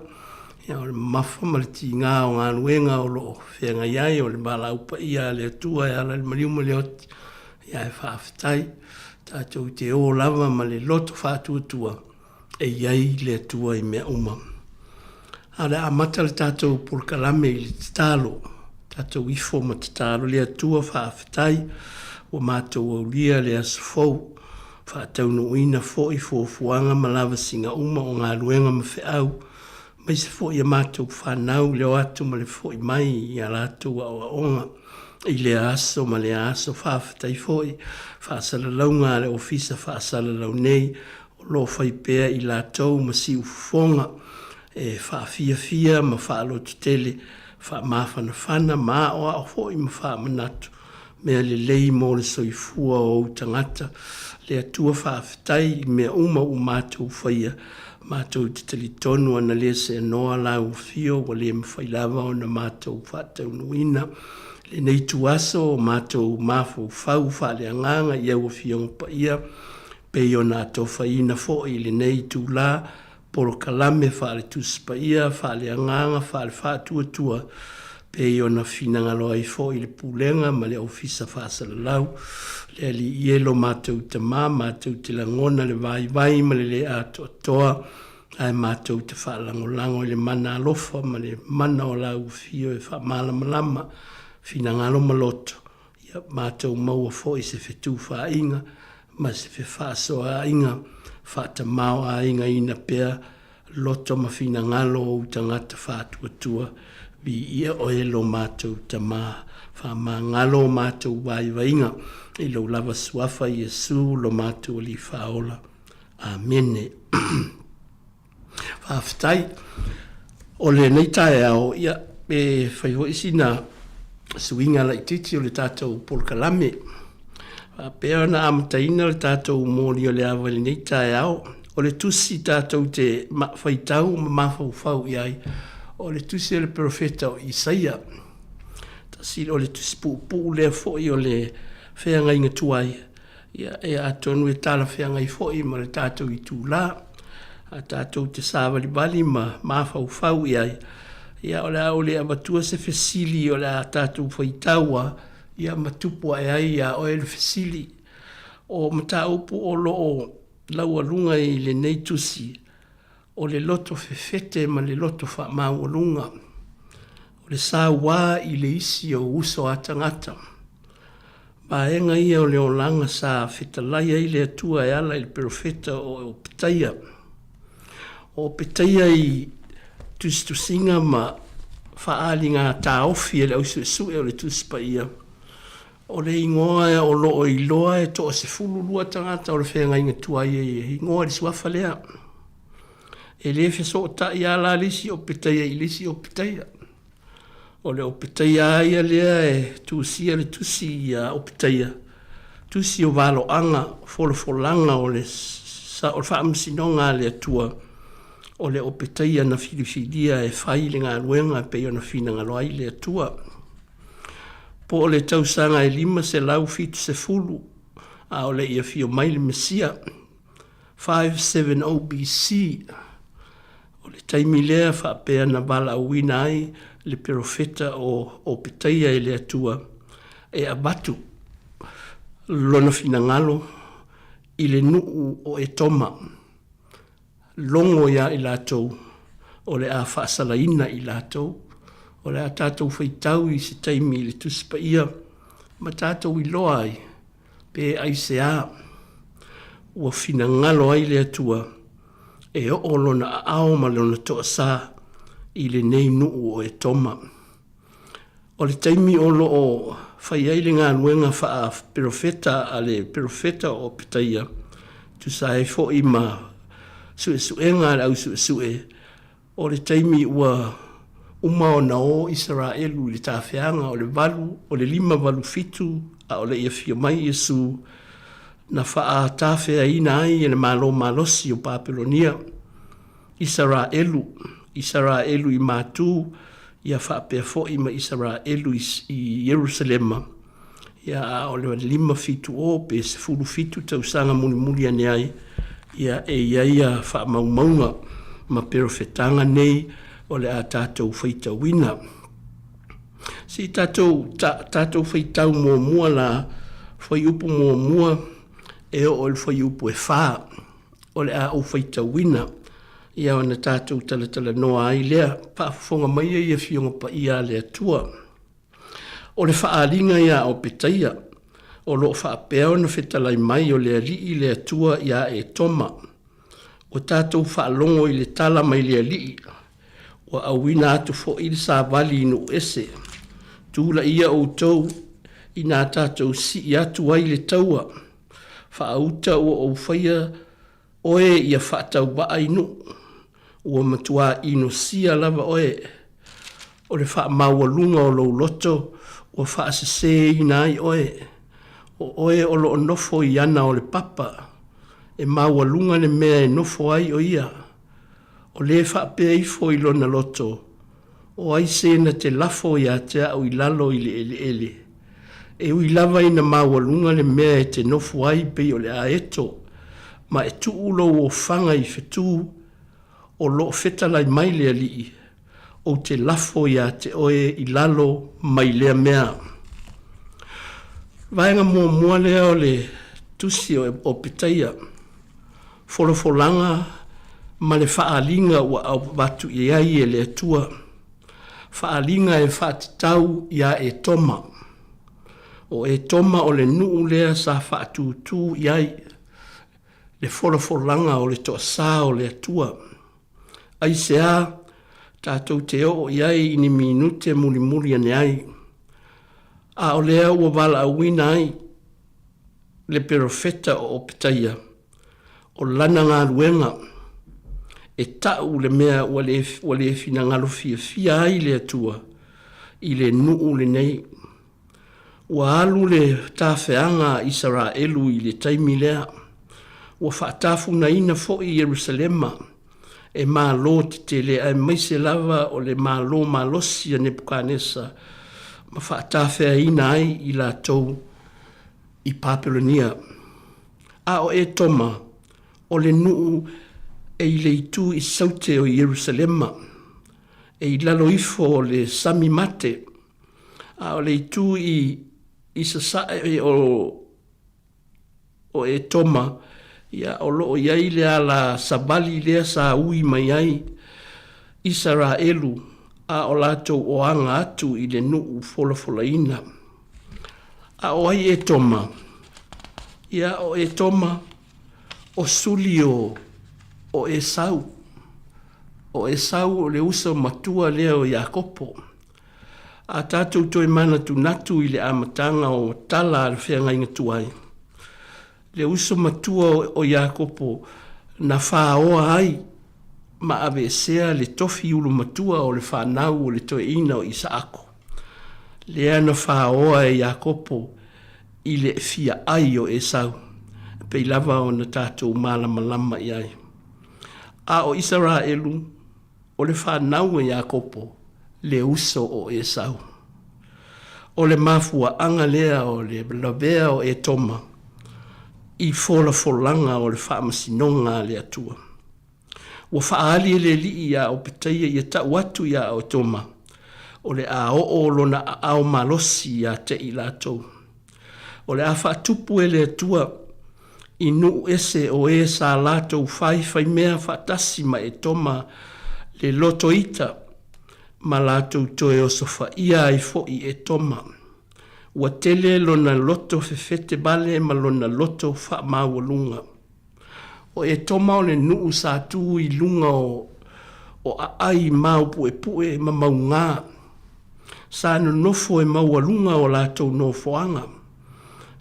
ia o le mafa ma le ti ngā o ngā nuenga o lo whenga iai o le mala upa ia le atua e ala le mariuma le oti ia e whaafetai tātou te o lava ma le loto whaatuatua e iai le atua i mea uma. Ale a mata le tātou pulkalame i le tatalo, tātou ifo ma tatalo le atua whaafetai o mātou au lia le asofou whaatau no ina fo i fuanga ma lava singa uma o ngā nuenga ma whiau mai se fo ia mātou whanau leo atu ma le fo i mai i a lātou a onga i le aso ma le aso whawhatai fo i whaasala launga le ofisa whaasala lau nei o lo whai pēr i lātou ma si ufonga e whaafia ma whaalotu tele whaamawhana whana ma o a fo i ma whaamanatu mea le lei mo le soifua o tangata le atua whaafhatai mea uma o mātou whaia mātou te tali tonu ana lea se noa lau fio wa lea mwhailawa o na mātou whātau nuina. Le nei tuaso o mātou māwhau whau whale anganga i au fio pa ia pe o nā tō whaina fo i le nei tū la poro kalame whale tuspa ia whale anganga whale whātua pe o na whinanga loa i fo i le pūlenga ma le ofisa whāsala lau le li ielo mātou te mā, mātou te langona le vai ma le ato toa ai mātou te whaalangolango i le mana alofa ma le mana o lau fio e whaamalama whinanga lo maloto ia mātou maua fo i se whetū whainga ma se whe whaasoa inga whaata mau a inga ina pēr loto mawhina ngalo o tangata whātua vi ia o e lo mātou tamā wha ngalo mātou waiwainga i lo lava suafa Iesu lo mātou li whaola. Amene. Whawhitai o le nei tae au ia e whaiho isina suinga la ititi o le tātou polkalame. Pea na amataina le tātou mōri o le awa le nei tae au. O le tusi tātou te whaitau ma mawhau iai. O le tusi o le profeta o Isaia. Tasi o le tusi pupu le foi o le whenga inga tuai. Ia e atonu e tala whenga i foi ma le tātou i tūlā. A tātou te sāwali bali ma mawhau iai. Ia o le au le amatua se fesili o le tātou whaitaua. Ia matupua e ai ia o e le fesili. O mata upu o lo o laua lunga i le nei tusi. O le loto fefete ma le loto wha maunga. O le sāwā i le isi o uso atangata. Ma enga ia o le olanga sa whetalaia i le atua e ala i le profeta o Petaia. O Petaia i tustusinga ma whaalinga tā ofi e le ausu e o le tuspa ia. O le ingoa e o loo i loa e toa se fulu lua tangata o le whenga inga tua i ingoa li suafa lea. E le fe so ta i ala lisi o Petaia i lisi o Petaia. O le o Petaia ia lea e tusia le tusi ia o Petaia. Tusi o valo anga, folanga o le whaamsinonga le atua. O le o Petaia na filifidia e whai le ngā ruenga pe o na whina ngā loai le atua. Po o le tausanga e 5 se lau fitu se fulu. A o le ia fio mai le Mesia. 570 BC. O le taimi lea whaapea na bala uina ai le profeta o Petaia e le atua. E abatu. Lona fina ngalo. I le nuu o e toma. Longo ia i lātou. O le a whaasalaina i lātou. O le a tātou whaitau i se taimi le tuspa ia. Ma tātou i loa ai. Pe ai se a. Ua fina ngalo ai le atua. E o lona ao ma lona toa sā. I le nei nuu o e toma. O le taimi o lo o whai ai le ngā nuenga wha profeta a le profeta o Petaia. Tu sa e fo i ma suenga le au sue. O le taimi ua umao na o Israelu le tāwhianga o le valu, o le 5 valu fitu, a o le ia fio mai Iesu, na wha tāwhia ina ai e le malosi o Papelonia. Israelu i mātū, ia whaapea fo i ma Israelu i Jerusalema. Ia o le 5 fitu o, pe se fulu fitu tausanga muni ane ai, ia e ia wha maumaunga ma perofetanga nei, o le a tātou whaitau wina. Si tātou whaitau mua la whaiupu mua e o le whaiupu e whā. O le a o whaitau wina. Ia o na tātou tala noa ai lea, pāwhonga mai ia whionga pa ia lea tua. O le whaalinga ia o Petaia. O lo whaapea na whetalai mai o lea rii lea tua ia e toma. O tātou whaalongo i le tala mai lea rii. O awina atu fo i sa vali inu ese. Tūla ia o tau i nā tātou si i atu ai le taua. Whaauta o whaia oe ia whaatau wa ainu. Ua matua ino sia lava oe. O le wha maua lunga o lo loto. Ua wha se i nai oe. O oe o lo nofo i ana o le papa. E maua lunga le mea e nofo ai o ia. O le whaapea i fo i lona loto. O ai sena te lafo i a te au i lalo i le ele. E ui lava ina maua lunga le mea e te nofo ai pe o le a eto. Ma e tu ulo o whanga i whetū. O lo whetalai mai lea lii. O te lafo i a te oe i lalo mai lea mea. Vaenga mua lea o le tusi o Petaia. Folofolanga ma le whaalinga ua au watu i ai e le atua. Whaalinga e whaatitau ia e toma. O e toma o le nuu lea sa whaatūtū i ai. Le folofolanga o le toa sā o le atua. Ai sea, tātou te o iai ini minute muri ane ai. A o lea ua wala awina ai, le perofeta o petaia, o lana ngā ruenga, e tau le mea ua le fina ngalo fia ai le atua, i le nuu le nei. Ua alu le tāwheanga Israelu i le taimi lea, ua whaatafuna ina fo i Jerusalema, e mālo te le ai maise lava o le mālo malosi a Nebuchadnezzar, ma whaatawhea ina ai i la tau i Papilonia. A o e toma, o le nuu e i le itu i saute o Jerusalema, e i lalo ifo o le sami mate, a o le itu i sasae o e toma, ia o loo iai lea la sabali lea sa ui mai ai Israelu a o latou o anga atu i le nuu fola ina. A o ai e toma, ia o e toma o suli o Esau. O Esau o le usa matua lea o Iakopo. A tātou toi mana tu natu i le amatanga o tala al whianga inga tuai. Le uso matua o Iakopo na whaoa ai ma ave sea le tofi ulu matua o le whanau o le toe ina o Isaako. Lea na whaoa e Iakopo i le fia ai o Esau. Pei lava o na tātou malama i ai. A o Israelu o le whanau e Iakopo le uso o Esau. O le mafua anga lea o le lavea o e toma. I folanga o le whaamasinonga le atua. Wa whaali le li ia o pitaia i ta watu ia o toma. O le a o lona a o malosi ia te i latou. O le a whaatupu e le atua i nu ese o e sa latou whai mea whaatasi ma e toma le loto ita ma latou toe o sofa ia i fo i e toma. Ua tele lona loto fefete bale ma lona loto wha mawalunga. O e toma o le nuu sa tu i lunga o ai mau pue ma maunga. Sa no nofo e mawalunga o latou nofoanga.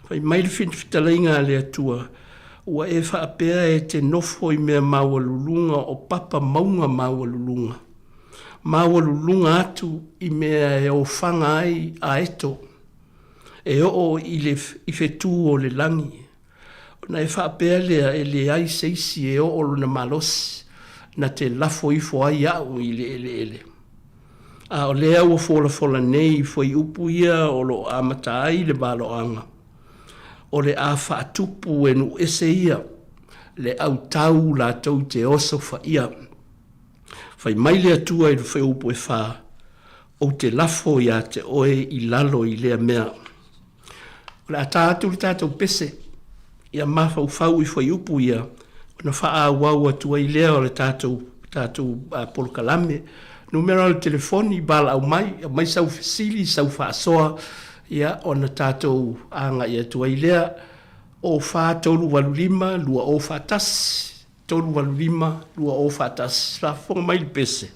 Fai mai le fitalainga le atua. Ua e wha apea e te nofo i mea mawalulunga o papa maunga mawalulunga. Mawalulunga atu i mea e o whanga ai a eto. E o i fetu o le langi. Na e whaapea lea e le ai seisi e o luna malosi na te lafo i fo ai au i le ele. A o lea ua fola nei fo i upu ia o lo amata ai le balo anga. O le a whaatupu e nu ese ia le au tau la tau te oso fa ia. Fai mai lea tua i le whai upu e wha o te lafo ia te oe i lalo i lea mea. La tātou le tātou pese, ia mawhau i whai upu ia, na wha wau atua i lea o le tātou polokalame. Numero le telefoni bala au mai sau fesili, sau whaasoa, ia o na tātou anga i atua i lea, o wha tolu walulima, lua o whaatas, tolu walulima, lua o whaatas, la whonga mai le pese.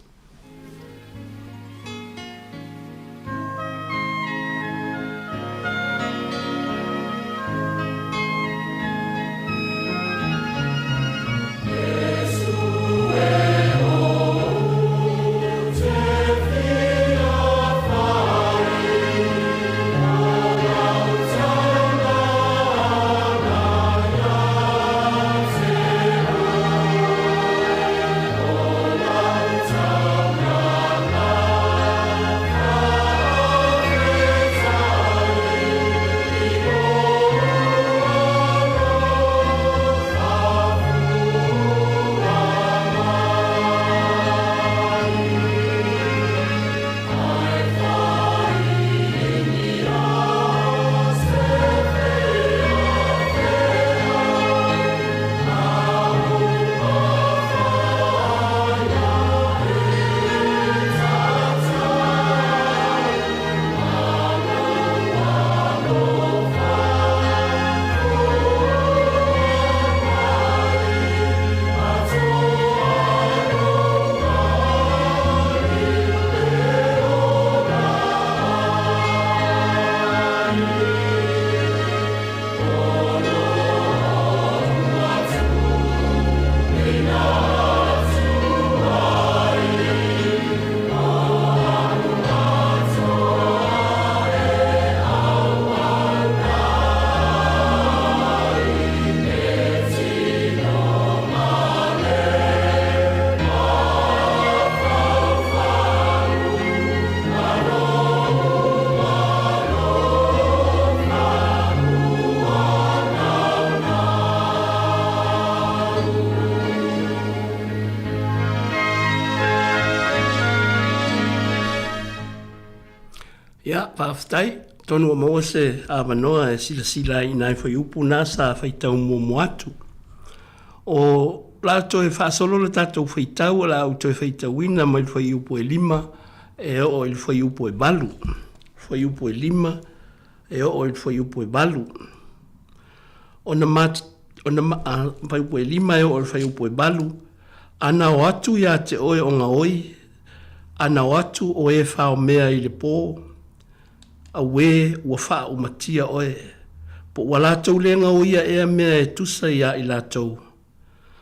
Time. Ia, whaaftai, tonu o moa se a manoa e sila i nai whai upu nā sa whaitau mo atu. O la to e whaasolo le tātou whaitau, la au to e whaitau ina mai whai upu e 5, e o il whai upu e 8. Whai upu e 5, e o il whai upu e 8. Ona whai upu e 5 e o il whai upu e 8, ana o atu ia te oe o ngā oi, ana o atu o e whao mea i le pō, a we ua wha umatia oe, po wa lātou lenga o ia ea mea e tusa ia i lātou.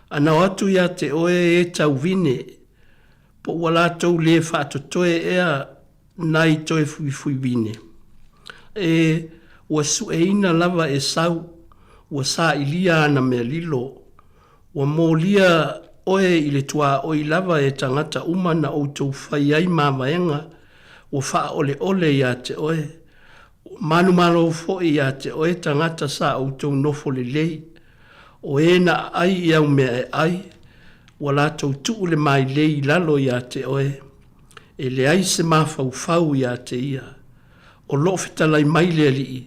Ana o atu ia te oe e tau vine, po wa lātou le wha totoe ea nai toe fui vine. E ua su e ina lava e sau, ua sa ilia ana mea lilo, ua mō lia oe i le tua o i lava e tangata umana o tau whai ai māwaenga, ua wha ole ia te oe. Manu malo fo ia te oe tangata sa o tau nofo le lei, o e na ai i au mea e ai, ua lātou tuu le mai lei lalo ia te oe, e le ai se mawhau ia te ia, o lo fitalai mai le alii,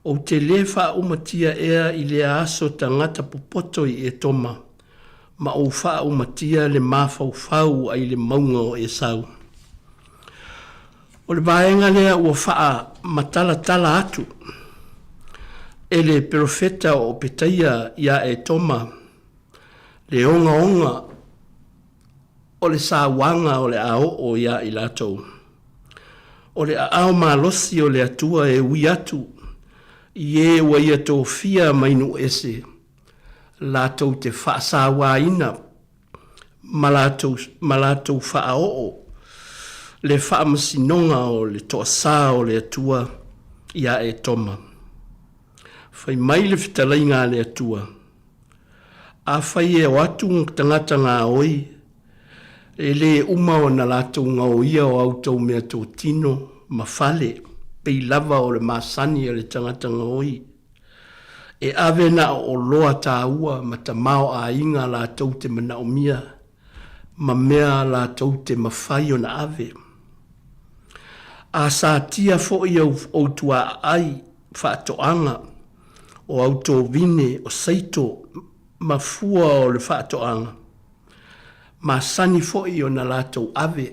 o te le wha umatia ea i le aso tangata popoto i e toma, ma o wha umatia le mawhau ai le maunga o e sau. O le vaenga lea ua wha matala atu, e le profeta o petaia ia e toma, le onga o le sāwanga o le ao o ia i lātou. O le ao malosi o le atua e ui atu, i e wa ia tō fia mainu ese, lātou te wha sāwa ina, ma lātou wha ao, le wha masinonga o le toa sā o le atua ia e toma. Whai mai le fitalai ngā le atua. A whai e o atu tangata ngā oi, e le uma o na lātou ngā oia o autou mea tō tino, ma whale, pei lava o le māsani o le tangata ngā oi. E ave na o loa tā ua, ma ta mao a inga lātou te mana o mia, ma mea lātou te mawhai o na ave. A sa tia fo i au tua ai, whaatoanga, o auto vine o saito mafua o le whaatoanga. Ma sani foi o na lātou ave,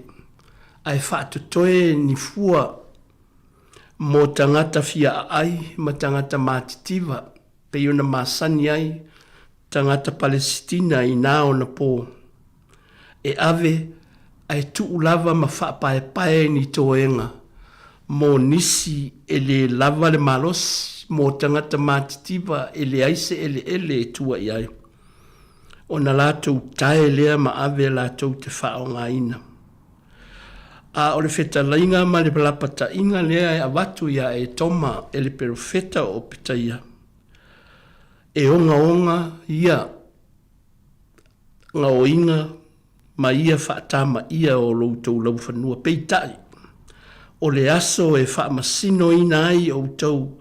ai whaatotoe ni fua mo tangata fia ai, ma tangata mātitiva, pe o na masani ai, tangata Palestina i nao na pō. E ave, ai tuu lava ma whaapae ni toenga, mo nisi e le lava le malosi, mo tangata mātitiva e le aise ele e tua i ai. O na lātou tae lea ma ave lātou te whao ngā ina. A o le feta lainga ma le palapata inga lea e awatu ia e toma e le perofeta o pitaia. E onga ia ngā o inga ma ia whaatama ia o loutou lau whanua peitai. O le aso e whaamasino ina ai o tau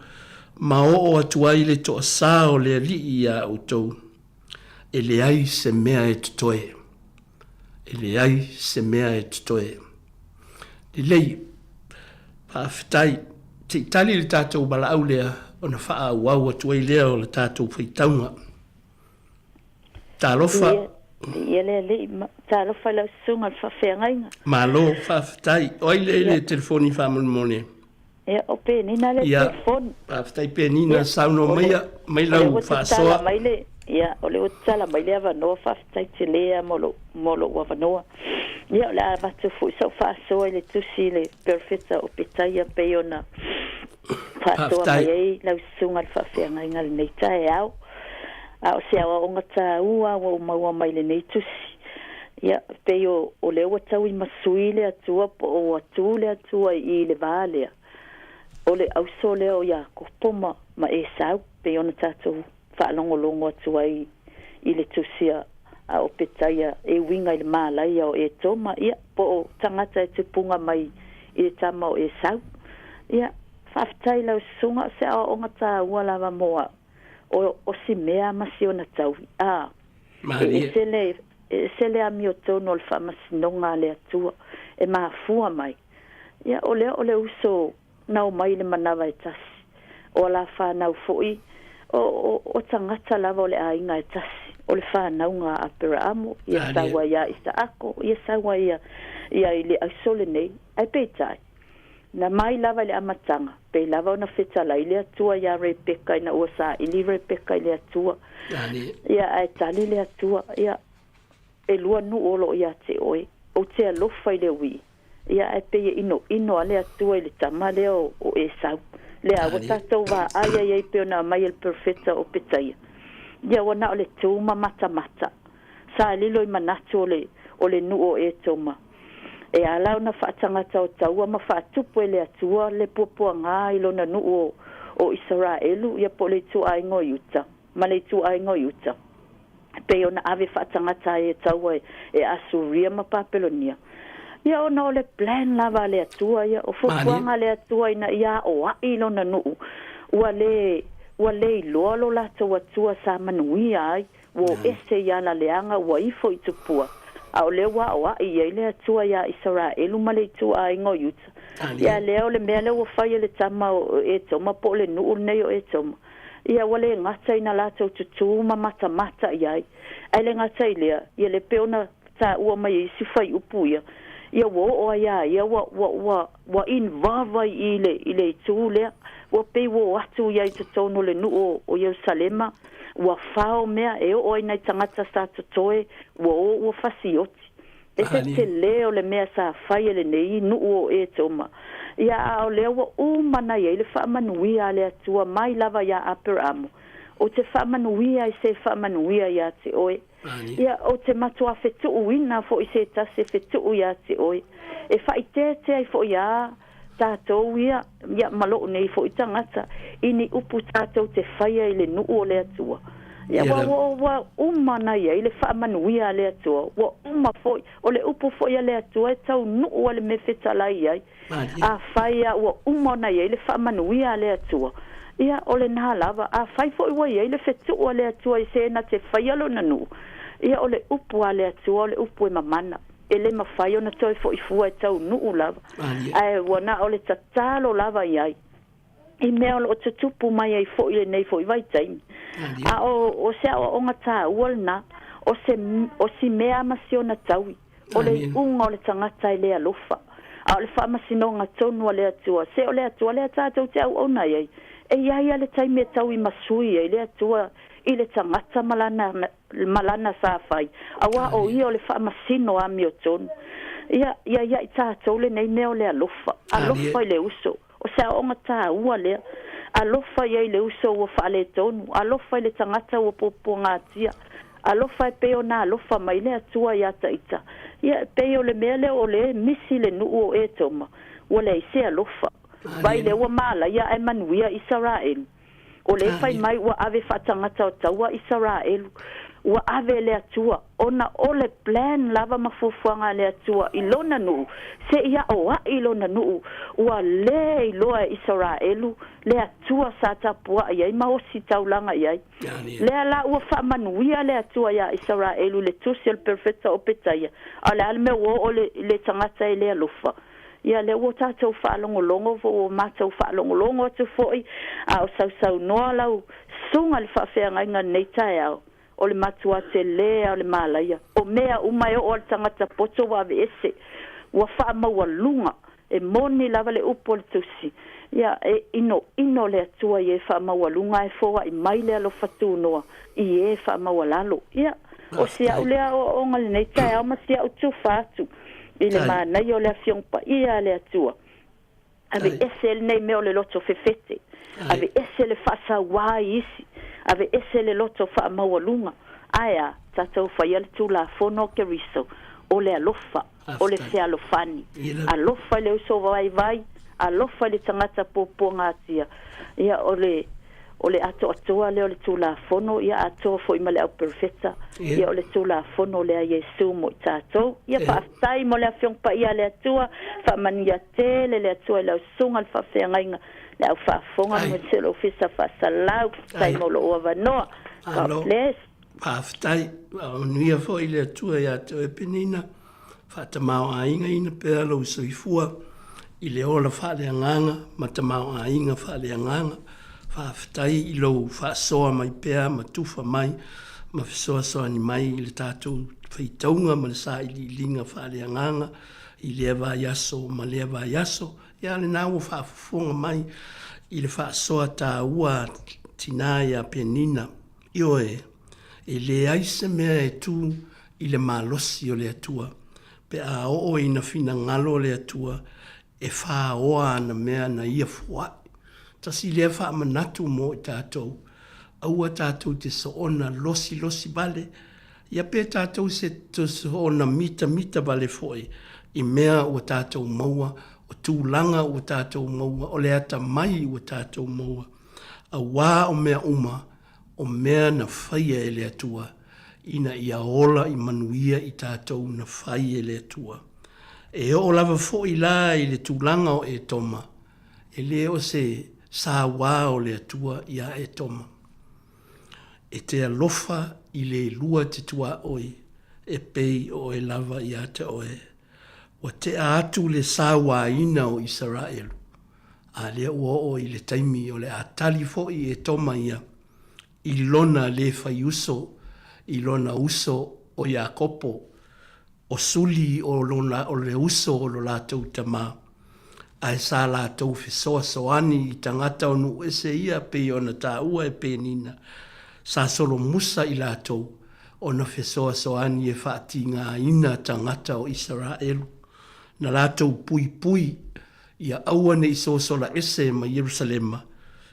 ma o atu ai le toa sā o le ali ia o tau. E le ai se mea e tutoe. E le ai se mea e tutoe. Le lei, whaafitai, te itali le tātou bala au lea o na wha au atu ai lea o le tātou whaitaunga. Tā lofa. Ia le tā lofa lau sunga le whawhengainga. Malo, whaafitai, oi le telefoni whamulmone. Ia, o penina le telefoni. Whaafitai penina sauno mai lau whaasoa. Ia, o le utala mai lea wanoa whaafitai te lea molo ua wanoa. Ia, o le awatu fui sau whaasoa le tusi le perfeta o petaia peiona. Whaasoa mai ei lau sunga le whawhengainga le nei tae au. A o se awa o ngata ua o maua mai le nei tusi. Ia, pei o leo atau i masui le atua po o atu le atua i le vālea. O le auso leo ia kopoma ma e sau, pei ona tātou whaalongolongo atua i le tusia a o petaia e winga i le mālaia o e toma. Ia, po o tangata e te punga mai i le tama o e sau. Ia, whaafitai lau sunga se awa o ngata ua lava moa. O si mea masi o na tau. Se le ami o tono o le whamasinonga le atua. E maafua mai. Ia, o le uso nau mai le manawa e tasi. O la whanau fo'i, o tangata lava o le ainga e tasi. O le whanau ngā apera amo, ia sawa ia isa ako, ia sawa ia i le aisole nei, ai peitai. Na mai lava le amatanga, pe lava ona whetala i le atua ia Rebecca, ina ua sa ili Rebecca i le atua. Ia ai tali le atua, ia e lua nu olo ia te oe, o te alofa i le ui. Ia ai pe ino ale atua i le tama leo o e sau. Lea wa tatou wa aia iei pe ona mai el perfecta o petaia. Ia wana o le tuma mata mata. Sa lilo i manatu o le nu o e tuma. E ala ona whaatangata o taua ma whaatupu e le atua le pupua ngā ilo na nu o Israelu ia po le tu aingo iuta. Ma le tu aingo iuta. Pe ona ave whaatangata e taua e Asuria ma Papelonia. Ia ona o le plan lava le atua ia o fupuanga le atua ina ia o ilo na nu. Ua le iloa lo lato atua sa manuia ai. Wo ese ia la leanga ua ifo i tupua. A o le wa ia le atua ia Israelu ma le tua ingo yuta. Ia leo le mea le ua whaia le tama o e toma po le nuu nei o e toma. Ia wale ngata ina lato tutu ma mata mata iai. Ai le ngata ilea, ia le peona ta ua mai isi whai upu ia. Ia wo o ia, ia wa involve i le tu lea. Wa pe wo atu ia i tutono le nuu o Yerusalema. Ua whao mea e o ina i tangata sa tutoe, ua fasioti. E te leo le mea sa whai le nei nuu o e toma. Ia ao lea ua umana ia, le whaamanuia le atua mai lava ia aperamu. O te whaamanuia i se whaamanuia ia te oe. Ia o te matua whetuu ina fo i se tase whetuu ia te oe. E whaitete ai fo ia tātou ia malo nei fo i tangata. Ini upu tātou te whaia i le nuu o le atua. Ia wa umana ia i le whaamanuia le atua. Wa uma fo o le upu fo ia le atua e tau nuu le me whetalai ai. A whaia wa umana ia i le whaamanuia le atua. Ia o le nā lava. A whai fo i wa ia i le whetuu le atua i sena te whaia lo nanu. Ia o le upu a le atua o le upu e mamana. E le mawhai ona toi fo i fua e tau nuu lava. Ai wana o le tatalo lava iai. I mea o te tupu mai ai fo i le nei fo i vai taimi. A o se o onga tā ualna, o si mea masiona taui. O le unga o le tangata i le alofa. A o le whamasinonga tonu a le atua. Se o le atua le atātou te au ona iai. E iai a le taimi e tau i masui i le atua i le tangata malana sa whai. Awa o i o le whamasino a mi o tonu. Ia i tātou le nei mea o le alofa. Alofa i le uso. O se onga tā ua lea. Alofa i le uso ua whaale tonu. Alofa i le tangata ua popo ngā tia. Alofa e peo na alofa mai le atua i ata ita. Ia peo le mea le o le misi le nuu o e toma. Ua le ise alofa. Vai le ua mala ia e manuia Israelu. O le fai mai ua ave whatangata o taua Israelu. Ua ave le atua. Ona o le plan lava mafufuanga le atua. Ilona nuu. Se ia oa ilona nuu. Ua le iloa Israelu. Le atua sa tapua iai. Ma o si taulanga iai. Le ala ua whamanuia le atua ia Israelu. Le tusi al perfecta o petaia. Ale alme o le tangata i le alofa. Ia le ua tātou whaalongolongo o mātou whaalongolongo atu foi. A o sau noa lau sunga le whawhea inga nei tae au. O le matua te lea o le malaia. O mea umai o le tangata poto wa ave ese. Ua wha maua lunga. E moni lava le upo le tusi. Ia e ino le atua i e wha maua lunga e foa i mai le alo fatu noa. I e wha maua lalo. Ia o si au lea o onga le nei tae au ma si au tu fatu. I le mānai o le afiongpa ia le atua. Ave ese le nei meo le loto fefete. Ave ese le whasa wai isi. Ave ese le loto wha maua lunga. Aia, tatou whai ale tu la fono ke riso. O le alofa, o le se alofani. Alofa le uso vai. Alofa le tangata popo ngātia. Ia o le ato leo le tu la fono. Ia ato fo ima le au perfecta. Ia o le tu la fono le a Yesu mo i tatou. Ia whaaftai mo le afiongpa ia le atua. Whaamania tele le atua le au sunga le whawhengainga. Le au whaafonga mo te lo fisa whasalau. Tai mo lo ua vanoa. God bless. Whaaftai. O nuia fo i le atua ia te e penina. Whaatamau a inga ina pēra lo usaifua. i le ola whaaleanganga, ma te mao a inga whaaleanganga, whaafetai i lou whaasoa mai pēa, ma tufa mai, ma whesoa ni mai i le tātou whaitaunga, ma le sa i li linga whaaleanganga, i le ava yaso, ma le ava yaso, ia le nāua whaafufonga mai, i le whaasoa tā ua tinaya penina, ioe, e le aise mea e tū i le malosi o le atua, pe a o ina fina ngalo le atua, e wha oa na mea na ia fuai. Tasi lea wha manatu mo i tātou. Aua tātou te soona losi bale. Ia pe tātou se te soona mita bale foi. I mea o tātou maua, o tūlanga o tātou maua, o le ata mai o tātou maua. A wā o mea uma, o mea na whaia e le atua. Ina ia ola i manuia i tātou na whaia e le atua. E o lava fo i la i le tūlanga o e toma. E le o se sa wā o le atua ia e toma. E te alofa i le lua te tua oi. E pei o e lava i ate oe. Wa te atu le sa wā ina o Israel. A le o i le taimi o le atali fo i e toma ia. I lona le fai uso. I lona uso o Iakopo. O suli o le uso o lo lātou tamā. Ai sa lātou whesoa soani i tangata onu ese ia pe o na tā ua e pe nina. Sa solo musa i lātou o na whesoa soani e whaati ngā ina tangata o Israel. Na lātou pui ia awane i sosola ese ma Jerusalema.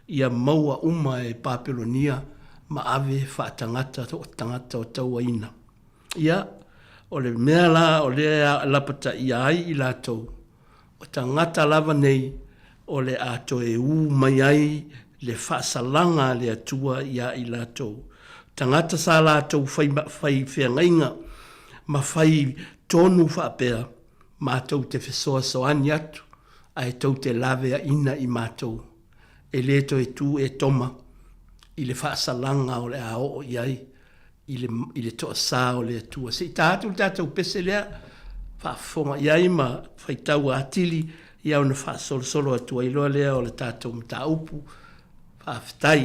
Ia maua uma e Papelonia ma ave whaatangata o tangata o taua ina. Ia o le mea la o le lapata i ai i lātou. O tangata lava nei o le ato e mai ai le whaasalanga le atua ia i lātou. Tangata sa lātou whai whiangainga ma whai tonu whaapea mātou te whesoa soani atu ai tau te lavea ina i mātou. E leto e tū e toma i le whaasalanga o le ao i ai. I le toa sā o le atua. Se i tātou pese lea, whaafonga iai ma whaitau atili, iau na whaasolo atua i loa lea o le tātou mta upu, whaafetai.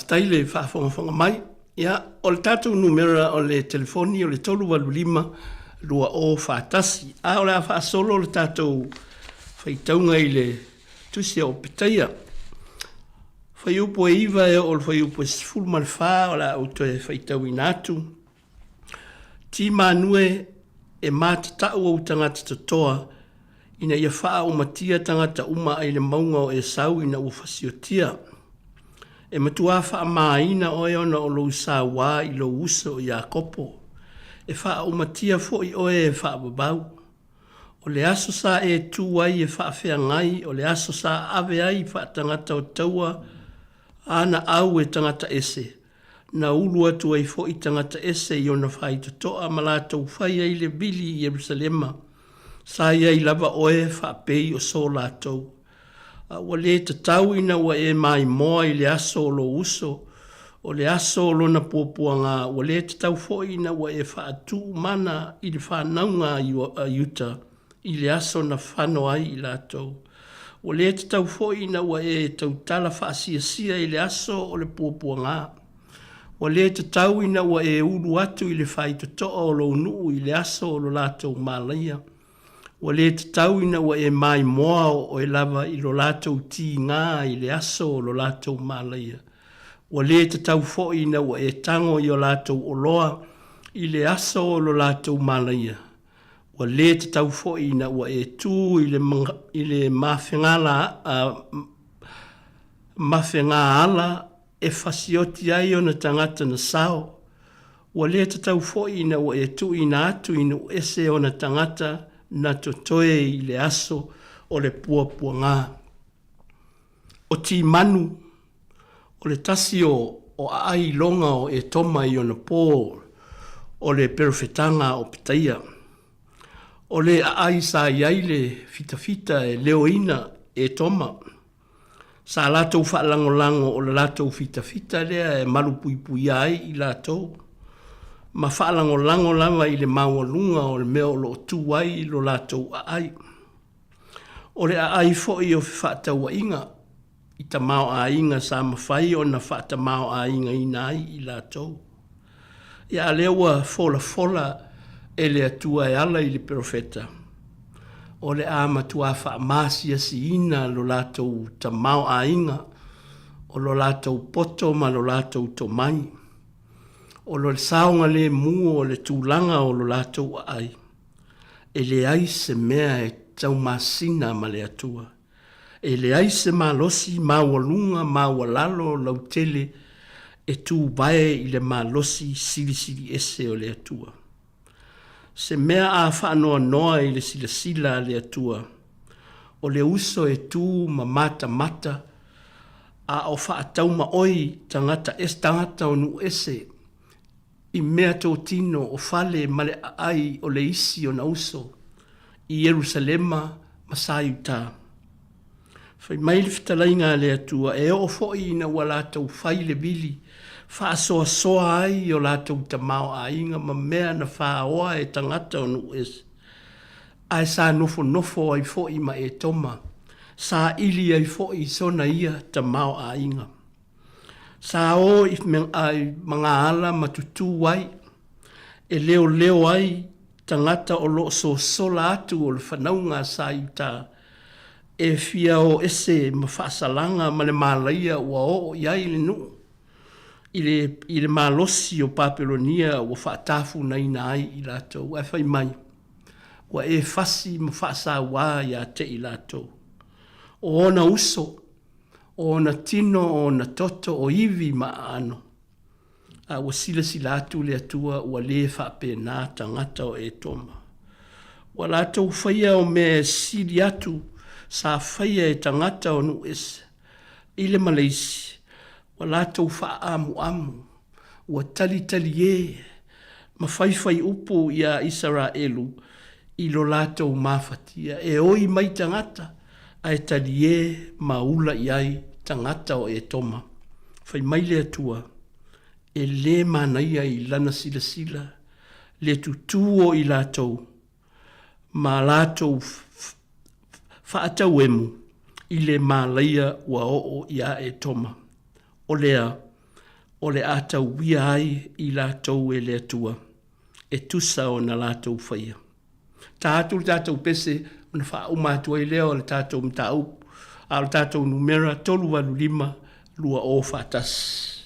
Taile whaafonga mai. Ia, o le tātou numera o le telefoni o le tolu walu lima lua o whaatasi. A o le a whaasolo le tātou whaitaunga i le tusi o pitaia. Whaiupo e iwa e o le whaiupo e sifuru malwha o la auto e whaitau inatu. Ti manue e mātatau au tangata totoa ina ia whaa o matia tangata uma ai le maunga o e sau ina ua whasiotia. E matua wha maaina o e ona o lou sa wā i lo usa o Iakopo. E wha o matia fo i oe e wha babau. O le aso sa e tu ai e wha whea ngai, o le aso sa ave ai wha tangata o taua, ana au e tangata ese. Na ulu atu ai fo i tangata ese i ona whai to toa malata u whai ai le bili i Jerusalema. Sa i lava oe wha pei o so lātou. Wa le te tau ina wa e mai moa i le aso o lo uso, o le aso o lo na puapuanga, wa le te tau fo ina wa e wha atu mana i le wha naunga a yuta, i le aso na whano ai i lātou. Wa le te tau fo ina wa e tau tala wha sia i le aso o le puapuanga. Wa le te tau ina wa e ulu atu i le whai to toa o lo nuu i le aso o lo lātou malaia. Wa le te tau ina wa e mai moa o e lava i lo lātou ti ngā i le aso o lo lātou malaia. Wa le te tau fo ina wa e tango i o lātou o loa i le aso o lo lātou malaia. Wa le te tau fo ina wa e tū i le mawhenga ala e whasioti ai o na tangata na sao. Wa le te tau fo ina wa e tū ina atu ina ese o na tangata na totoe i le aso o le puapua ngā. O ti manu, o le tasi o ai longa o e toma i ona pō, o le perfetanga o pitaia. O le ai sa iai le fita e leoina e toma. Sa lātou whaalangolango o le lātou fita lea e malupui ai i lātou. Ma whaalangolango lava i le maungalunga o le mea o lo tuai i lo lātou ai. O le ai fo i o whaatau a inga, i ta mao a inga sa mawhai o na whaata mao a inga i nai i lātou. Ia lewa fola e le atua e ala i le profeta. O le a matua wha masia si ina lo lātou ta mao a inga, o lo lātou poto ma lo lātou to mai. O lo saonga le mua o le tūlanga o lo lātou ai. E le ai se mea e tau masina ma le atua. E le ai se malosi mawalunga mawalalo lau tele e tū bae i le malosi sili ese o le atua. Se mea a whaanoa noa i le sila le atua. O le uso e tū ma mata a o whaatau ma oi tangata tangata o nu ese. I mea tō tino o whale male ai o le isi o na uso i Jerusalema masai tā. Whai maili whitalainga le atua e o fhoi ina wa lātou whai le bili wha soa ai o lātou ta mao a inga ma mea na wha oa e tangata o nu es. Ai sa nofo ai fhoi ma e toma. Sa ili ai fhoi sona ia ta mao a inga. Sa o if ai mga ala matutu wai, e leo ai tangata o lo sola atu o le whanaunga sa i ta e fia o ese mawhaasalanga ma le malaia ua o iai le nu. I le malosi o Papelonia ua whaatafu na ina ai i lātou, e whai mai. Ua e fasi mawhaasa wā ia te i lātou. O ona uso, o na tino o na toto o iwi maano. A ua sila atu le atua ua le whape nā tangata o e toma. Ua lātou whaia o me sili atu sa whaia e tangata o nu ese. I le Malaysi, ua lātou wha amu. Ua tali e, ma whai upo ia Israelu i lo lātou mawhatia. E oi mai tangata. Ai tali e maula iai tangata o e toma. Whai mai le atua, e le manaia i lana sila, le tutuo i lātou, ma lātou whaatau emu, i le malaia ua o ia e toma. O le atau wia ai i lātou e le atua, e tusa o na lātou whaia. Tā atu tātou pese, Ona wha uma atua i leo le tātou mtau. A le tātou numera 385 lua o whatasi.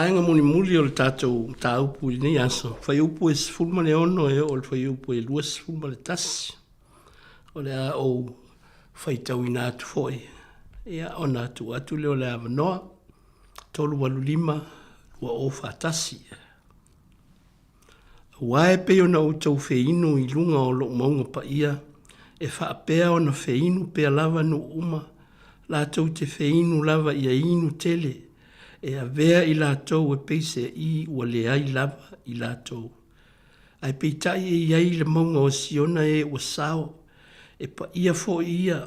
vaenga muni muli o le tātou tāupu i nei aso. Whai upu e sifulma le ono e o le whai upu e lua sifulma le tasi. O le a o whai tau i nātu foi. Ia o nātu atu leo le awa noa. Tolu walu lima lua o whatasi. Wae pe o na o tau wheinu i lunga o lo maunga pa ia. E whaapea o na wheinu pea lava no uma. La tau te wheinu lava ia inu tele. E a vea i la tau e peise i ua le ai lava i la tau. Ai peitai e iai le maunga o siona e ua sao. E pa ia fo ia.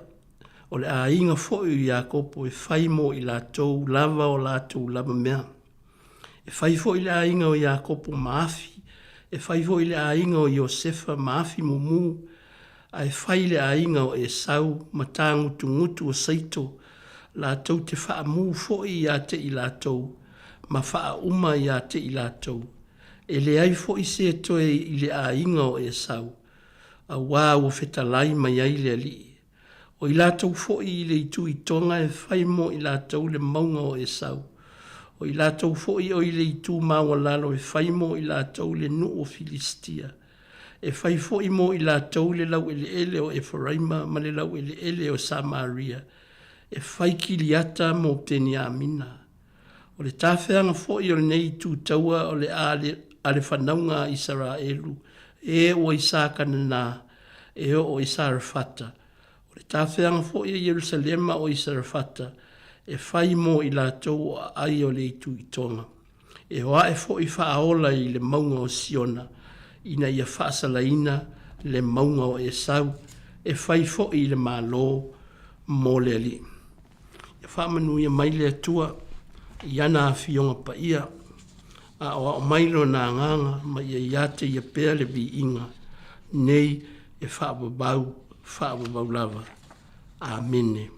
O le a inga fo i a kopo e whai mo i la tau lava o la tau lava mea. E whai fo i le a inga o i a kopo maafi. E whai fo i le a inga o Iosefa maafi mumu. Ai whai le a inga o e sau matangu tungutu o saito. La tau te wha mu fo i a te i la tau. Ma wha uma i a te i la tau. E le ai fo i se toe i le a inga o e sau. A wā o whetalai mai ai le ali. O i lātou fo i le itu i tonga e whai mo i lātou le maunga o e sau. O i lātou fo i o i le itu maua lalo e whai mo i lātou le nu o Filistia. E whai fo i mo i lātou le lau ele ele o Efraima ma le lau ele ele o Samaria. E whai ki liata mo teni amina. O le tāwheanga fo i o le nei tū taua o le ale whanaunga Israelu. E o i sākana nā, e o i Sarafata. O le tāwheanga fo i Jerusalema o i Sarafata. E whai mo i lātou o ai o le itu i tonga. E oa e fo i whaaola i le maunga o Siona. Ina ia whaasalaina le maunga o Esau. E whai fo i le mālo mō le ali. E whaamanu ia mai le atua. Iana a fionga pa ia. A o mailo na nganga ma ia iate ia pēr le vi inga. Nei e whaababau lava. Amene.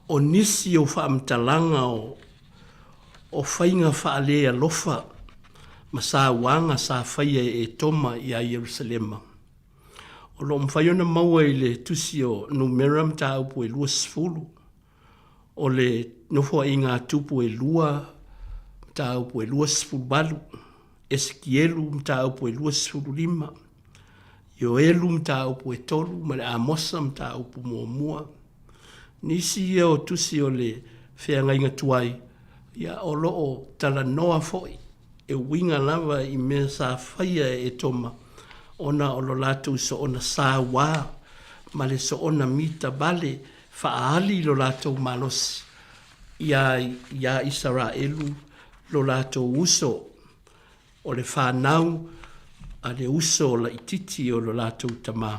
O nisi o whaamtalanga o whainga whaalea lofa. Ma sa wanga sa whaia e toma i a Jerusalema. O lo mwhaiona maua i le tusi o numeram ta upu e lua sifulu. O le nofo i ngā tupu e lua ta upu e lua sifulu balu. Eskielu mta upu e lua sifulu lima. Yoelu mta upu e tolu. Ma le Amosa mta upu mua mua. Nisi ia o tusi o le whea inga tuai. Ia o loo tala noa foi. E winga lava i mea sa whaia e toma. Ona o lo lātou so ona sa wā. Ma le so ona mita bale. Whaali lo lātou malosi. Ia Israelu lo lātou uso. O le whanau a le uso la ititi o lo lātou tamā.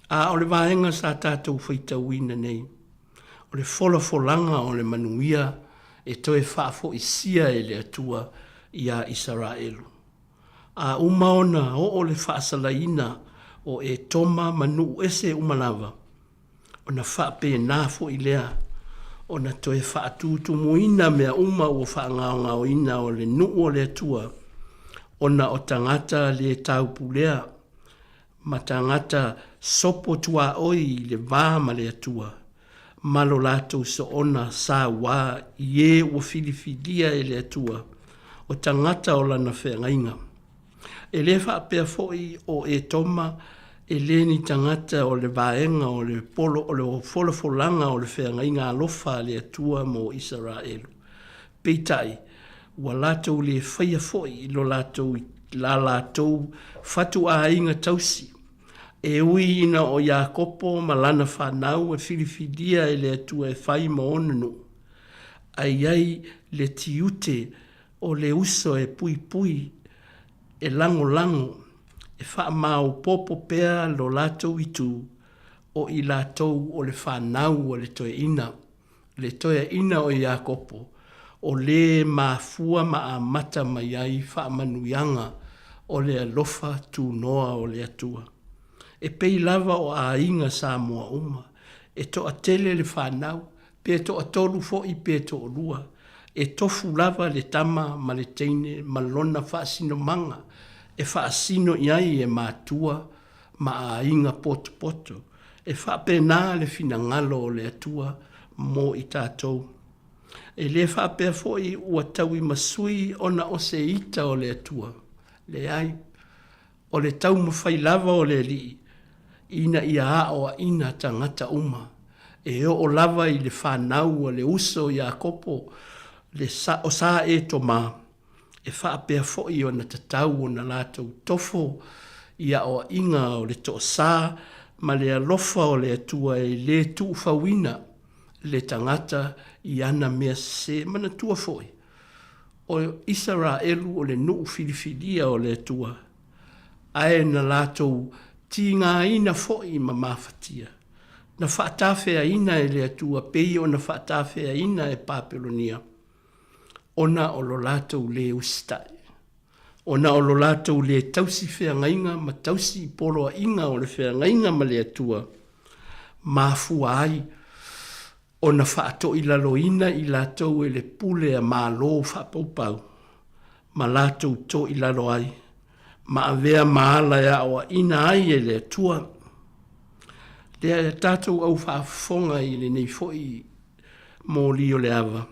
A o le vaenga sa tātou whaita wina nei. O le folanga o le manuia e toe whaafo i sia e le atua ia Israelu. A umaona o le whaasalaina o e toma manu ese umalava. O na whaape nāfo i lea. O na toe whaatutu muina mea uma o whaangao ina o le nuu o le atua. O na o tangata le taupulea. Ma tangata sopo tua oi le vāma le atua. Malo lātou so ona sa wā ie o filifidia e le atua. O tangata o lana whengainga. E le whaapea foi o e toma e le ni tangata o le vaenga o le polo o le folanga o le whengainga alofa le atua mo Israelu. Peitai, wa lātou le whaia foi lo lātou la lātou fatu a inga tausi. E ui ina o Iakopo ma lana whanau e filifidia e le atua e whai ma onanu. Ai ai le tiute o le uso e pui pui e lango lango e wha mau popo pea lo lātou itu o i lātou o le whanau o le toe ina. Le toe ina o Iakopo o le mafua ma a mata mai ai wha manuianga o le alofa tu noa o le atua. E pei lava o a inga sa mua uma. E to a tele le whanau, pe to a tolu fo i pe to o lua. E tofu lava le tama ma le teine ma lona whaasino manga. E whaasino iai e mātua ma a inga poto poto. E whaape nā le fina ngalo o le atua mo i tātou. E le whaape fo i ua taui masui ona o se ita o le atua. Le ai, o le tau mawhai lava o le li. Ina ia a o ina tangata uma. E o lava i le whanau o le uso i a kopo o sa e toma. E whaapea foi o na tatau o na lātou tofo i a o inga o le to sa ma le alofa o le atua e le tu whawina le tangata i ana mea se mana tua foi. O Israelu o le nuu filifidia o le atua. Ae na lātou ti ngā ina foi ma mawhatia. Na whaatawhea ina e le atua pei o na whaatawhea ina e Papelonia. Ona o lo lātou le ustai. Ona o lo lātou le tausi whea ngainga ma tausi poloa inga o le whea ngainga ma le atua. Mafua ai. Ona whaato i lalo ina i lātou e le pule a mālo whapaupau. ma lātou tō I lalo ai, ma avea maala ya o ina ai e le tua. Lea tātou au whaafonga I le nei foi mō li o le awa.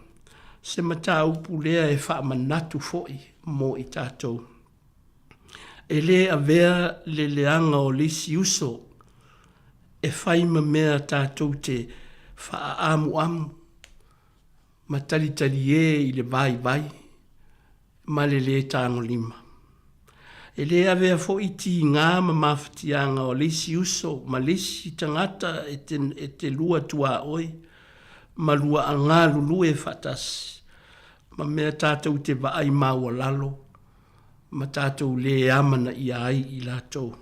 Se mata upu lea e wha manatu foi mō I tātou. E le avea le leanga o lisi uso, e whaima mea tātou te wha amu amu, ma tali I le vai vai, ma le tāngo lima. E le avea fo iti ngā ma mawhatianga o lisi uso, ma lisi tangata e te lua tua oi, ma lua a ngā lulu e whatasi, ma mea tātou te vaai maua lalo, ma tātou le amana I ai I lātou.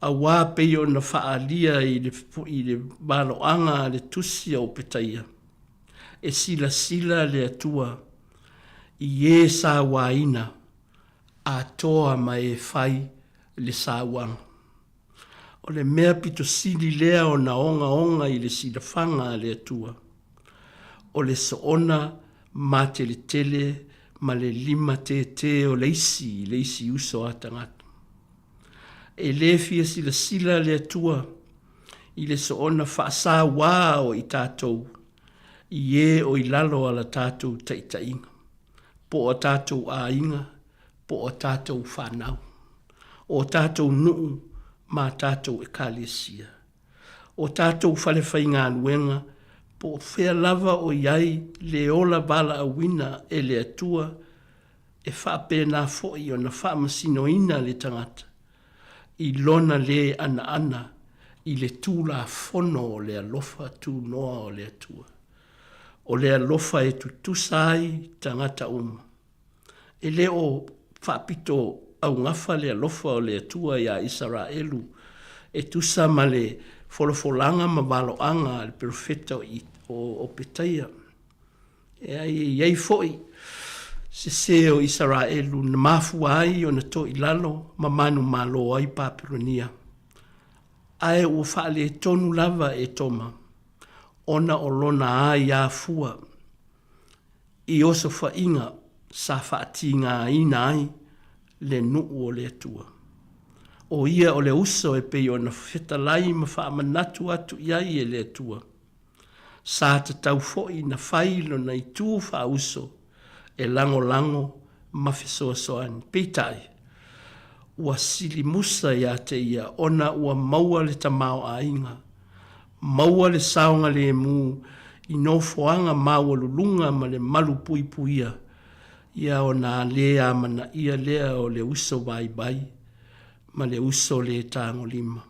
A wā peo na whaalia I le baloanga le tusi au petaia. E sila sila le atua, I e sa waina, a toa ma e whai le sa wanga. O le mea pito sili lea o na onga I le sila whanga le atua. O le soona ma tele ma le lima te o leisi uso atangata. E le fia sila le atua, I le soona whaasa wā o I tātou, I e o I lalo ala tātou taitainga, po o tātou a inga, po o tātou whanau, o tātou nuu, ma tātou e kālesia, o tātou whalewhainga anuenga, po whea lava o iai le ola bala a wina e le atua, e whape nā foi o na whamasino ina le tangata, I lona le ana, I le tūla fono o le alofa tū noa o le atua. O le alofa e tutusai tangata uma. E le o whapito au ngafa le alofa o le atua ia Israelu, e tusa ma le folofolanga ma waloanga le profeta o Petaia. E ai foi, se o Israelu na mafua ai o na to ilalo ma manu malo ai Papironia. Ae ua whaale tonu lava e toma, ona o lona a ia fua, I oso whainga sa whaatinga ina ai le nuu o le atua. O ia o le uso e pei o na whetalai ma whaamanatu atu iai e le atua. Sa te tau foi na whailo na I tū whauso e lango ma whesoa soani. Peitai, ua sili musa ia te ia ona ua maua le tamao a inga. Maua le saonga le mu I no foanga maua lulunga ma le malu pui puia. Ia ona lea mana ia lea o le uso bai ma le uso le tango lima.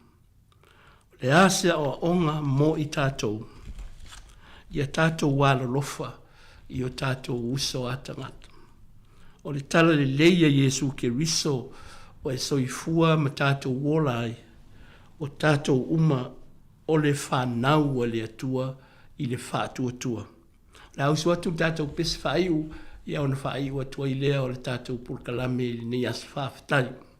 Le asea o onga mo I tātou. Ia tātou wala lofa I o tātou uso atangata. O le tala le leia Yesu ke riso o e soifua ma tātou wolai, o tātou uma o le whanau o le atua I le whātua. La usu atu tātou pesi whaiu, ia ona whaiu atua I lea o le tātou pulkalame I ni as whawhatai. Oh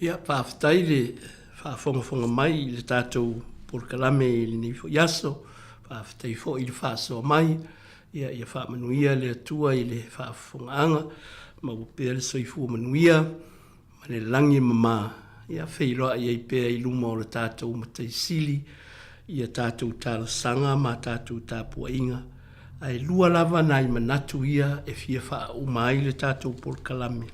Ia, whaafitai le whaafongafonga mai le tātou polokalame i le nifo yaso, whaafitai fo i le whaasoa mai, ia whaamanuia le atua i le whaafongaanga, ma upea le soifua manuia, ma le langi mama, ia wheiroa i pēa i luma o le tātou matai sili, ia tātou tāla sanga, ma tātou tāpua inga, ai lua lava nai manatu ia e fia wha umai le tātou polokalame.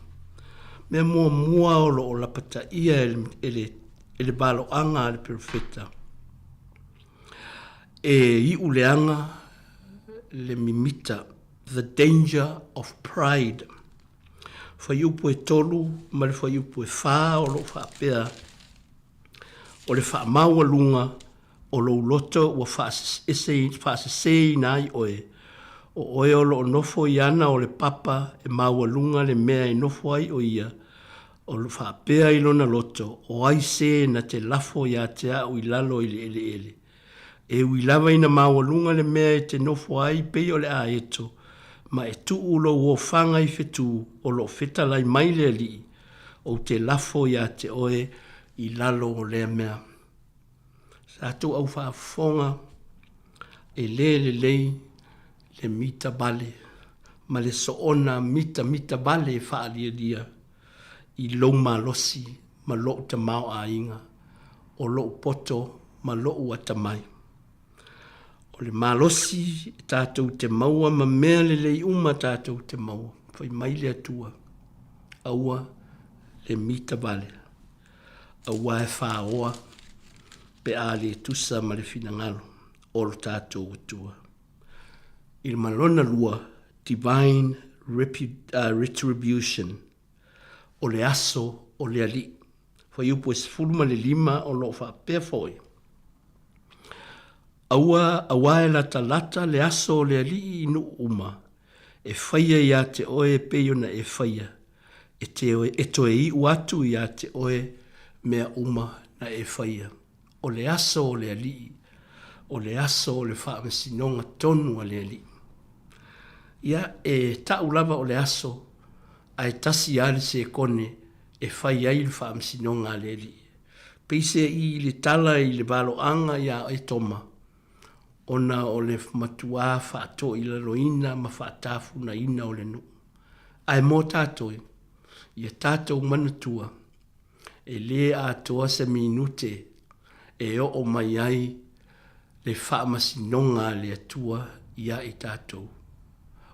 Me mua o lo o lapata ia ele balo anga le perfecta. E i uleanga le mimita, the danger of pride. Whaiupu e tolu, ma le whaiupu e wha o lo wha pēa. O le wha maua lunga o lo loto ua wha se nai oe. O oe o lo nofo i ana o le papa e maua lunga le mea e nofo ai o ia. O lo whaapea i lona loto, o ai se na te lafo ia te au i lalo i le ele. E ui lava ina maua lunga le mea e te nofo ai pei o le a eto, ma e tu ulo uo whanga i whetu o lo wheta lai mai le li, o te lafo ia te oe i lalo o le mea. Sato au whaafonga e le lei le mita bale, ma le soona mita bale e whaalia dia. I lo malosi ma lo te mau a inga, o lo poto ma lo ua tamai. O le malosi tātou te maua ma mea le lei uma tātou te maua, whai mai le atua, aua le mita vale, aua e whaoa, pe a le tusa ma le finangalo, o lo tātou atua. Il malona lua, divine retribution, o le aso o le ali. Whai upo e sifuruma le lima o lo wha pēr foi. Aua e lata le aso o le ali inu uma. E whaia ia te oe peiona e whaia. E toe i uatu ia te oe mea uma na e whaia. O le aso o le ali. O le aso o le wha masinonga tonu a le ali. Ia e taulava o le aso ai tasi ale se kone e whai ai le whaamsinonga le li. Peise i le tala i le balo anga ia e toma. Ona o le matua whaato i la loina ma whaatafu na ina o le nu. Ai mō tātoi, ia tātou manatua, e le atoa se minute e o mai ai le whaamasinonga le atua ia i tātou.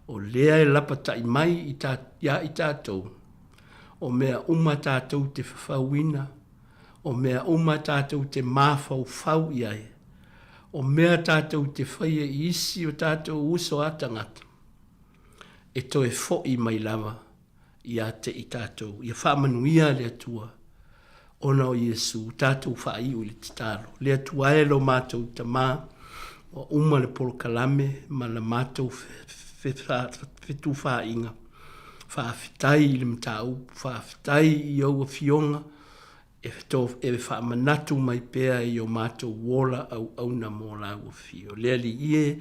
O lea e lapata i mai i tātou. O mea uma tātou te whawina. O mea uma tātou te mawhau iai. O mea tātou te whaia i isi o tātou uso atangata. E toe fo i mai lava ia te i tātou. Ia whamanuia le atua. Ona o Iesu, tātou whaiu i le titalo. Le atua e lo mātou ta mā. O uma le polokalame ma la mātou whetu wha inga. Whaafitai i le mtau, whaafitai i au a fionga, e wha manatu mai pēa i o mātou wola au na mō lau a fio. Lea li ie,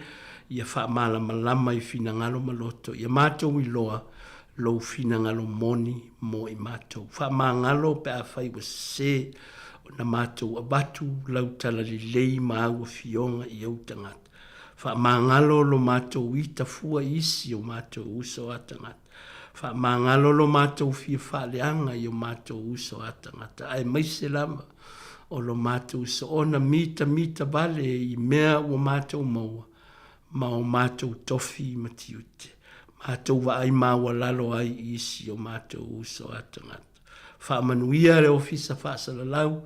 ia wha malama i fina ngalo maloto, ia mātou i loa, lou fina ngalo moni mō i mātou. Wha ngalo pe a whai wa se, o na mātou abatu, lau tala li lei ma au a fionga i au tangata. Wha ngalo lo mātou i tafua isi o mātou uso atangata. Wha ngalo lo mātou fia whaleanga i o mātou uso atangata. Ai maise lama o lo mātou so ona mita vale i mea o mātou maua. Ma o mātou tofi i matiute. Mātou wa ai maua lalo ai isi o mātou uso atangata. Wha manuia le ofisa whaasalalau.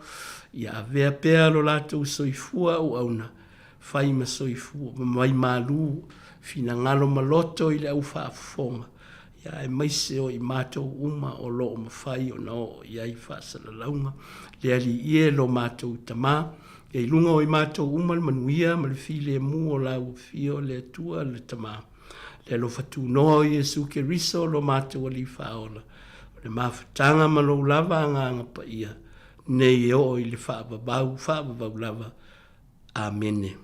Ia avea pēa lo lātou soifua o auna. Whai ma soifua, mai malu, fina ngalo maloto i le au whaafonga. Ia e maise o i mātou uma o lo o mawhai o no i ai whaasalaunga. Le ali ie lo mātou tamā. E lunga o i mātou uma le manuia, ma le file e mu o lau fio le atua le tamā. Le lo fatu noa o Iesu ke riso lo mātou ali whaola. Le mawhatanga ma lo lava anga pa ia. Nei e o i le whaababau lava. Amene.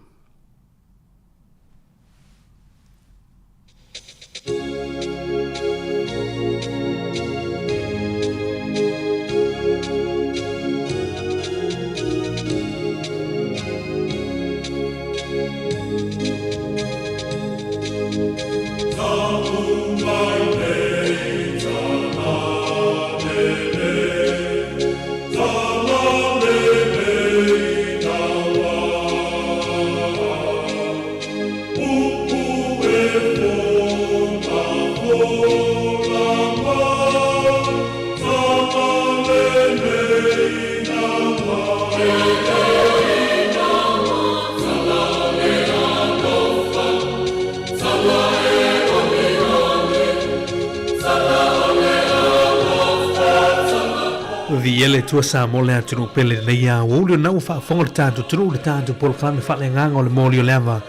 Viele tua sa mo le atu pele nei ya o le na fa fonga tanto tru le tanto pol kan fa le nganga le molio leva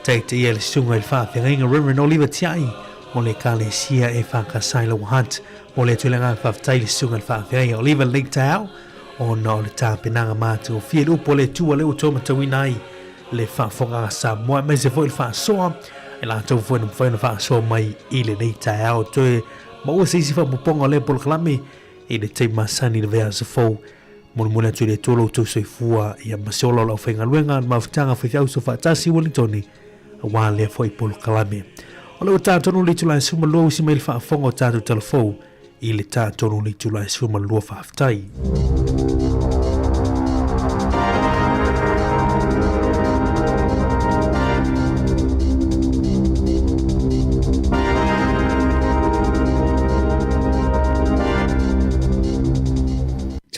te ele sunga il fa finga river no live tiai o le kale sia e fa ka sai lo hunt o le tule nga fa tai le sunga il fa finga o live link tau o no le ta pinanga matu fi lu pole tu le utoma tawinai le fa fonga sa mo me se fo il fa so e la to fo no fa so mai ile nei tau to mo se si fa mo ponga le pol klami e le te masani le vea se fau mona tu le tolo tu se fua ia masolo la fenga luenga mafutanga fa fiau so fa tasi Wellingtoni a wa le foi pol kalame o le tato no le tula suma lo si mail fa fongo tato telefo i le tato no le tula suma lo fa aftai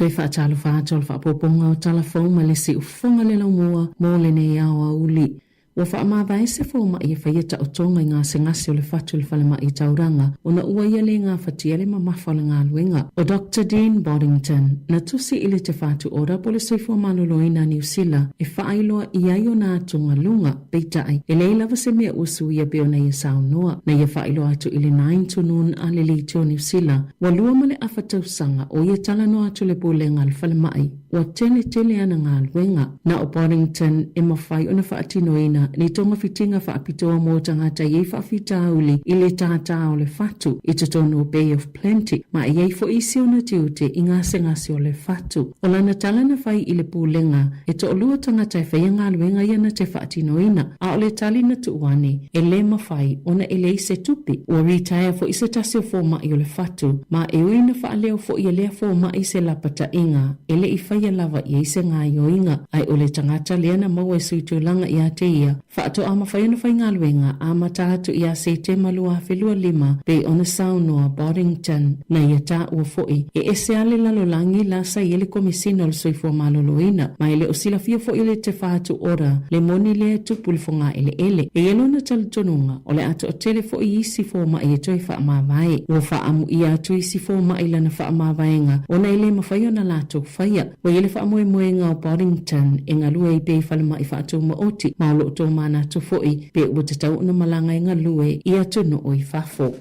Tui whaatalo whaatolo whaapoponga o talafou ma le si ufonga le laumua mō le nei awa uli. Wa whaamawai se fō ma i e whaieta o tonga i ngā se ngasi o le whatu le whalema i tauranga o na ua ia le ngā whatia le mamafa le ngā luenga. O Dr. Dean Boddington na tusi ili te whatu ora po le soifua manoloina New Zealand e whaailoa i ai o nā tunga lunga peitai e leila se mea usu ia beo na ia saunoa na ia whaailoa atu ili 9 tunun a le leitio New Zealand wa lua ma le awhatausanga o ia talanoa atu le pōlenga le whalemai wa tele ana ngā luenga na o Boddington e mawhai o na whaatinoina ni tonga fitinga whaapitoa mō tangata iei whaafita auli i le tātā o le whatu i te tono Bay of Plenty ma iei fo isi o na tiute i ngā sengasi o le whatu. O lana talana whai i le pūlenga e to olua tangata e whaia ngā luenga iana te whaatinoina a o le tali na tuuane e le mawhai o na ele se tupi o ritaia fo isa tasi o fōma i o le whatu ma e uina whaaleo fo i lea fōma i se lapata inga e le i whaia lava i se ngā ioinga ai o le tangata leana maua e suitulanga i a te ia whaato ama whaiana whai ngā luenga a matatu i a se te malua whelua lima pe ona saunoa Boddington na ia tā ua foi e ese ale lalolangi la sa i ele komisina o le soifua maloloina ma ele o sila fia foi le te whaatu ora le moni le tupu le fonga ele e elo na talutonunga o le ato o tele foi isi fōma i e toi wha amawai ua wha amu i atu isi fōma i lana wha amawaenga ona ele mawhaia na lato whaia wa ele wha amoe moenga o Boddington e ngalue i pe whalema i whaatu maoti ma lo to mana to foi pe o te tau na malanga i ngalue i atu no oi whafo.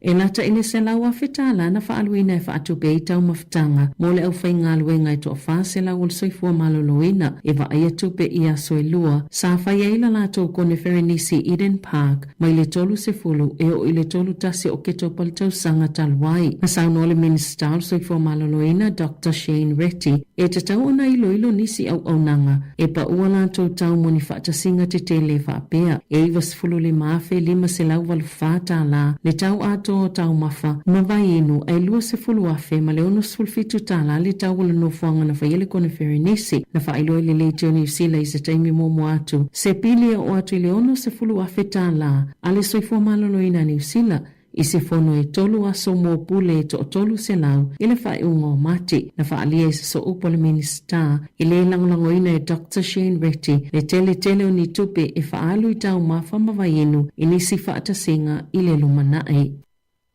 E nata ine se laua whetala na whaaluina e whaatu pei tau mawhitanga mo le au whai ngā luenga i to wha se lau ul soifua maloloina e wa ai atu pe i aso e lua sa whai eila lato kone Wherenisi Eden Park mai le tolu se fulu e o i le tolu tasi o keto palitau sanga taluai. Na sauno le minister ul soifua maloloina Dr. Shane Retty e te tau ona ilo nisi au nanga e pa ua lato tau moni whaatasinga te tele whaapea e iwa sifulu le maafe lima se lau walu whaatala le tau ato o tau mafa ma vai inu ai lua se fulu afe ma le ono sulfitu tala le tau wala no fuanga na whaiele kone Wherenisi na whailoi le leitio New Zealand i se taimi momo atu se pili o atu i le ono se fulu afe tala ale soifua maloloina New Zealand i se fono e tolu aso mō pule to tolu se lau i le whai ungo mati na whaalia i se so upo le minister i le langolangoina e Dr. Shane Retty le tele o ni tupe e whaalu i tau mafa mawaienu i nisi whaatasinga i le lumanai.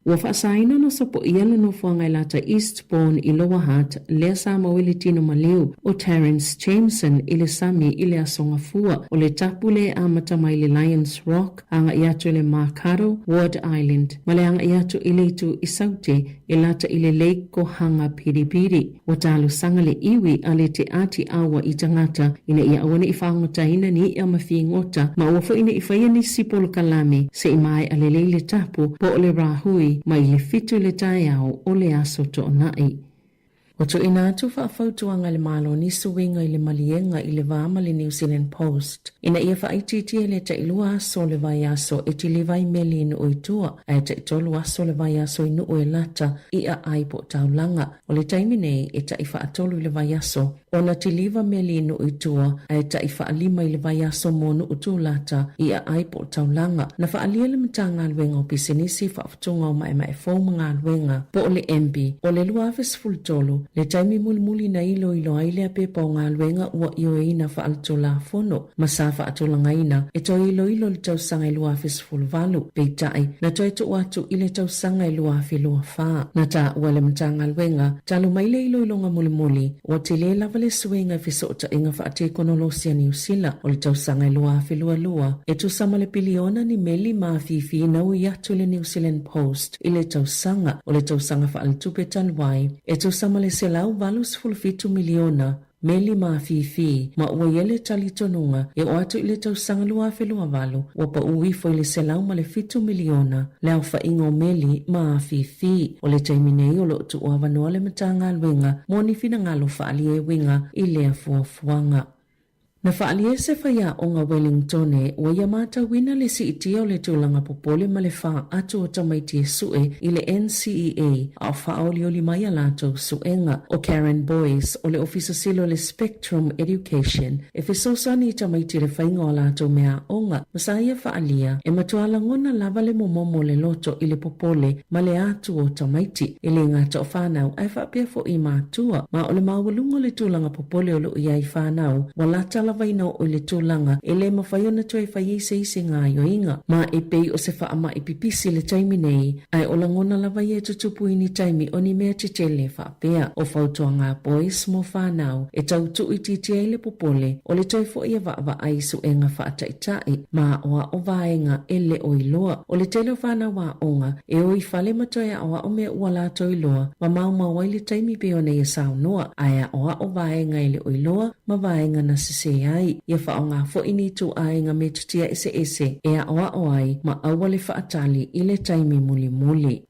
Ua whaasaina no sopo i ala no fuanga i lata Eastbourne i Lower Hutt lea sa mawili tino maliu o Terence Jameson i le sami i le asonga fua o le tapule a matama i le Lions Rock anga i atu i le Makaro, Ward Island ma le anga i atu i le tu i Saute i lata i le Lake Kohanga Piripiri o talo sanga le iwi a le te ati awa i tangata ina i awane i whaangota ina ni i amafi ngota ma uafo ina i whaia ni sipolo kalame se i mai a le leile tapu po o le rahui mai le fitu le tai au o le aso to nai. O to ina atu whaafautuanga le malo ni suwinga i le malienga i le vama le New Zealand Post. Ina ia whaititia le ta ilua aso le vai aso e ti le vai meli inu o itua a ta itolu aso le vai aso inu o e lata i a aipo taulanga. O le taimine e ta i whaatolu le vai aso o na ti liva meli inu o itua a ta i whaalima i le vai aso monu utu lata i a aipo taulanga. Na whaalia le mtanga luenga o pisenisi whaafutunga o mai mai fōma ngā luenga po o le MB o le luaves fultolu le taimi mulimuli na ilo ai le pe po ngā luenga ua ioeina whaalatola fono, ma sa whaatolangaina, e toi ilo le tausanga lua fesfulvalu, peitai, na toi tu watu ile tausanga lua filua wha. Na ta ua le matanga luenga, talu maile ilo nga mulimuli, ua te le lava le suenga fesota inga whaate konolosia ni usila, o le tausanga lua filua lua, e tu sama le piliona ni meli maa fifi na ui atu le New Zealand Post, ile tausanga, o le tausanga whaaltupe talwai, e tu sama le selau valus fulfitu miliona, meli maa fifi, ma ua yele tali tonunga, e o atu ile tausanga lua filua valu, wapa uifo ile selau ma le fitu miliona, leo fa ingo meli maa fifi, o le taimine iolo tu uava noa le matanga alwenga, moni fina ngalo faali e winga, ile afuafuanga. Na whaalie se whaia o ngā Wellingtone, wa ia mata wina le si itia o le tūlanga popole ma le wha atu o tamaiti e sue i le NCEA a whaoli o li mai alato suenga o Karen Boyce o le ofisa silo le Spectrum Education e whisosani i tamaiti le whainga o alato mea onga masaya whaalia e matuala ngona lava le momomo le loto i le popole ma le atu o tamaiti i le ngata o whanau ai whapea fo i mātua ma o le mawalungo le tūlanga popole o lo iai whanau wa latala vaina o le tūlanga e le mawhaiona tue whai se ngā yoinga ma e pei o se whaama i pipisi le taimi nei ai o langona lava i e tutupu ini taimi o ni mea te tele whapea o whautua ngā boys mo whanau e tautu i titia i le popole o le tue fo ia wa ai su e ngā whaataitai ma oa o vaenga e le o iloa o le tele whanau wa onga e o i whale matoia oa o mea ua lato iloa ma mau wai le taimi pe o nei e sao noa aia oa o vaenga e le o iloa ma vaenga na sise ai ia whaonga fo ini tu ai ngā me tutia ese ea oa o ai ma aua le whaatali i le taimi muli.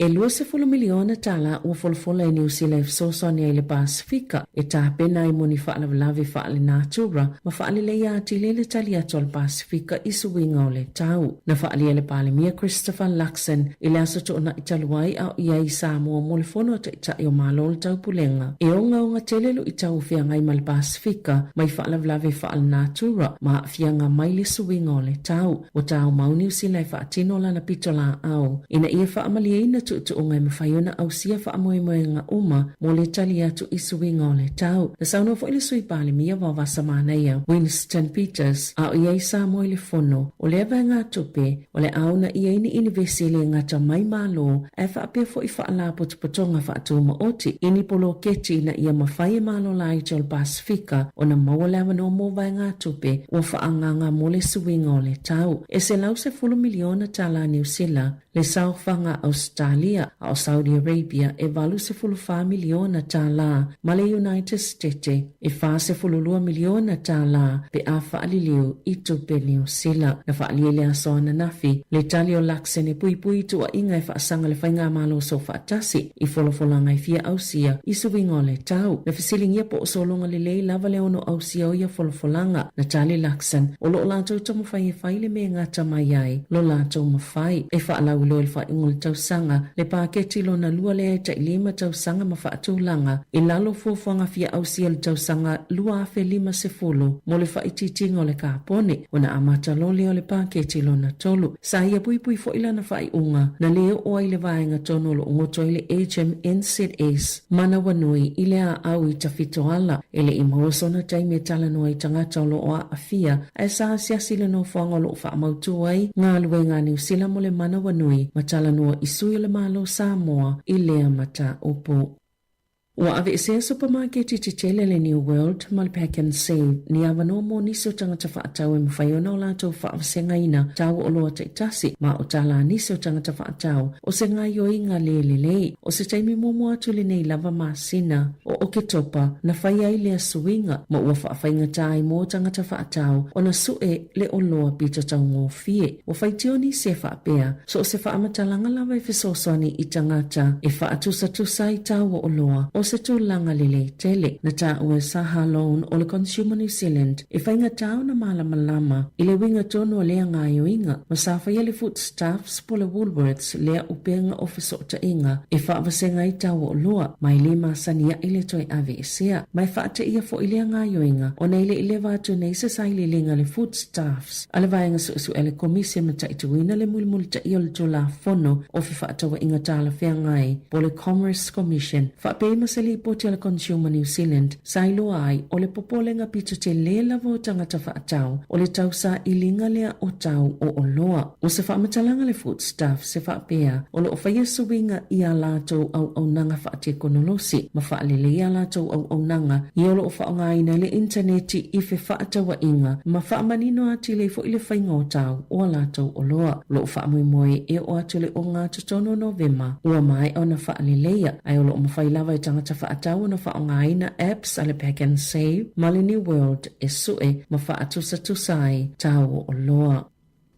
E 2 miliona tala ua folfola e New Zealand sosoni ai le Pasifika e tāpena i moni whaalawalawe whaale nātura ma whaale le iati le tali ato al Pasifika i suwinga o le tau. Na whaale le palemia Christopher Luxon i le aso toona i taluai au ia i Samoa mo le fono ta ita i o malo le tau pulenga. E onga telelu i tau whianga i ma le Pasifika mai whaalawalawe whaale nātura ma whianga mai le suwinga o le tau. O tau mau New Zealand whaatino lana pitola au. Ina ia whaamali eina tu o ngai mawhaiona au sia wha amoe ngā uma mo le tali atu i suwinga o le tau. Na sauno fo ili sui pāle mia wa wasa mānaia Winston Peters a o iei sa mo le fono o le ava ngā tupe o le auna iei ni inivesi le ngata mai malo e wha apea fo i wha ala potopotonga wha atu ma oti ini polo keti na ia mawhai malo la i tol Pasifika o na maua lewa no mo vai ngā tupe o wha anganga mo le suwinga o le tau. E se lau se 10 miliona tala New Zealand le sauwhanga Australia a o Saudi Arabia e 25 miliona tala ma le United States e 42 miliona tala pe a whaaliliu i tupe New Zealand. Na whaalia le asoana nafi le tali o Luxon e pui tu a inga e whaasanga le whainga malo so whaatasi i wholofolanga i fia ausia i suwinga o le tau. Na whasilingia po o solonga le lei lava le ono ausia o ia wholofolanga na tali Luxon o lo lātou tamawhai e whaile me ngata mai ai lo lātou mawhai e whaalau lo le whaingo le tausanga le pāketi lo na lua le ta ilima tausanga ma whaatulanga e lalo fuafuanga fia ausia le tausanga lua afe 50 mo le whaititinga o le kāpone o na amata lole o le pāketi lo na tolu. Sa ia pui fo ila na whaiunga na leo o ai le vaenga tono lo ngoto i le HMNZS mana wanui i le a au i tawhito ala e le imaoso na taime tala noa i tangata o lo o a afia e sa asiasi le no fuanga lo whaamautu ai ngā luenga New Zealand mo le mana wanui ma tala noa i sui le malo Samoa i lea mata upo. Ua ave se supermarket i tele le New World mal pack and save ni avano mo niso tangata whaatau e mwhaiona o lato whaawasengaina tau o loa taitasi ma o tala niso tangata whaatau o se ngā yoinga le o se taimi momo atu le nei lava masina o oke topa na whaiai lea suinga ma ua whaawainga tai mo tangata whaatau o na sue le o loa pita tau ngō fie o whaitioni se whaapea so o se whaamatalanga lava e whisosoni i tangata e whaatusa i tau o loa o se tūlanga lele tele na tā ua saha loan o le Consumer New Zealand e whainga tau na malama i le winga tono lea ngā yoinga ma sa whaia le foodstuffs po le Woolworths lea upenga office o ta inga e whaawasenga i tau o loa mai le masania i le toi ave esea mai whaata ia fo i lea ngā yoinga o nei le i le vātu nei sa sai le linga le foodstuffs a le vaenga su ele komisia ma ta ituina le mulimuli ta i o le tula fono o fi whaata wa inga tala whea ngai po le Commerce Commission whaapema se li po te Consumer New Zealand sailo ai o le popolenga pitu te le lavo tangata whaatau o le tausa i linga lea o tau o loa. O se whaamatalanga le foodstuff se whaapea o le o whaia suwinga i a lātou au nanga whaate konolosi ma whaalele i a lātou au nanga i o lo o whaongaina le interneti i fe whaatawa inga ma whaamanino ati le fo i le whainga o tau o a lātou o loa. Lo o whaamoe e o atu le o ngā tutono Novema ua mai o na whaaleleia ai o lo o mawhailawa i tangata whaatau na whaongaina apps ale Pack and Save ma le New World e sue ma whaatusa-tusai tau o loa.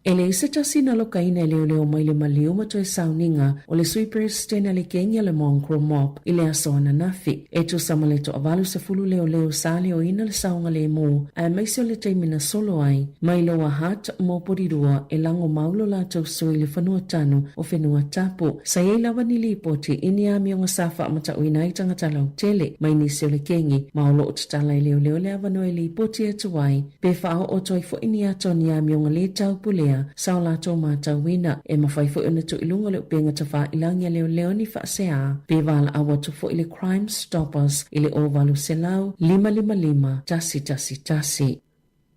E le isa tasi na lokaina leo leo mai le maliu ma toe sauninga o le sui presidente le kengia le Mongkro Mop i le asoana nafi. E tu samale to avalu sa fulu leo leo sa leo ina le saunga le mo a maisio le teimina solo ai mai loa hat mo porirua e lango maulo la tau sui le whanua tanu o whenua tapu. Sa e lawa ni li poti ini a mionga safa amata uina i tangata lau tele mai nisio le kengi ma o lo o tatala leo leo le avano e li poti e tuwai pe whao o toi fo ini ato ni a mionga le tau pulea sao lato mata wina e mawhaifo ina tu ilunga le upenga tafa ilangia leo leo ni whaasea pe vala awa tu fo ile Crime Stoppers ile ovalu selau 555 tasi.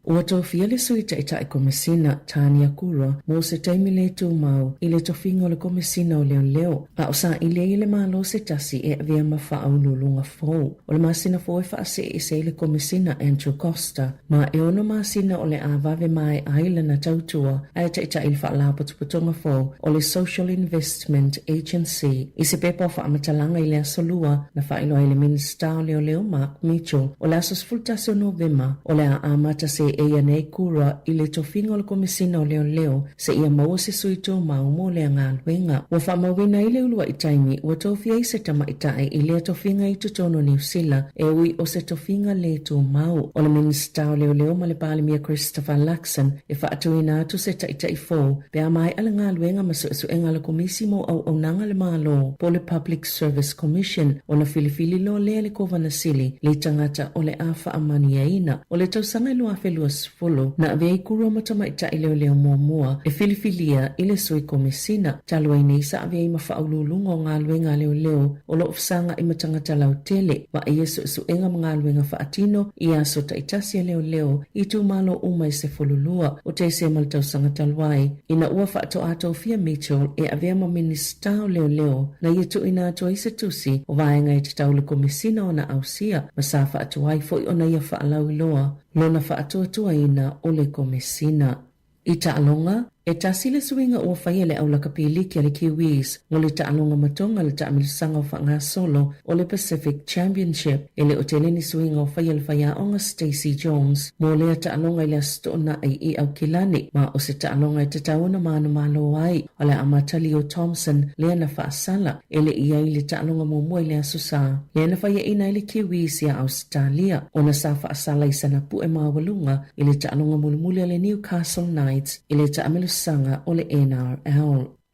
Ua tofia le suita ita i komisina Tania Kura mo se taimi le tu mau i le tofinga o le komisina o leo. A o sa i le malo se tasi e avia mawha au lulunga fau. O le masina fo e whaase i se le komisina Andrew Costa. Ma e ono masina o le avave mai aile na tautua a ita i le whaalapo tuputonga fau o le Social Investment Agency. I se pepa o whaamatalanga i le asolua na whailo i le minista o leo Mark Mitchell o le asos fultasi o Novema o le a amata se e nei kura i le tofinga o le komisina o leo se ia maua se suito mau mo le ngā luenga. Ua whamawina i le ulua i taimi ua tofia i se tama i tae i le tofinga i tutono New Zealand e ui o se tofinga le tō mau. O le minista o leo ma le palimia Christopher Luxon e whaatuina atu se taita i fō pe a mai ala ngā luenga ma su enga le komisimo au nanga le malo po le Public Service Commission o na filifili lo le kovana sili le tangata o le awha amani aina o le tausanga i lua felu folo na vei kuro matama ita i leo mua e filifilia i le sui komisina talua i neisa a vei mawhaululunga o ngā luenga leo o lo ofsanga i matangata lau tele wa i esu enga mga luenga whaatino i aso ta itasia leo i tu malo umai se folulua o te se maltau sanga talwai ina ua whaato ato Fia Mitchell e a vea ma ministao leo na i tu ina ato i se tusi o vaenga i te taule komisina o na ausia masafa atu ai fo i ona ia whaalau loa lona whaatua ina o le komisina. I taalonga, e tasile suinga ua whaia le aulaka piliki le Kiwis mo le taalonga matonga le taamilisanga o whanga solo o le Pacific Championship e le oteleni suinga o whaia le whaia onga Stacey Jones mo le taalonga i le astona ai i au kilani ma o se taalonga i tatauna maana malo ai o le Amatalio Thompson le na whaasala e le ia i le taalonga mo mua i le asusa le na whaia ina i le Kiwis ia Australia o na sa whaasala i sana pu e mawalunga i le taalonga mulumuli le Newcastle Knights i le taamilisanga sanga o le NRL.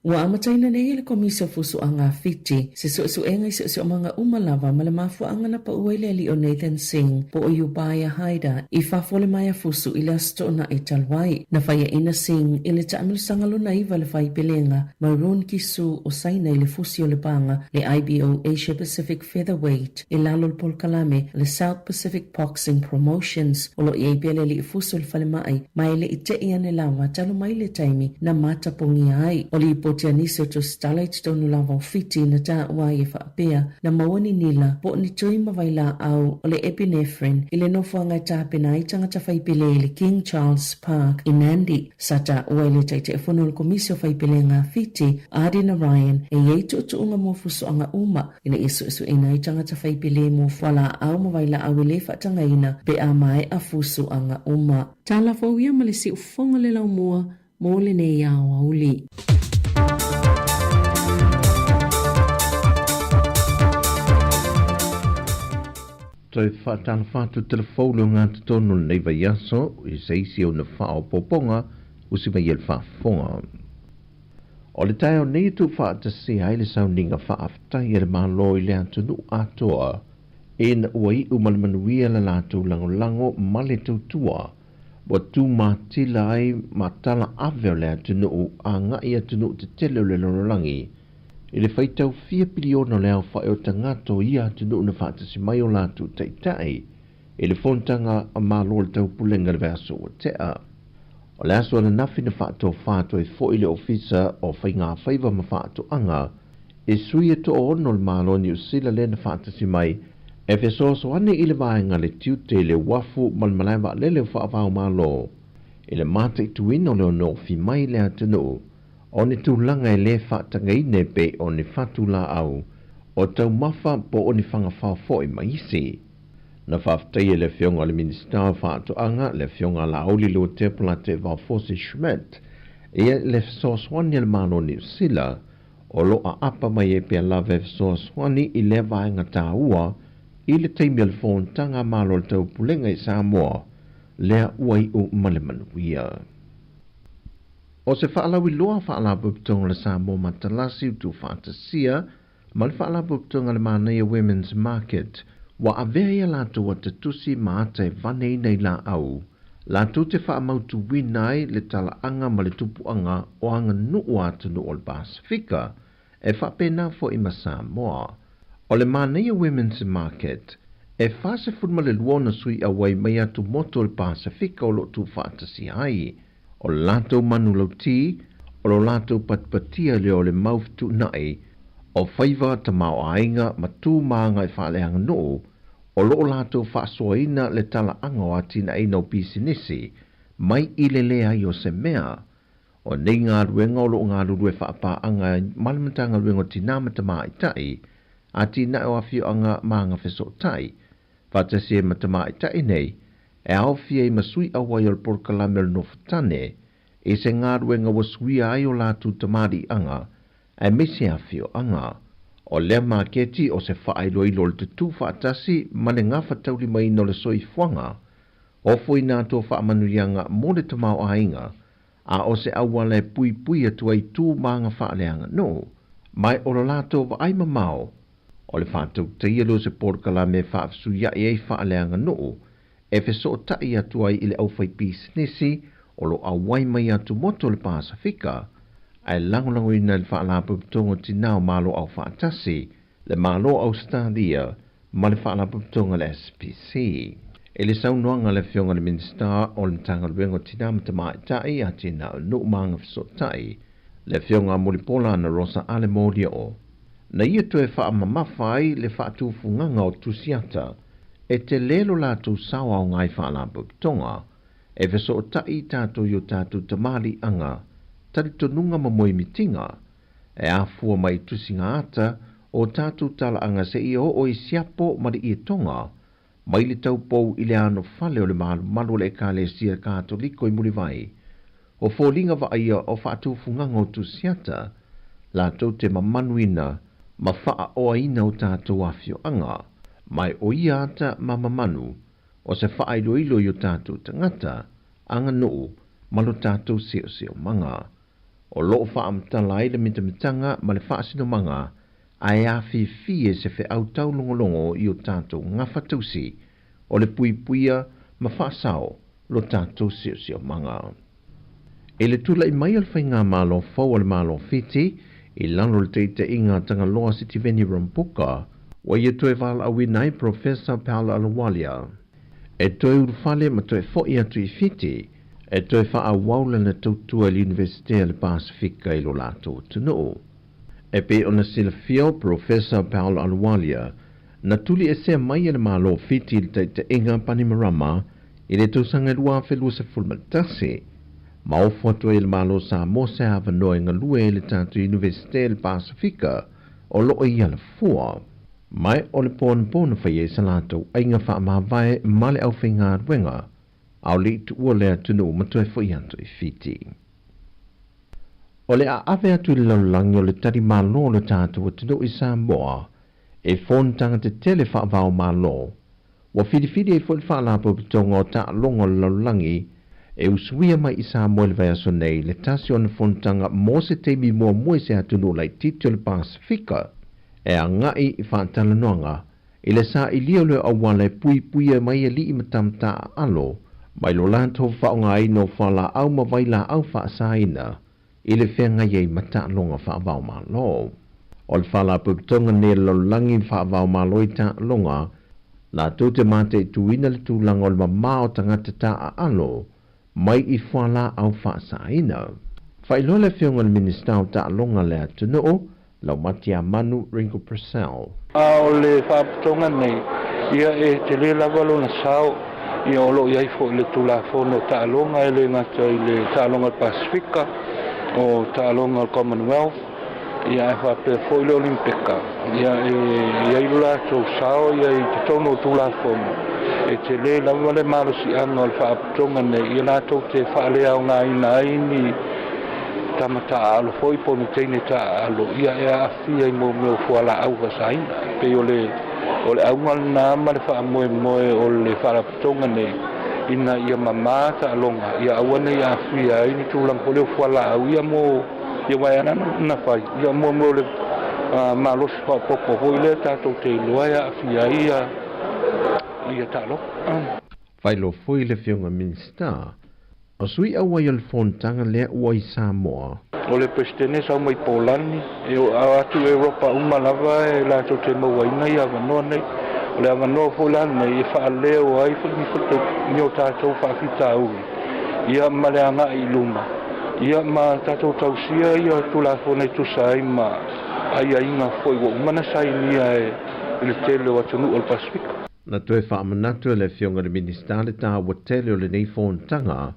Ua amataina nei le komisio fusu anga fiti, se suenga i se mga umalava ma le mafuanga na paua i le ali o Nathan Singh po o Ubaya Haida i whafole mai fusu i le astona i talwai. Na whaia ina Singh i le taamilisanga luna iwa le whai pelenga ma Ron Kisu o saina i le fusi o le banga le IBO Asia Pacific Featherweight i lalo le Polkalame le South Pacific Boxing Promotions o lo i eibele li fusu le whale mai mai le i te iane lawa talo mai le taimi na mata pongi ai o li tia niso to starlight tonu lava fiti na ta wai e whaapea na mawani nila po ni tui mawaila au o le epinephrine i le nofuanga ta pena i tangata whaipele i le King Charles Park i Nandi. Sata ua le taite e whono le komisio whaipele ngā fiti Adina Ryan e yei tu unga mo fuso anga uma ina isu ina i tangata whaipele mo whala au mawaila au le whaatanga ina pe a mai a fuso anga uma. Tala fawia malisi ufonga le lau mua mo le ne iau auli. Toi whaatana whātu telefonu ngā tonu nei vai aso i seisi o na whao poponga usi mai el whaafonga. O le tae o nei tu whaatasi aile sau ninga whaaftai e le malo i le atunu atoa e na uai umalmanuia la lātou lango male tautua wa tu mātila ai matala ave o le atunu a ngai atunu te tele o le lorolangi I le whaitau 4 piliona leo whae o tangato ia tunu una whaatasi mai o lātu teitai. I le fontanga a malo le tau pulenga le vaso o tea. O le aso ana nafi na whaato whaato e fo i le ofisa o whainga whaiva ma whaato anga. E sui e to ono le malo ni usila le na whaatasi mai. E feso so ane i le vaenga le tiute le wafu malmalaiva le le whaavao malo. I le mata i tuina o le ono fi mai le atunu. O ni tūlanga e le whaatanga i ne pe o ni whatu la au. O tau mafa po o ni whangawhao fo i maisi. Na whaftai e le whionga le minister whaato anga le whionga la auli lo te plate wa Fosse Schmidt. E le soswani le malo ni usila. O lo a apa mai e pia lave soswani i le vaenga tā ua. I le teimi al tanga malo le tau pulenga i Samoa. Lea uai o malemanuia. O se whaalawi loa whaalapu putonga le Samoa matalasi utu whaatasia, ma le whaalapu putonga le Mānaia Women's Market, wa avea lātou a tatusi maata e vanei nei la au, lātou te whaamautu winai le tala anga ma le tupu anga o anga nuu atunu o le Pasifika, e whapena fo ima Samoa. O le Mānaia Women's Market, e whase funma le luona sui awai mai atu moto le Pasifika o lo tu whaatasi ai, o le lātou manu lauti, o lo lātou patpatia leo le mauftu nai, o whaiva ta mao ainga ma tū maanga i whaaleanga noo, o lo lātou whaasoaina le tala anga o atina ina o pisinisi, mai i le lea i o se mea, o nei ngā ruenga o lo ngā rurue whaapa anga malamatanga ruenga tinamata maa i tai, atina o awhio anga maanga wheso tai, whatasi e matama i tai nei, e awhia i masui awai o le porkalame o nofutane, e se ngā ruenga wasuia ai o lātou tamari anga, e mese awhio anga. O lea maketi o se whaeiro ilo le tutu whaatasi, mane ngā whatauli mai no le soi fuanga, o fwoi nātou whaamanuianga mo le tamau ainga, a o se awale pui pui atu ai tū maanga whaaleanga no, mai o le lātou wa ai mamao, o le whātou teilo se porkalame whaafsuia e ei whaaleanga no, e feso tai atu ai ile au whai pisnesi, o lo awai mai atu moto le Pasifika, ai langolango ina le whaalapu putonga tinao malo au whaatasi, le malo au stadia, ma le whaalapu putonga le SPC. E le saunoanga le whionga le minister o le tanga luengo tinamata mai tai a tina o no maanga fiso tai, le whionga molipola na Rosa Alemodia o. Na ia to e whaamamawhai le whaatufunganga o tusiata, e te lelo lātou sawa o ngai whaalapu putonga, e veso o tai tātou yo tātou tamali anga, taritonunga mamoi mitinga, e afua mai tusinga ata o tātou tala anga se i o i siapo mari i tonga, mai le tau pou i le ano fale o le malu le kale sia kātoliko i muriwai. O fōlinga wa aia o whaatu funganga o tusiata, lātou te mamanuina, ma wha o aina o tātou afio anga, mai o ia ata mamamanu, o se wha ilo yo tātou tangata, anga noo, malo tātou seo manga. O loo wha amtalai le mitamitanga ma le wha asino manga, ai a fie se fe au tau longolongo i o tātou ngafa tausi, o le pui puia ma wha sao, lo tātou seo manga. E le tula i mai al whainga malo fau al malo fiti, i lano le teite inga tanga loa City Veni Rampuka, wa ia toe vala awinai Professor Paula Alawalia. E toe urufale ma toe foi atu i fiti, e toe wha awaula na tautua l'Universitea le Pasifika i lo lato tunu. E pe ona sila fio Professor Paula Alawalia, na tuli e sea mai le malo fiti le teite inga Panimarama, i le tausanga lua whelua se fulmatasi, ma ofo atu e le malo sa mo se hava noe ngalue le tatu Universitea le Pasifika, o loo i ala fua. Mai o le pōna whai e salato ainga wha mawai ma le au whainga ruenga, au li tu ua lea tunu matue whai anto i fiti. O le a awe atu le laulangi o le tari malo le tātua tunu i Samoa, e whontanga te tele wha vau malo, wa whiri e whai wha lapo pitonga o ta longo le laulangi, e usuia mai i Samoa le vai aso nei le tasi o na whontanga mo se teimi mua mue se atunu lai titi o le Pasifika, e a ngai i whaantala noanga, i le sa i lio leo awale pui pui mai e li i matamta alo, mai lo lanto whaonga i no whala au mawaila au wha saina, i le whenga iei mata longa wha vau malo. O le whala puputonga ne lo langi whaavao maloi ta longa, na tō te mate tuina le tūlanga o le mamao tangata ta a alo, mai I whala au whaasaina. Whailo le whionga le minista o ta longa le atunu o, lau mati a manu Ringo Purcell. O le whaaputonga nei, ia te le lavalo na sao, ia olo iai fo le tulafono ta longa le ngata I le ta longa Pasifika, o ta longa Commonwealth, ia e whape fo le Olimpika, ia I lula tau sao, ia I te tono tulafono. E te le lavale marosi anga o le whaaputonga nei, ia la tau te whaale au ngā ina aini, tamata alo foi ponu teine ta alo ia afia I mo meu fuala au vasaina pe ole au na ma le fa mo ole fara tonga nei ina ia mama ta longa ia awana ia afia ini tulang pole fuala au ia mo ia waiana na fai ia mo le malos fa popo hoile ta to te loia afia ia ta lo Fai lo foi le whionga minsta. O sui au ai al fontanga lea ua I Samoa. O le presidente sa mai Polani, e atu Europa uma lava e la to te mawaina I avanoa nei. O le avanoa Polani nei e whaaleo ai mi whute nio tātou whaafita ui. Ia ma le anga I luma. Ia ma tātou tausia ia tulafone tusa ai ma ai inga foi wa umana sai nia e le tele o atunu o le Pasifika. Na toe whaamanatu le whionga le ministale tā wa tele o le nei fontanga,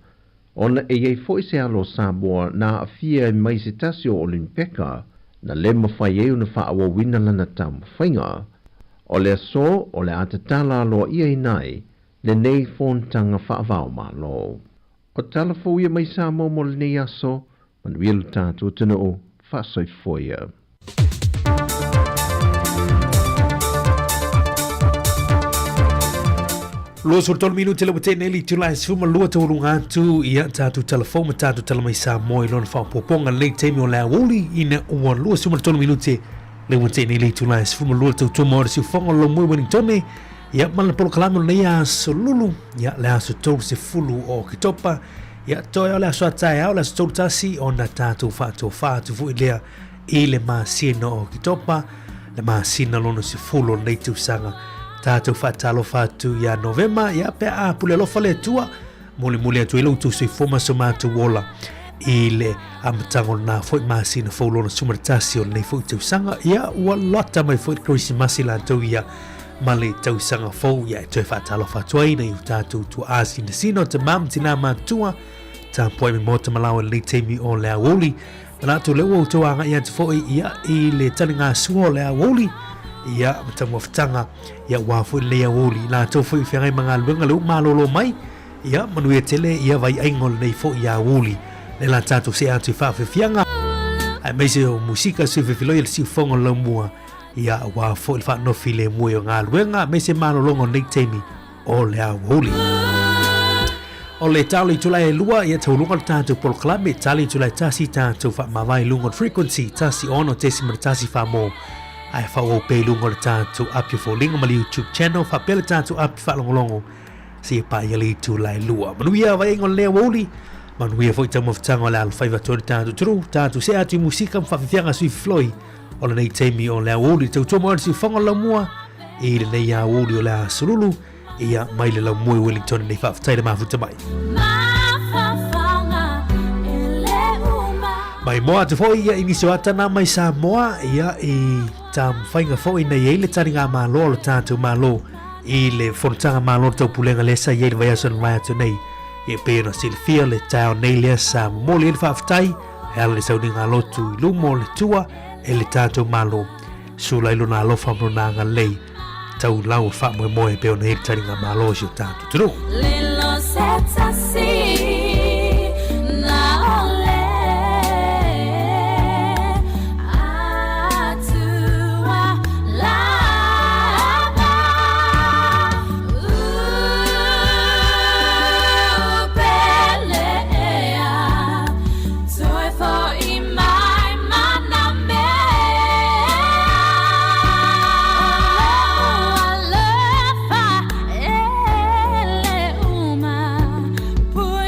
ona e iei foi se alo Samoa na afia mai se tasi o Olimpeka na le mawhai e una whaawa wina lana tamu whainga. O le aso o le atatala aloa ia inai le nei fontanga whaavao malo. O talafo ia mai Samoa mo le nei aso, manuia lu tātua tuna o whaasoi foia. Lua sur tol minuti le wate neli tulai suma lua te urunga tu ia tatu telefon tatu telemai sa moi lon fa poponga le temi o la woli ina ua lua suma tol minuti le wate neli tulai suma lua te tumo si fonga lo moi Wellington ia mal polo kalamo le ia solulu ia le aso tol se fulu o kitopa ia toi o le aso atai au le aso tol tasi o na tatu fatu fu ilea I le masina o kitopa le masina lono se fulu le tu sanga Tātou whatalo whatu ia Novema, ia pe a pule lofa le tua, muli atu ilo tu sui foma so mātu wola, I le amatango na foi masina faulona sumaratasi o nei foi tau sanga, ia ua lota mai foi Krisi Masila tau ia, male tau sanga fau, ia e toi whatalo whatu aina, I tātou tu asi na sino, te mam tina mātua, tā poe me mota malawa le teimi o le awoli, manatu le ua utoa anga ia te foi, ia I le tani ngā sua o le awoli, ia matamu whatanga ia wafu lea woli la tofu I whiangai mga luenga leu malolo mai ia manuia tele ia vai aingol nei fo ia woli le la tato se atu whawhianga ai meise o musika sui whiwhiloi le si whonga lau mua ia wafu il whanofi le mui o ngā luenga meise malolongo nei teimi o lea woli o le tali tulai lua ia taulunga le tato poloklame tali tulai tasi tato whamawai lungon frequency tasi ono tesi maritasi whamo ai whao pe lungo le tātou api fo linga ma le YouTube channel wha pele tātou api whalongolongo si pa ia le tu lai lua manuia vai ingo lea woli manuia foi tamu whatango le alwhaiva tōre tātou turu tātou se atu musika mwhawhianga sui floi o le nei teimi o lea woli tau tomo arsi whango lau mua I le nei a woli o lea surulu ia mai le lau mui Wellington nei whawhataire mafuta mai Mai moa te foi ia inicio atana mai Samoa ia I tam whainga foi nei e le taringa malo le tātou malo I le whonotanga malo tau pulenga lesa i le vaiasan mai atu nei I pēna silfia le tau nei lea sa moli le whawhatai e ala le sauninga lotu I lumo le tua e le tātou malo sula ilo na alofa mronanga lei tau lau wha moe peo nei le taringa malo si o tātou turu Lilo seta si Put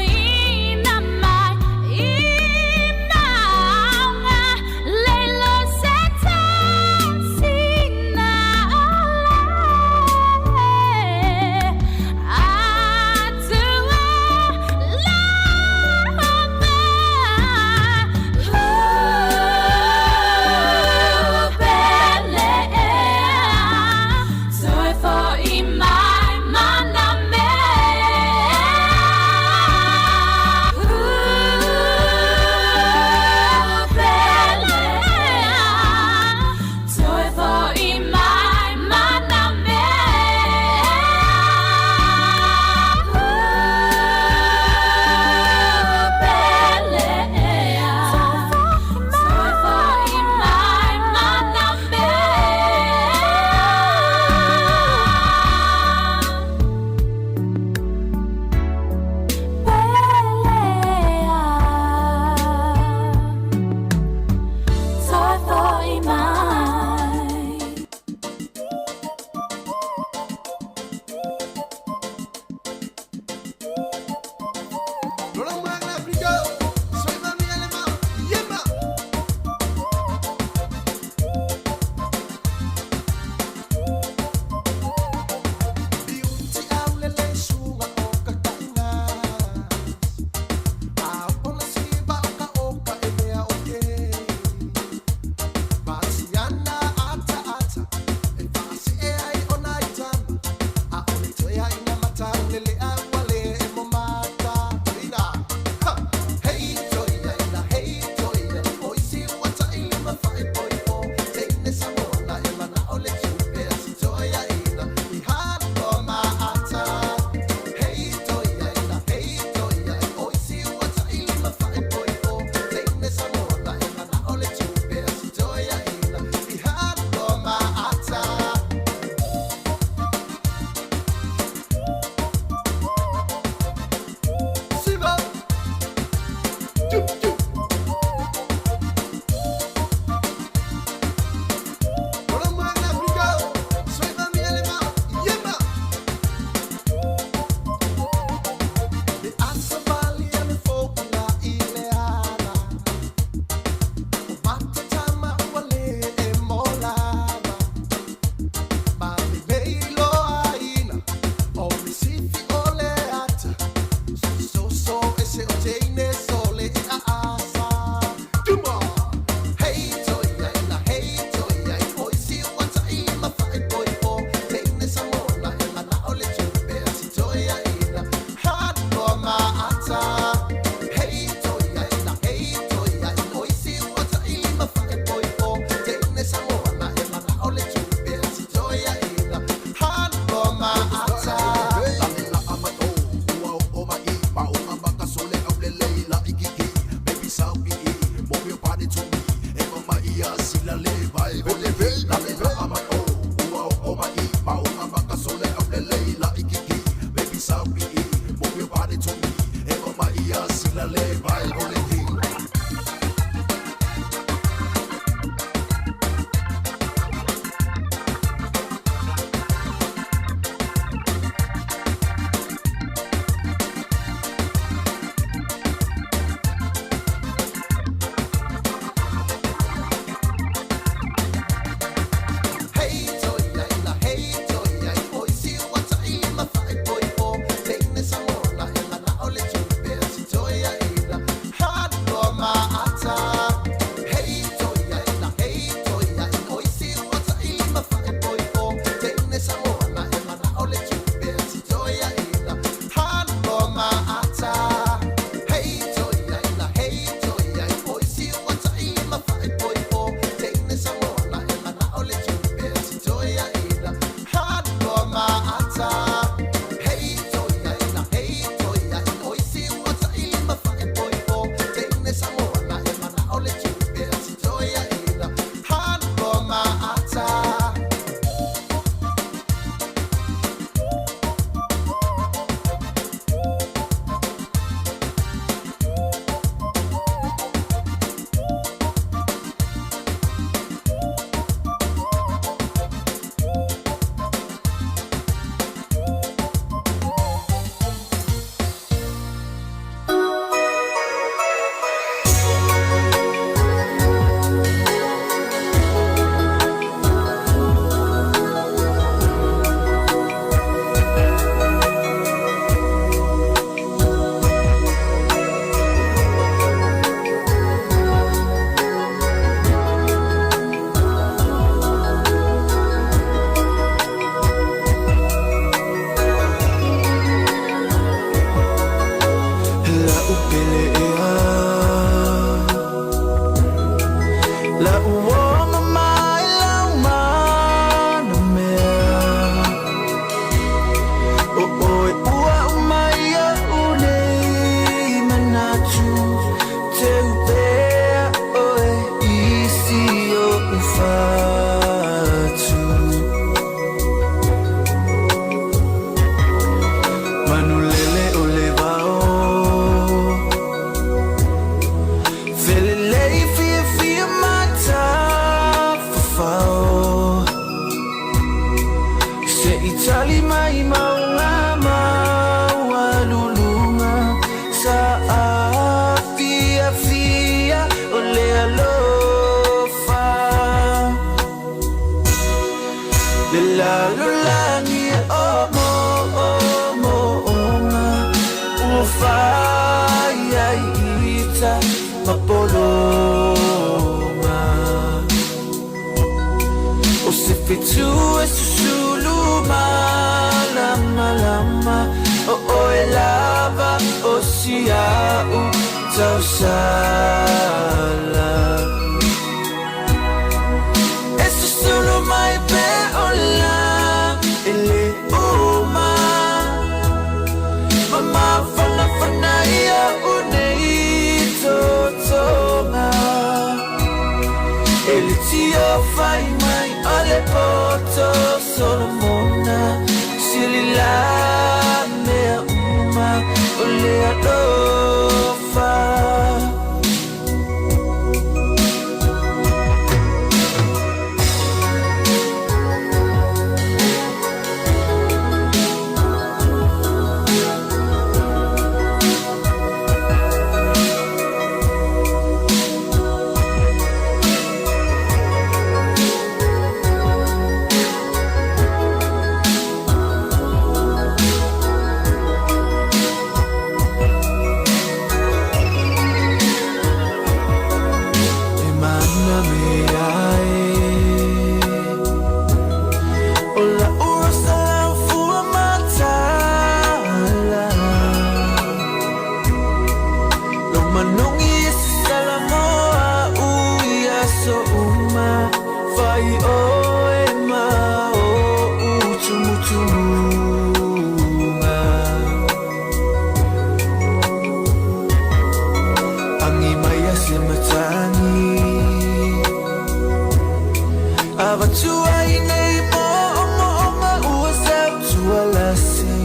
Avatua inei mo onga ua sau tua lasi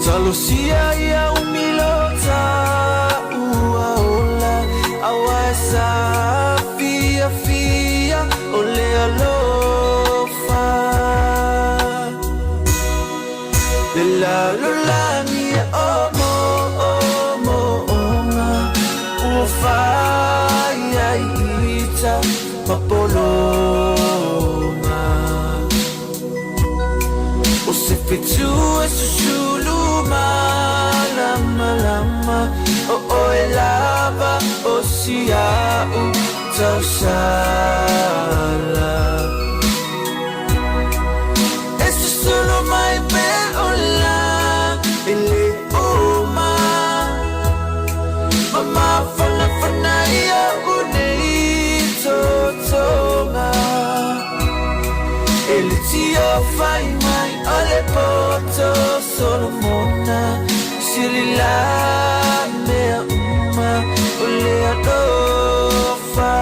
Talosia ia umilo ta ua ola Awa sa fia fia ole alofa Lila lula ni omo onga ua faya ita papolonga O se fitu e sushulu lama lama O e lava o siau tau sala E susulu mai pe ola ele uma Mama fala fana ia Totonga Ele tia fai mai ole poto Solomona Sirila mea uma ole adofa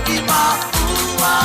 Ima ua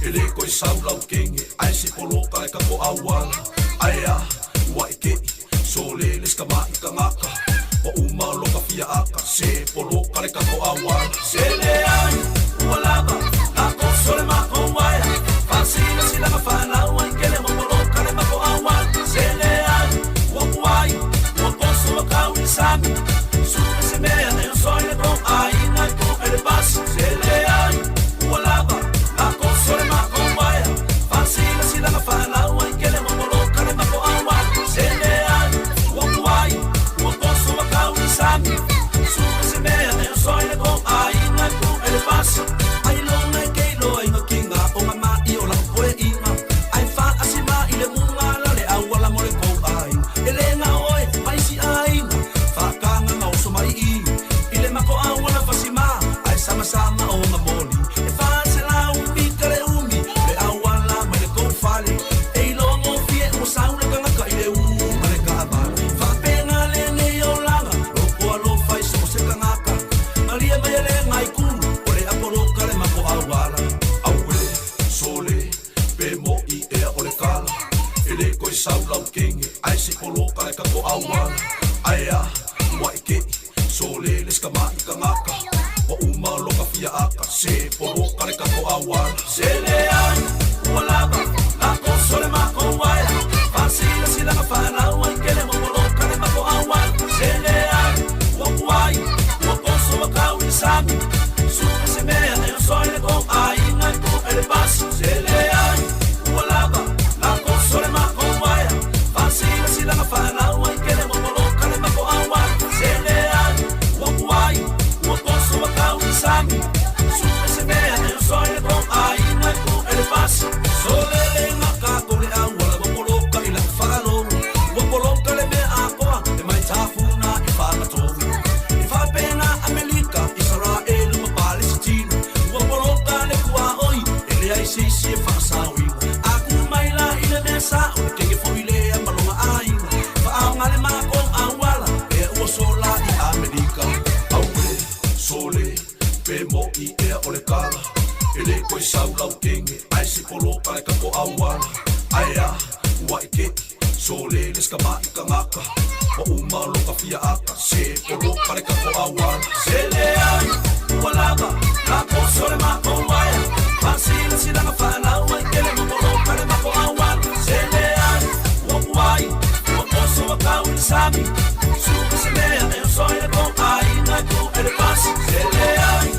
ele ko sau lau kenge ai se polo ka ka ko awala ai a wa ke so le ska ma ka ngaka o uma lo ka fia aka se polo ka ko awala se le ai wala ba na ko so le ma ko wai fasila sila ka fa na wa ke le mo polo ka ko awala se le ai wa wai wa ko so ka wi sami su se me ne so le ko ai na ko ele pas se le ai wala ba na ko so le ma ko wai fasila sila ka fa na wa ke le mo polo ka ko awala se le ai wa wai wa ko so ka wi sami su se me ne so le ko ai na ko ele pas ai lo na ke lo ai no kinga o ma i o la poe inga ai fa asima i le munga la le awala mo le ko ai ele na oi mai si ai fa kanga na o so mai i ile mako awala fasima ai sama sama o ma moli e fa se la umi kare umi le awala mai le ko fale e lo mo fie mo sa le kanga ka ile u mai ka ba fa pena le ne o langa o ko lo fai so se kanga ka maria mai le ngai ku o le aporo kare mako awala awe sole pe mo i e o le kala ele ko sa lau kenge ai se polo ka ko awala ai a wai ke sole le ska ma ka ngaka o uma lo ka fia aka se polo ka ko awala se le ai wala ba na ko sole ma ko wai fasila sila ka fa na wai ke le mo polo ka ko awala se le ai wa wai wa ko so ka wi sami su se me ne so le ko ai na ko ele pas se le ai wala ba na ko sole ma ko wai fasila sila ka fa na wai ke le mo polo ka ko awala se le ai wa wai wa ko so ka wi sami su se me ne so le ko ai na ko ele pas so le ma ka ko le awala mo polo ka ila fa lo wa polo ka le me a ko e mai tafuna i fa na to i fa pena Amerika Israel ma Palestina wa polo ka le kwa oi ele ai si fa sa wi aku mai la ile me sa o ke ke foi le ma lo ai fa ngale ma ko awala e o sola i Amerika awe sole pe mo i e o le kala ele ko sa lau kenge ai si polo ka ko awala ai a wai ke sole le ska ma ka ngaka o uma lo ka fia aka se polo ka ko awala se le ai wala ba na ko sole ma ko wai fasila sila ka fa na wai ke le mo polo ka ko awala se le ai wai wa ko so ka wi sami su se le ne so le ko ai na ko ele pas se le ai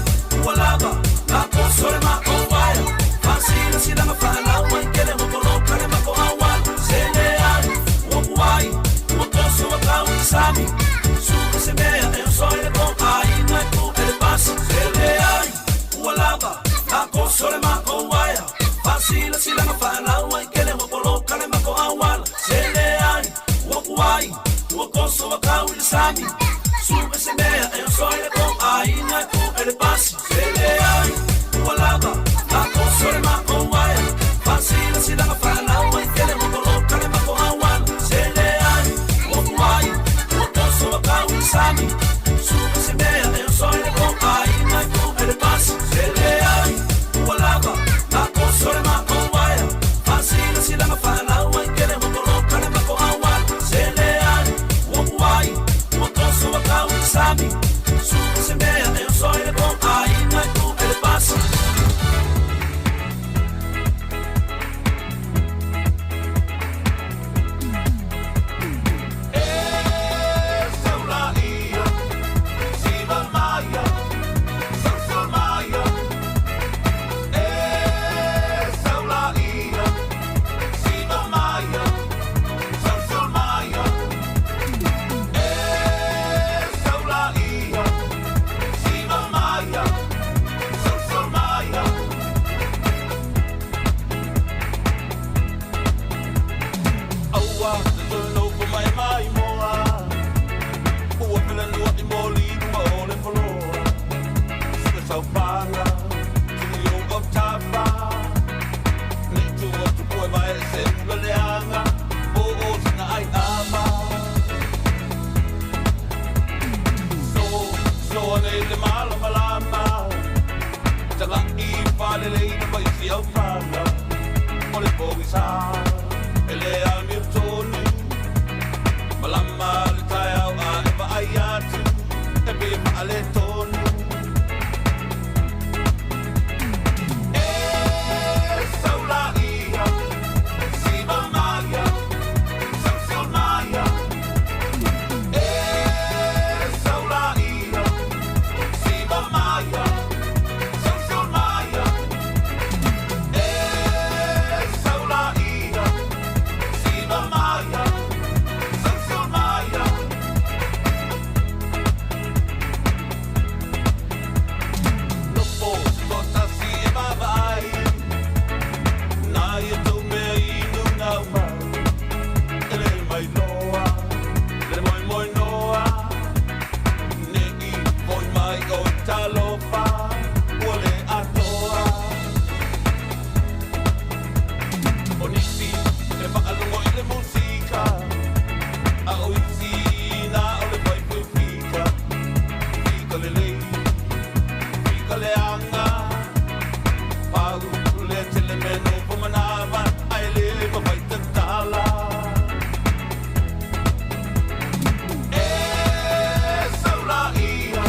wala ba na ko sole ma ko wai fasila sila ka fa na wai ke le mo polo ka ko awala se le ai wai wa ko so ka wi sami su se me ne so le ko ai na ko ele pas se le ai wala ba na ko sole ma ko wai fasila sila ka fa na wai ke le mo polo ka ko awala se le ai wai wa ko so ka wi sami su se me ne so le ko ai na ko ele pas se le ai wala ba na ko sole ma ko wai fasila sila ka fa na wai ke le mo polo ka ko awala se le ai wai wa ko so ka wi sami su se me ne so le ko ai na ko ele pas se le ai wala ba na ko sole ma ko wai fasila sila ka fa na wai ke le mo polo ka ko awala se le ai wai wa ko so ka wi sami su se me ne so le ko ai na fia upanga o le pogisa ele a mi tonu malama le tai au a e va ai atu e pe ma le tonu e saula ia si va maya sa maya e saula ia si va maya sa maya e saula ia si va maya sa maya no posso botar se vai na ia do meio na uma ele mai noa ele moi noa nei foi mai o talofa ole atoa onisi e fa algo ile musica a oizina ole vai fica fica le anga pagu le tele meno pomanava ai le vai tentala e saula ia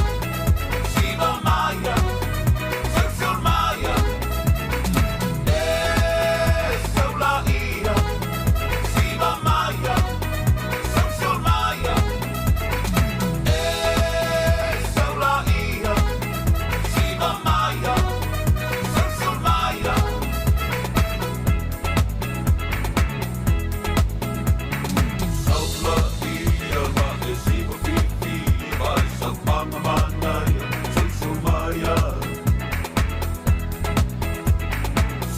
si va maya sa maya e saula ia si va maya sa maya e saula ia si va maya sa maya saula ia va si va fi va sa mana sa maya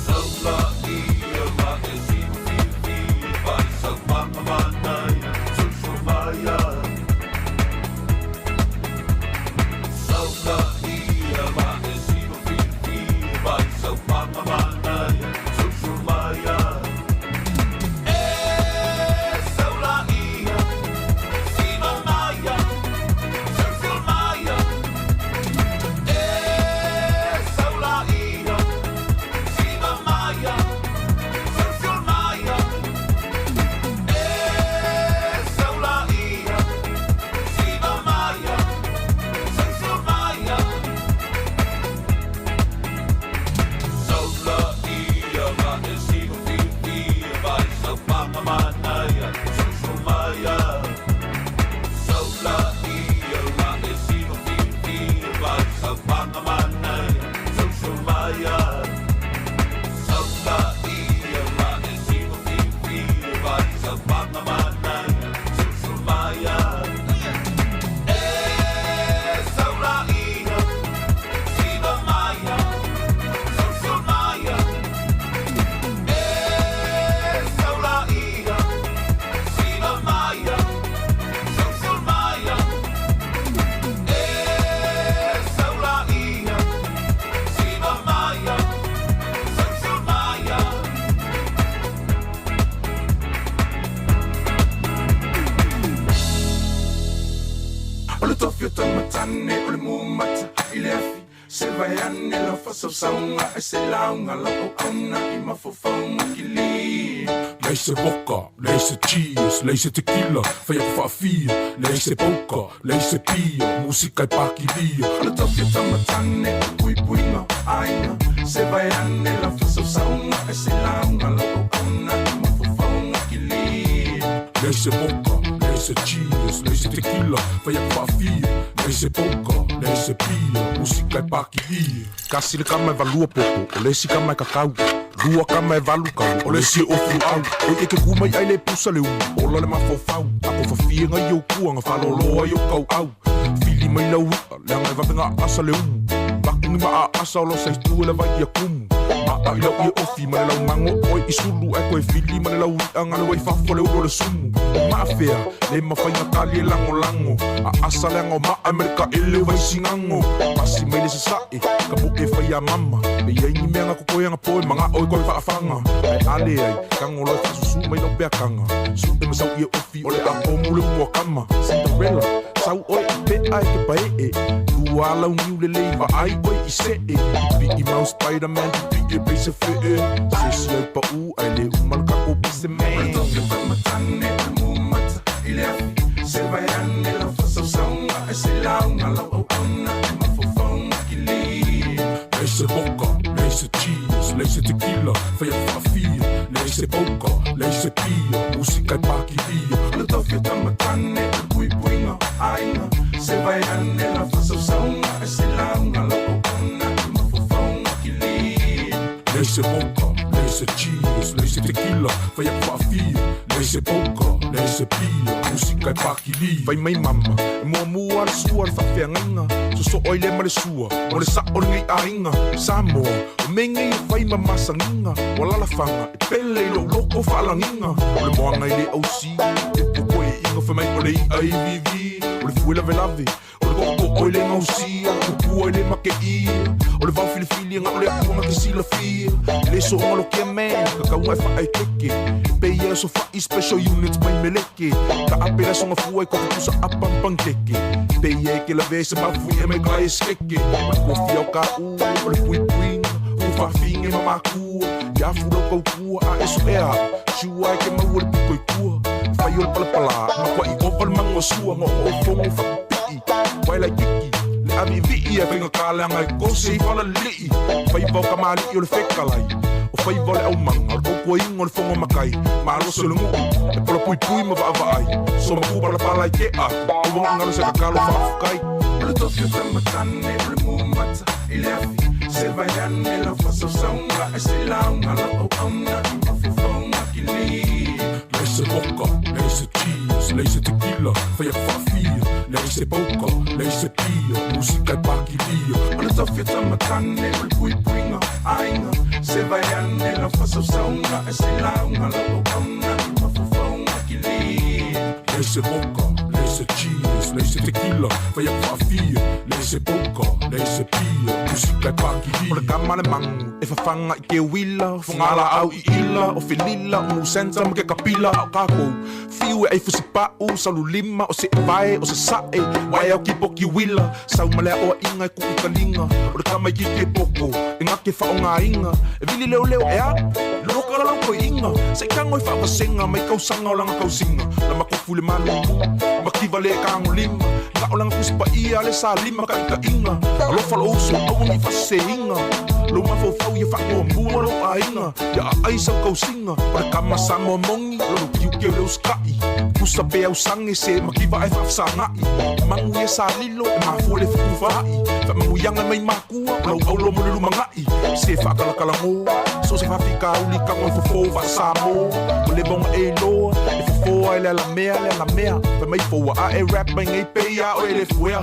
saula ia va si va sa mana sa maya saula ia va si va sa mana sa maya e saula ia si va maya sa maya e saula ia si va maya sa maya e saula ia si va maya sa maya saula ia va si va sa mana sa maya saula ia va si va sa mana sa maya saula ia va si va sa mana sa maya e saula ia si va maya sa maya e saula ia si va maya sa maya e saula ia si va maya sa maya o le tofi o tamatane o le mumata i le afi se vai ane la fasausaunga e se launga la o auna i mafofaunga ki li Leise vodka, leise cheese, leise tequila, fai aku whaafia. Leise poka, leise pia, musika i pakilia. o le tofi o tamatane o pui puinga aina se vai ane la fasausaunga e se launga la o auna i mafofaunga ki li Leise vodka, leise cheese, leise tequila, fai aku whaafia. Leise poka, leise pia, musika i pakilia. Kasi le kama e valua popo, o leisi kama e kakau. Lua kama e valu kau, o le si ofu au. O e ke kumai ai le pusa le umu, ola le mafofau. Ako whawhia ngai au kuanga, whaloloa i o kau au. Fili mai lau ua, leanga e wapenga asa le umu. Makungi maa asa o lo saitu le vai i a kumu. Maa i lau i e ofi, ma le lau mango, oi i sulu e koe fili, ma le lau i anga le wai fafo le ulo le sumu. O maa fea, le mawhainga tali e lango lango. A asa leanga o maa Amerika e le vai singango. Pasi mai le sasae, ka po e whai a mama. Me iengi meanga kukoe anga poe, manga oi koe whaafanga. Ai ale ai, kango loi whasusu mai no pea kanga. Su e masau i e ofi, o le a o mule mua kama. Cinderella, sau oi pe ai ke pae e. Lua ala uniu le lei va ai oi I se e I mau Spider-Man I e base fe e se si ai pa u ai le umal ka ko bise man matane mu mata I le afi se vai ane la fasa saunga e se launga la o ana ma fofonga ki li Leise boca, leise cheese, leise tequila, fai a fafia, leise boca, leise pia, música e paquilia. Le tofia tamatane, pui puinga, ainga, se vai ane la fasa saunga, e se launga la okana, ma fofonga ki li. Leise boca, leise cheese, leise tequila, fai a fafia, leise boca, leise pia, música e paquilia. Fai mai mama, e mua al sua al fafeangainga, so oile ma le sua, o le sa o ngai ainga, Samoa, o mengi I whai mamasanginga, o lalafanga, e pele I lo loko whalanginga, o le moanga I le ausi, e puko e inga whamai o le IVV, o le fuela velave, o le koko o le ngausia, o pua I le make ia, o le vau filifili nga o le akunga ki sila fia, le so ngalo kia mea, ka kaunga e wha ai keke, pe ia so whai special units mai meleke, ka apera songa fua I koko kusa apampang keke, pe ia ke la vese mafu e mai kai skeke, ma kofi au ka u, o le pui puinga, u whafinge ma makua, ia furo kau kua a eso ea, shua ke mau le piko I kua, whai o le palapala, ma kwa I opal mango sua, ngo o fongo whakapii, wai lai kiki, le ami vii e whenga kāleanga e kose I wala lii, whai vau ka maali I o le whekalai, o whai vau le au manga, o kua ingo le fongo makai, ma aloso le ngu, e pala pui pui ma vaavai, so ma ku palapala I ke a, o wanga ngalo se kakalo whaafukai, le tofio tamatane, le mumata, I le afi, se vai ane la fasa saunga, e se launga la o auna, I mafufonga ki li. Leise boca, leise cheese, leise tequila, fai a fafia, leise boca, leise pia, música e paquilia. O le tofia tamatane, o le pui puinga, ainga, se vai ane la fasa saunga, e se launga la o auna, I mafufonga ki li. Leise boca, leise cheese, leise tequila, fai a fafia, leise boca, leise pia, música e paquilia. O le kama le mangu, e fafanga I ke wila, fungala au I ila, o filila, unu senza ma ke kapila au kako. Fiu e fusi pau, salu lima, o se vai, o se sae, wai au ki poki wila, sau malea o inga e kuku kalinga, o le kama I ki ke poko, e ngake fa o ngā inga, e vili leo leo e a, loka la lau koe inga, se kango I whaawasenga, mai kausanga o langa kausinga, la makufu le malu, makiva le kango lima, nga o langa kuspa ia le sa lima ka ika inga, alofa lo uso, au ngi fase inga, lo mafofau ia whakua mua lo a inga, ia a aisa kausinga, o le kama sa mo mongi, lo kiu ke leo skai, kusa pe au sange se makiva e whafsa ngai, mangu ia sa lilo, e mafu le fukuwhai, whamangu yanga mai makua, lau au lo mole lumangai, se whakalakala mo, so se whapika uli kango I fofo whasa mo, o le bonga e loa, e fofo ai le ala mea, whamai foa a e rap mai ngai peia o e le fuea.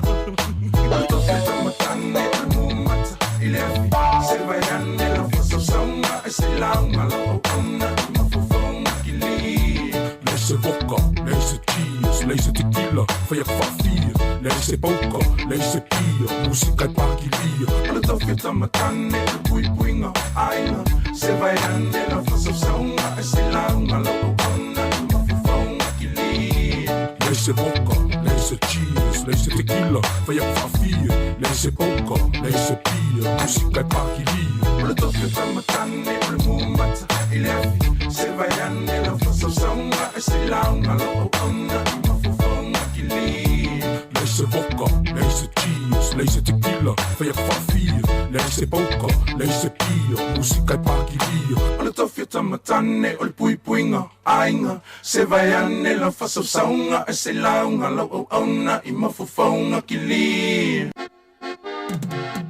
I toke tamatane, e mumata, I le afi, se vai ane la fasa saunga, e se launga la o auna, I mafufonga ki li. Leise boca, leise cheese, leise tequila, fai a fafia, leise boca, leise pia, música e paquilia. O le toke tamatane, e pui puinga, ainga, se vai ane la fasa saunga, e se launga la o auna, I mafufonga ki li. Leise boca, leise cheese, leise tequila, fai a fafia, leise boca, leise pia, música e paquilia. O le tofio tamatane, o le mumata, I le afi, se vai ane la fasa saunga, e se launga la o auna, I mafufonga ki li. Leise boca, leise cheese, leise tequila, fai a fafia, leise boca, leise pia, música e paquilia. O le tofio tamatane, o le pui puinga, ainga, se vai ane la fasa saunga, e se launga la o auna, I mafufonga ki li. Bye.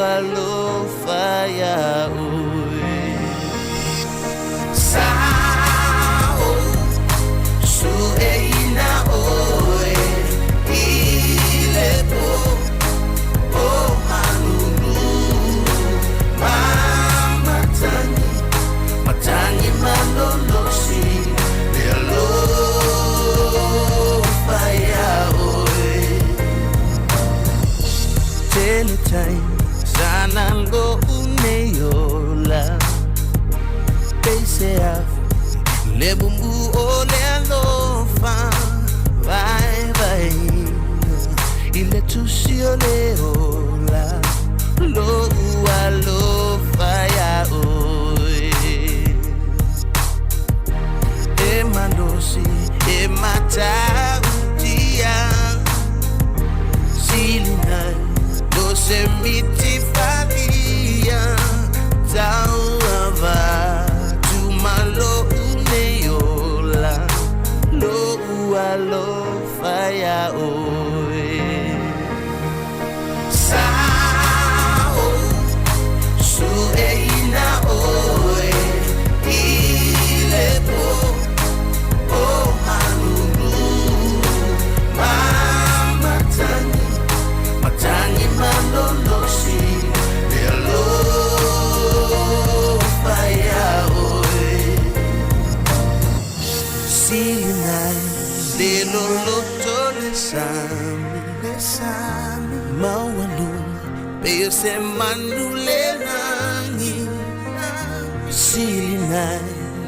alofa ia oe sao su e ina oe i le po o manulu matani malolosi le alofa ia oe Teletime sana lo uneola Pese af le bumbu o le alofa vai ile tusio le ola lo alofa ya oe e mandosi e mata utia silina se miti falia tauava tu malo uneola lo alo faya oe sao su eina oe ile po o manulu matani malolosi le alofa ia oe Sinai le loloto le sami maualu peo se manu le nangi Sinai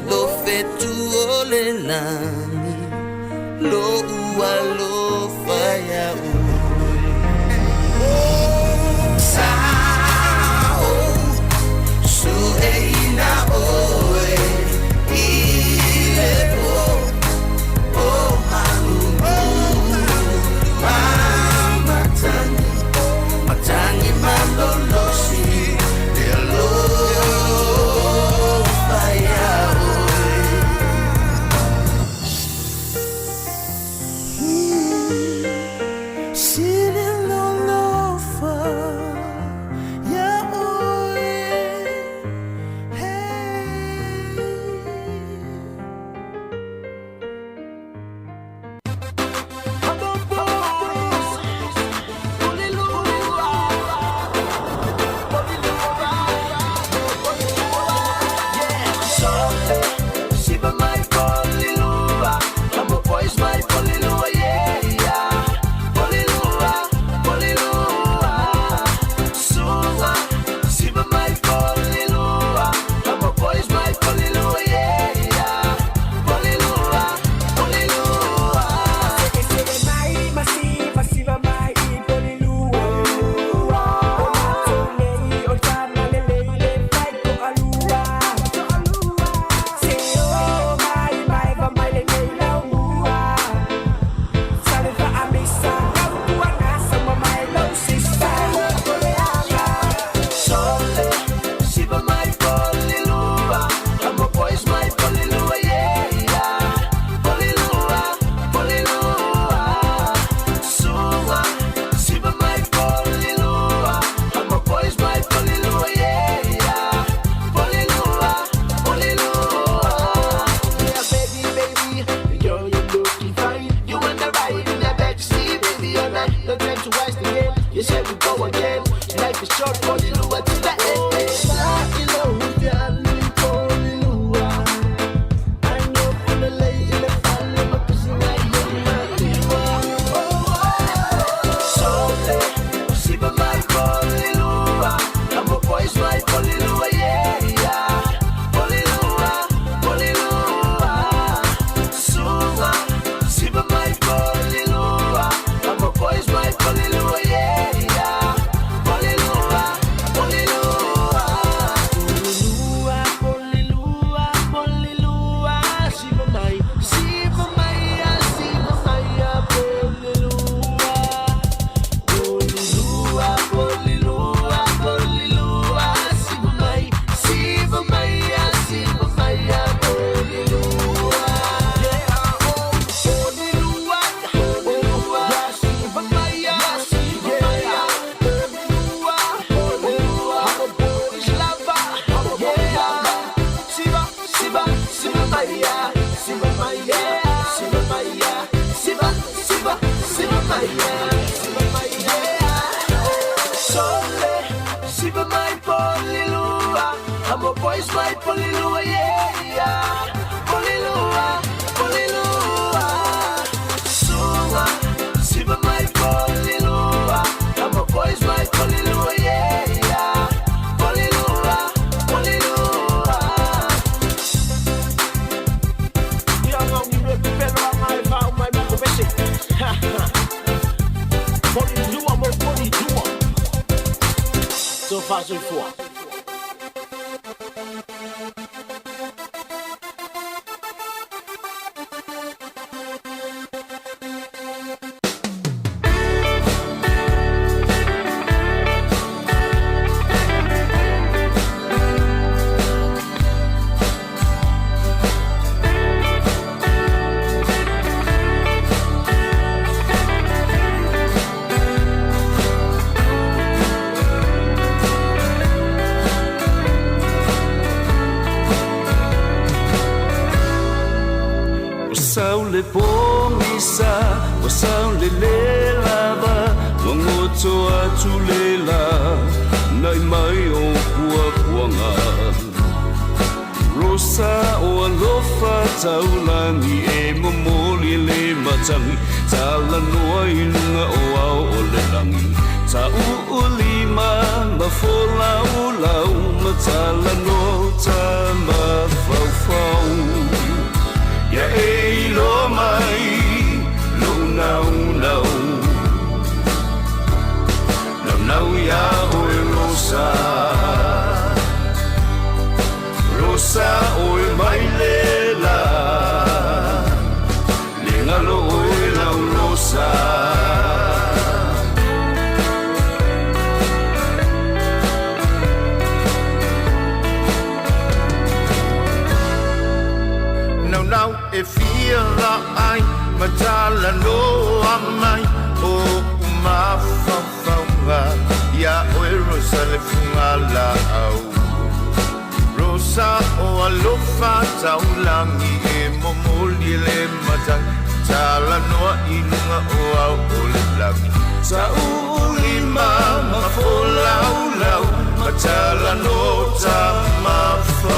lo fetu o le nangi lo alofa ia oe Sao su eina oe ile po o manulu matani malolosi le alofa ia oe I'm a boy's my polilua, yeah. Polilua, polilua. Sunga, siba my polilua. I'm a boy's my polilua, yeah. Polilua, polilua. Yeah, no, you make me feel like my basic. Polilua, mo polilua. So far, so far. le pomisa o sao le lava wango toa tulela nai mai o kua kuanga rosa o alofa taulangi e momoli le matangi tala noa inunga o au o le langi ta ulima ma fola ulau ma tala no ta ma fau ya e lo mai lo nau ya o rosa rosa o mai lela lenga lo o la rosa now e feel ai matala no amai o ma fa ya o rosa le fungala au rosa o alofa taulangi e momoli le matang tala no inunga o au o le langi sa ulima ma fola ulau matala no ta ma fa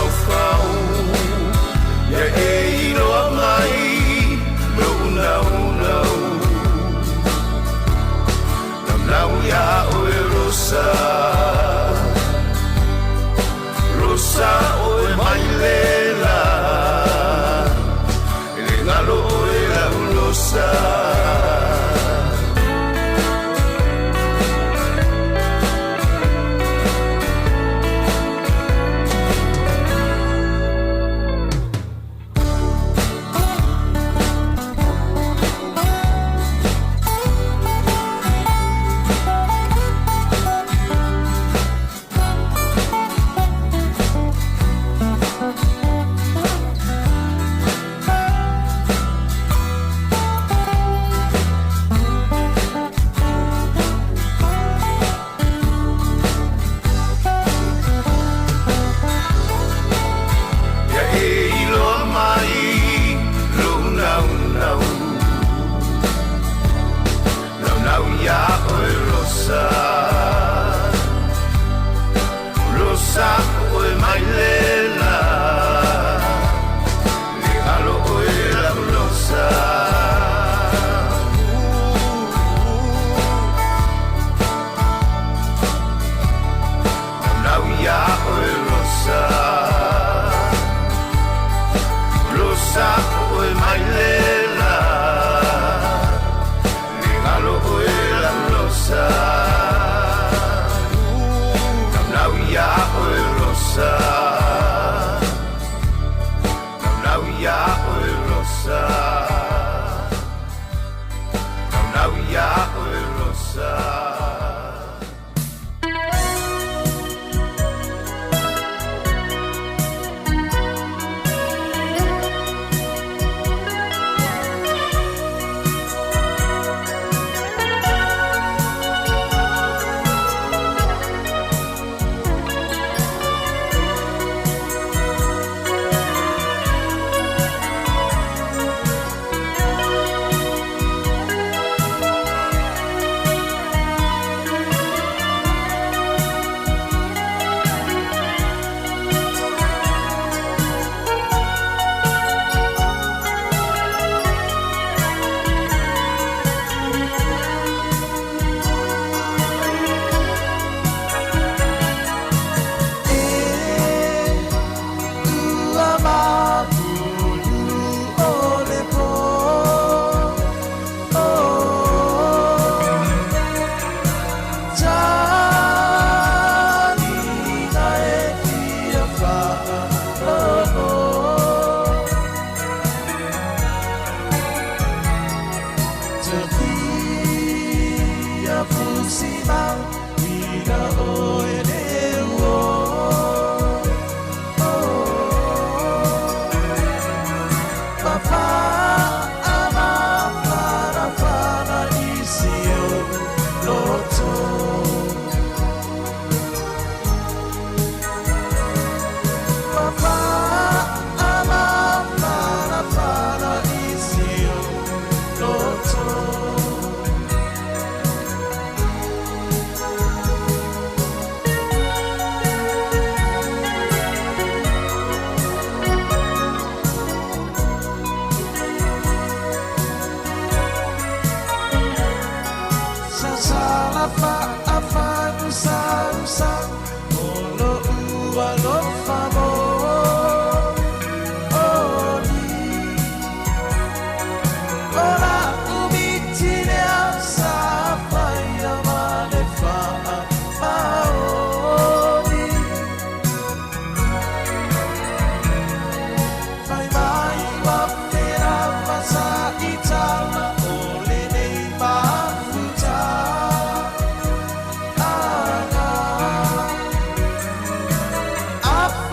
ya e no mai no ya o rosa rosa o mai lela le ngalo e la rosa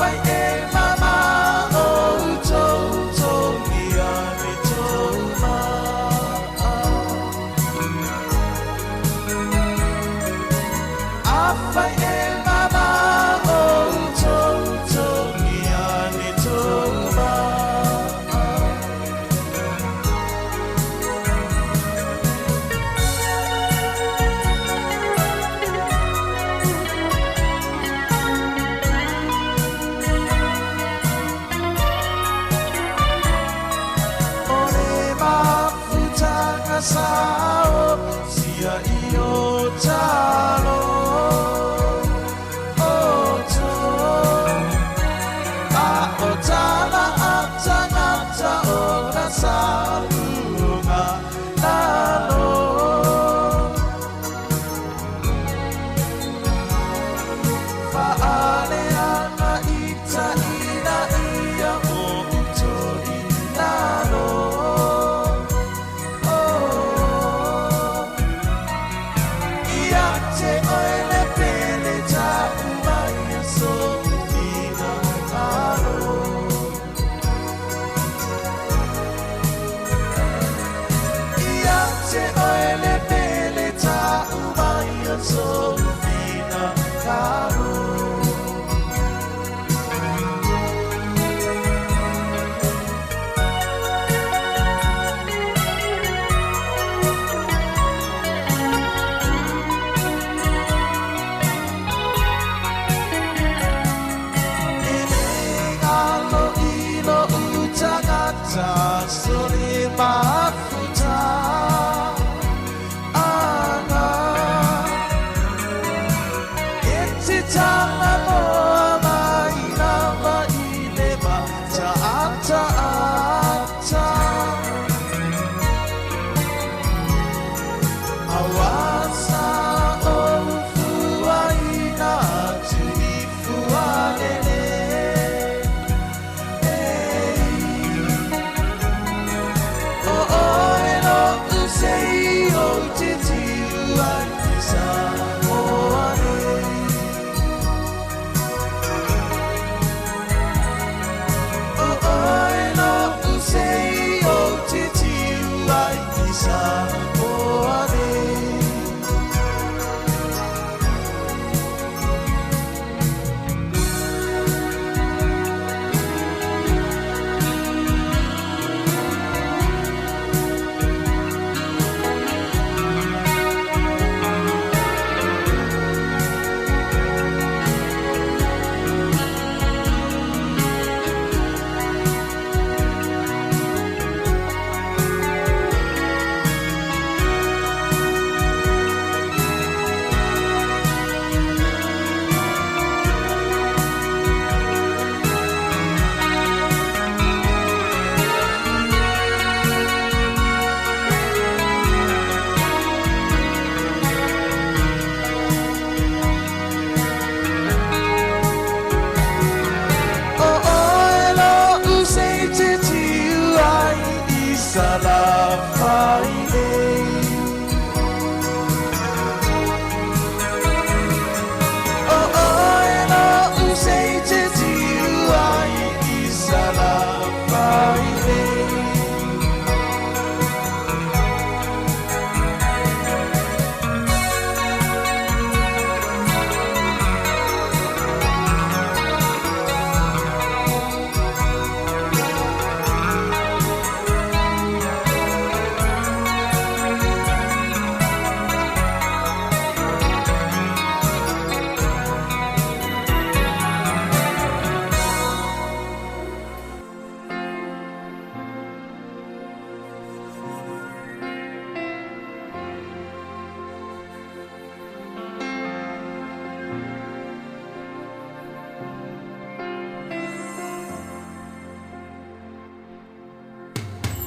Fight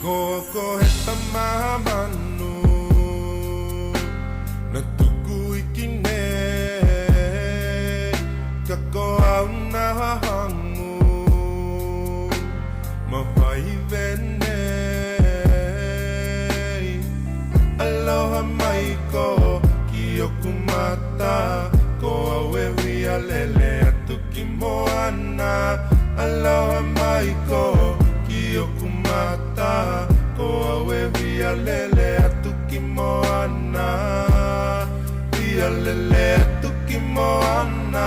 Ko he tamamanu na tuku ikine ka ko au na hangu mawhai vene aloha mai ko ki oku mata ko awe wia lele atu ki moana aloha mai ko ki oku mata ko awe via lele atu ki moana via lele atu ki moana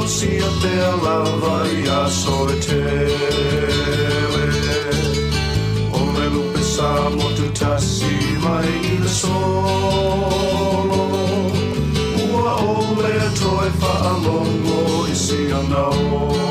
sia te lava ia soe tele o me lupe sa mo tu tasi mai i le solo ua o le toe whaalongo i sia nao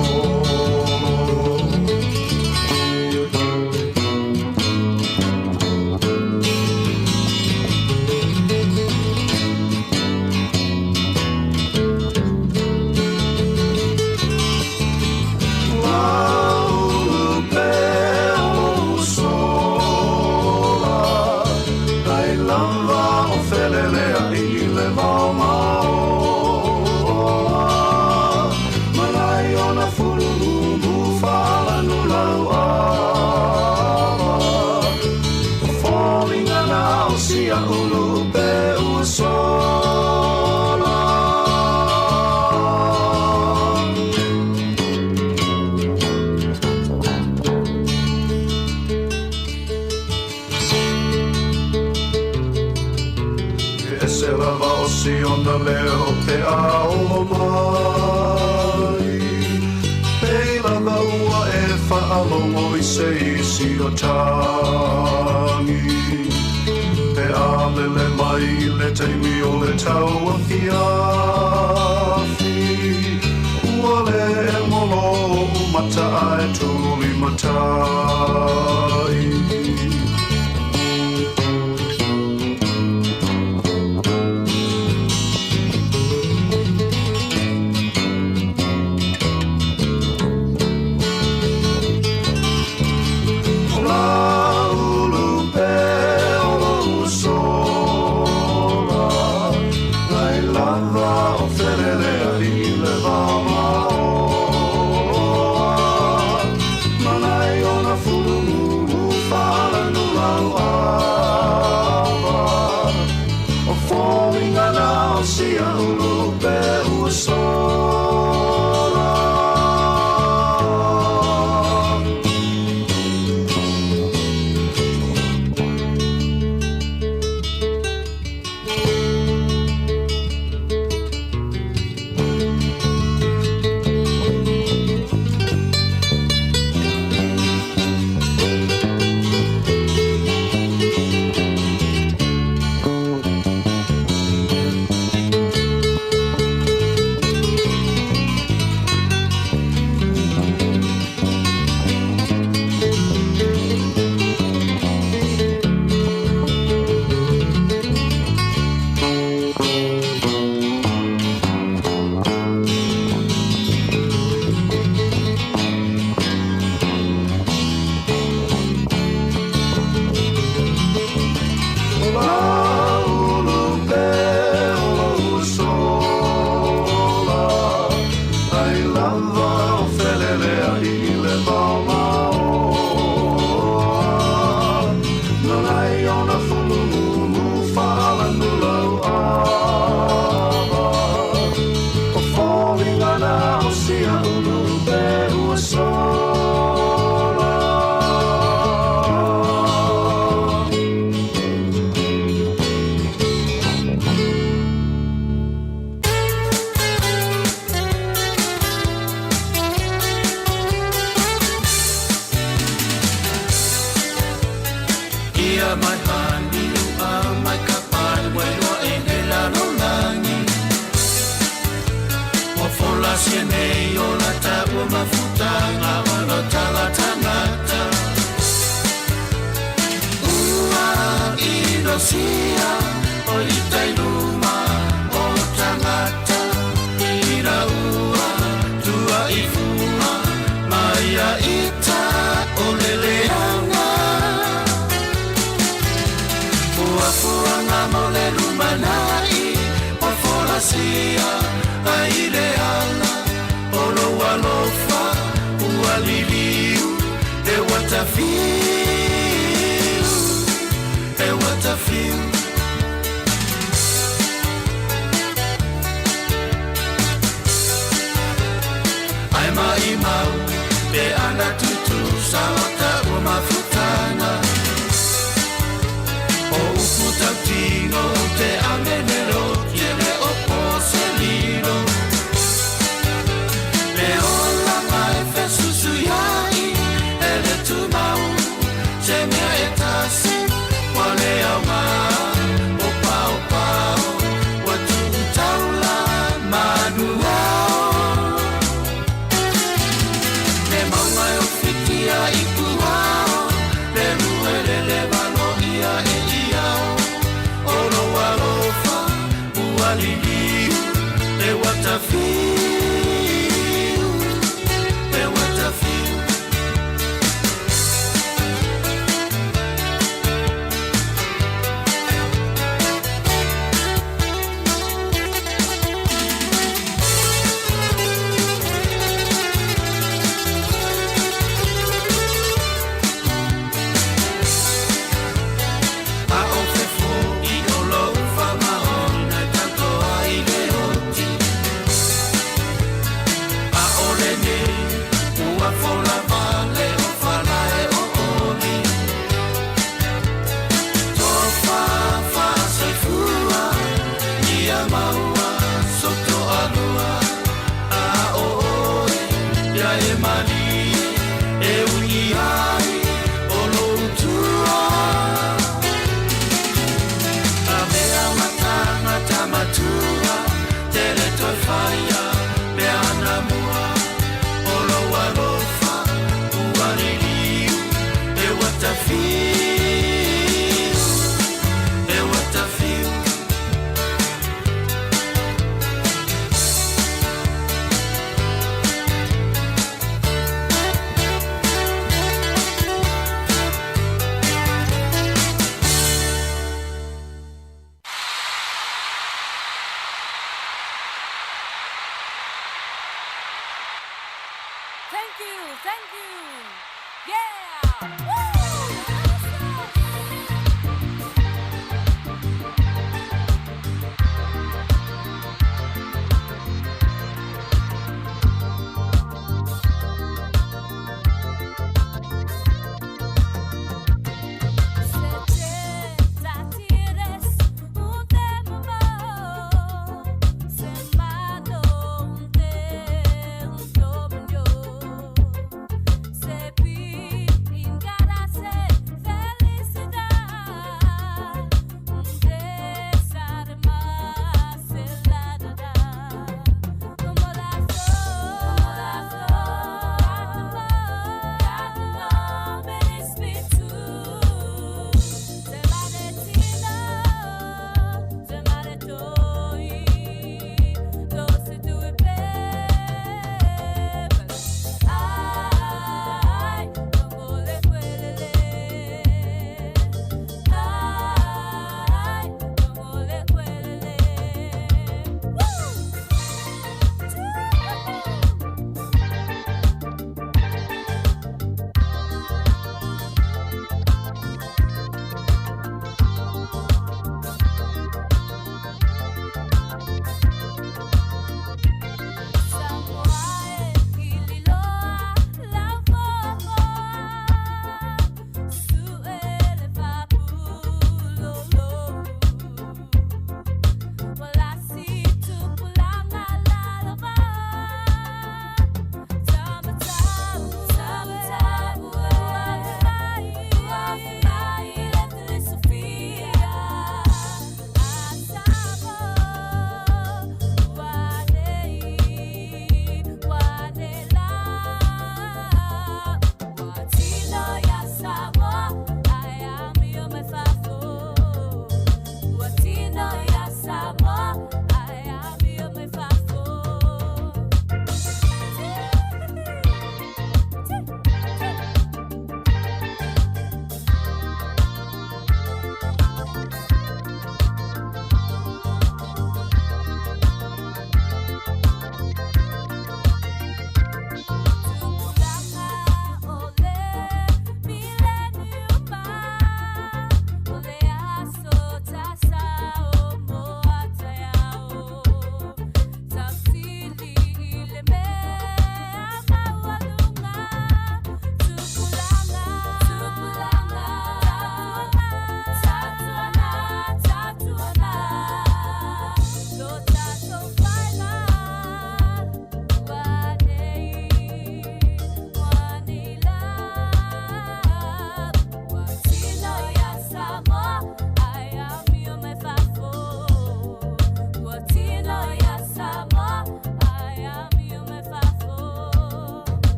Ona leo pe ao mai Peila na ua e whaalongo i se isi o tangi Pe alele mai le teimi o le tau a fiafi Ua le e molo umata ai tuli matai ia e mani e uni ai o loutua a mea matanga tamatua tere toi whaia me ana mua o loa lofa uaririu e watafiu e watafiu Thank you. Yeah. Woo!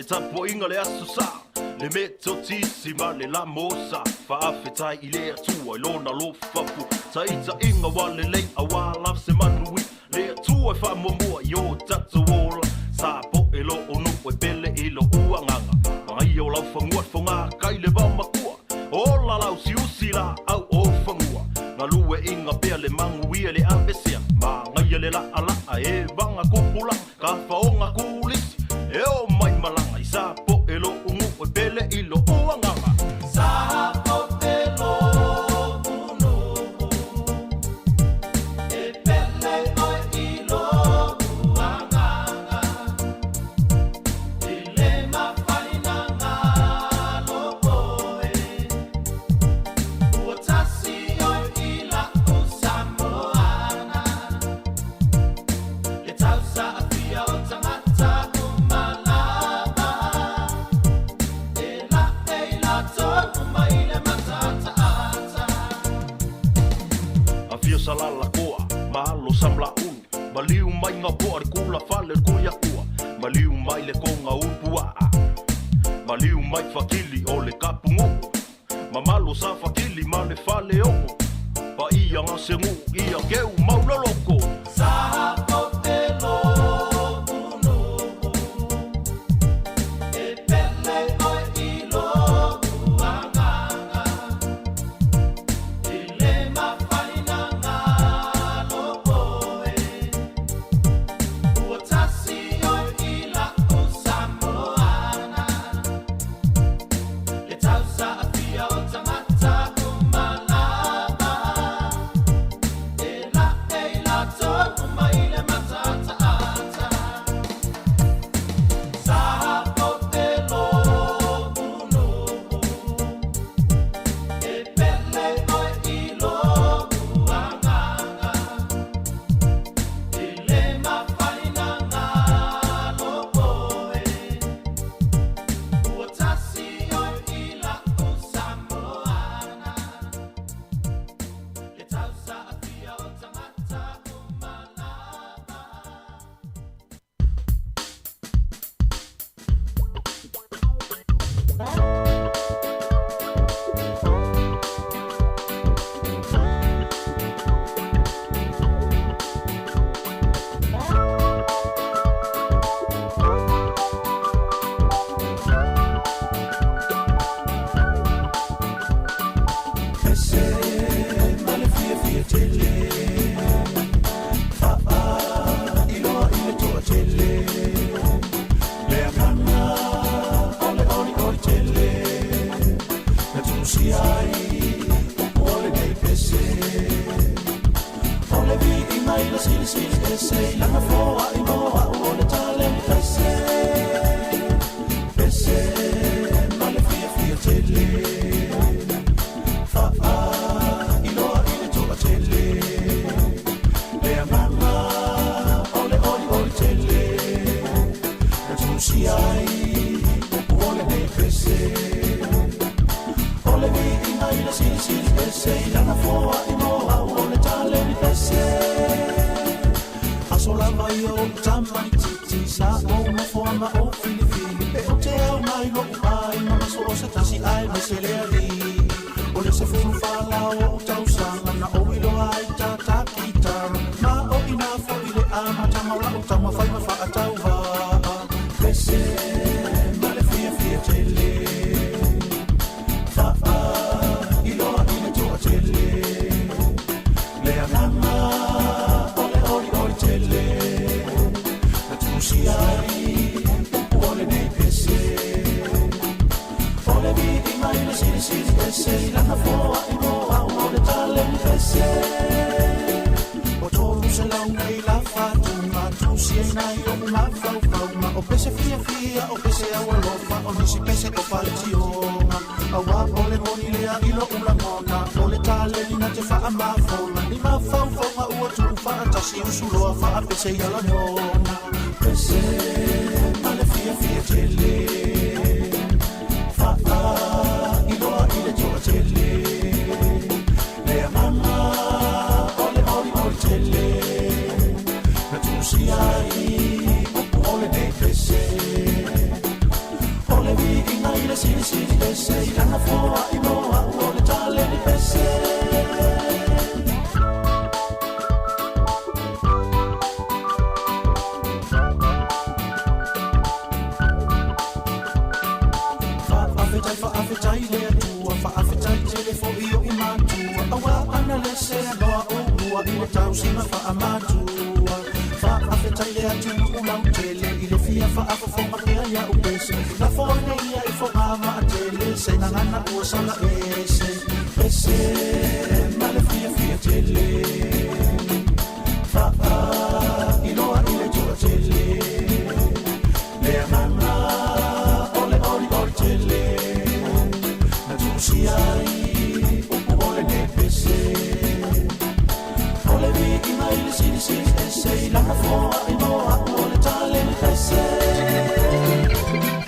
le tapo inga le aso sa le meto tisi ma le la mosa fa afetai I le atua I lona lo fapu taita inga wale lei a wala se manui le atua fa momua yo tatu ola sa po e lo onu e pele I lo uanganga ai o lau fangua fonga kai le va makua ola lau si usila au o fangua na lue inga pea le mangui le abesia ma ngai le la ala e vanga kupula ka faonga kulisi e o mai malanga I sa po e lo ungu e pele I lo uanganga sa po e lo uno e pele o I lo uanganga I le mafaina nga lo poe uotasi o I la usamoana e tausa afia o tangata umalaba e la tonu mai le matata ata afia salala koa malo samla un maliu mai nga poa kula fale kuya kua maliu mai le konga upua maliu mai fakili o le kapungu mamalo sa fakili ma le fale o pa ia nga sengu ia keu mauloloko sa po te lo uno e pele o I lo uanganga I le mafaina nga lo poe uotasi o I la usamoana e tausa afia o tangata umalaba e la tonu mai le matata ata sa po te lo uno e pele o I lo uanganga I le mafaina nga lo poe uotasi o I la usamoana e tausa afia o tangata umalaba Ese male fia fia tele fa I loa I le toa tele le amana ole oli oli tele na tusi ai ole nei pese ole vi I mai la sili sili ese la na foa I moa ole tale ni pese pese male fia fia tele fa I loa I le toa tele le amana ole oli oli tele na tusi ai ole nei pese ole vi I mai la sili sili pese la na foa I moa ole tale ni pese aso la mai o tamai titi sa o ma foa ma o fili fili pe o te au mai lo ai ma so o se tasi ai ma se le ali ole se fulu fala o tausanga na o ilo ai ta kita ma o ina fo ile ama tama la o tama fai ma fa atauva pese male fia fia tele fa ilo ile toa tele le amama ole oli oli tele na tusi ai ole nei pese ole vi I mai le sili sili pese la na foa I moa ole tale ni pese o tolu se lau nei la fatu ma tusi ai nai o ma fau fau ma o pese fia fia o pese awa lofa o nisi pese o pale tionga awa ole moni lea I lo ula mona ole tale ni na te fa ama fona ni ma fau fau ma ua tu fa atasi usuloa fa a pese I ala mona pese male fia fia tele fa I loa I le toa tele le amana ole oli oli tele na tusi ai ole nei pese langa foa I moa o le tale ni pese Fa'afetai le atua, fa'afetai te le fo'i o I mātua Awa ana le se anoa o ua I le tausima fa'amatua Fa'afetai le atu o mautele I le fia fa'afofonga pea ia o pese La fo'ane ia I fo'a maatele Se nangana ua sala ese Pese ma le fia tele Fa'a I loa I le tua tele Le angana ole tele Si ai ole ne pese ole vi I mai le si ese la foa I moa ole tale ni pese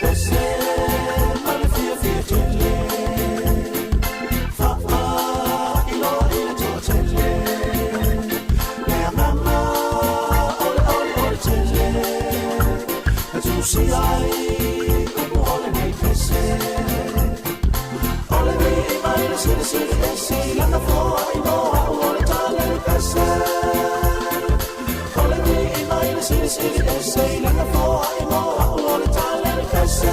pese ma le fia tele fa I lo I le tua tele le mama ole tele tu si ai ole ne pese Say, langa foa I moa o le tale ni pese Ole mi I mai le say, langa foa I moa o le tale ni pese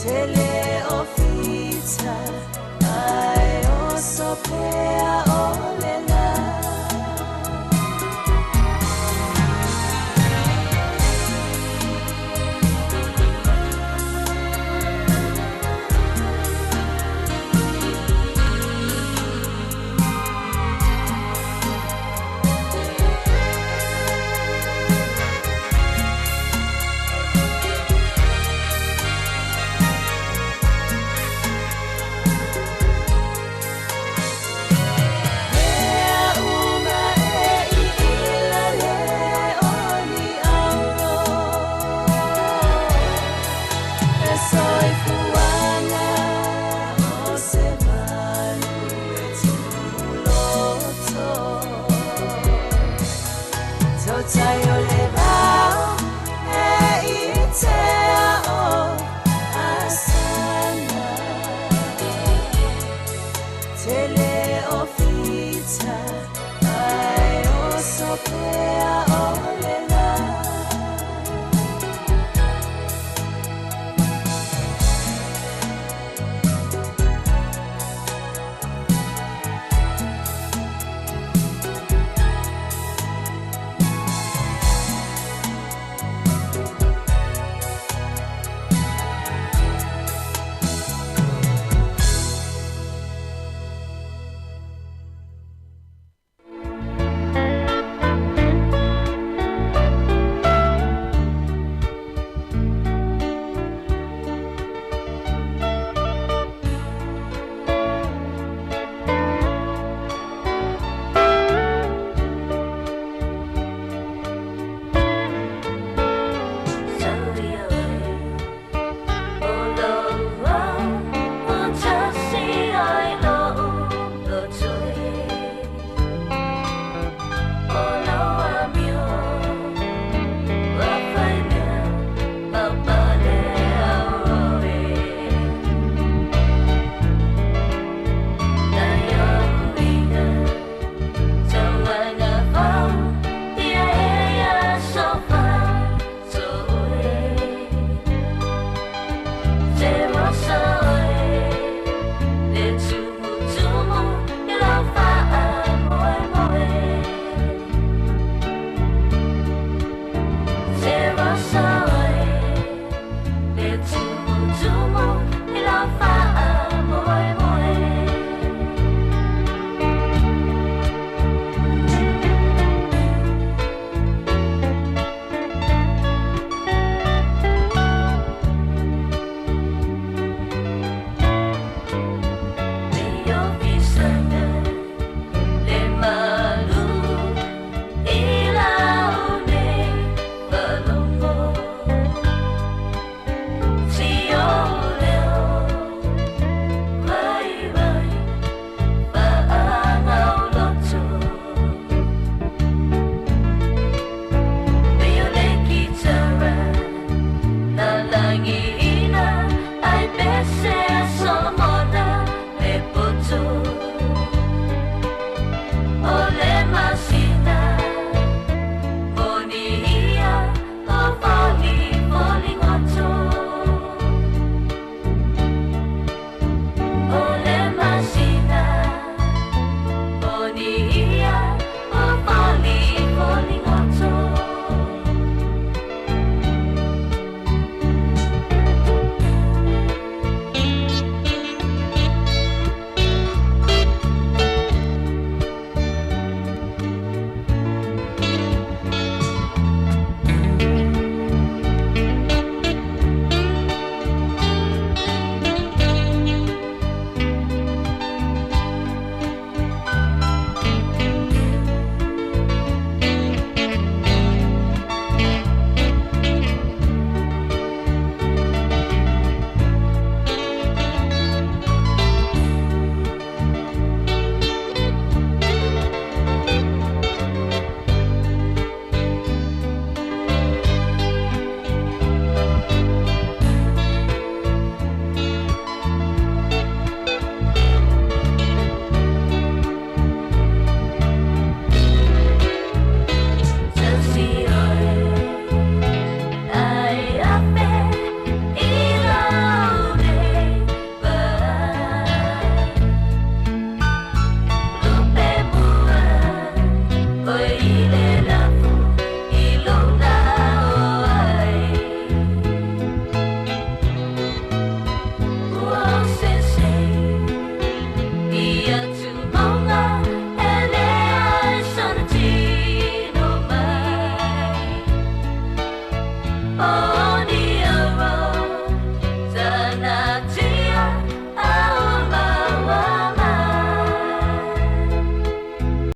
Tele ofita, I also pay.